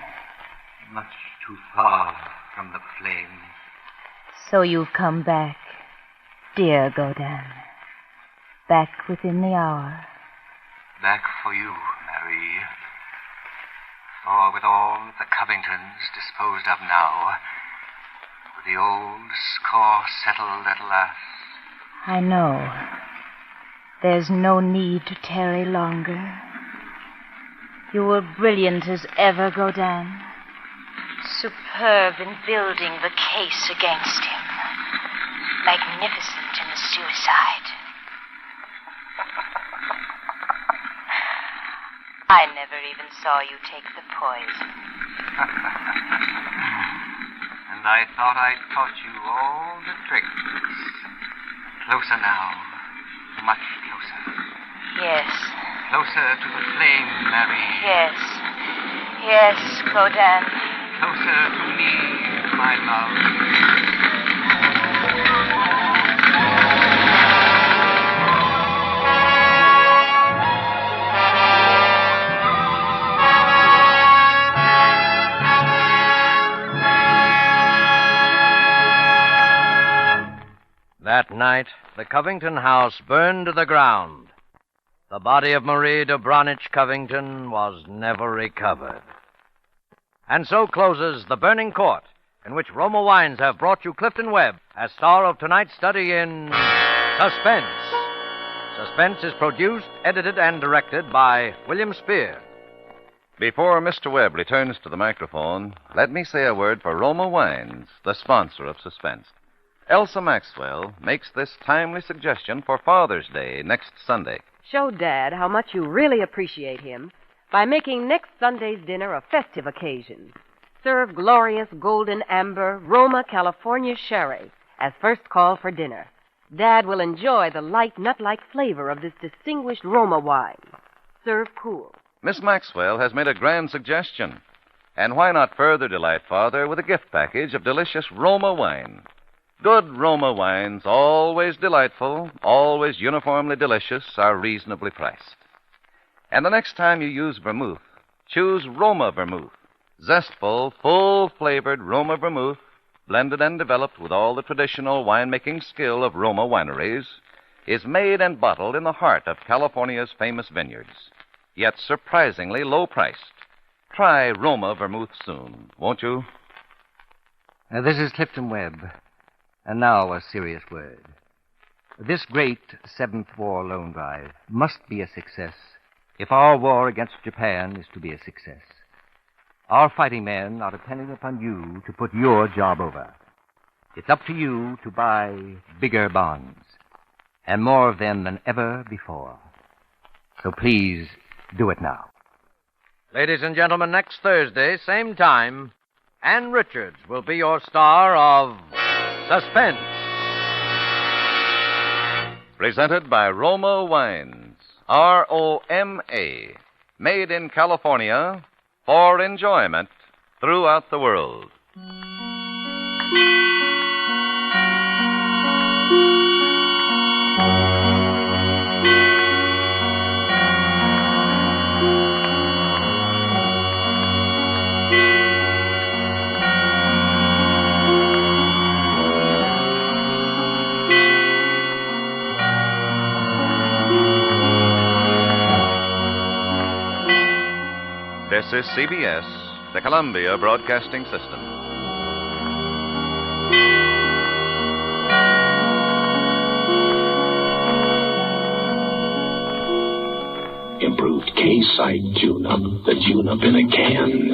Much too far from the flame. So you've come back, dear Godin. Back within the hour. Back for you, Marie. For with all the Covingtons disposed of now, with the old score settled at last. I know. There's no need to tarry longer. You were brilliant as ever, Godin. Superb in building the case against him. Magnificent in the suicide. I never even saw you take the poison. And I thought I'd taught you all the tricks. Closer now. Much closer. Yes. Closer to the flame, Marie. Yes. Yes, Godin. Closer to me, my love. That night, the Covington house burned to the ground. The body of Marie de Branich Covington was never recovered. And so closes The Burning Court, in which Roma Wines have brought you Clifton Webb as star of tonight's study in Suspense. Suspense is produced, edited, and directed by William Spear. Before Mr. Webb returns to the microphone, let me say a word for Roma Wines, the sponsor of Suspense. Elsa Maxwell makes this timely suggestion for Father's Day next Sunday. Show Dad how much you really appreciate him by making next Sunday's dinner a festive occasion. Serve glorious golden amber Roma California sherry as first call for dinner. Dad will enjoy the light nut-like flavor of this distinguished Roma wine. Serve cool. Miss Maxwell has made a grand suggestion. And why not further delight Father with a gift package of delicious Roma wine? Good Roma wines, always delightful, always uniformly delicious, are reasonably priced. And the next time you use vermouth, choose Roma vermouth. Zestful, full-flavored Roma vermouth, blended and developed with all the traditional winemaking skill of Roma wineries, is made and bottled in the heart of California's famous vineyards, yet surprisingly low-priced. Try Roma vermouth soon, won't you? This is Clifton Webb. And now a serious word. This great Seventh War loan drive must be a success if our war against Japan is to be a success. Our fighting men are depending upon you to put your job over. It's up to you to buy bigger bonds, and more of them than ever before. So please, do it now. Ladies and gentlemen, next Thursday, same time, Ann Richards will be your star of Suspense. Presented by Roma Wines, R-O-M-A, made in California for enjoyment throughout the world. This is CBS, the Columbia Broadcasting System. Improved K-Site tune-up, the tune-up in a can.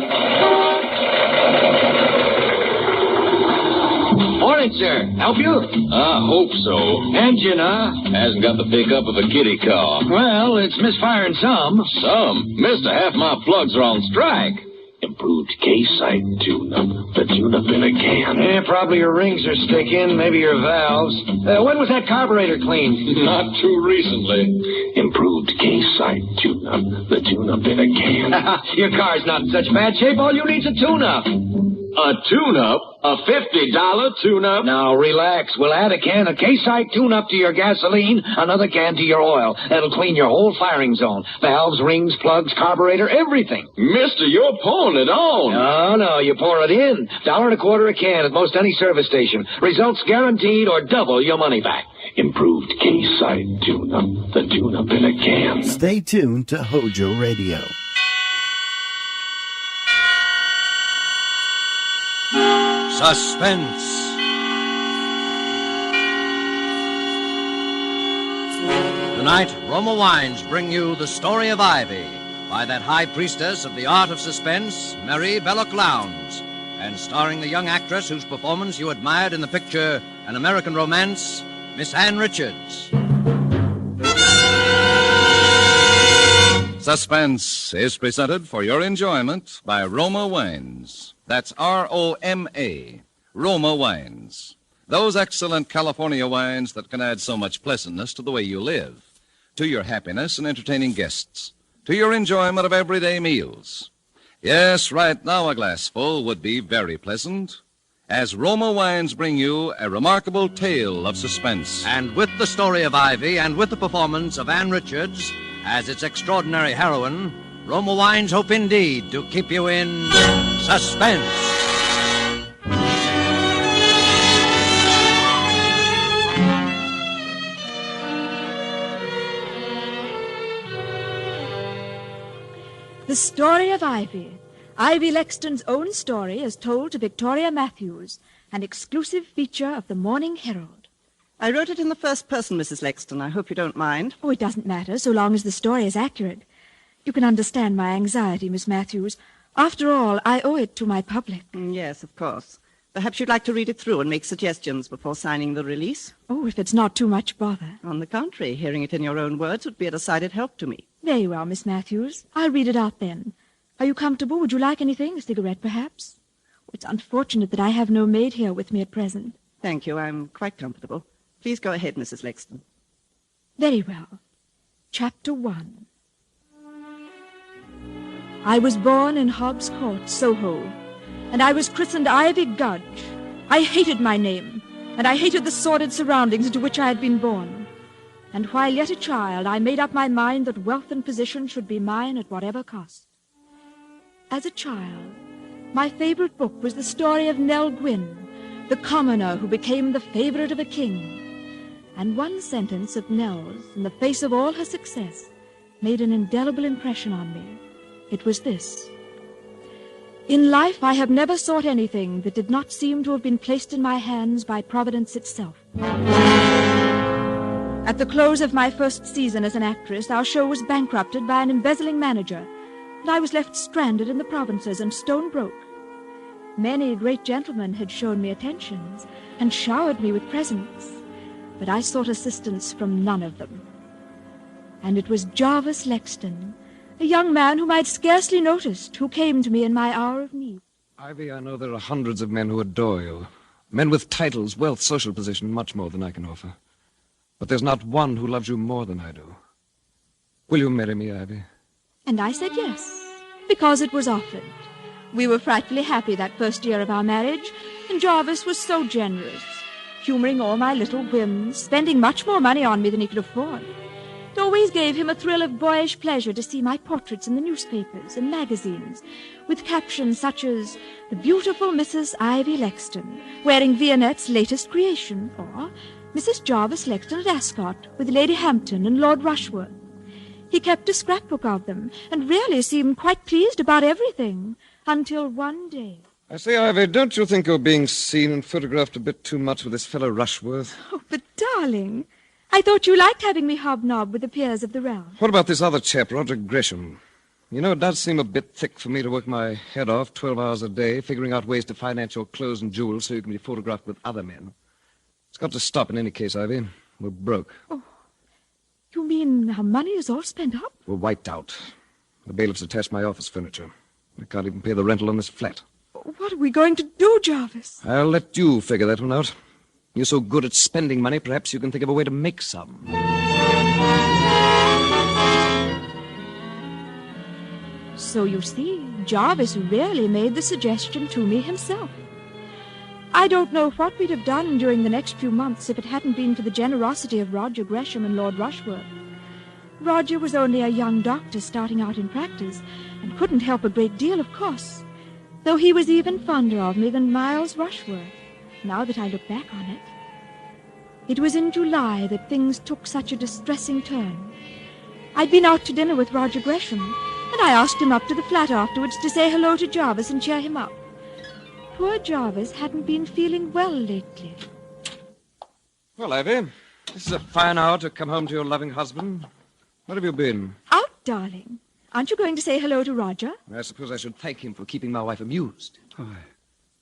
Morning, sir. Help you? I hope so. Engine, huh? Hasn't got the pickup of a kitty car. Well, it's misfiring some. Some? Mister, half my plugs are on strike. Improved K-Site tune-up, the tune-up in a can. Yeah, probably your rings are sticking, maybe your valves. When was that carburetor cleaned? Not too recently. Improved K-Site tune-up, the tune-up in a can. Your car's not in such bad shape. All you need's a tune-up. A tune-up? A $50 tune-up? Now, relax. We'll add a can of K-Site tune-up to your gasoline, another can to your oil. That'll clean your whole firing zone. Valves, rings, plugs, carburetor, everything. Mister, you're pouring it on. No, you pour it in. $1.25 a can at most any service station. Results guaranteed or double your money back. Improved K-Site tune-up, the tune-up in a can. Stay tuned to Hojo Radio. Suspense. Tonight, Roma Wines bring you The Story of Ivy by that high priestess of the art of suspense, Mary Belloc Lowndes, and starring the young actress whose performance you admired in the picture An American Romance, Miss Ann Richards. Suspense is presented for your enjoyment by Roma Wines. That's R-O-M-A, Roma Wines. Those excellent California wines that can add so much pleasantness to the way you live, to your happiness in entertaining guests, to your enjoyment of everyday meals. Yes, right now a glassful would be very pleasant, as Roma Wines bring you a remarkable tale of suspense. And with The Story of Ivy and with the performance of Ann Richards as its extraordinary heroine, Roma Wines hope indeed to keep you in suspense. The Story of Ivy. Ivy Lexton's own story is told to Victoria Matthews, an exclusive feature of the Morning Herald. I wrote it in the first person, Mrs. Lexton. I hope you don't mind. Oh, it doesn't matter, so long as the story is accurate. You can understand my anxiety, Miss Matthews. After all, I owe it to my public. Yes, of course. Perhaps you'd like to read it through and make suggestions before signing the release? Oh, if it's not too much bother. On the contrary, hearing it in your own words would be a decided help to me. Very well, Miss Matthews. I'll read it out then. Are you comfortable? Would you like anything? A cigarette, perhaps? Oh, it's unfortunate that I have no maid here with me at present. Thank you. I'm quite comfortable. Please go ahead, Mrs. Lexton. Very well. Chapter 1. I was born in Hobbs Court, Soho, and I was christened Ivy Gudge. I hated my name, and I hated the sordid surroundings into which I had been born. And while yet a child, I made up my mind that wealth and position should be mine at whatever cost. As a child, my favorite book was the story of Nell Gwynn, the commoner who became the favorite of a king. And one sentence of Nell's, in the face of all her success, made an indelible impression on me. It was this: "In life I have never sought anything that did not seem to have been placed in my hands by Providence itself." At the close of my first season as an actress, our show was bankrupted by an embezzling manager, and I was left stranded in the provinces and stone broke. Many great gentlemen had shown me attentions and showered me with presents, but I sought assistance from none of them. And it was Jarvis Lexton, a young man whom I'd scarcely noticed, who came to me in my hour of need. Ivy, I know there are hundreds of men who adore you. Men with titles, wealth, social position, much more than I can offer. But there's not one who loves you more than I do. Will you marry me, Ivy? And I said yes, because it was offered. We were frightfully happy that first year of our marriage, and Jarvis was so generous, humoring all my little whims, spending much more money on me than he could afford. It always gave him a thrill of boyish pleasure to see my portraits in the newspapers and magazines, with captions such as, "The beautiful Mrs. Ivy Lexton, wearing Vionette's latest creation," or "Mrs. Jarvis Lexton at Ascot, with Lady Hampton and Lord Rushworth." He kept a scrapbook of them, and really seemed quite pleased about everything, until one day. I say, Ivy, don't you think you're being seen and photographed a bit too much with this fellow Rushworth? Oh, but darling, I thought you liked having me hobnob with the peers of the realm. What about this other chap, Roger Gresham? You know, it does seem a bit thick for me to work my head off 12 hours a day, figuring out ways to finance your clothes and jewels so you can be photographed with other men. It's got to stop in any case, Ivy. We're broke. Oh, you mean our money is all spent up? We're wiped out. The bailiffs attached my office furniture. I can't even pay the rental on this flat. What are we going to do, Jarvis? I'll let you figure that one out. You're so good at spending money, perhaps you can think of a way to make some. So you see, Jarvis really made the suggestion to me himself. I don't know what we'd have done during the next few months if it hadn't been for the generosity of Roger Gresham and Lord Rushworth. Roger was only a young doctor starting out in practice and couldn't help a great deal, of course, though he was even fonder of me than Miles Rushworth, now that I look back on it. It was in July that things took such a distressing turn. I'd been out to dinner with Roger Gresham, and I asked him up to the flat afterwards to say hello to Jarvis and cheer him up. Poor Jarvis hadn't been feeling well lately. Well, Ivy, this is a fine hour to come home to your loving husband. Where have you been? Out, darling. Aren't you going to say hello to Roger? I suppose I should thank him for keeping my wife amused.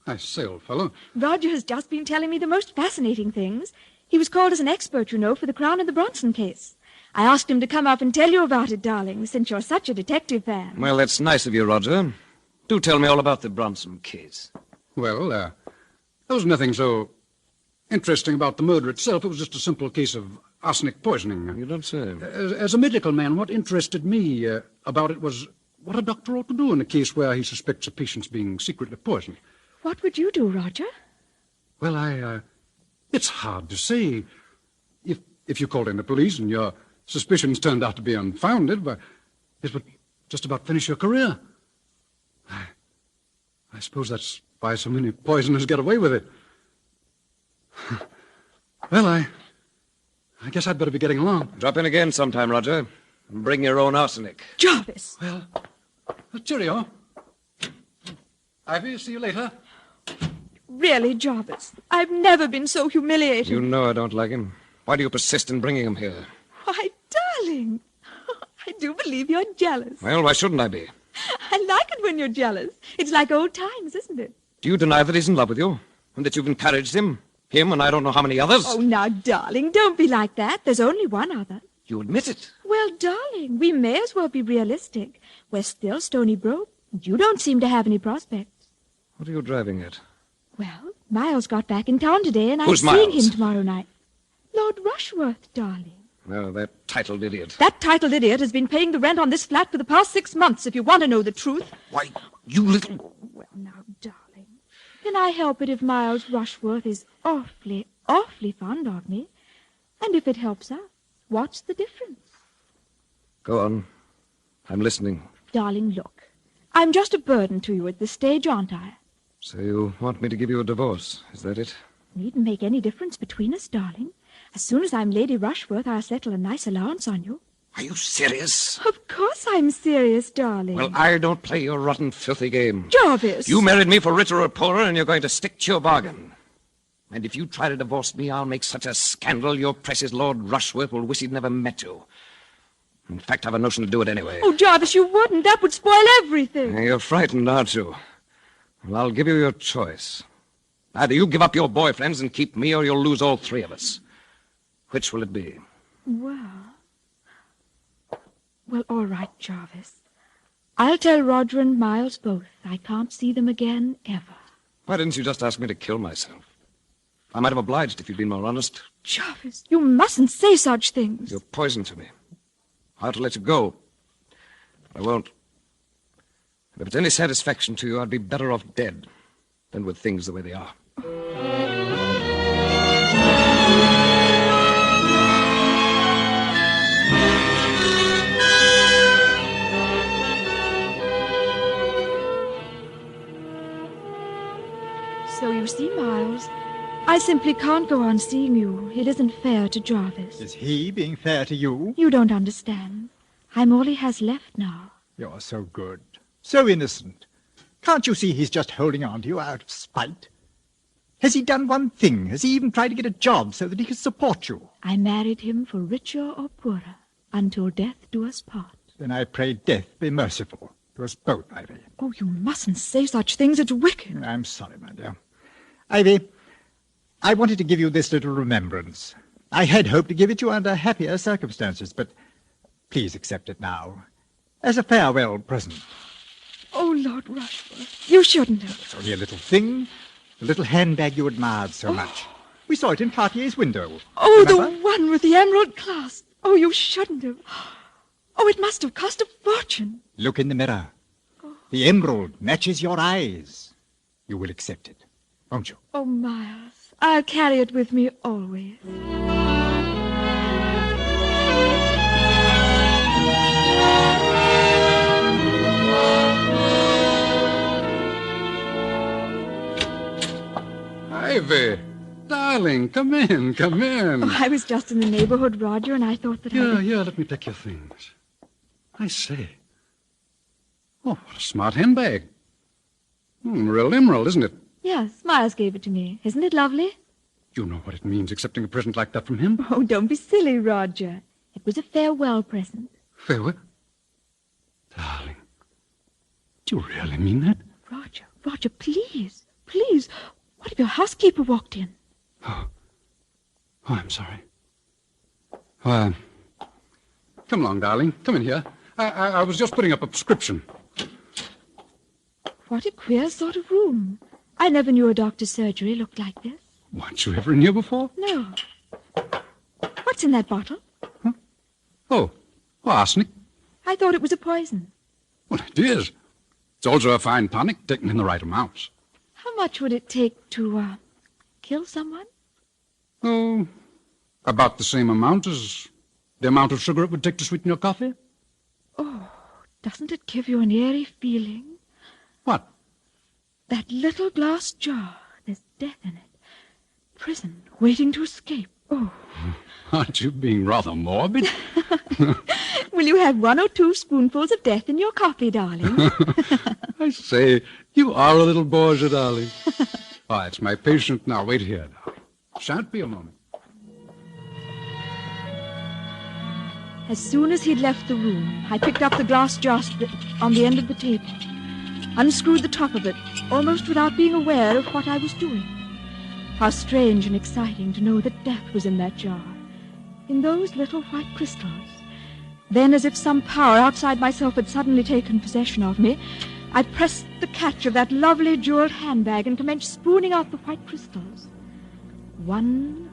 I say, old fellow. Roger has just been telling me the most fascinating things. He was called as an expert, you know, for the Crown and the Bronson case. I asked him to come up and tell you about it, darling, since you're such a detective fan. Well, that's nice of you, Roger. Do tell me all about the Bronson case. Well, there was nothing so interesting about the murder itself. It was just a simple case of arsenic poisoning. You don't say. As a medical man, what interested me about it was what a doctor ought to do in a case where he suspects a patient's being secretly poisoned. What would you do, Roger? Well, it's hard to say. If you called in the police and your suspicions turned out to be unfounded, well, it would just about finish your career. I suppose that's why so many poisoners get away with it. Well, I guess I'd better be getting along. Drop in again sometime, Roger. And bring your own arsenic. Jarvis! Well, cheerio. Ivy, see you later. Really, Jarvis, I've never been so humiliated. You know I don't like him. Why do you persist in bringing him here? Why, darling, I do believe you're jealous. Well, why shouldn't I be? I like it when you're jealous. It's like old times, isn't it? Do you deny that he's in love with you? And that you've encouraged him? Him and I don't know how many others? Oh, now, darling, don't be like that. There's only one other. You admit it? Well, darling, we may as well be realistic. We're still stony broke. You don't seem to have any prospects. What are you driving at? Well, Miles got back in town today, and I'm Who's seeing Miles? him tomorrow night. Lord Rushworth, darling. No, that titled idiot. That titled idiot has been paying the rent on this flat for the past 6 months, if you want to know the truth. Why, you little... Well, now, darling, can I help it if Miles Rushworth is awfully, awfully fond of me? And if it helps us, what's the difference? Go on. I'm listening. Darling, look. I'm just a burden to you at this stage, aren't I? So you want me to give you a divorce, is that it? Needn't make any difference between us, darling. As soon as I'm Lady Rushworth, I'll settle a nice allowance on you. Are you serious? Of course I'm serious, darling. Well, I don't play your rotten, filthy game. Jarvis! You married me for richer or poorer, and you're going to stick to your bargain. And if you try to divorce me, I'll make such a scandal your precious Lord Rushworth will wish he'd never met you. In fact, I have a notion to do it anyway. Oh, Jarvis, you wouldn't. That would spoil everything. You're frightened, aren't you? Well, I'll give you your choice. Either you give up your boyfriends and keep me, or you'll lose all three of us. Which will it be? Well, all right, Jarvis. I'll tell Roger and Miles both. I can't see them again, ever. Why didn't you just ask me to kill myself? I might have obliged if you'd been more honest. Jarvis, you mustn't say such things. You're poison to me. I ought to let you go. But I won't. And if it's any satisfaction to you, I'd be better off dead than with things the way they are. So you see, Miles, I simply can't go on seeing you. It isn't fair to Jarvis. Is he being fair to you? You don't understand. I'm all he has left now. You're so good, so innocent. Can't you see he's just holding on to you out of spite? Has he done one thing? Has he even tried to get a job so that he could support you? I married him for richer or poorer, until death do us part. Then I pray death be merciful to us both, Ivy. Oh, you mustn't say such things. It's wicked. I'm sorry, my dear. Ivy, I wanted to give you this little remembrance. I had hoped to give it you under happier circumstances, but please accept it now, as a farewell present. Oh, Lord Rushworth, you shouldn't have. It's only a little thing, the little handbag you admired so much. We saw it in Cartier's window. Oh, remember? the one with the emerald clasp. Oh, you shouldn't have. Oh, it must have cost a fortune. Look in the mirror. The emerald matches your eyes. You will accept it, won't you? Oh, Miles, I'll carry it with me always. Ivy, darling, come in, come in. Oh, I was just in the neighborhood, Roger, and I thought that Yeah, let me take your things. I say. Oh, what a smart handbag. Real emerald, isn't it? Yes, Miles gave it to me. Isn't it lovely? You know what it means, accepting a present like that from him? Oh, don't be silly, Roger. It was a farewell present. Farewell? Darling, do you really mean that? Roger, please. What if your housekeeper walked in? Oh, I'm sorry. Come along, darling. Come in here. I was just putting up a prescription. What a queer sort of room. I never knew a doctor's surgery looked like this. Weren't you ever in here before? No. What's in that bottle? Oh, arsenic. I thought it was a poison. Well, it is. It's also a fine tonic, taken in the right amounts. How much would it take to, kill someone? Oh, about the same amount as the amount of sugar it would take to sweeten your coffee. Oh, doesn't it give you an eerie feeling? What? That little glass jar. There's death in it. Prison, waiting to escape. Oh. Aren't you being rather morbid? Will you have 1 or 2 spoonfuls of death in your coffee, darling? I say, you are a little Borgia, darling. All right, it's my patient now. Wait here, darling. Shan't be a moment. As soon as he'd left the room, I picked up the glass jar on the end of the table, unscrewed the top of it, almost without being aware of what I was doing. How strange and exciting to know that death was in that jar, in those little white crystals. Then, as if some power outside myself had suddenly taken possession of me, I pressed the catch of that lovely jeweled handbag and commenced spooning out the white crystals. 1,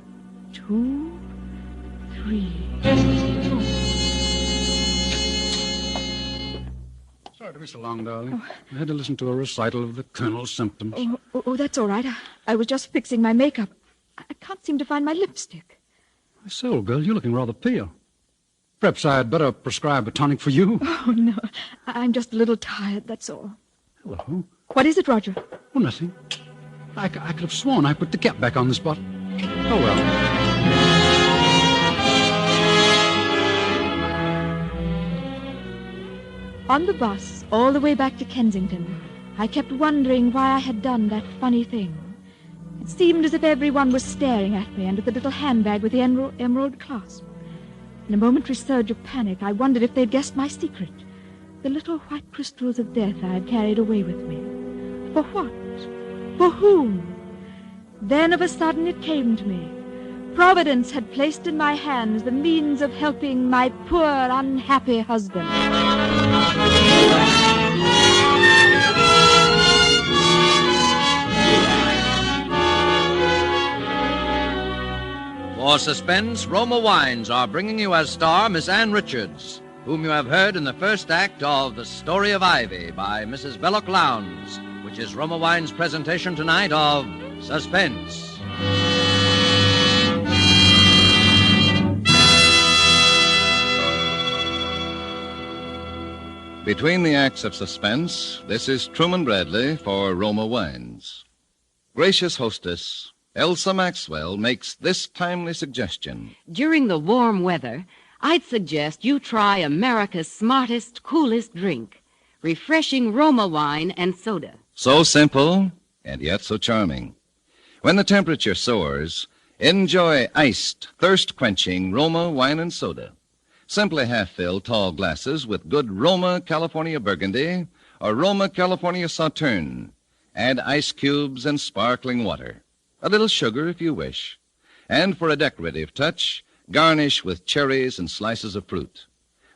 2, 3, 4. Sorry to be so long, darling. I had to listen to a recital of the Colonel's symptoms. Oh, that's all right. I was just fixing my makeup. I can't seem to find my lipstick. I say, old girl, you're looking rather pale. Perhaps I'd better prescribe a tonic for you. Oh, no. I'm just a little tired, that's all. Hello. What is it, Roger? Oh, nothing. I could have sworn I put the cap back on this bottle. Oh, well. On the bus, all the way back to Kensington, I kept wondering why I had done that funny thing. It seemed as if everyone was staring at me and at the little handbag with the emerald clasp. In a momentary surge of panic, I wondered if they'd guessed my secret. The little white crystals of death I had carried away with me. For what? For whom? Then of a sudden it came to me. Providence had placed in my hands the means of helping my poor, unhappy husband. For Suspense, Roma Wines are bringing you as star Miss Ann Richards, whom you have heard in the first act of The Story of Ivy by Mrs. Belloc Lowndes, which is Roma Wines' presentation tonight of Suspense. Between the acts of Suspense, this is Truman Bradley for Roma Wines. Gracious hostess, Elsa Maxwell makes this timely suggestion. During the warm weather, I'd suggest you try America's smartest, coolest drink, refreshing Roma wine and soda. So simple, and yet so charming. When the temperature soars, enjoy iced, thirst-quenching Roma wine and soda. Simply half-fill tall glasses with good Roma California Burgundy or Roma California Sauterne. Add ice cubes and sparkling water. A little sugar if you wish. And for a decorative touch, garnish with cherries and slices of fruit.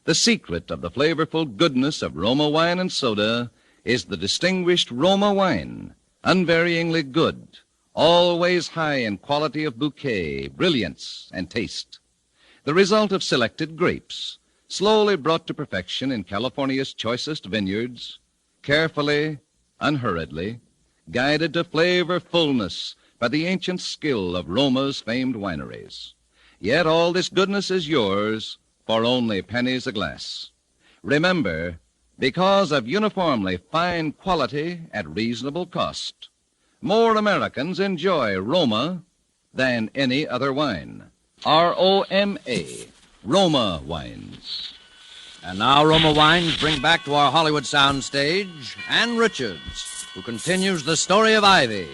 The secret of the flavorful goodness of Roma wine and soda is the distinguished Roma wine, unvaryingly good, always high in quality of bouquet, brilliance, and taste. The result of selected grapes, slowly brought to perfection in California's choicest vineyards, carefully, unhurriedly, guided to flavor fullness by the ancient skill of Roma's famed wineries. Yet all this goodness is yours for only pennies a glass. Remember, because of uniformly fine quality at reasonable cost, more Americans enjoy Roma than any other wine. R-O-M-A, Roma Wines. And now Roma Wines bring back to our Hollywood soundstage Ann Richards, who continues The Story of Ivy,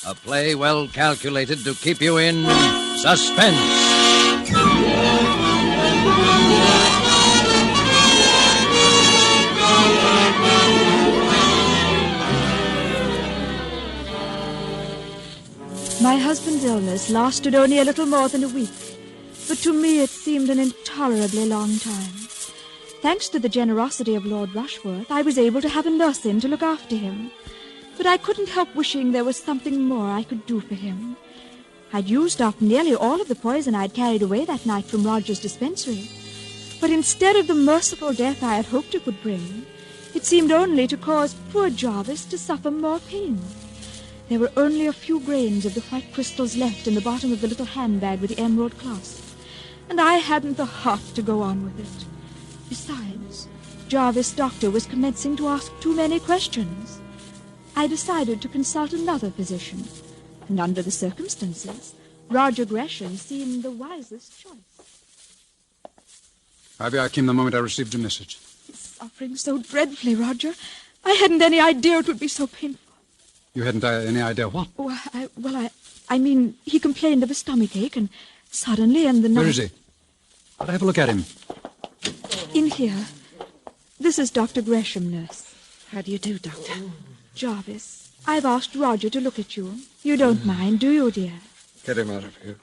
a play well calculated to keep you in suspense. My husband's illness lasted only a little more than a week, but to me it seemed an intolerably long time. Thanks to the generosity of Lord Rushworth, I was able to have a nurse in to look after him. But I couldn't help wishing there was something more I could do for him. I'd used up nearly all of the poison I'd carried away that night from Roger's dispensary. But instead of the merciful death I had hoped it would bring, it seemed only to cause poor Jarvis to suffer more pain. There were only a few grains of the white crystals left in the bottom of the little handbag with the emerald clasp, and I hadn't the heart to go on with it. Besides, Jarvis' doctor was commencing to ask too many questions. I decided to consult another physician, and under the circumstances, Roger Gresham seemed the wisest choice. Ivy, I came the moment I received your message. He's suffering so dreadfully, Roger. I hadn't any idea it would be so painful. You hadn't any idea what? Oh, I mean, he complained of a stomachache, and suddenly in the night... Where is he? I'll have a look at him. In here. This is Dr. Gresham, nurse. How do you do, Doctor? Jarvis, I've asked Roger to look at you. You don't mind, do you, dear? Get him out of here.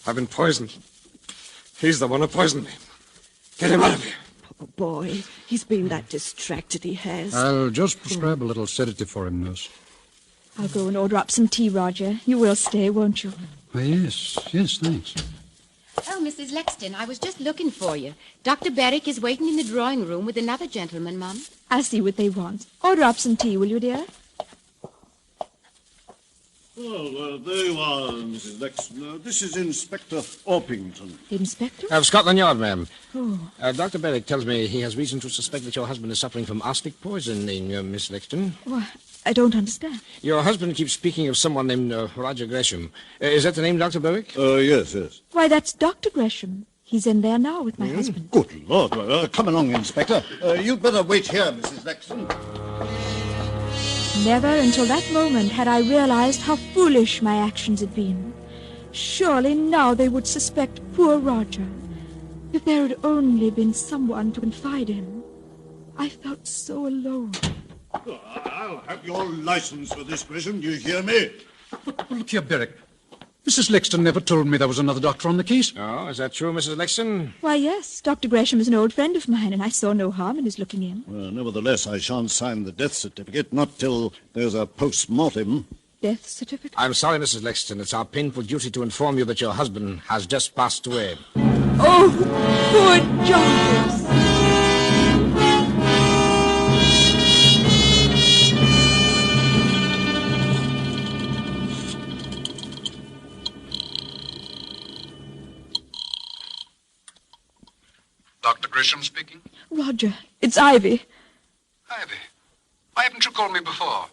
I've been poisoned. He's the one who poisoned me. Get him out of here. Poor boy. He's been that distracted, he has. I'll just prescribe a little sedative for him, nurse. I'll go and order up some tea, Roger. You will stay, won't you? Yes, thanks. Oh, Mrs. Lexton, I was just looking for you. Dr. Berwick is waiting in the drawing room with another gentleman, Mum. I'll see what they want. Order up some tea, will you, dear? Well, there you are, Mrs. Lexton. This is Inspector Orpington. Inspector? Of Scotland Yard, ma'am. Oh. Dr. Berwick tells me he has reason to suspect that your husband is suffering from arsenic poisoning, Miss Lexton. Well, I don't understand. Your husband keeps speaking of someone named Roger Gresham. Is that the name, Dr. Berwick? Yes. Why, that's Dr. Gresham. He's in there now with my husband. Good Lord. Come along, Inspector. You'd better wait here, Mrs. Lexton. Never until that moment had I realized how foolish my actions had been. Surely now they would suspect poor Roger. If there had only been someone to confide in. I felt so alone. I'll have your license for this, Gresham. Do you hear me? But look here, Berwick. Mrs. Lexton never told me there was another doctor on the case. Oh, is that true, Mrs. Lexton? Why, yes. Dr. Gresham is an old friend of mine, and I saw no harm in his looking in. Well, nevertheless, I shan't sign the death certificate, not till there's a post-mortem. Death certificate? I'm sorry, Mrs. Lexton. It's our painful duty to inform you that your husband has just passed away. Oh, poor Jarvis! Dr. Gresham speaking? Roger, it's Ivy. Ivy, why haven't you called me before?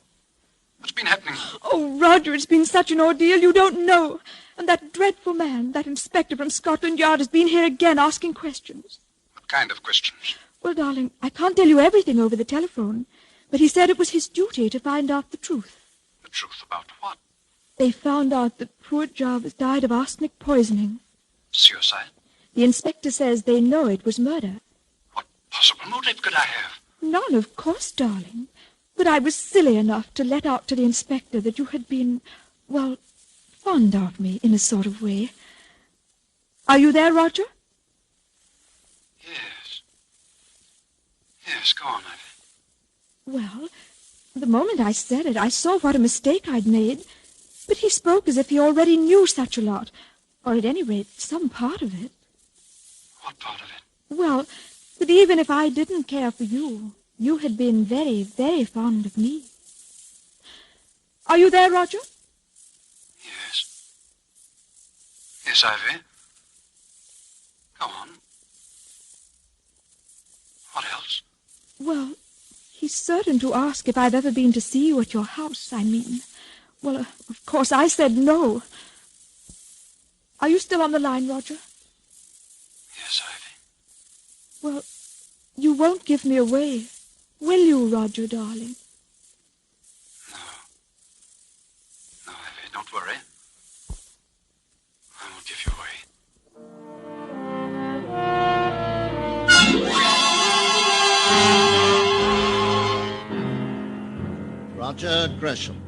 What's been happening? Oh, Roger, it's been such an ordeal you don't know. And that dreadful man, that inspector from Scotland Yard, has been here again asking questions. What kind of questions? Well, darling, I can't tell you everything over the telephone, but he said it was his duty to find out the truth. The truth about what? They found out that poor Jarvis died of arsenic poisoning. Suicide? The inspector says they know it was murder. What possible motive could I have? None, of course, darling. But I was silly enough to let out to the inspector that you had been, well, fond of me in a sort of way. Are you there, Roger? Yes. Yes, go on, Ivy. Well, the moment I said it, I saw what a mistake I'd made. But he spoke as if he already knew such a lot, or at any rate, some part of it. What part of it? Well, that even if I didn't care for you, you had been very, very fond of me. Are you there, Roger? Yes. Yes, Ivy. Go on. What else? Well, he's certain to ask if I've ever been to see you at your house, I mean. Well, of course, I said no. Are you still on the line, Roger? Yes, Ivy. Well, you won't give me away, will you, Roger, darling? No, Ivy, don't worry. I won't give you away. Roger Gresham.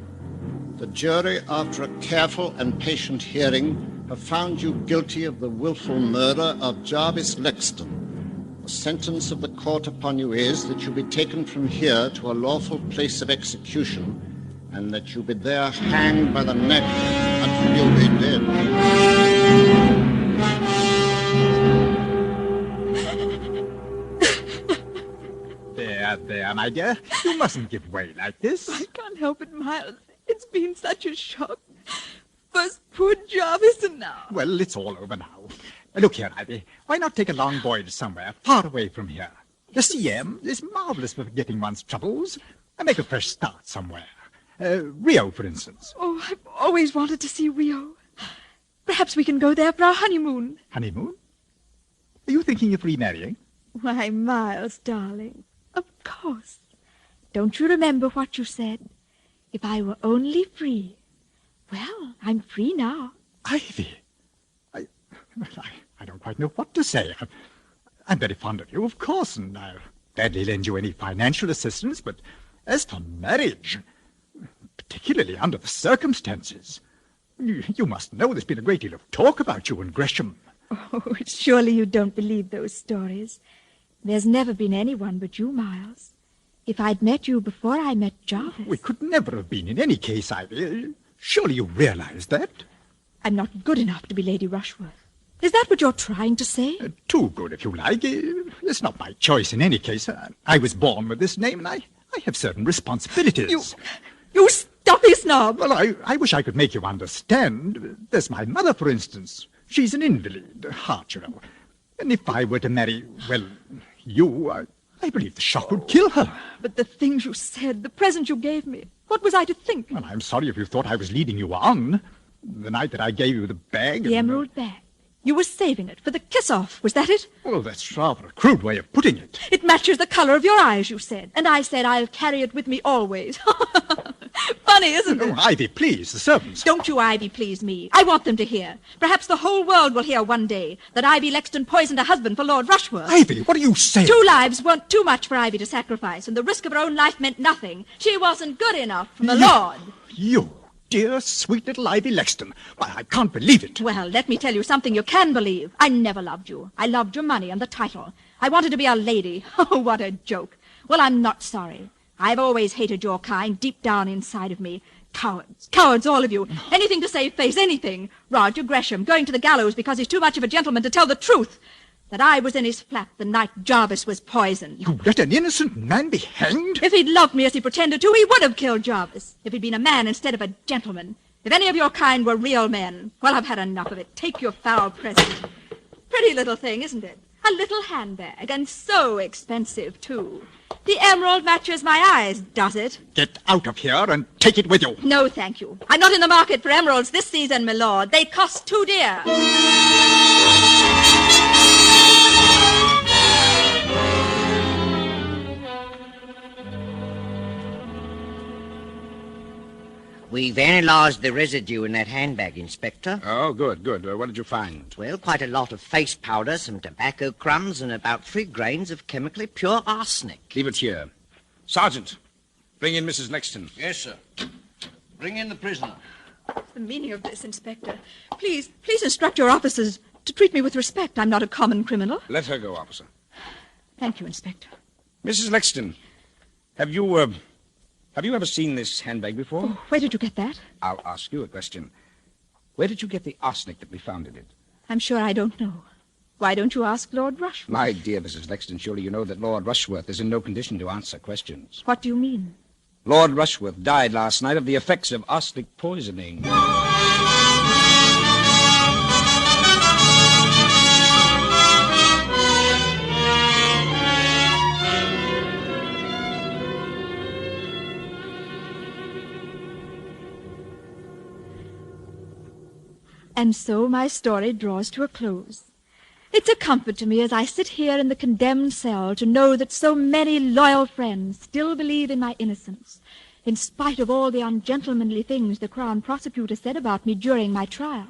The jury, after a careful and patient hearing, have found you guilty of the willful murder of Jarvis Lexton. The sentence of the court upon you is that you be taken from here to a lawful place of execution, and that you be there hanged by the neck until you be dead. There, my dear. You mustn't give way like this. I can't help it, Miles. It's been such a shock. First poor Jarvis, and now... Well, it's all over now. Look here, Ivy. Why not take a long voyage somewhere, far away from here? The CM is marvelous for forgetting one's troubles. And make a fresh start somewhere. Rio, for instance. Oh, I've always wanted to see Rio. Perhaps we can go there for our honeymoon. Honeymoon? Are you thinking of remarrying? Why, Miles, darling, of course. Don't you remember what you said? If I were only free. Well, I'm free now. Ivy, I don't quite know what to say. I'm very fond of you, of course, and I'll gladly lend you any financial assistance, but as for marriage, particularly under the circumstances, you must know there's been a great deal of talk about you and Gresham. Oh, surely you don't believe those stories. There's never been anyone but you, Miles. If I'd met you before I met Jarvis... We could never have been in any case, Ivy. Surely you realize that? I'm not good enough to be Lady Rushworth. Is that what you're trying to say? Too good, if you like. It's not my choice in any case. I was born with this name, and I have certain responsibilities. You stuffy snob! Well, I wish I could make you understand. There's my mother, for instance. She's an invalid, heart, you know. And if I were to marry, well, you, I believe the shock would kill her. But the things you said, the present you gave me, what was I to think? Well, I'm sorry if you thought I was leading you on. The night that I gave you the bag... The emerald bag. You were saving it for the kiss-off, was that it? Well, that's rather a crude way of putting it. It matches the color of your eyes, you said. And I said I'll carry it with me always. Funny, isn't it? Oh, Ivy, please, the servants. Don't you, Ivy, please me. I want them to hear. Perhaps the whole world will hear one day that Ivy Lexton poisoned a husband for Lord Rushworth. Ivy, what are you saying? 2 lives weren't too much for Ivy to sacrifice, and the risk of her own life meant nothing. She wasn't good enough for the Lord. You, dear, sweet little Ivy Lexton. Why, I can't believe it. Well, let me tell you something you can believe. I never loved you. I loved your money and the title. I wanted to be a lady. Oh, what a joke. Well, I'm not sorry. I've always hated your kind deep down inside of me. Cowards. Cowards, all of you. Anything to save face, anything. Roger Gresham going to the gallows because he's too much of a gentleman to tell the truth. That I was in his flat the night Jarvis was poisoned. You let an innocent man be hanged? If he'd loved me as he pretended to, he would have killed Jarvis. If he'd been a man instead of a gentleman. If any of your kind were real men. Well, I've had enough of it. Take your foul present. Pretty little thing, isn't it? A little handbag, and so expensive, too. The emerald matches my eyes, does it? Get out of here and take it with you. No, thank you. I'm not in the market for emeralds this season, my lord. They cost too dear. We've analysed the residue in that handbag, Inspector. Oh, good. What did you find? Well, quite a lot of face powder, some tobacco crumbs, and about 3 grains of chemically pure arsenic. Leave it here. Sergeant, bring in Mrs. Lexton. Yes, sir. Bring in the prisoner. What's the meaning of this, Inspector? Please instruct your officers to treat me with respect. I'm not a common criminal. Let her go, officer. Thank you, Inspector. Mrs. Lexton, have you ever seen this handbag before? Oh, where did you get that? I'll ask you a question. Where did you get the arsenic that we found in it? I'm sure I don't know. Why don't you ask Lord Rushworth? My dear Mrs. Lexton, surely you know that Lord Rushworth is in no condition to answer questions. What do you mean? Lord Rushworth died last night of the effects of arsenic poisoning. And so my story draws to a close. It's a comfort to me as I sit here in the condemned cell to know that so many loyal friends still believe in my innocence, in spite of all the ungentlemanly things the Crown Prosecutor said about me during my trial.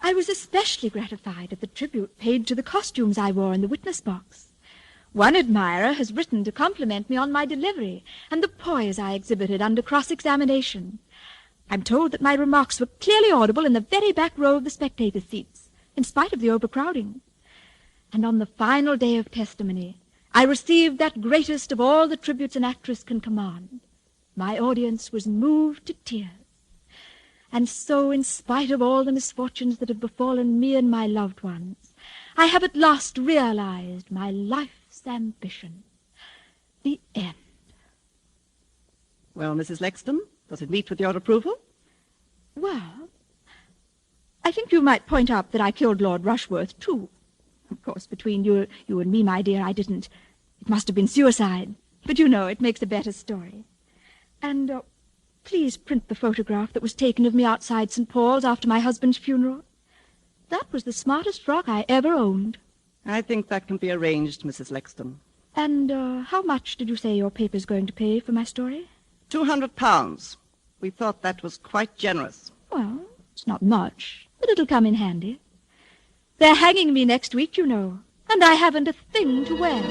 I was especially gratified at the tribute paid to the costumes I wore in the witness box. One admirer has written to compliment me on my delivery and the poise I exhibited under cross-examination. I'm told that my remarks were clearly audible in the very back row of the spectator seats, in spite of the overcrowding. And on the final day of testimony, I received that greatest of all the tributes an actress can command. My audience was moved to tears. And so, in spite of all the misfortunes that have befallen me and my loved ones, I have at last realized my life's ambition. The end. Well, Mrs. Lexton, does it meet with your approval? Well, I think you might point out that I killed Lord Rushworth, too. Of course, between you and me, my dear, I didn't. It must have been suicide. But you know, it makes a better story. And please print the photograph that was taken of me outside St. Paul's after my husband's funeral. That was the smartest frock I ever owned. I think that can be arranged, Mrs. Lexton. And how much did you say your paper's going to pay for my story? £200. We thought that was quite generous. Well, it's not much, but it'll come in handy. They're hanging me next week, you know, and I haven't a thing to wear.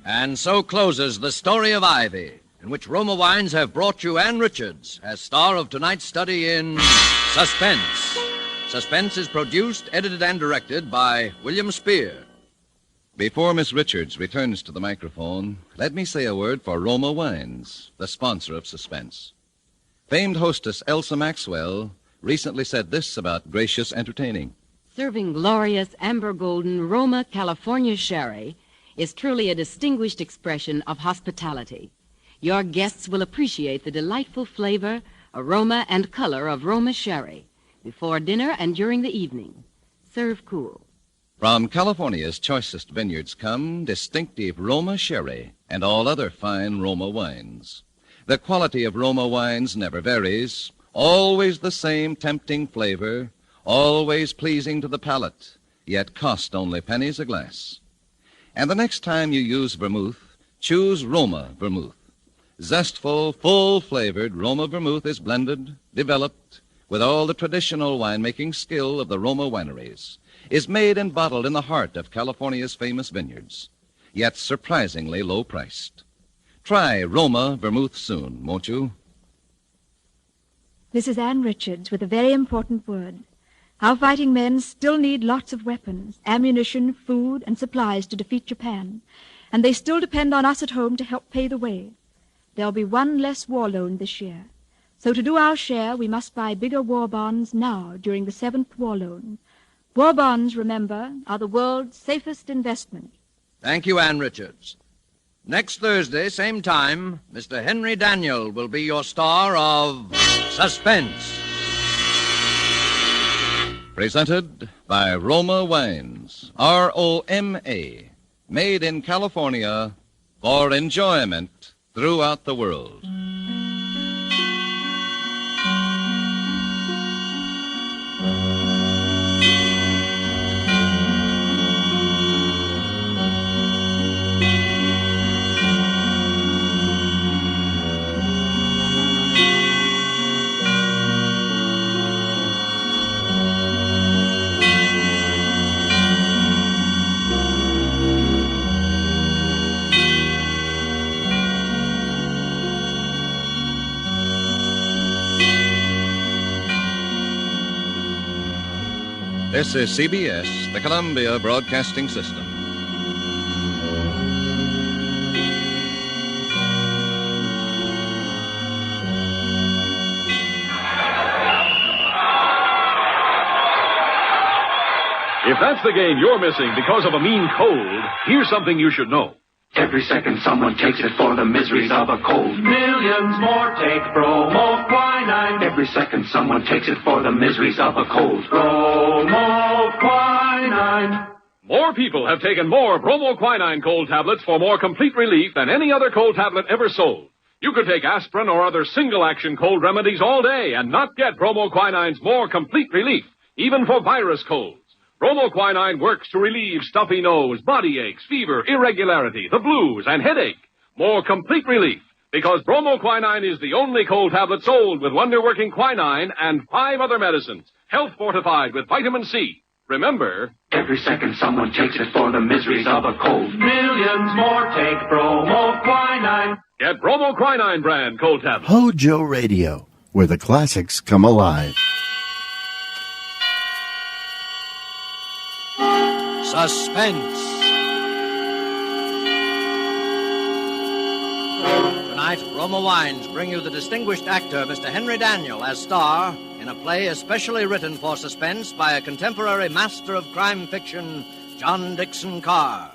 And so closes the story of Ivy, in which Roma Wines have brought you Ann Richards as star of tonight's study in Suspense. Suspense is produced, edited, and directed by William Spear. Before Miss Richards returns to the microphone, let me say a word for Roma Wines, the sponsor of Suspense. Famed hostess Elsa Maxwell recently said this about gracious entertaining. Serving glorious amber golden Roma California sherry is truly a distinguished expression of hospitality. Your guests will appreciate the delightful flavor, aroma, and color of Roma sherry before dinner and during the evening. Serve cool. From California's choicest vineyards come distinctive Roma sherry and all other fine Roma wines. The quality of Roma wines never varies, always the same tempting flavor, always pleasing to the palate, yet cost only pennies a glass. And the next time you use vermouth, choose Roma vermouth. Zestful, full-flavored Roma vermouth is blended, developed, with all the traditional winemaking skill of the Roma wineries, is made and bottled in the heart of California's famous vineyards, yet surprisingly low-priced. Try Roma vermouth soon, won't you? This is Anne Richards with a very important word. Our fighting men still need lots of weapons, ammunition, food, and supplies to defeat Japan, and they still depend on us at home to help pay the way. There'll be one less war loan this year. So to do our share, we must buy bigger war bonds now during the 7th war loan. War bonds, remember, are the world's safest investment. Thank you, Ann Richards. Next Thursday, same time, Mr. Henry Daniel will be your star of Suspense. Presented by Roma Wines, R-O-M-A, made in California for enjoyment throughout the world. This is CBS, the Columbia Broadcasting System. If that's the game you're missing because of a mean cold, here's something you should know. Every second someone takes it for the miseries of a cold. Millions more take bromoquinine. Every second someone takes it for the miseries of a cold. Bromoquinine. More people have taken more bromoquinine cold tablets for more complete relief than any other cold tablet ever sold. You could take aspirin or other single-action cold remedies all day and not get bromoquinine's more complete relief, even for virus colds. Bromoquinine works to relieve stuffy nose, body aches, fever, irregularity, the blues, and headache. More complete relief, because bromoquinine is the only cold tablet sold with wonder-working quinine and 5 other medicines, health-fortified with vitamin C. Remember, every second someone takes it for the miseries of a cold. Millions more take bromoquinine. Get bromoquinine brand cold tablets. Hojo Radio, where the classics come alive. Suspense. Tonight, Roma Wines bring you the distinguished actor, Mr. Henry Daniel, as star in a play especially written for suspense by a contemporary master of crime fiction, John Dixon Carr.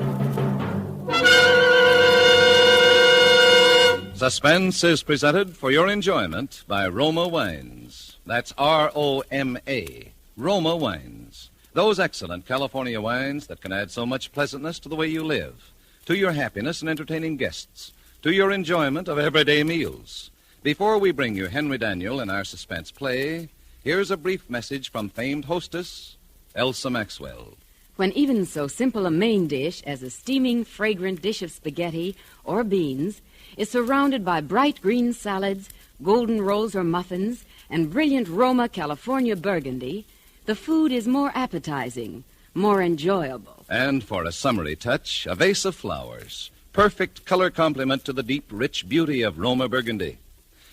Suspense is presented for your enjoyment by Roma Wines. That's R-O-M-A, Roma Wines. Those excellent California wines that can add so much pleasantness to the way you live, to your happiness in entertaining guests, to your enjoyment of everyday meals. Before we bring you Henry Daniel in our suspense play, here's a brief message from famed hostess Elsa Maxwell. When even so simple a main dish as a steaming, fragrant dish of spaghetti or beans is surrounded by bright green salads, golden rolls or muffins, and brilliant Roma California burgundy, the food is more appetizing, more enjoyable. And for a summery touch, a vase of flowers. Perfect color complement to the deep, rich beauty of Roma Burgundy.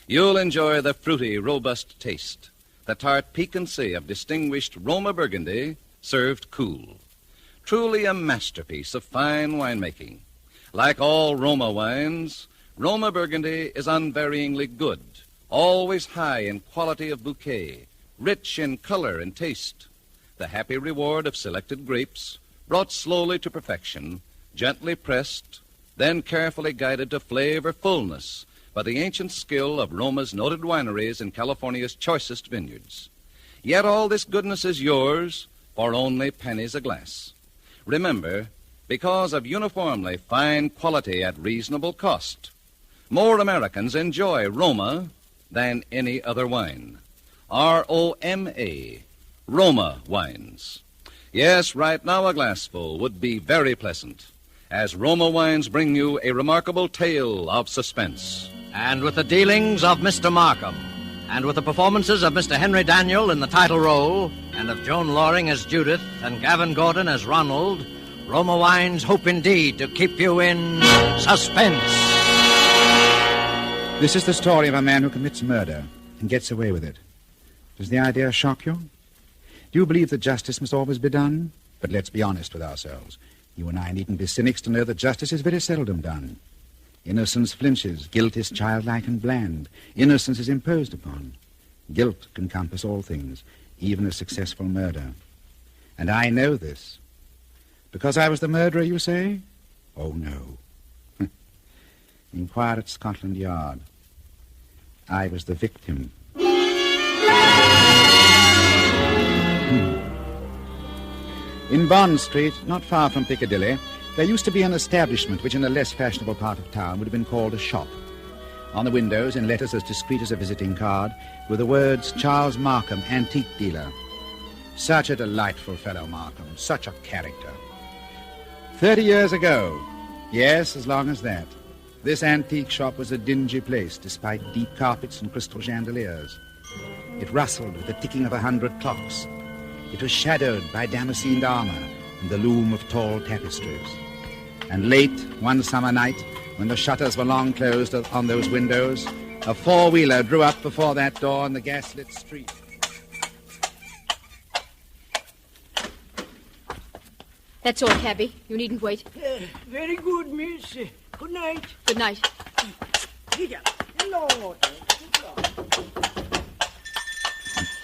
You'll enjoy the fruity, robust taste, the tart piquancy of distinguished Roma Burgundy served cool. Truly a masterpiece of fine winemaking. Like all Roma wines, Roma Burgundy is unvaryingly good, always high in quality of bouquet, rich in color and taste. The happy reward of selected grapes, brought slowly to perfection, gently pressed, then carefully guided to flavor fullness by the ancient skill of Roma's noted wineries in California's choicest vineyards. Yet all this goodness is yours for only pennies a glass. Remember, because of uniformly fine quality at reasonable cost, more Americans enjoy Roma than any other wine. R-O-M-A, Roma wines. Yes, right now a glassful would be very pleasant, as Roma wines bring you a remarkable tale of suspense. And with the dealings of Mr. Markham, and with the performances of Mr. Henry Daniel in the title role, and of Joan Loring as Judith, and Gavin Gordon as Ronald, Roma Wines hope indeed to keep you in suspense. This is the story of a man who commits murder and gets away with it. Does the idea shock you? Do you believe that justice must always be done? But let's be honest with ourselves. You and I needn't be cynics to know that justice is very seldom done. Innocence flinches. Guilt is childlike and bland. Innocence is imposed upon. Guilt can compass all things, even a successful murder. And I know this. Because I was the murderer, you say? Oh, no. Inquire at Scotland Yard. I was the victim. In Bond Street, not far from Piccadilly, there used to be an establishment which in a less fashionable part of town would have been called a shop. On the windows, in letters as discreet as a visiting card, were the words, Charles Markham, antique dealer. Such a delightful fellow, Markham. Such a character. 30 years ago, yes, as long as that, this antique shop was a dingy place, despite deep carpets and crystal chandeliers. It rustled with the ticking of 100 clocks. It was shadowed by damascened armor and the loom of tall tapestries. And late, one summer night, when the shutters were long closed on those windows, a four-wheeler drew up before that door in the gaslit street. That's all, cabby. You needn't wait. Very good, miss. Good night. Good night. Here. Hello.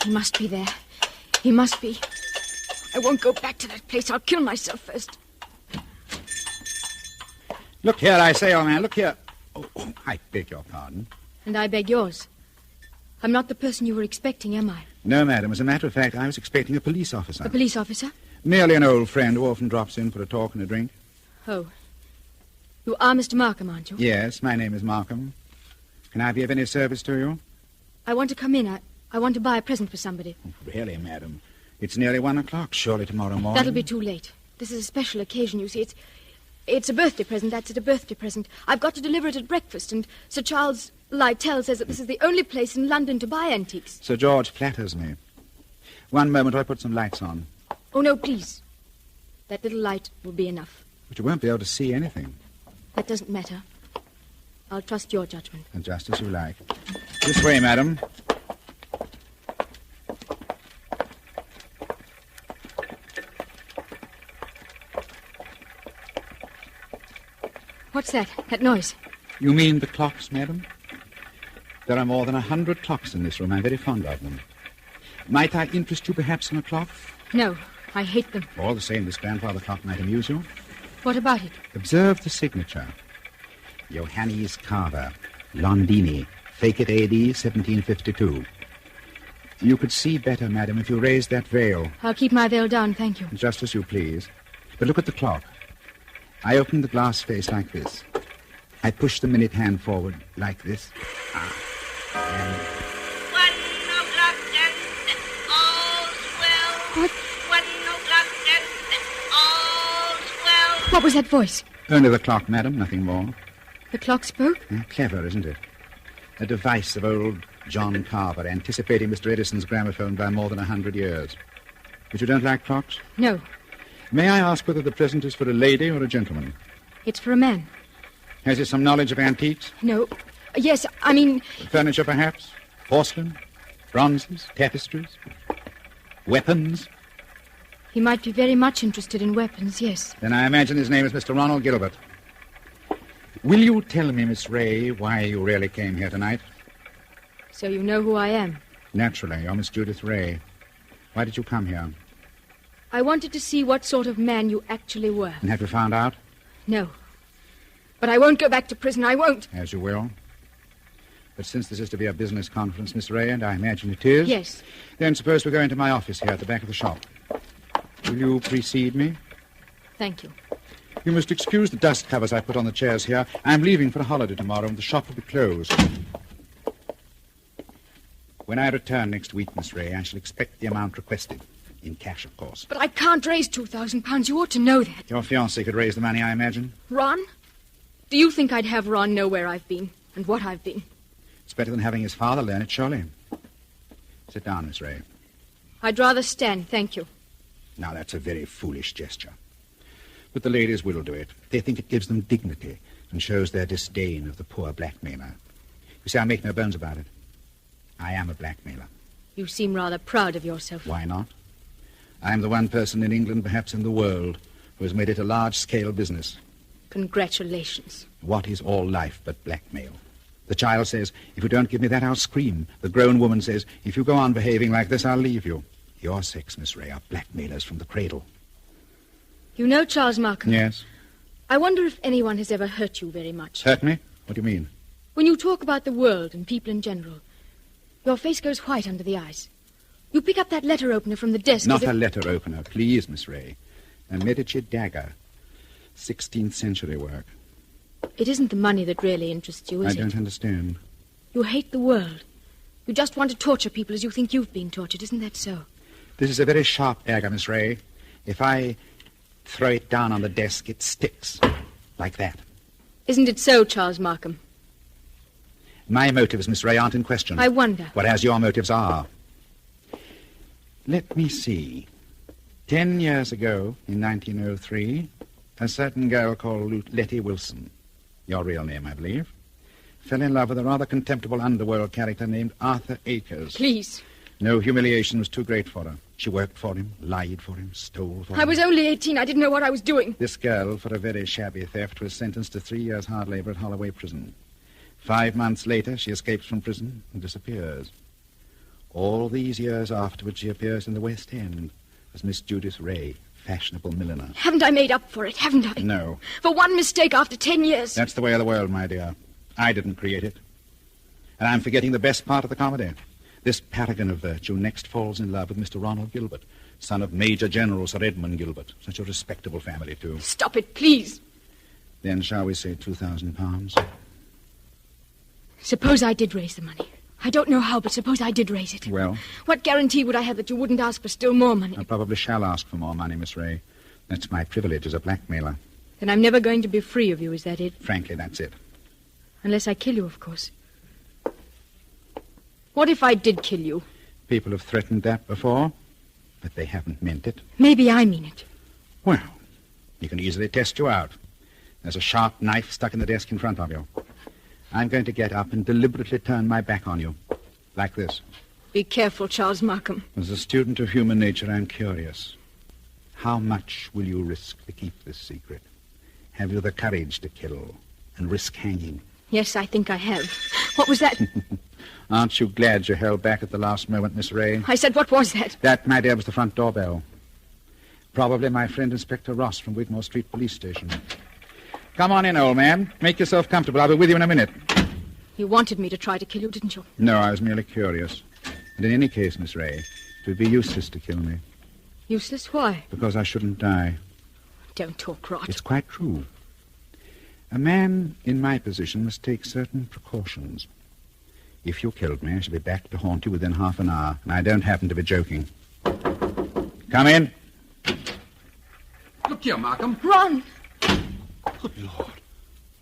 He must be there. He must be. I won't go back to that place. I'll kill myself first. Look here, I say, old man, look here. Oh, I beg your pardon. And I beg yours. I'm not the person you were expecting, am I? No, madam. As a matter of fact, I was expecting a police officer. A police officer? Merely an old friend who often drops in for a talk and a drink. Oh. You are Mr. Markham, aren't you? Yes, my name is Markham. Can I be of any service to you? I want to come in. I want to buy a present for somebody. Really, madam? It's nearly 1 o'clock. Surely tomorrow morning. That'll be too late. This is a special occasion, you see. It's a birthday present. That's it, a birthday present. I've got to deliver it at breakfast, and Sir Charles Lytell says that this is the only place in London to buy antiques. Sir George flatters me. One moment, I'll put some lights on. Oh, no, please. That little light will be enough. But you won't be able to see anything. That doesn't matter. I'll trust your judgment. And just as you like. This way, madam. What's that? That noise? You mean the clocks, madam? There are more than 100 clocks in this room. I'm very fond of them. Might I interest you perhaps in a clock? No, I hate them. All the same, this grandfather clock might amuse you. What about it? Observe the signature. Johannes Carver, Londini, fake it A.D. 1752. You could see better, madam, if you raised that veil. I'll keep my veil down, thank you. Just as you please. But look at the clock. I open the glass face like this. I push the minute hand forward like this. And 1 o'clock and all's well. What? 1 o'clock and all's well. What was that voice? Only the clock, madam, nothing more. The clock spoke? Clever, isn't it? A device of old John Carver, anticipating Mr. Edison's gramophone by more than 100 years. But you don't like clocks? No. May I ask whether the present is for a lady or a gentleman? It's for a man. Has he some knowledge of antiques? No. Yes, I mean... Furniture, perhaps? Porcelain? Bronzes, tapestries, weapons. He might be very much interested in weapons, yes. Then I imagine his name is Mr. Ronald Gilbert. Will you tell me, Miss Ray, why you really came here tonight? So you know who I am. Naturally, you're Miss Judith Ray. Why did you come here? I wanted to see what sort of man you actually were. And have you found out? No. But I won't go back to prison, I won't. As you will. But since this is to be a business conference, Miss Ray, and I imagine it is... Yes. Then suppose we go into my office here at the back of the shop. Will you precede me? Thank you. You must excuse the dust covers I put on the chairs here. I'm leaving for a holiday tomorrow, and the shop will be closed. When I return next week, Miss Ray, I shall expect the amount requested. In cash, of course. But I can't raise £2,000. You ought to know that. Your fiancé could raise the money, I imagine. Ron? Do you think I'd have Ron know where I've been and what I've been? It's better than having his father learn it, surely. Sit down, Miss Ray. I'd rather stand, thank you. Now, that's a very foolish gesture. But the ladies will do it. They think it gives them dignity and shows their disdain of the poor blackmailer. You see, I make no bones about it. I am a blackmailer. You seem rather proud of yourself. Why not? I am the one person in England, perhaps in the world, who has made it a large-scale business. Congratulations. What is all life but blackmail? The child says, if you don't give me that, I'll scream. The grown woman says, if you go on behaving like this, I'll leave you. Your sex, Miss Ray, are blackmailers from the cradle. You know Charles Markham? Yes. I wonder if anyone has ever hurt you very much. Hurt me? What do you mean? When you talk about the world and people in general, your face goes white under the eyes. You pick up that letter opener from the desk. Not a letter opener, please, Miss Ray. A Medici dagger. 16th century work. It isn't the money that really interests you, is it? I don't understand. You hate the world. You just want to torture people as you think you've been tortured. Isn't that so? This is a very sharp dagger, Miss Ray. If I throw it down on the desk, it sticks. Like that. Isn't it so, Charles Markham? My motives, Miss Ray, aren't in question. I wonder. Whereas your motives are. Let me see. 10 years ago, in 1903, a certain girl called Letty Wilson, your real name, I believe, fell in love with a rather contemptible underworld character named Arthur Akers. Please. No humiliation was too great for her. She worked for him, lied for him, stole for him. I was only 18. I didn't know what I was doing. This girl, for a very shabby theft, was sentenced to 3 years hard labor at Holloway Prison. 5 months later, she escapes from prison and disappears. All these years afterwards, she appears in the West End as Miss Judith Ray, fashionable milliner. Haven't I made up for it, haven't I? No. For one mistake after 10 years. That's the way of the world, my dear. I didn't create it. And I'm forgetting the best part of the comedy. This paragon of virtue next falls in love with Mr. Ronald Gilbert, son of Major General Sir Edmund Gilbert. Such a respectable family, too. Stop it, please. Then shall we say £2,000? Suppose I did raise the money. I don't know how, but suppose I did raise it. Well? What guarantee would I have that you wouldn't ask for still more money? I probably shall ask for more money, Miss Ray. That's my privilege as a blackmailer. Then I'm never going to be free of you, is that it? Frankly, that's it. Unless I kill you, of course. What if I did kill you? People have threatened that before, but they haven't meant it. Maybe I mean it. Well, you can easily test you out. There's a sharp knife stuck in the desk in front of you. I'm going to get up and deliberately turn my back on you. Like this. Be careful, Charles Markham. As a student of human nature, I'm curious. How much will you risk to keep this secret? Have you the courage to kill and risk hanging? Yes, I think I have. What was that? Aren't you glad you held back at the last moment, Miss Ray? I said, what was that? That, my dear, was the front doorbell. Probably my friend Inspector Ross from Wigmore Street Police Station. Come on in, old man. Make yourself comfortable. I'll be with you in a minute. You wanted me to try to kill you, didn't you? No, I was merely curious. And in any case, Miss Ray, it would be useless to kill me. Useless? Why? Because I shouldn't die. Don't talk rot. It's quite true. A man in my position must take certain precautions. If you killed me, I shall be back to haunt you within half an hour, and I don't happen to be joking. Come in. Look here, Markham. Ron! Good Lord.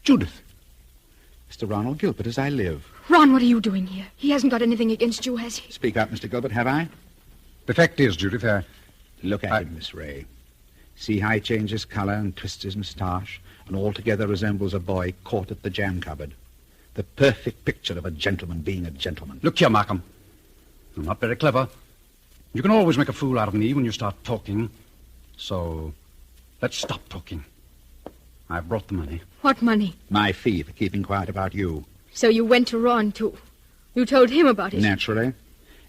Judith. Mr. Ronald Gilbert, as I live. Ron, what are you doing here? He hasn't got anything against you, has he? Speak up, Mr. Gilbert, have I? The fact is, Judith, Look at him, Miss Ray. See how he changes colour and twists his moustache, and altogether resembles a boy caught at the jam cupboard. The perfect picture of a gentleman being a gentleman. Look here, Markham. I'm not very clever. You can always make a fool out of me when you start talking. So, let's stop talking. I brought the money. What money? My fee for keeping quiet about you. So you went to Ron, too. You told him about it. Naturally.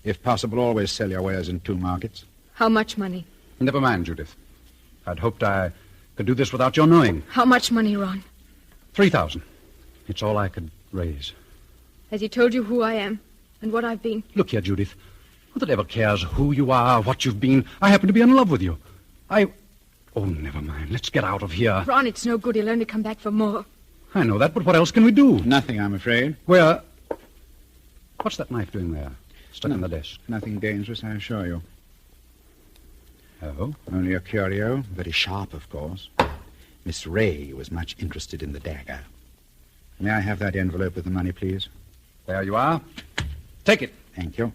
If possible, always sell your wares in 2 markets. How much money? Never mind, Judith. I'd hoped I could do this without your knowing. How much money, Ron? 3,000. It's all I could raise. Has he told you who I am and what I've been? Look here, Judith. Who that ever cares who you are, what you've been? I happen to be in love with you. Oh, never mind. Let's get out of here. Ron, it's no good. He'll only come back for more. I know that, but what else can we do? Nothing, I'm afraid. Where? What's that knife doing there? Stuck in the desk. Nothing dangerous, I assure you. Oh? Only a curio. Very sharp, of course. Miss Ray was much interested in the dagger. May I have that envelope with the money, please? There you are. Take it. Thank you.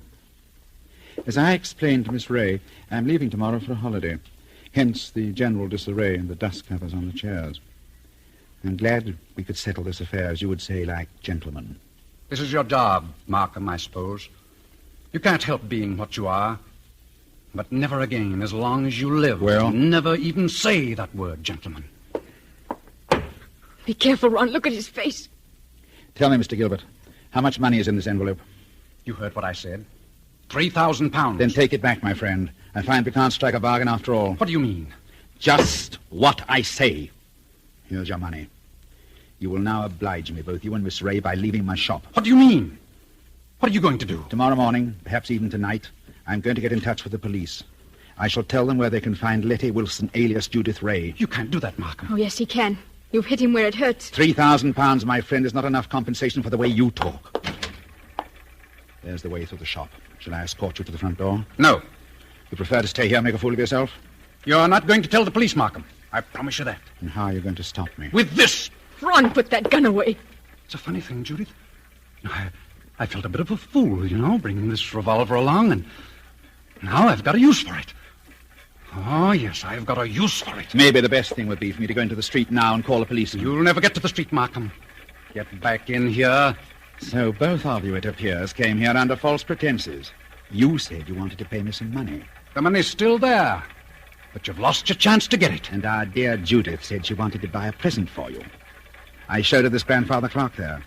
As I explained to Miss Ray, I'm leaving tomorrow for a holiday. Hence the general disarray and the dust covers on the chairs. I'm glad we could settle this affair, as you would say, like gentlemen. This is your job, Markham, I suppose. You can't help being what you are. But never again, as long as you live, well, never even say that word, gentlemen. Be careful, Ron. Look at his face. Tell me, Mr. Gilbert, how much money is in this envelope? You heard what I said. 3,000 pounds. Then take it back, my friend. I find we can't strike a bargain after all. What do you mean? Just what I say. Here's your money. You will now oblige me, both you and Miss Ray, by leaving my shop. What do you mean? What are you going to do? Tomorrow morning, perhaps even tonight, I'm going to get in touch with the police. I shall tell them where they can find Letty Wilson, alias Judith Ray. You can't do that, Markham. Oh, yes, he can. You've hit him where it hurts. 3,000 pounds, my friend, is not enough compensation for the way you talk. There's the way through the shop. Shall I escort you to the front door? No. You prefer to stay here and make a fool of yourself? You're not going to tell the police, Markham. I promise you that. And how are you going to stop me? With this! Ron, put that gun away. It's a funny thing, Judith. I felt a bit of a fool, bringing this revolver along, and now I've got a use for it. Oh, yes, I've got a use for it. Maybe the best thing would be for me to go into the street now and call the police. You'll never get to the street, Markham. Get back in here. So both of you, it appears, came here under false pretenses. You said you wanted to pay me some money. The money's still there, but you've lost your chance to get it. And our dear Judith said she wanted to buy a present for you. I showed her this grandfather clock there.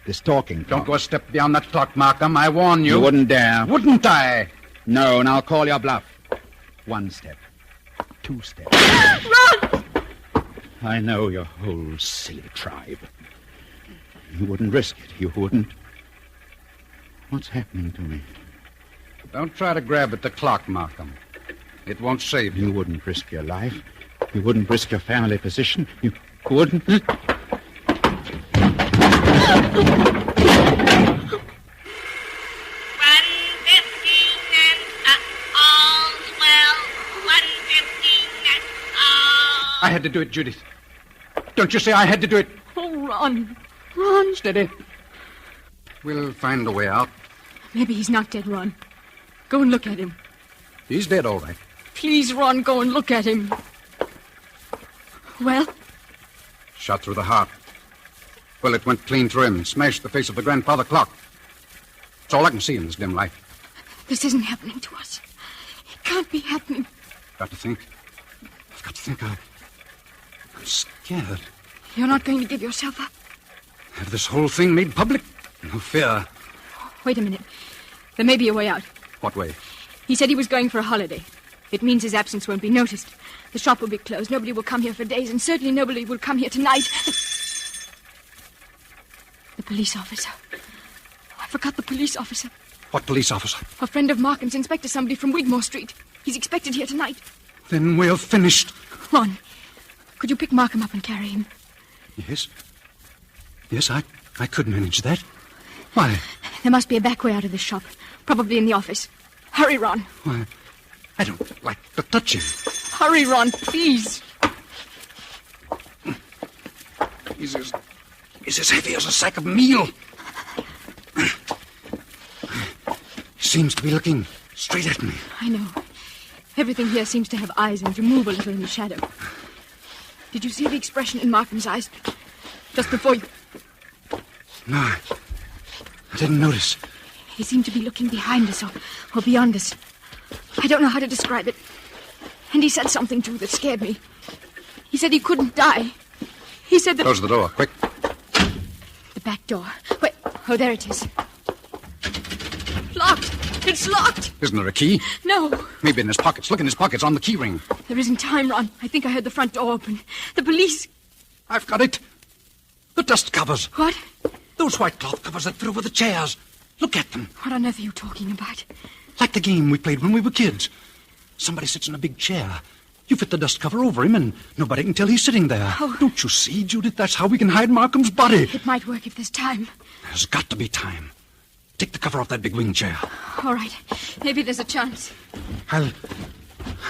This talking clock. Don't go a step beyond that clock, Markham. I warn you. You wouldn't dare. Wouldn't I? No, and I'll call your bluff. 1 step. 2 steps. Run! I know your whole silly tribe. You wouldn't risk it. You wouldn't. What's happening to me? Don't try to grab at the clock, Markham. It won't save you. You wouldn't risk your life. You wouldn't risk your family position. You wouldn't. 1:15 and all's well. 1:15 and all. I had to do it, Judith. Don't you say I had to do it? Oh, Ron. Ron. Steady. We'll find a way out. Maybe he's not dead, Ron. Go and look at him. He's dead, all right. Please, Ron, go and look at him. Well? Shot through the heart. Bullet went clean through him and smashed the face of the grandfather clock. It's all I can see in this dim light. This isn't happening to us. It can't be happening. I've got to think. I'm scared. You're not going to give yourself up? Have this whole thing made public? No fear. Wait a minute. There may be a way out. What way? He said he was going for a holiday. It means his absence won't be noticed. The shop will be closed. Nobody will come here for days, and certainly nobody will come here tonight. The police officer. I forgot the police officer. What police officer? A friend of Markham's, Inspector somebody from Wigmore Street. He's expected here tonight. Then we're finished. Ron, could you pick Markham up and carry him? Yes. Yes, I could manage that. Why? There must be a back way out of this shop. Probably in the office. Hurry, Ron. Why, I don't like to touch him. Hurry, Ron, please. He's as heavy as a sack of meal. He seems to be looking straight at me. I know. Everything here seems to have eyes and to move a little in the shadow. Did you see the expression in Markham's eyes just before you... No, I didn't notice. He seemed to be looking behind us or beyond us. I don't know how to describe it. And he said something, too, that scared me. He said he couldn't die. He said that... Close the door, quick. The back door. Wait. Oh, there it is. Locked. It's locked. Isn't there a key? No. Maybe in his pockets. Look in his pockets on the key ring. There isn't time, Ron. I think I heard the front door open. The police... I've got it. The dust covers. What? Those white cloth covers that fit over the chairs. Look at them. What on earth are you talking about? Like the game we played when we were kids. Somebody sits in a big chair. You fit the dust cover over him, and nobody can tell he's sitting there. Oh. Don't you see, Judith? That's how we can hide Markham's body. It might work if there's time. There's got to be time. Take the cover off that big wing chair. All right. Maybe there's a chance. I'll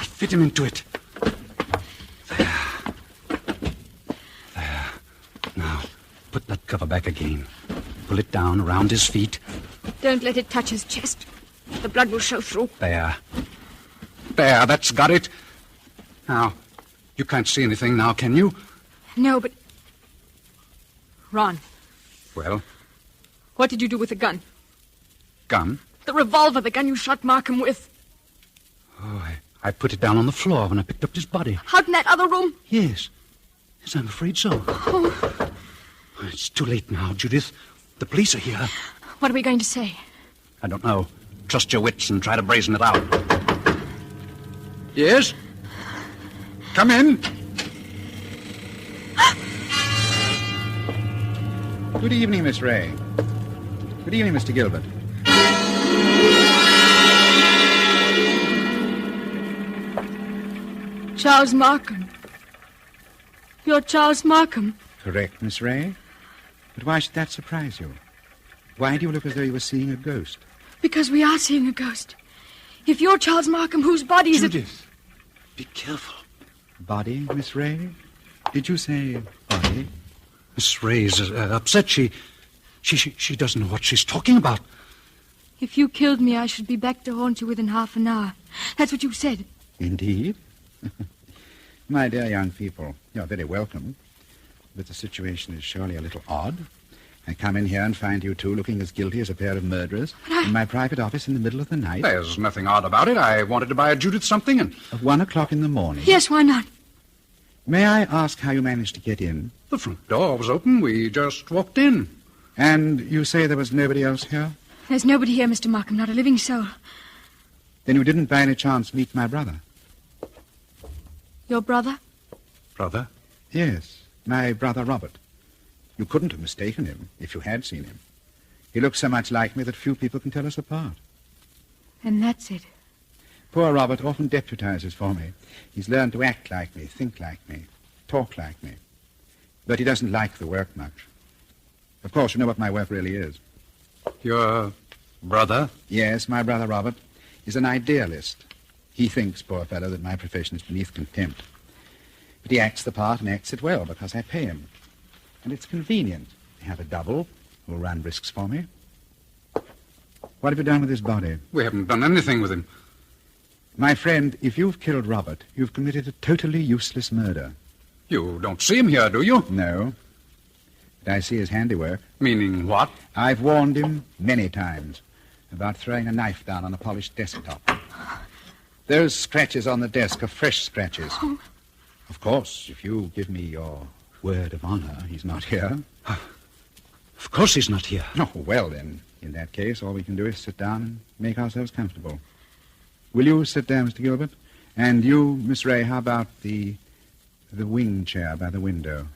fit him into it. There. Now, put that cover back again. Pull it down around his feet. Don't let it touch his chest. The blood will show through. There, that's got it. Now, you can't see anything now, can you? No, but... Ron. Well? What did you do with the gun? Gun? The revolver, the gun you shot Markham with. Oh, I put it down on the floor when I picked up his body. Out in that other room? Yes, I'm afraid so. Oh. It's too late now, Judith. The police are here. What are we going to say? I don't know. Trust your wits and try to brazen it out. Yes? Come in. Good evening, Miss Ray. Good evening, Mr. Gilbert. Charles Markham. You're Charles Markham. Correct, Miss Ray. But why should that surprise you? Why do you look as though you were seeing a ghost? Because we are seeing a ghost. If you're Charles Markham, whose body is it? Judith, be careful. Body, Miss Ray? Did you say body? Miss Ray's upset. She doesn't know what she's talking about. If you killed me, I should be back to haunt you within half an hour. That's what you said. Indeed. My dear young people, you're very welcome. But the situation is surely a little odd. I come in here and find you two looking as guilty as a pair of murderers in my private office in the middle of the night. There's nothing odd about it. I wanted to buy Judith something and... At 1 o'clock in the morning? Yes, why not? May I ask how you managed to get in? The front door was open. We just walked in. And you say there was nobody else here? There's nobody here, Mr. Markham, not a living soul. Then you didn't by any chance meet my brother? Your brother? Brother? Yes, my brother Robert. You couldn't have mistaken him if you had seen him. He looks so much like me that few people can tell us apart. And that's it. Poor Robert often deputizes for me. He's learned to act like me, think like me, talk like me. But he doesn't like the work much. Of course, you know what my work really is. Your brother? Yes, my brother Robert is an idealist. He thinks, poor fellow, that my profession is beneath contempt. But he acts the part and acts it well because I pay him. And it's convenient to have a double who'll run risks for me. What have you done with his body? We haven't done anything with him. My friend, if you've killed Robert, you've committed a totally useless murder. You don't see him here, do you? No. But I see his handiwork. Meaning what? I've warned him many times about throwing a knife down on a polished desktop. Those scratches on the desk are fresh scratches. Oh. Of course, if you give me your word of honor, he's not here. Of course he's not here. Oh, well, then, in that case, all we can do is sit down and make ourselves comfortable. Will you sit down, Mr. Gilbert? And you, Miss Ray, how about the wing chair by the window?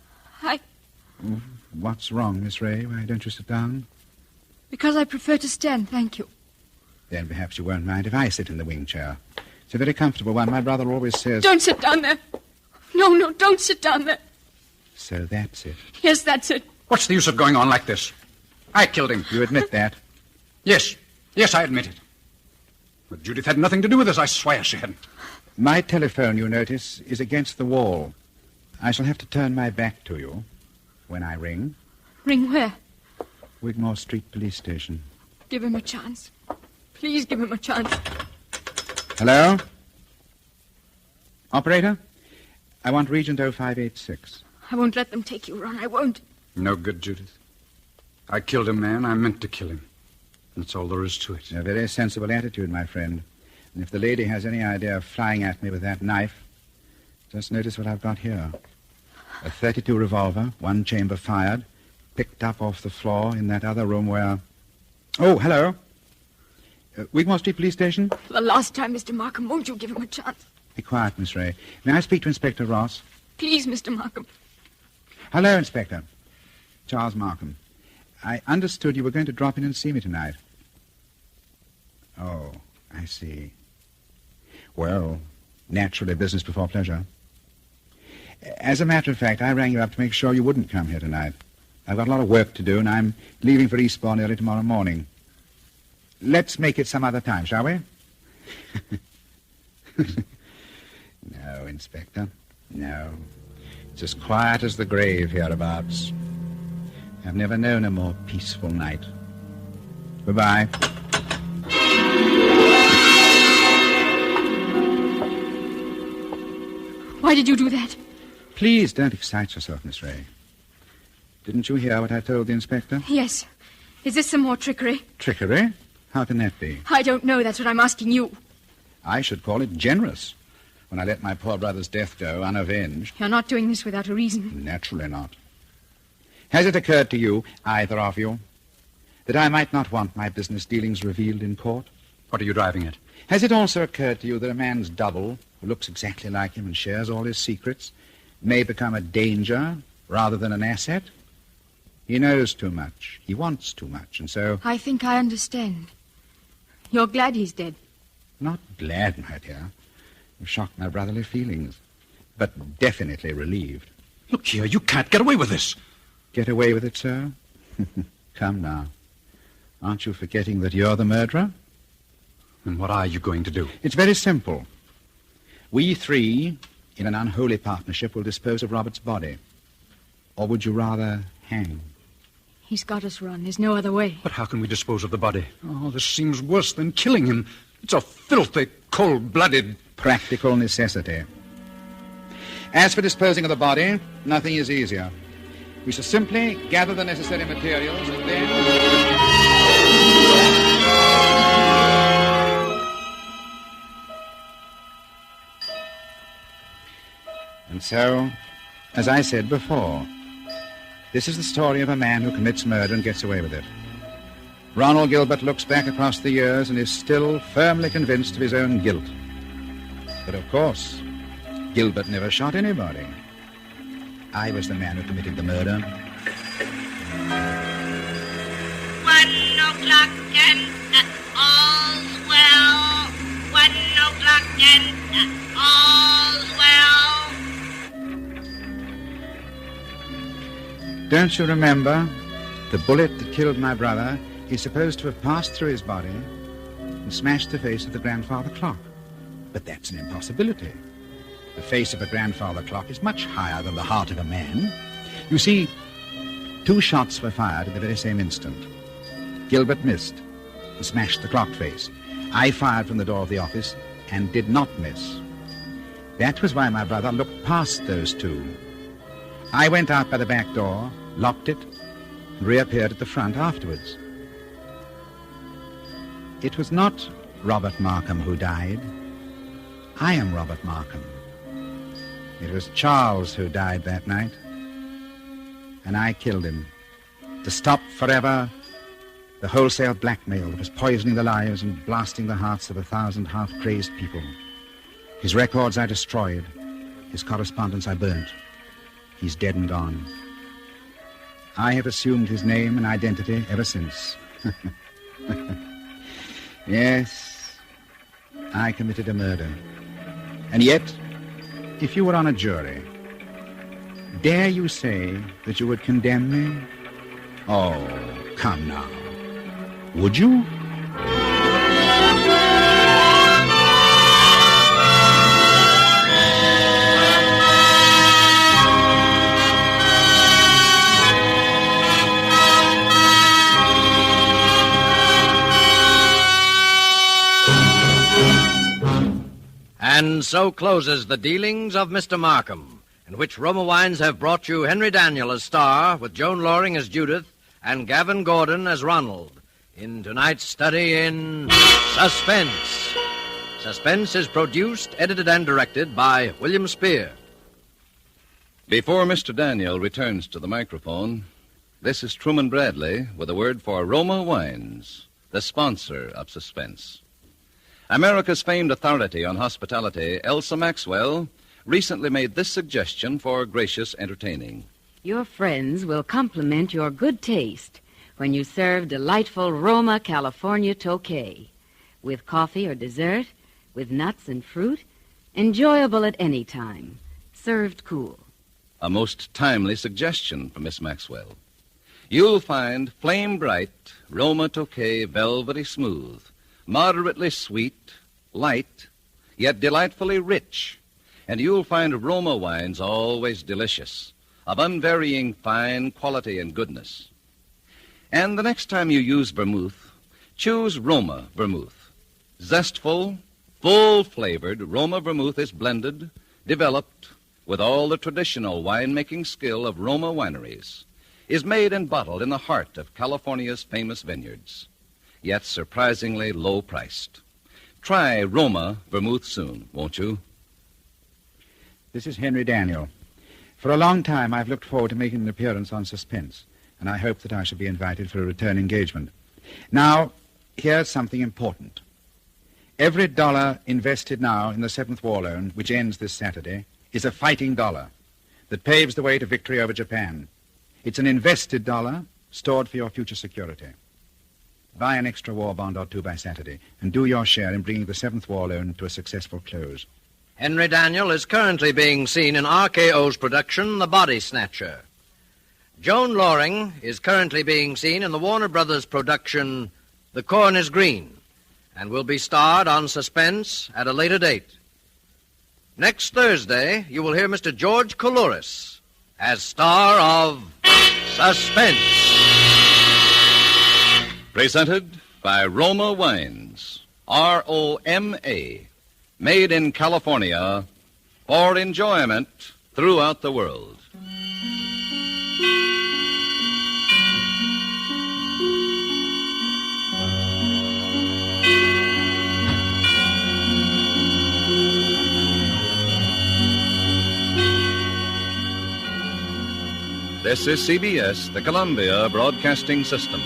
What's wrong, Miss Ray? Why don't you sit down? Because I prefer to stand, thank you. Then perhaps you won't mind if I sit in the wing chair. It's a very comfortable one. My brother always says... Don't sit down there. No, don't sit down there. So that's it. Yes, that's it. What's the use of going on like this? I killed him. You admit that? Yes, I admit it. But Judith had nothing to do with this. I swear she hadn't. My telephone, you notice, is against the wall. I shall have to turn my back to you when I ring. Ring where? Wigmore Street Police Station. Give him a chance. Please give him a chance. Hello? Operator? I want Regent 0586. I won't let them take you, Ron. I won't. No good, Judith. I killed a man. I meant to kill him. That's all there is to it. A very sensible attitude, my friend. And if the lady has any idea of flying at me with that knife, just notice what I've got here. A .32 revolver, one chamber fired, picked up off the floor in that other room where... Oh, hello. Wigmore Street Police Station? For the last time, Mr. Markham, won't you give him a chance? Be quiet, Miss Ray. May I speak to Inspector Ross? Please, Mr. Markham. Hello, Inspector. Charles Markham. I understood you were going to drop in and see me tonight. Oh, I see. Well, naturally, business before pleasure. As a matter of fact, I rang you up to make sure you wouldn't come here tonight. I've got a lot of work to do, and I'm leaving for Eastbourne early tomorrow morning. Let's make it some other time, shall we? No, Inspector. No. It's as quiet as the grave hereabouts. I've never known a more peaceful night. Goodbye. Why did you do that? Please don't excite yourself, Miss Ray. Didn't you hear what I told the inspector? Yes. Is this some more trickery? Trickery? How can that be? I don't know. That's what I'm asking you. I should call it generous, when I let my poor brother's death go unavenged. You're not doing this without a reason. Naturally not. Has it occurred to you, either of you, that I might not want my business dealings revealed in court? What are you driving at? Has it also occurred to you that a man's double, who looks exactly like him and shares all his secrets, may become a danger rather than an asset? He knows too much. He wants too much, and so... I think I understand. You're glad he's dead. Not glad, my dear. You've shocked my brotherly feelings. But definitely relieved. Look here, you can't get away with this. Get away with it, sir? Come now. Aren't you forgetting that you're the murderer? And what are you going to do? It's very simple. We three, in an unholy partnership, will dispose of Robert's body. Or would you rather hang? He's got us run. There's no other way. But how can we dispose of the body? Oh, this seems worse than killing him. It's a filthy, cold-blooded... Practical necessity. As for disposing of the body, nothing is easier. We shall simply gather the necessary materials and then... And so, as I said before, this is the story of a man who commits murder and gets away with it. Ronald Gilbert looks back across the years and is still firmly convinced of his own guilt. But of course, Gilbert never shot anybody. I was the man who committed the murder. 1 o'clock and all's well. 1 o'clock and all's well. Don't you remember? The bullet that killed my brother is supposed to have passed through his body and smashed the face of the grandfather clock. But that's an impossibility. The face of a grandfather clock is much higher than the heart of a man. You see, 2 shots were fired at the very same instant. Gilbert missed and smashed the clock face. I fired from the door of the office and did not miss. That was why my brother looked past those 2. I went out by the back door, locked it, and reappeared at the front afterwards. It was not Robert Markham who died. I am Robert Markham. It was Charles who died that night, and I killed him to stop forever the wholesale blackmail that was poisoning the lives and blasting the hearts of 1,000 half-crazed people. His records I destroyed. His correspondence I burnt. He's dead and gone. I have assumed his name and identity ever since. Yes, I committed a murder. And yet, if you were on a jury, dare you say that you would condemn me? Oh, come now. Would you? And so closes the dealings of Mr. Markham, in which Roma Wines have brought you Henry Daniel as star, with Joan Loring as Judith, and Gavin Gordon as Ronald. in tonight's study in Suspense. Suspense is produced, edited, and directed by William Spear. Before Mr. Daniel returns to the microphone, this is Truman Bradley with a word for Roma Wines, the sponsor of Suspense. America's famed authority on hospitality, Elsa Maxwell, recently made this suggestion for gracious entertaining. Your friends will compliment your good taste when you serve delightful Roma California Tokay with coffee or dessert, with nuts and fruit, enjoyable at any time, served cool. A most timely suggestion from Miss Maxwell. You'll find flame-bright Roma Tokay velvety smooth, moderately sweet, light, yet delightfully rich. And you'll find Roma wines always delicious, of unvarying fine quality and goodness. And the next time you use vermouth, choose Roma vermouth. Zestful, full-flavored Roma vermouth is blended, developed with all the traditional winemaking skill of Roma wineries, is made and bottled in the heart of California's famous vineyards, yet surprisingly low-priced. Try Roma vermouth soon, won't you? This is Henry Daniel. For a long time, I've looked forward to making an appearance on Suspense, and I hope that I shall be invited for a return engagement. Now, here's something important. Every dollar invested now in the 7th War Loan, which ends this Saturday, is a fighting dollar that paves the way to victory over Japan. It's an invested dollar stored for your future security. Buy an extra war bond or two by Saturday, and do your share in bringing the 7th War Loan to a successful close. Henry Daniel is currently being seen in RKO's production, The Body Snatcher. Joan Loring is currently being seen in the Warner Brothers production, The Corn is Green, and will be starred on Suspense at a later date. Next Thursday, you will hear Mr. George Coulouris as star of Suspense. Presented by Roma Wines, R-O-M-A, made in California for enjoyment throughout the world. This is CBS, the Columbia Broadcasting System.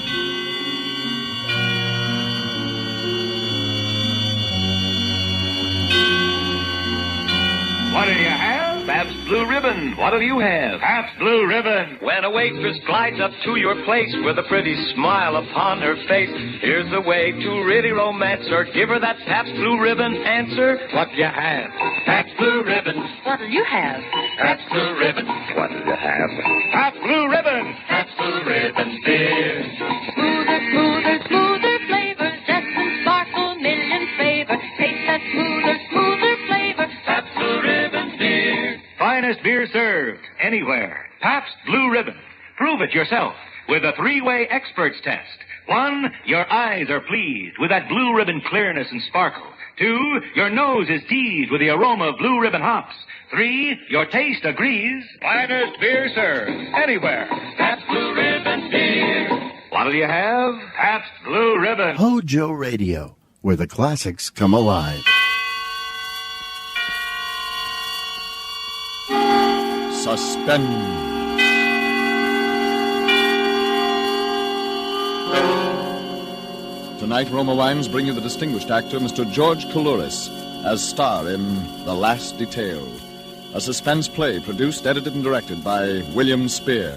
What do you have? Pabst Blue Ribbon. What do you have? Pabst Blue Ribbon. When a waitress glides up to your place with a pretty smile upon her face, here's the way to really romance her. Give her that Pabst Blue Ribbon answer. What do you have? Pabst Blue Ribbon. What do you have? Pabst Blue Ribbon. What do you have? Pabst Blue Ribbon. Pabst Blue Ribbon beer. Smoother, smoother, smoother flavor. Zest and sparkle, million favor. Taste that smoother, smoother flavor. Pabst Blue Ribbon beer. Finest beer served anywhere. Pabst Blue Ribbon. Prove it yourself with a 3-way experts test. 1, your eyes are pleased with that Blue Ribbon clearness and sparkle. 2, your nose is teased with the aroma of Blue Ribbon hops. 3, your taste agrees. Finest beer served anywhere. Pabst Blue Ribbon beer. What do you have? Pabst Blue Ribbon. Hojo Radio, where the classics come alive. Suspense. Tonight, Roma Wines bring you the distinguished actor, Mr. George Coulouris, as star in The Last Detail, a suspense play produced, edited, and directed by William Spear.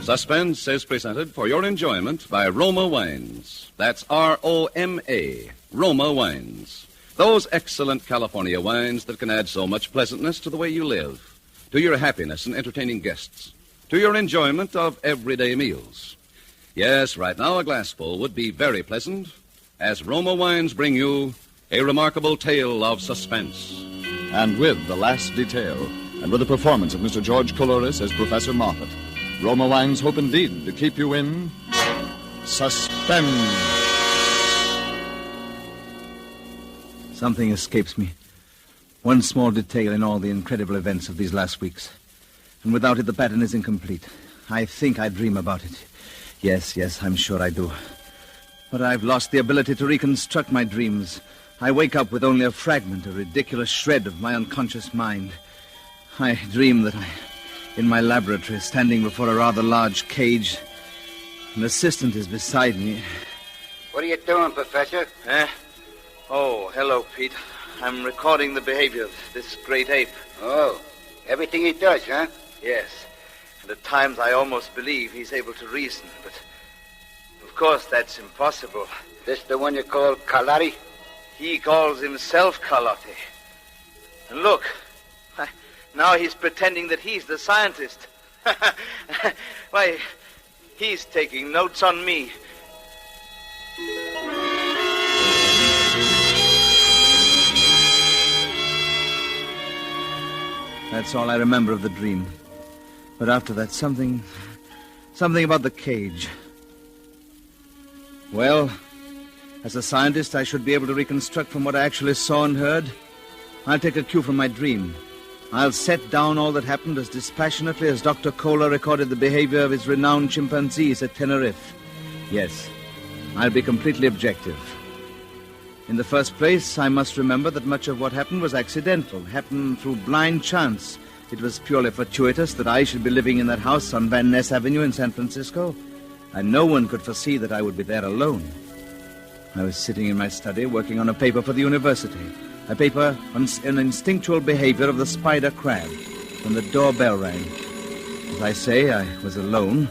Suspense is presented for your enjoyment by Roma Wines. That's R-O-M-A, Roma Wines. Those excellent California wines that can add so much pleasantness to the way you live, to your happiness in entertaining guests, to your enjoyment of everyday meals. Yes, right now a glassful would be very pleasant as Roma Wines bring you a remarkable tale of suspense. And with The Last Detail, and with the performance of Mr. George Coulouris as Professor Moffat, Roma Wines hope indeed to keep you in suspense. Something escapes me. One small detail in all the incredible events of these last weeks. And without it, the pattern is incomplete. I think I dream about it. Yes, I'm sure I do. But I've lost the ability to reconstruct my dreams. I wake up with only a fragment, a ridiculous shred of my unconscious mind. I dream that in my laboratory, standing before a rather large cage. An assistant is beside me. What are you doing, Professor? Oh, hello, Pete. I'm recording the behavior of this great ape. Oh, everything he does, huh? Yes. And at times I almost believe he's able to reason, but of course that's impossible. This the one you call Carlotti? He calls himself Carlotti. And look, now he's pretending that he's the scientist. Why, he's taking notes on me. That's all I remember of the dream. But after that, something about the cage. Well, as a scientist, I should be able to reconstruct from what I actually saw and heard. I'll take a cue from my dream. I'll set down all that happened as dispassionately as Dr. Kohler recorded the behavior of his renowned chimpanzees at Tenerife. Yes, I'll be completely objective. In the first place, I must remember that much of what happened was accidental, happened through blind chance. It was purely fortuitous that I should be living in that house on Van Ness Avenue in San Francisco, and no one could foresee that I would be there alone. I was sitting in my study working on a paper for the university, a paper on an instinctual behavior of the spider crab, when the doorbell rang. As I say, I was alone,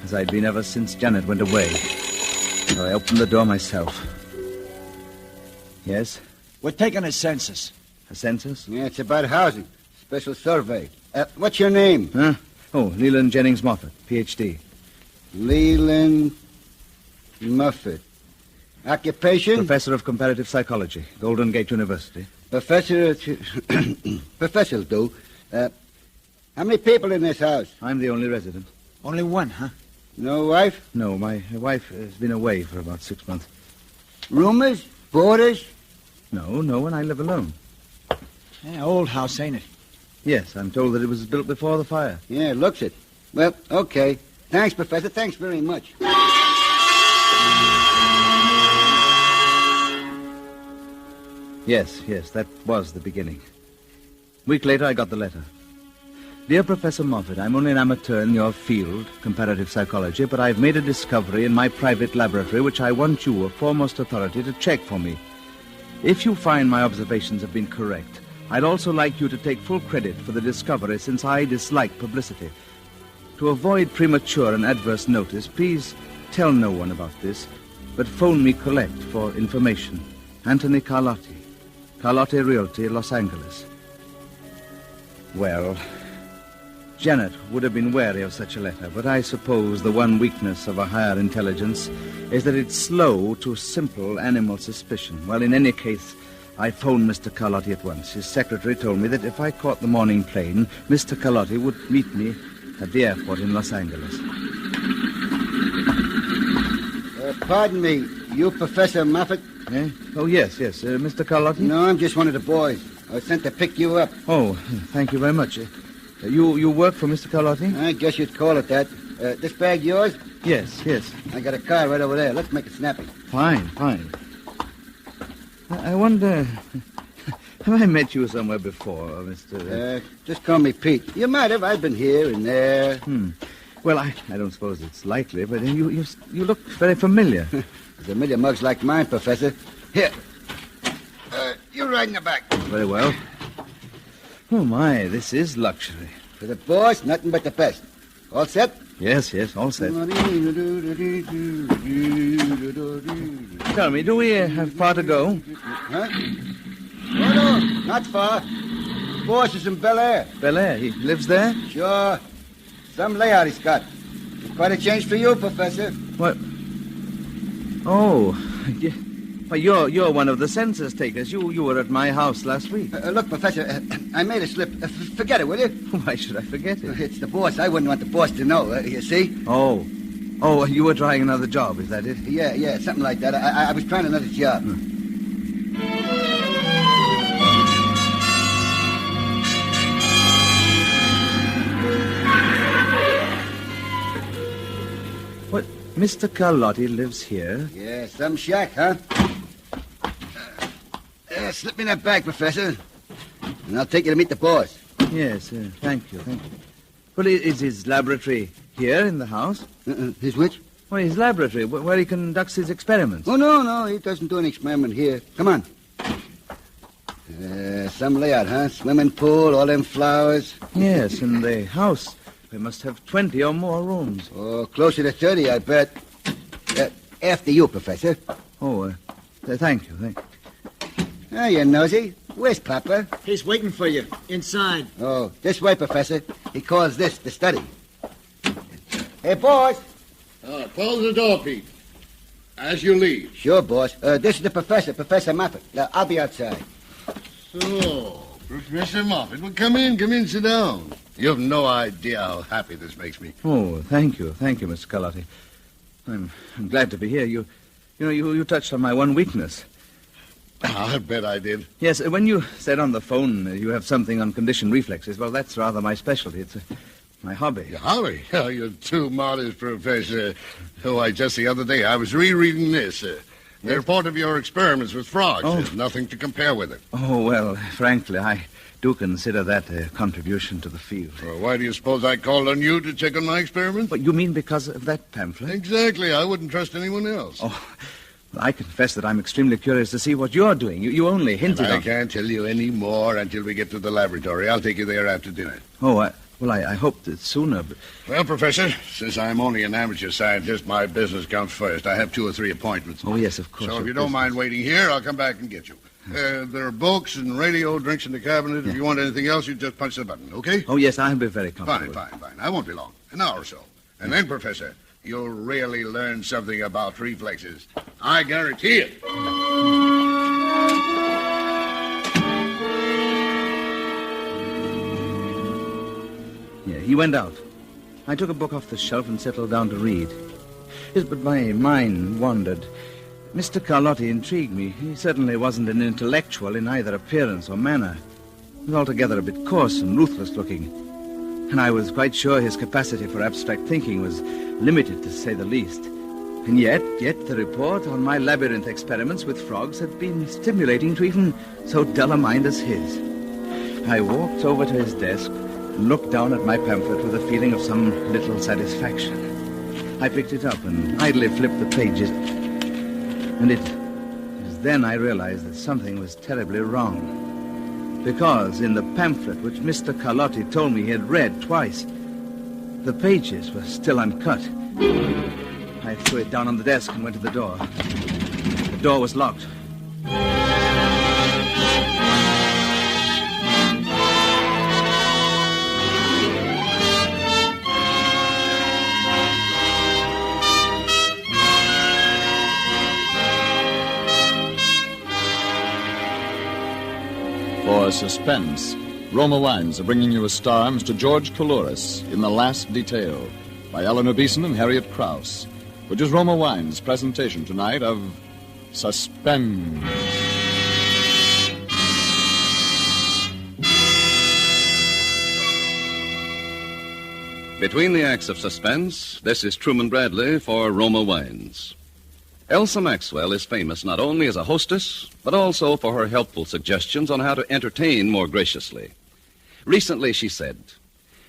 as I'd been ever since Janet went away. So I opened the door myself. Yes? We're taking a census. A census? Yeah, it's about housing. Special survey. What's your name? Huh? Oh, Leland Jennings Moffat, Ph.D. Leland Moffat. Occupation? Professor of Comparative Psychology, Golden Gate University. Professor do. How many people in this house? I'm the only resident. Only one, huh? No wife? No, my wife has been away for about 6 months. Roomers? Boarders? No one. I live alone. Yeah, old house, ain't it? Yes, I'm told that it was built before the fire. Yeah, looks it. Well, okay. Thanks, Professor. Thanks very much. Yes, that was the beginning. A week later, I got the letter. Dear Professor Moffat, I'm only an amateur in your field, comparative psychology, but I've made a discovery in my private laboratory which I want you, a foremost authority, to check for me. If you find my observations have been correct, I'd also like you to take full credit for the discovery, since I dislike publicity. To avoid premature and adverse notice, please tell no one about this, but phone me collect for information. Anthony Carlotti, Carlotti Realty, Los Angeles. Well, Janet would have been wary of such a letter, but I suppose the one weakness of a higher intelligence is that it's slow to simple animal suspicion. Well, in any case, I phoned Mr. Carlotti at once. His secretary told me that if I caught the morning plane, Mr. Carlotti would meet me at the airport in Los Angeles. Pardon me, you Professor Moffat? Oh, yes, Mr. Carlotti? No, I'm just one of the boys. I was sent to pick you up. Oh, thank you very much. You work for Mr. Carlotti? I guess you'd call it that. This bag yours? Yes. I got a car right over there. Let's make it snappy. Fine. I wonder, have I met you somewhere before, Mr. Just call me Pete. You might have. I've been here and there. Well, I don't suppose it's likely, but you look very familiar. There's a million mugs like mine, Professor. Here. You ride in the back. Very well. Oh, my, this is luxury. For the boss, nothing but the best. All set? Yes, all set. Tell me, do we have far to go? Huh? No, not far. The boss is in Bel Air. Bel Air? He lives there? Sure. Some layout he's got. It's quite a change for you, Professor. What? Oh, well, you're one of the census takers. You were at my house last week. Look, Professor, I made a slip. Forget it, will you? Why should I forget it? It's the boss. I wouldn't want the boss to know, you see? Oh, you were trying another job, is that it? Yeah, something like that. I was trying another job. Mr. Carlotti lives here? Yeah, some shack, huh? Slip me that bag, Professor, and I'll take you to meet the boss. Yes, thank you. Well, is his laboratory here in the house? His which? Well, his laboratory, where he conducts his experiments. Oh, no, he doesn't do an experiment here. Come on. Some layout, huh? Swimming pool, all them flowers. Yes, and the house. They must have 20 or more rooms. Oh, closer to 30, I bet. After you, Professor. Oh, thank you. Ah, you nosy. Where's Papa? He's waiting for you, inside. Oh, this way, Professor. He calls this the study. Hey, boss. Close the door, Pete. As you leave. Sure, boss. This is the professor, Professor Moffat. I'll be outside. So, Professor Moffat, well, come in, sit down. You have no idea how happy this makes me. Oh, thank you, Mr. Carlotti. I'm glad to be here. You touched on my one weakness. I bet I did. Yes, when you said on the phone you have something on conditioned reflexes, well, that's rather my specialty. It's my hobby. Your hobby? Oh, you're too modest, Professor. Oh, just the other day, I was rereading this. The report of your experiments with frogs. Oh. There's nothing to compare with it. Oh, well, frankly, I do consider that a contribution to the field. Well, why do you suppose I called on you to check on my experiments? But you mean because of that pamphlet? Exactly. I wouldn't trust anyone else. Oh, I confess that I'm extremely curious to see what you're doing. You only hinted I can't tell you any more until we get to the laboratory. I'll take you there after dinner. Oh, I hoped that sooner, but... Well, Professor, since I'm only an amateur scientist, my business comes first. I have 2 or 3 appointments. Oh, yes, of course. So if you don't mind waiting here, I'll come back and get you. There are books and radio, drinks in the cabinet. If you want anything else, you just punch the button, okay? Oh, yes, I'll be very comfortable. Fine. I won't be long. An hour or so. And then, Professor, you'll really learn something about reflexes. I guarantee it. Yeah, he went out. I took a book off the shelf and settled down to read. Yes, but my mind wandered. Mr. Carlotti intrigued me. He certainly wasn't an intellectual in either appearance or manner. He was altogether a bit coarse and ruthless-looking. And I was quite sure his capacity for abstract thinking was limited, to say the least. And yet the report on my labyrinth experiments with frogs had been stimulating to even so dull a mind as his. I walked over to his desk and looked down at my pamphlet with a feeling of some little satisfaction. I picked it up and idly flipped the pages. And it was then I realized that something was terribly wrong. Because in the pamphlet which Mr. Carlotti told me he had read twice, the pages were still uncut. I threw it down on the desk and went to the door. The door was locked. For Suspense, Roma Wines are bringing you a star, Mr. George Coulouris, in The Last Detail, by Eleanor Beeson and Harriet Krause, which is Roma Wines' presentation tonight of Suspense. Between the acts of Suspense, this is Truman Bradley for Roma Wines. Elsa Maxwell is famous not only as a hostess, but also for her helpful suggestions on how to entertain more graciously. Recently, she said,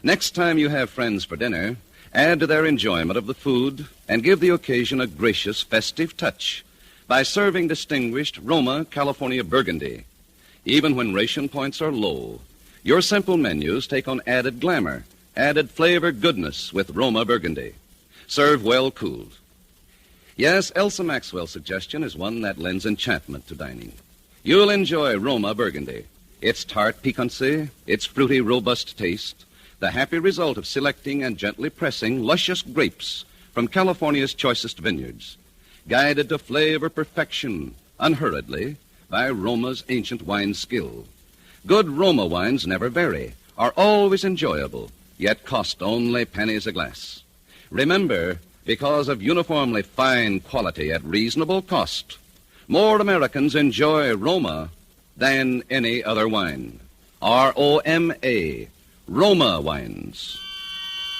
"Next time you have friends for dinner, add to their enjoyment of the food and give the occasion a gracious, festive touch by serving distinguished Roma California Burgundy. Even when ration points are low, your simple menus take on added glamour, added flavor goodness with Roma Burgundy. Serve well cooled." Yes, Elsa Maxwell's suggestion is one that lends enchantment to dining. You'll enjoy Roma Burgundy. Its tart piquancy, its fruity, robust taste, the happy result of selecting and gently pressing luscious grapes from California's choicest vineyards, guided to flavor perfection, unhurriedly, by Roma's ancient wine skill. Good Roma wines never vary, are always enjoyable, yet cost only pennies a glass. Remember, because of uniformly fine quality at reasonable cost, more Americans enjoy Roma than any other wine. R-O-M-A, Roma Wines.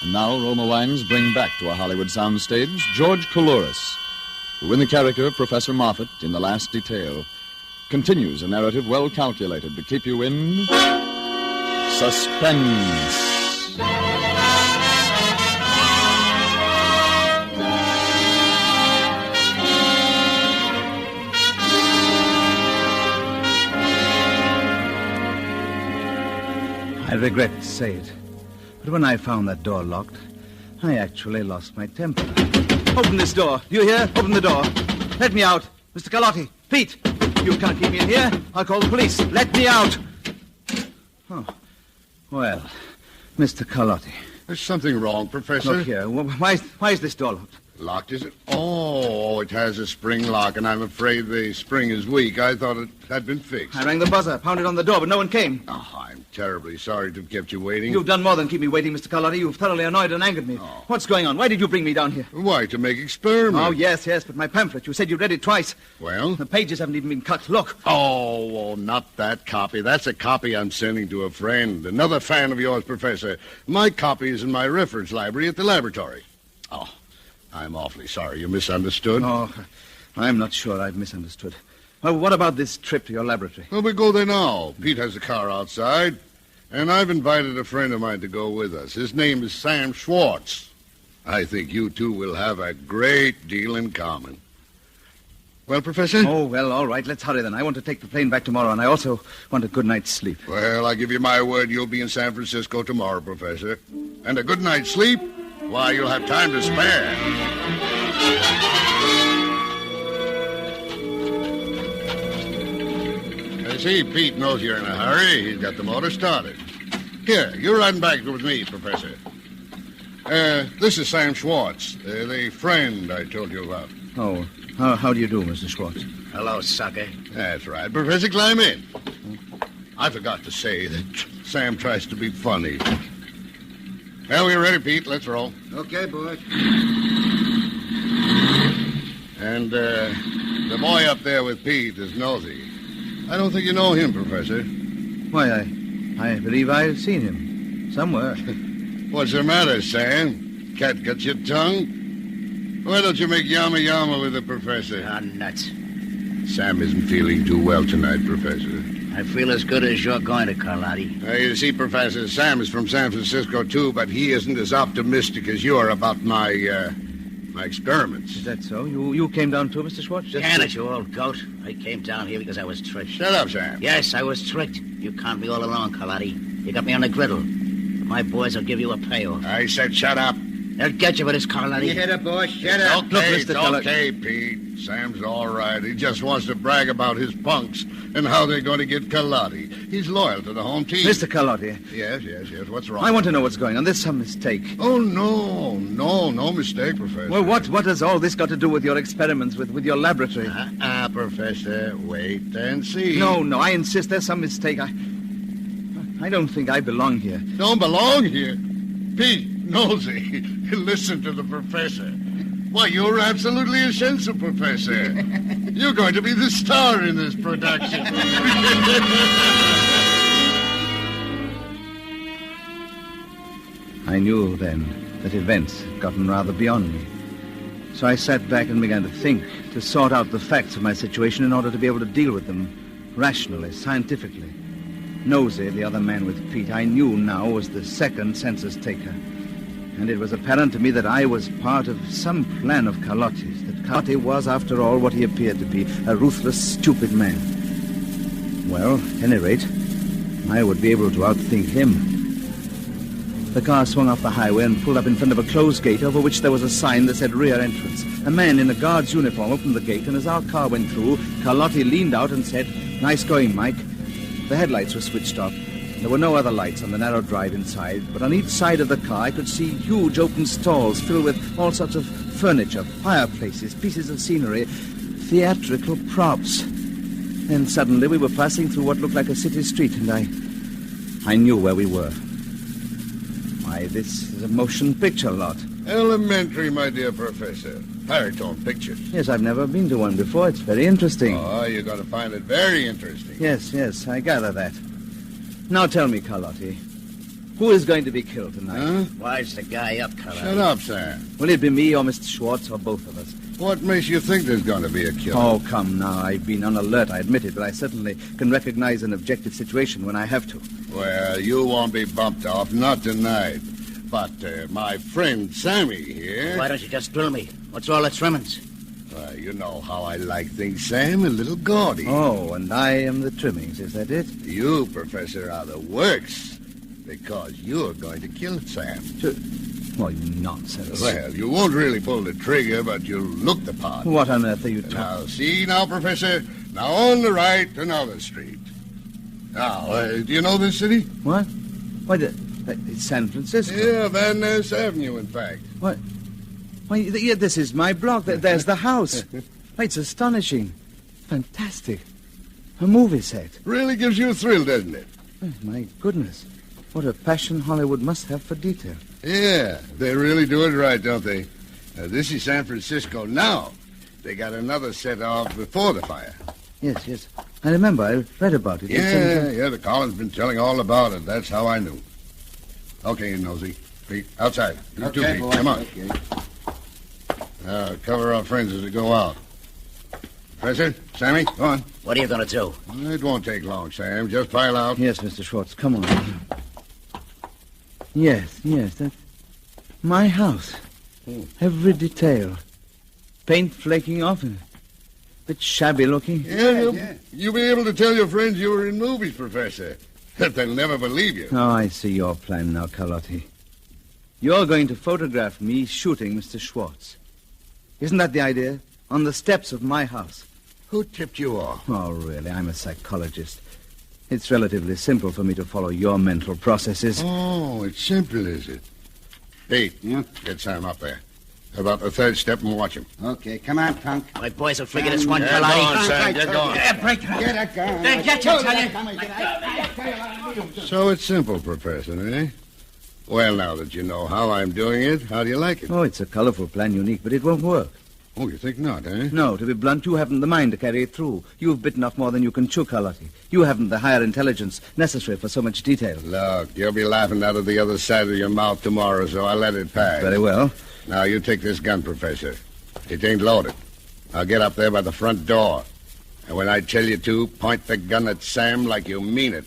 And now Roma Wines bring back to a Hollywood soundstage George Coulouris, who in the character of Professor Moffat in The Last Detail continues a narrative well calculated to keep you in suspense. I regret to say it, but when I found that door locked, I actually lost my temper. Open this door. Do you hear? Open the door. Let me out. Mr. Carlotti. Pete. You can't keep me in here. I'll call the police. Let me out. Oh. Well, Mr. Carlotti. There's something wrong, Professor. Look here. Why is this door locked? Locked, is it? Oh, it has a spring lock, and I'm afraid the spring is weak. I thought it had been fixed. I rang the buzzer, pounded on the door, but no one came. Oh, I'm terribly sorry to have kept you waiting. You've done more than keep me waiting, Mr. Carlotti. You've thoroughly annoyed and angered me. Oh. What's going on? Why did you bring me down here? Why, to make experiments. Oh, yes, but my pamphlet. You said you read it twice. Well? The pages haven't even been cut. Look. Oh, not that copy. That's a copy I'm sending to a friend. Another fan of yours, Professor. My copy is in my reference library at the laboratory. Oh, I'm awfully sorry you misunderstood. Oh, I'm not sure I've misunderstood. Well, what about this trip to your laboratory? Well, we go there now. Pete has a car outside, and I've invited a friend of mine to go with us. His name is Sam Schwartz. I think you two will have a great deal in common. Well, Professor? Oh, well, all right. Let's hurry then. I want to take the plane back tomorrow, and I also want a good night's sleep. Well, I give you my word you'll be in San Francisco tomorrow, Professor. And a good night's sleep? Why, you'll have time to spare. I see Pete knows you're in a hurry. He's got the motor started. Here, you're riding back with me, Professor. This is Sam Schwartz, the friend I told you about. Oh, how do you do, Mr. Schwartz? Hello, sucker. That's right. Professor, climb in. I forgot to say that Sam tries to be funny. Well, we're ready, Pete. Let's roll. Okay, boys. And, the boy up there with Pete is Nosy. I don't think you know him, Professor. Why, I believe I've seen him somewhere. What's the matter, Sam? Cat got your tongue? Why don't you make yama with the Professor? Ah, nuts. Sam isn't feeling too well tonight, Professor. I feel as good as you're going to, Carlotti. You see, Professor, Sam is from San Francisco, too, but he isn't as optimistic as you are about my experiments. Is that so? You came down too, Mr. Schwartz? Can it, you old goat. I came down here because I was tricked. Shut up, Sam. Yes, I was tricked. You conned me all along, Carlotti. You got me on the griddle. But my boys will give you a payoff. I said shut up. They'll get you for this, Carlotti. Shut up, boss. Shut up. Okay, Look, Mr. okay, Pete. Sam's all right. He just wants to brag about his punks and how they're going to get Carlotti. He's loyal to the home team. Mr. Carlotti. Yes. What's wrong? I want to know what's going on. There's some mistake. Oh, no mistake, Professor. Well, what has all this got to do with your experiments, with your laboratory? Professor, wait and see. No, I insist there's some mistake. I don't think I belong here. Don't belong here? Pete, Nosy, listen to the Professor. Why, you're absolutely essential, Professor. You're going to be the star in this production. I knew then that events had gotten rather beyond me. So I sat back and began to think, to sort out the facts of my situation in order to be able to deal with them rationally, scientifically. Nosy, the other man with Pete, I knew now was the second census taker. And it was apparent to me that I was part of some plan of Carlotti's, that Carlotti was, after all, what he appeared to be, a ruthless, stupid man. Well, at any rate, I would be able to outthink him. The car swung off the highway and pulled up in front of a closed gate over which there was a sign that said rear entrance. A man in a guard's uniform opened the gate, and as our car went through, Carlotti leaned out and said, "Nice going, Mike." The headlights were switched off. There were no other lights on the narrow drive inside, but on each side of the car I could see huge open stalls filled with all sorts of furniture, fireplaces, pieces of scenery, theatrical props. Then suddenly we were passing through what looked like a city street, and I knew where we were. Why, this is a motion picture lot. Elementary, my dear Professor. Paratone pictures. Yes, I've never been to one before. It's very interesting. Oh, you're going to find it very interesting. Yes, I gather that. Now tell me, Carlotti, Who is going to be killed tonight? Huh? Wise the guy up, Colonel. Shut up, Sam. Will it be me or Mr. Schwartz or both of us? What makes you think there's going to be a killer? Oh, come now. I've been on alert, I admit it, but I certainly can recognize an objective situation when I have to. Well, you won't be bumped off, not tonight. But my friend Sammy here... Why don't you just drill me? What's all that trimmings? Well, you know how I like things, Sam, a little gaudy. Oh, and I am the trimmings, is that it? You, Professor, are the works, because you're going to kill Sam. Well, you nonsense. Well, you won't really pull the trigger, but you'll look the part. What on earth are you talking about? Now, see now, Professor. Now, on the right, another street. Now, do you know this city? What? It's San Francisco. Yeah, Van Ness Avenue, in fact. What? Why, yeah, this is my block. There's the house. Why, it's astonishing. Fantastic. A movie set. Really gives you a thrill, doesn't it? Oh, my goodness. What a passion Hollywood must have for detail. Yeah, they really do it right, don't they? This is San Francisco now. They got another set off before the fire. Yes. I remember. I read about it. Yeah, the Collin's been telling all about it. That's how I knew. Okay, Nosy. Pete, outside. You too, Pete. Come on. Okay. Cover our friends as we go out. Professor, Sammy, go on. What are you going to do? It won't take long, Sam. Just pile out. Yes, Mr. Schwartz. Come on. Yes, that's my house. Every detail. Paint flaking off and a bit shabby looking. Yeah. You'll be able to tell your friends you were in movies, Professor. They'll never believe you. Oh, I see your plan now, Carlotti. You're going to photograph me shooting Mr. Schwartz. Isn't that the idea? On the steps of my house. Who tipped you off? Oh, really? I'm a psychologist. It's relatively simple for me to follow your mental processes. Oh, it's simple, is it? Pete, get Sam up there. About the third step and watch him. Okay, come on, punk. My boys will figure this one, Get Carlotti. going, Sam. Get going. Break it up. Get a gun. Then get you, So it's simple, Professor, eh? Well, now that you know how I'm doing it, how do you like it? Oh, it's a colorful plan, unique, but it won't work. Oh, you think not, eh? No, to be blunt, you haven't the mind to carry it through. You've bitten off more than you can chew, Carlotti. You haven't the higher intelligence necessary for so much detail. Look, you'll be laughing out of the other side of your mouth tomorrow, so I'll let it pass. Very well. Now, you take this gun, Professor. It ain't loaded. I'll get up there by the front door. And when I tell you to, point the gun at Sam like you mean it.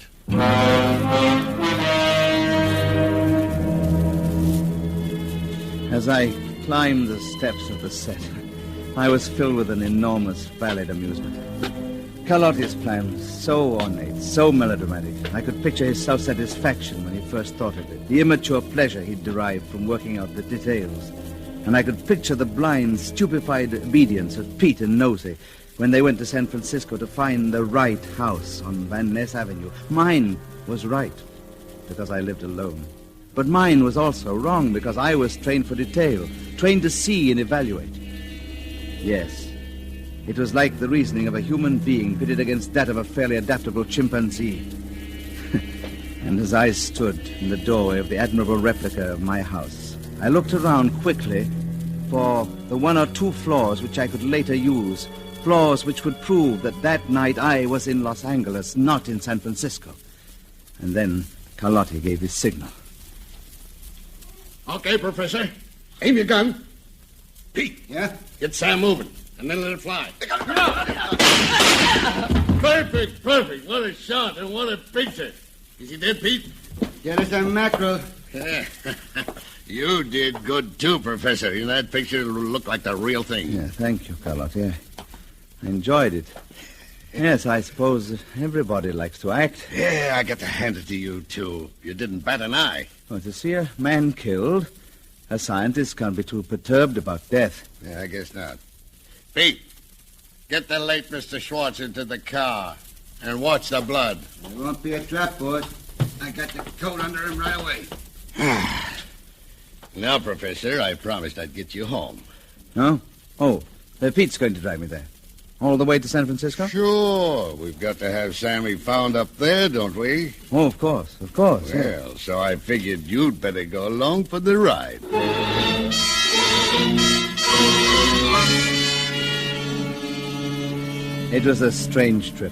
As I climbed the steps of the set, I was filled with an enormous valid amusement. Carlotti's plan was so ornate, so melodramatic. I could picture his self-satisfaction when he first thought of it, the immature pleasure he'd derived from working out the details. And I could picture the blind, stupefied obedience of Pete and Nosy when they went to San Francisco to find the right house on Van Ness Avenue. Mine was right, because I lived alone. But mine was also wrong, because I was trained for detail, trained to see and evaluate. Yes, it was like the reasoning of a human being pitted against that of a fairly adaptable chimpanzee. And as I stood in the doorway of the admirable replica of my house, I looked around quickly for the one or two flaws which I could later use, flaws which would prove that that night I was in Los Angeles, not in San Francisco. And then Carlotti gave his signal. Okay, Professor. Aim your gun. Pete. Yeah? Get Sam moving, and then let it fly. Perfect. What a shot and what a picture. Is he dead, Pete? Get us a mackerel. You did good, too, Professor. In that picture, it'll look like the real thing. Yeah, thank you, Carlotti. I enjoyed it. Yes, I suppose everybody likes to act. Yeah, I got to hand it to you, too. You didn't bat an eye. Well, to see a man killed, a scientist can't be too perturbed about death. Yeah, I guess not. Pete, get the late Mr. Schwartz into the car and watch the blood. It won't be a trap, boys. I got the coat under him right away. Now, Professor, I promised I'd get you home. No? Oh, Pete's going to drive me there. All the way to San Francisco? Sure. We've got to have Sammy found up there, don't we? Oh, of course. Well, so I figured you'd better go along for the ride. It was a strange trip.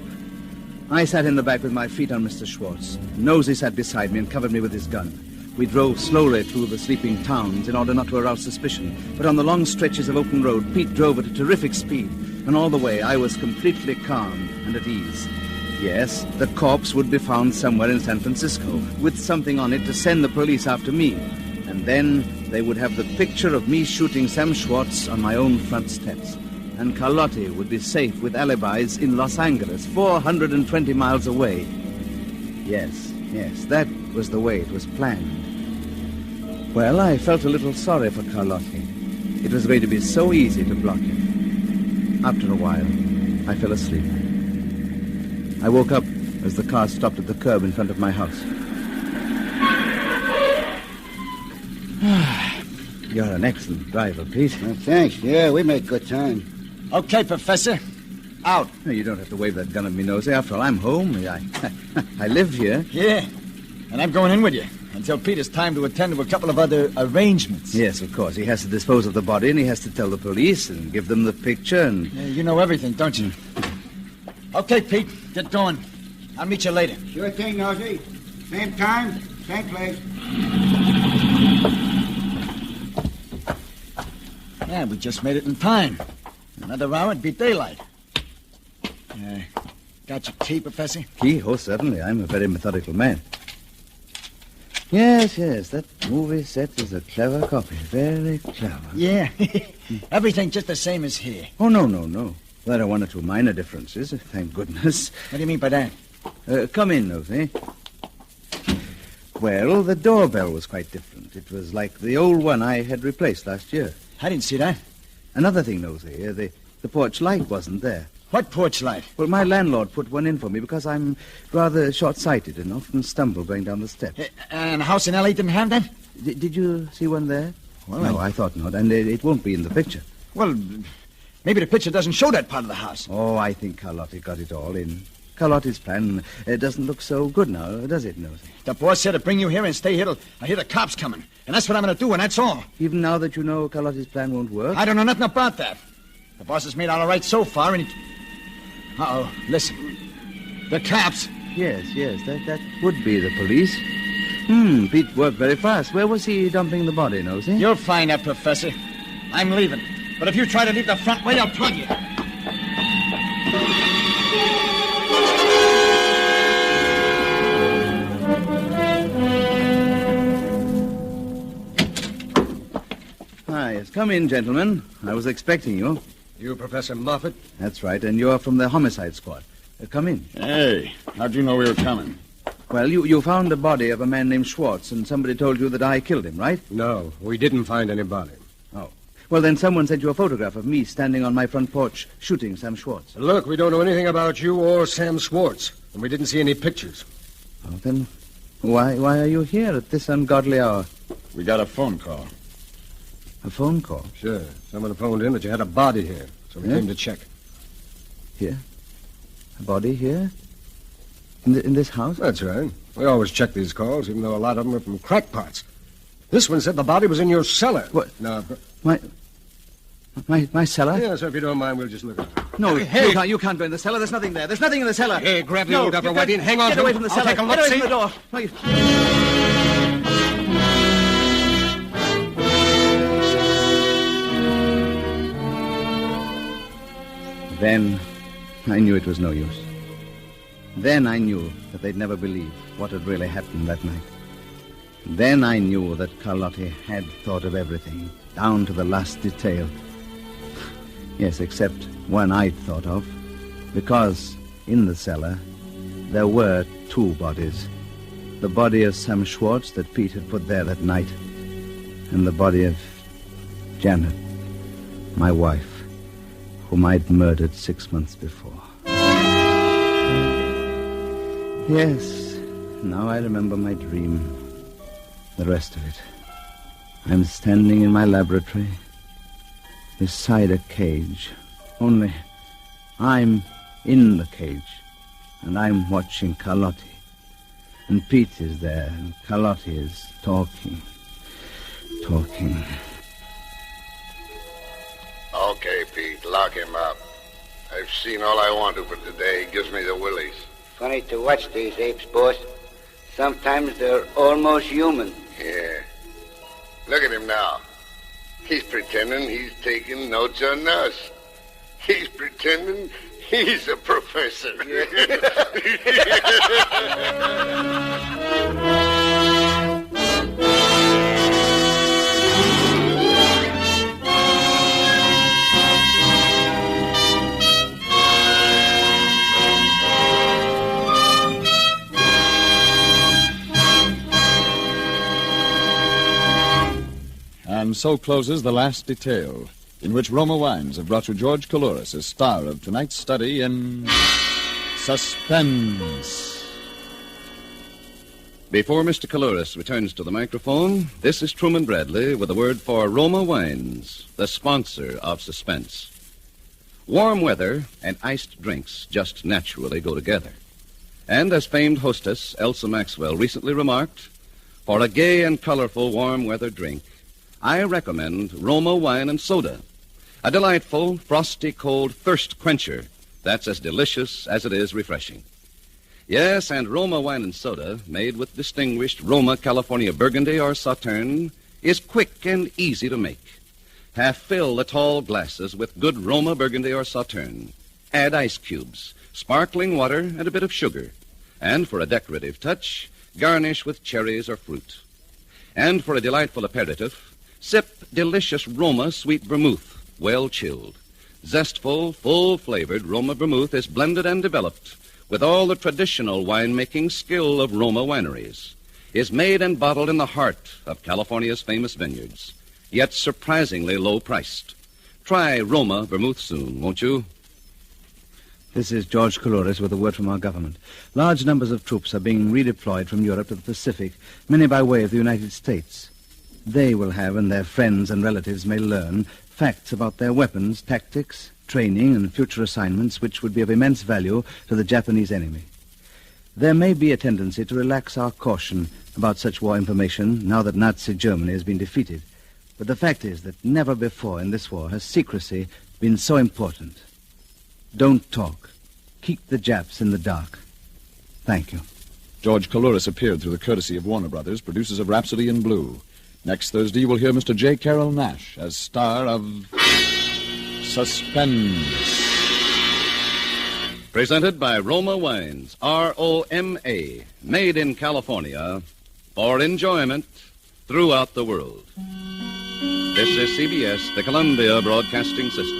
I sat in the back with my feet on Mr. Schwartz. Nosey sat beside me and covered me with his gun. We drove slowly through the sleeping towns in order not to arouse suspicion. But on the long stretches of open road, Pete drove at a terrific speed. And all the way, I was completely calm and at ease. Yes, the corpse would be found somewhere in San Francisco, with something on it to send the police after me. And then they would have the picture of me shooting Sam Schwartz on my own front steps. And Carlotti would be safe with alibis in Los Angeles, 420 miles away. Yes, that was the way it was planned. Well, I felt a little sorry for Carlotti. It was going to be so easy to block it. After a while, I fell asleep. I woke up as the car stopped at the curb in front of my house. You're an excellent driver, Pete. Well, thanks. Yeah, we make good time. Okay, Professor. Out. No, you don't have to wave that gun at me, Nosey. After all, I'm home. I live here. Yeah, and I'm going in with you until Pete has time to attend to a couple of other arrangements. Yes, of course. He has to dispose of the body, and he has to tell the police and give them the picture, and... Yeah, you know everything, don't you? Okay, Pete, get going. I'll meet you later. Sure thing, Nosey. Same time, same place. Yeah, we just made it in time. Another hour, it'd be daylight. Got your key, Professor? Key? Oh, certainly. I'm a very methodical man. Yes, that movie set is a clever copy. Very clever. Yeah. Everything just the same as here. Oh, no. There are one or two minor differences, thank goodness. What do you mean by that? Come in, Nosey. Well, the doorbell was quite different. It was like the old one I had replaced last year. I didn't see that. Another thing, Nosey, the porch light wasn't there. What porch light? Well, my landlord put one in for me because I'm rather short-sighted and often stumble going down the steps. And a house in L.A. didn't have that? Did you see one there? Well, no, I thought not, and it won't be in the picture. Well, maybe the picture doesn't show that part of the house. Oh, I think Carlotti got it all in. Carlotti's plan doesn't look so good now, does it, Nosey? The boss said to bring you here and stay here till I hear the cops coming. And that's what I'm going to do, and that's all. Even now that you know Carlotti's plan won't work? I don't know nothing about that. The boss has made out all right so far, and he... Uh-oh, listen. The cops. Yes, that would be the police. Pete worked very fast. Where was he dumping the body, Nosey? You'll find out, Professor. I'm leaving. But if you try to leave the front way, I'll plug you. Yes. Come in, gentlemen. I was expecting you. You, Professor Moffat? That's right, and you're from the homicide squad. Come in. Hey, how'd you know we were coming? Well, you found the body of a man named Schwartz, and somebody told you that I killed him, right? No, we didn't find any body. Oh. Well, then someone sent you a photograph of me standing on my front porch shooting Sam Schwartz. Look, we don't know anything about you or Sam Schwartz, and we didn't see any pictures. Oh, then why are you here at this ungodly hour? We got a phone call. A phone call? Sure. Someone phoned in that you had a body here, so we came to check. Here? A body here? In this house? That's right. We always check these calls, even though a lot of them are from crackpots. This one said the body was in your cellar. What? No. My cellar? Yeah, so if you don't mind, we'll just look at it. No, hey. you can't go in the cellar. There's nothing there. There's nothing in the cellar. Hey, grab the old upper whitey and hang on to him. Get away from the cellar. I'll take a look, Get away see? from the door. No, Then I knew it was no use. Then I knew that they'd never believe what had really happened that night. Then I knew that Carlotti had thought of everything, down to the last detail. Yes, except one I'd thought of. Because in the cellar, there were two bodies. The body of Sam Schwartz that Pete had put there that night, and the body of Janet, my wife, whom I'd murdered 6 months before. Yes, now I remember my dream. The rest of it. I'm standing in my laboratory beside a cage. Only I'm in the cage, and I'm watching Carlotti. And Pete is there, and Carlotti is talking. Okay, Pete, lock him up. I've seen all I want to for today. He gives me the willies. Funny to watch these apes, boss. Sometimes they're almost human. Yeah. Look at him now. He's pretending he's taking notes on us. He's pretending he's a professor. And so closes the last detail, in which Roma Wines have brought you George Coulouris as star of tonight's study in Suspense. Before Mr. Coulouris returns to the microphone, this is Truman Bradley with a word for Roma Wines, the sponsor of Suspense. Warm weather and iced drinks just naturally go together. And as famed hostess Elsa Maxwell recently remarked, for a gay and colorful warm weather drink, I recommend Roma Wine and Soda, a delightful, frosty, cold thirst quencher that's as delicious as it is refreshing. Yes, and Roma Wine and Soda, made with distinguished Roma California Burgundy or Sauterne, is quick and easy to make. Half fill the tall glasses with good Roma Burgundy or Sauterne. Add ice cubes, sparkling water, and a bit of sugar. And for a decorative touch, garnish with cherries or fruit. And for a delightful aperitif, sip delicious Roma sweet vermouth, well chilled. Zestful, full-flavored Roma vermouth is blended and developed with all the traditional winemaking skill of Roma wineries, is made and bottled in the heart of California's famous vineyards, yet surprisingly low-priced. Try Roma vermouth soon, won't you? This is George Coulouris with a word from our government. Large numbers of troops are being redeployed from Europe to the Pacific, many by way of the United States. They will have, and their friends and relatives may learn, facts about their weapons, tactics, training, and future assignments which would be of immense value to the Japanese enemy. There may be a tendency to relax our caution about such war information now that Nazi Germany has been defeated. But the fact is that never before in this war has secrecy been so important. Don't talk. Keep the Japs in the dark. Thank you. George Coulouris appeared through the courtesy of Warner Brothers, producers of Rhapsody in Blue. Next Thursday, you will hear Mr. J. Carroll Nash as star of Suspense. Presented by Roma Wines, R-O-M-A, made in California for enjoyment throughout the world. This is CBS, the Columbia Broadcasting System.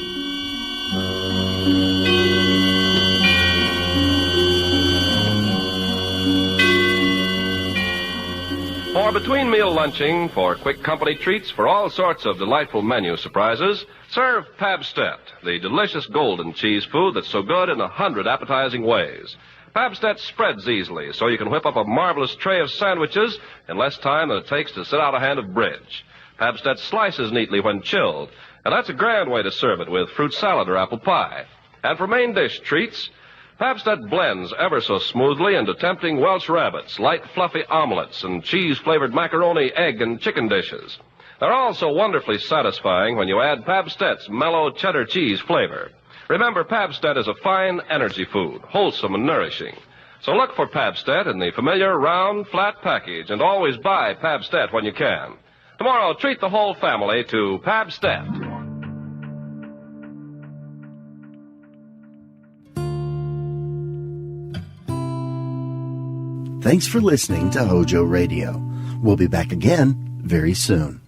For between meal lunching, for quick company treats, for all sorts of delightful menu surprises, serve Pabstet, the delicious golden cheese food that's so good in 100 appetizing ways. Pabstet spreads easily, so you can whip up a marvelous tray of sandwiches in less time than it takes to sit out a hand of bridge. Pabstet slices neatly when chilled, and that's a grand way to serve it with fruit salad or apple pie. And for main dish treats, Pabstet blends ever so smoothly into tempting Welsh rabbits, light fluffy omelets, and cheese-flavored macaroni, egg, and chicken dishes. They're also wonderfully satisfying when you add Pabstet's mellow cheddar cheese flavor. Remember, Pabstet is a fine energy food, wholesome and nourishing. So look for Pabstet in the familiar round, flat package, and always buy Pabstet when you can. Tomorrow, treat the whole family to Pabstet. Thanks for listening to Hojo Radio. We'll be back again very soon.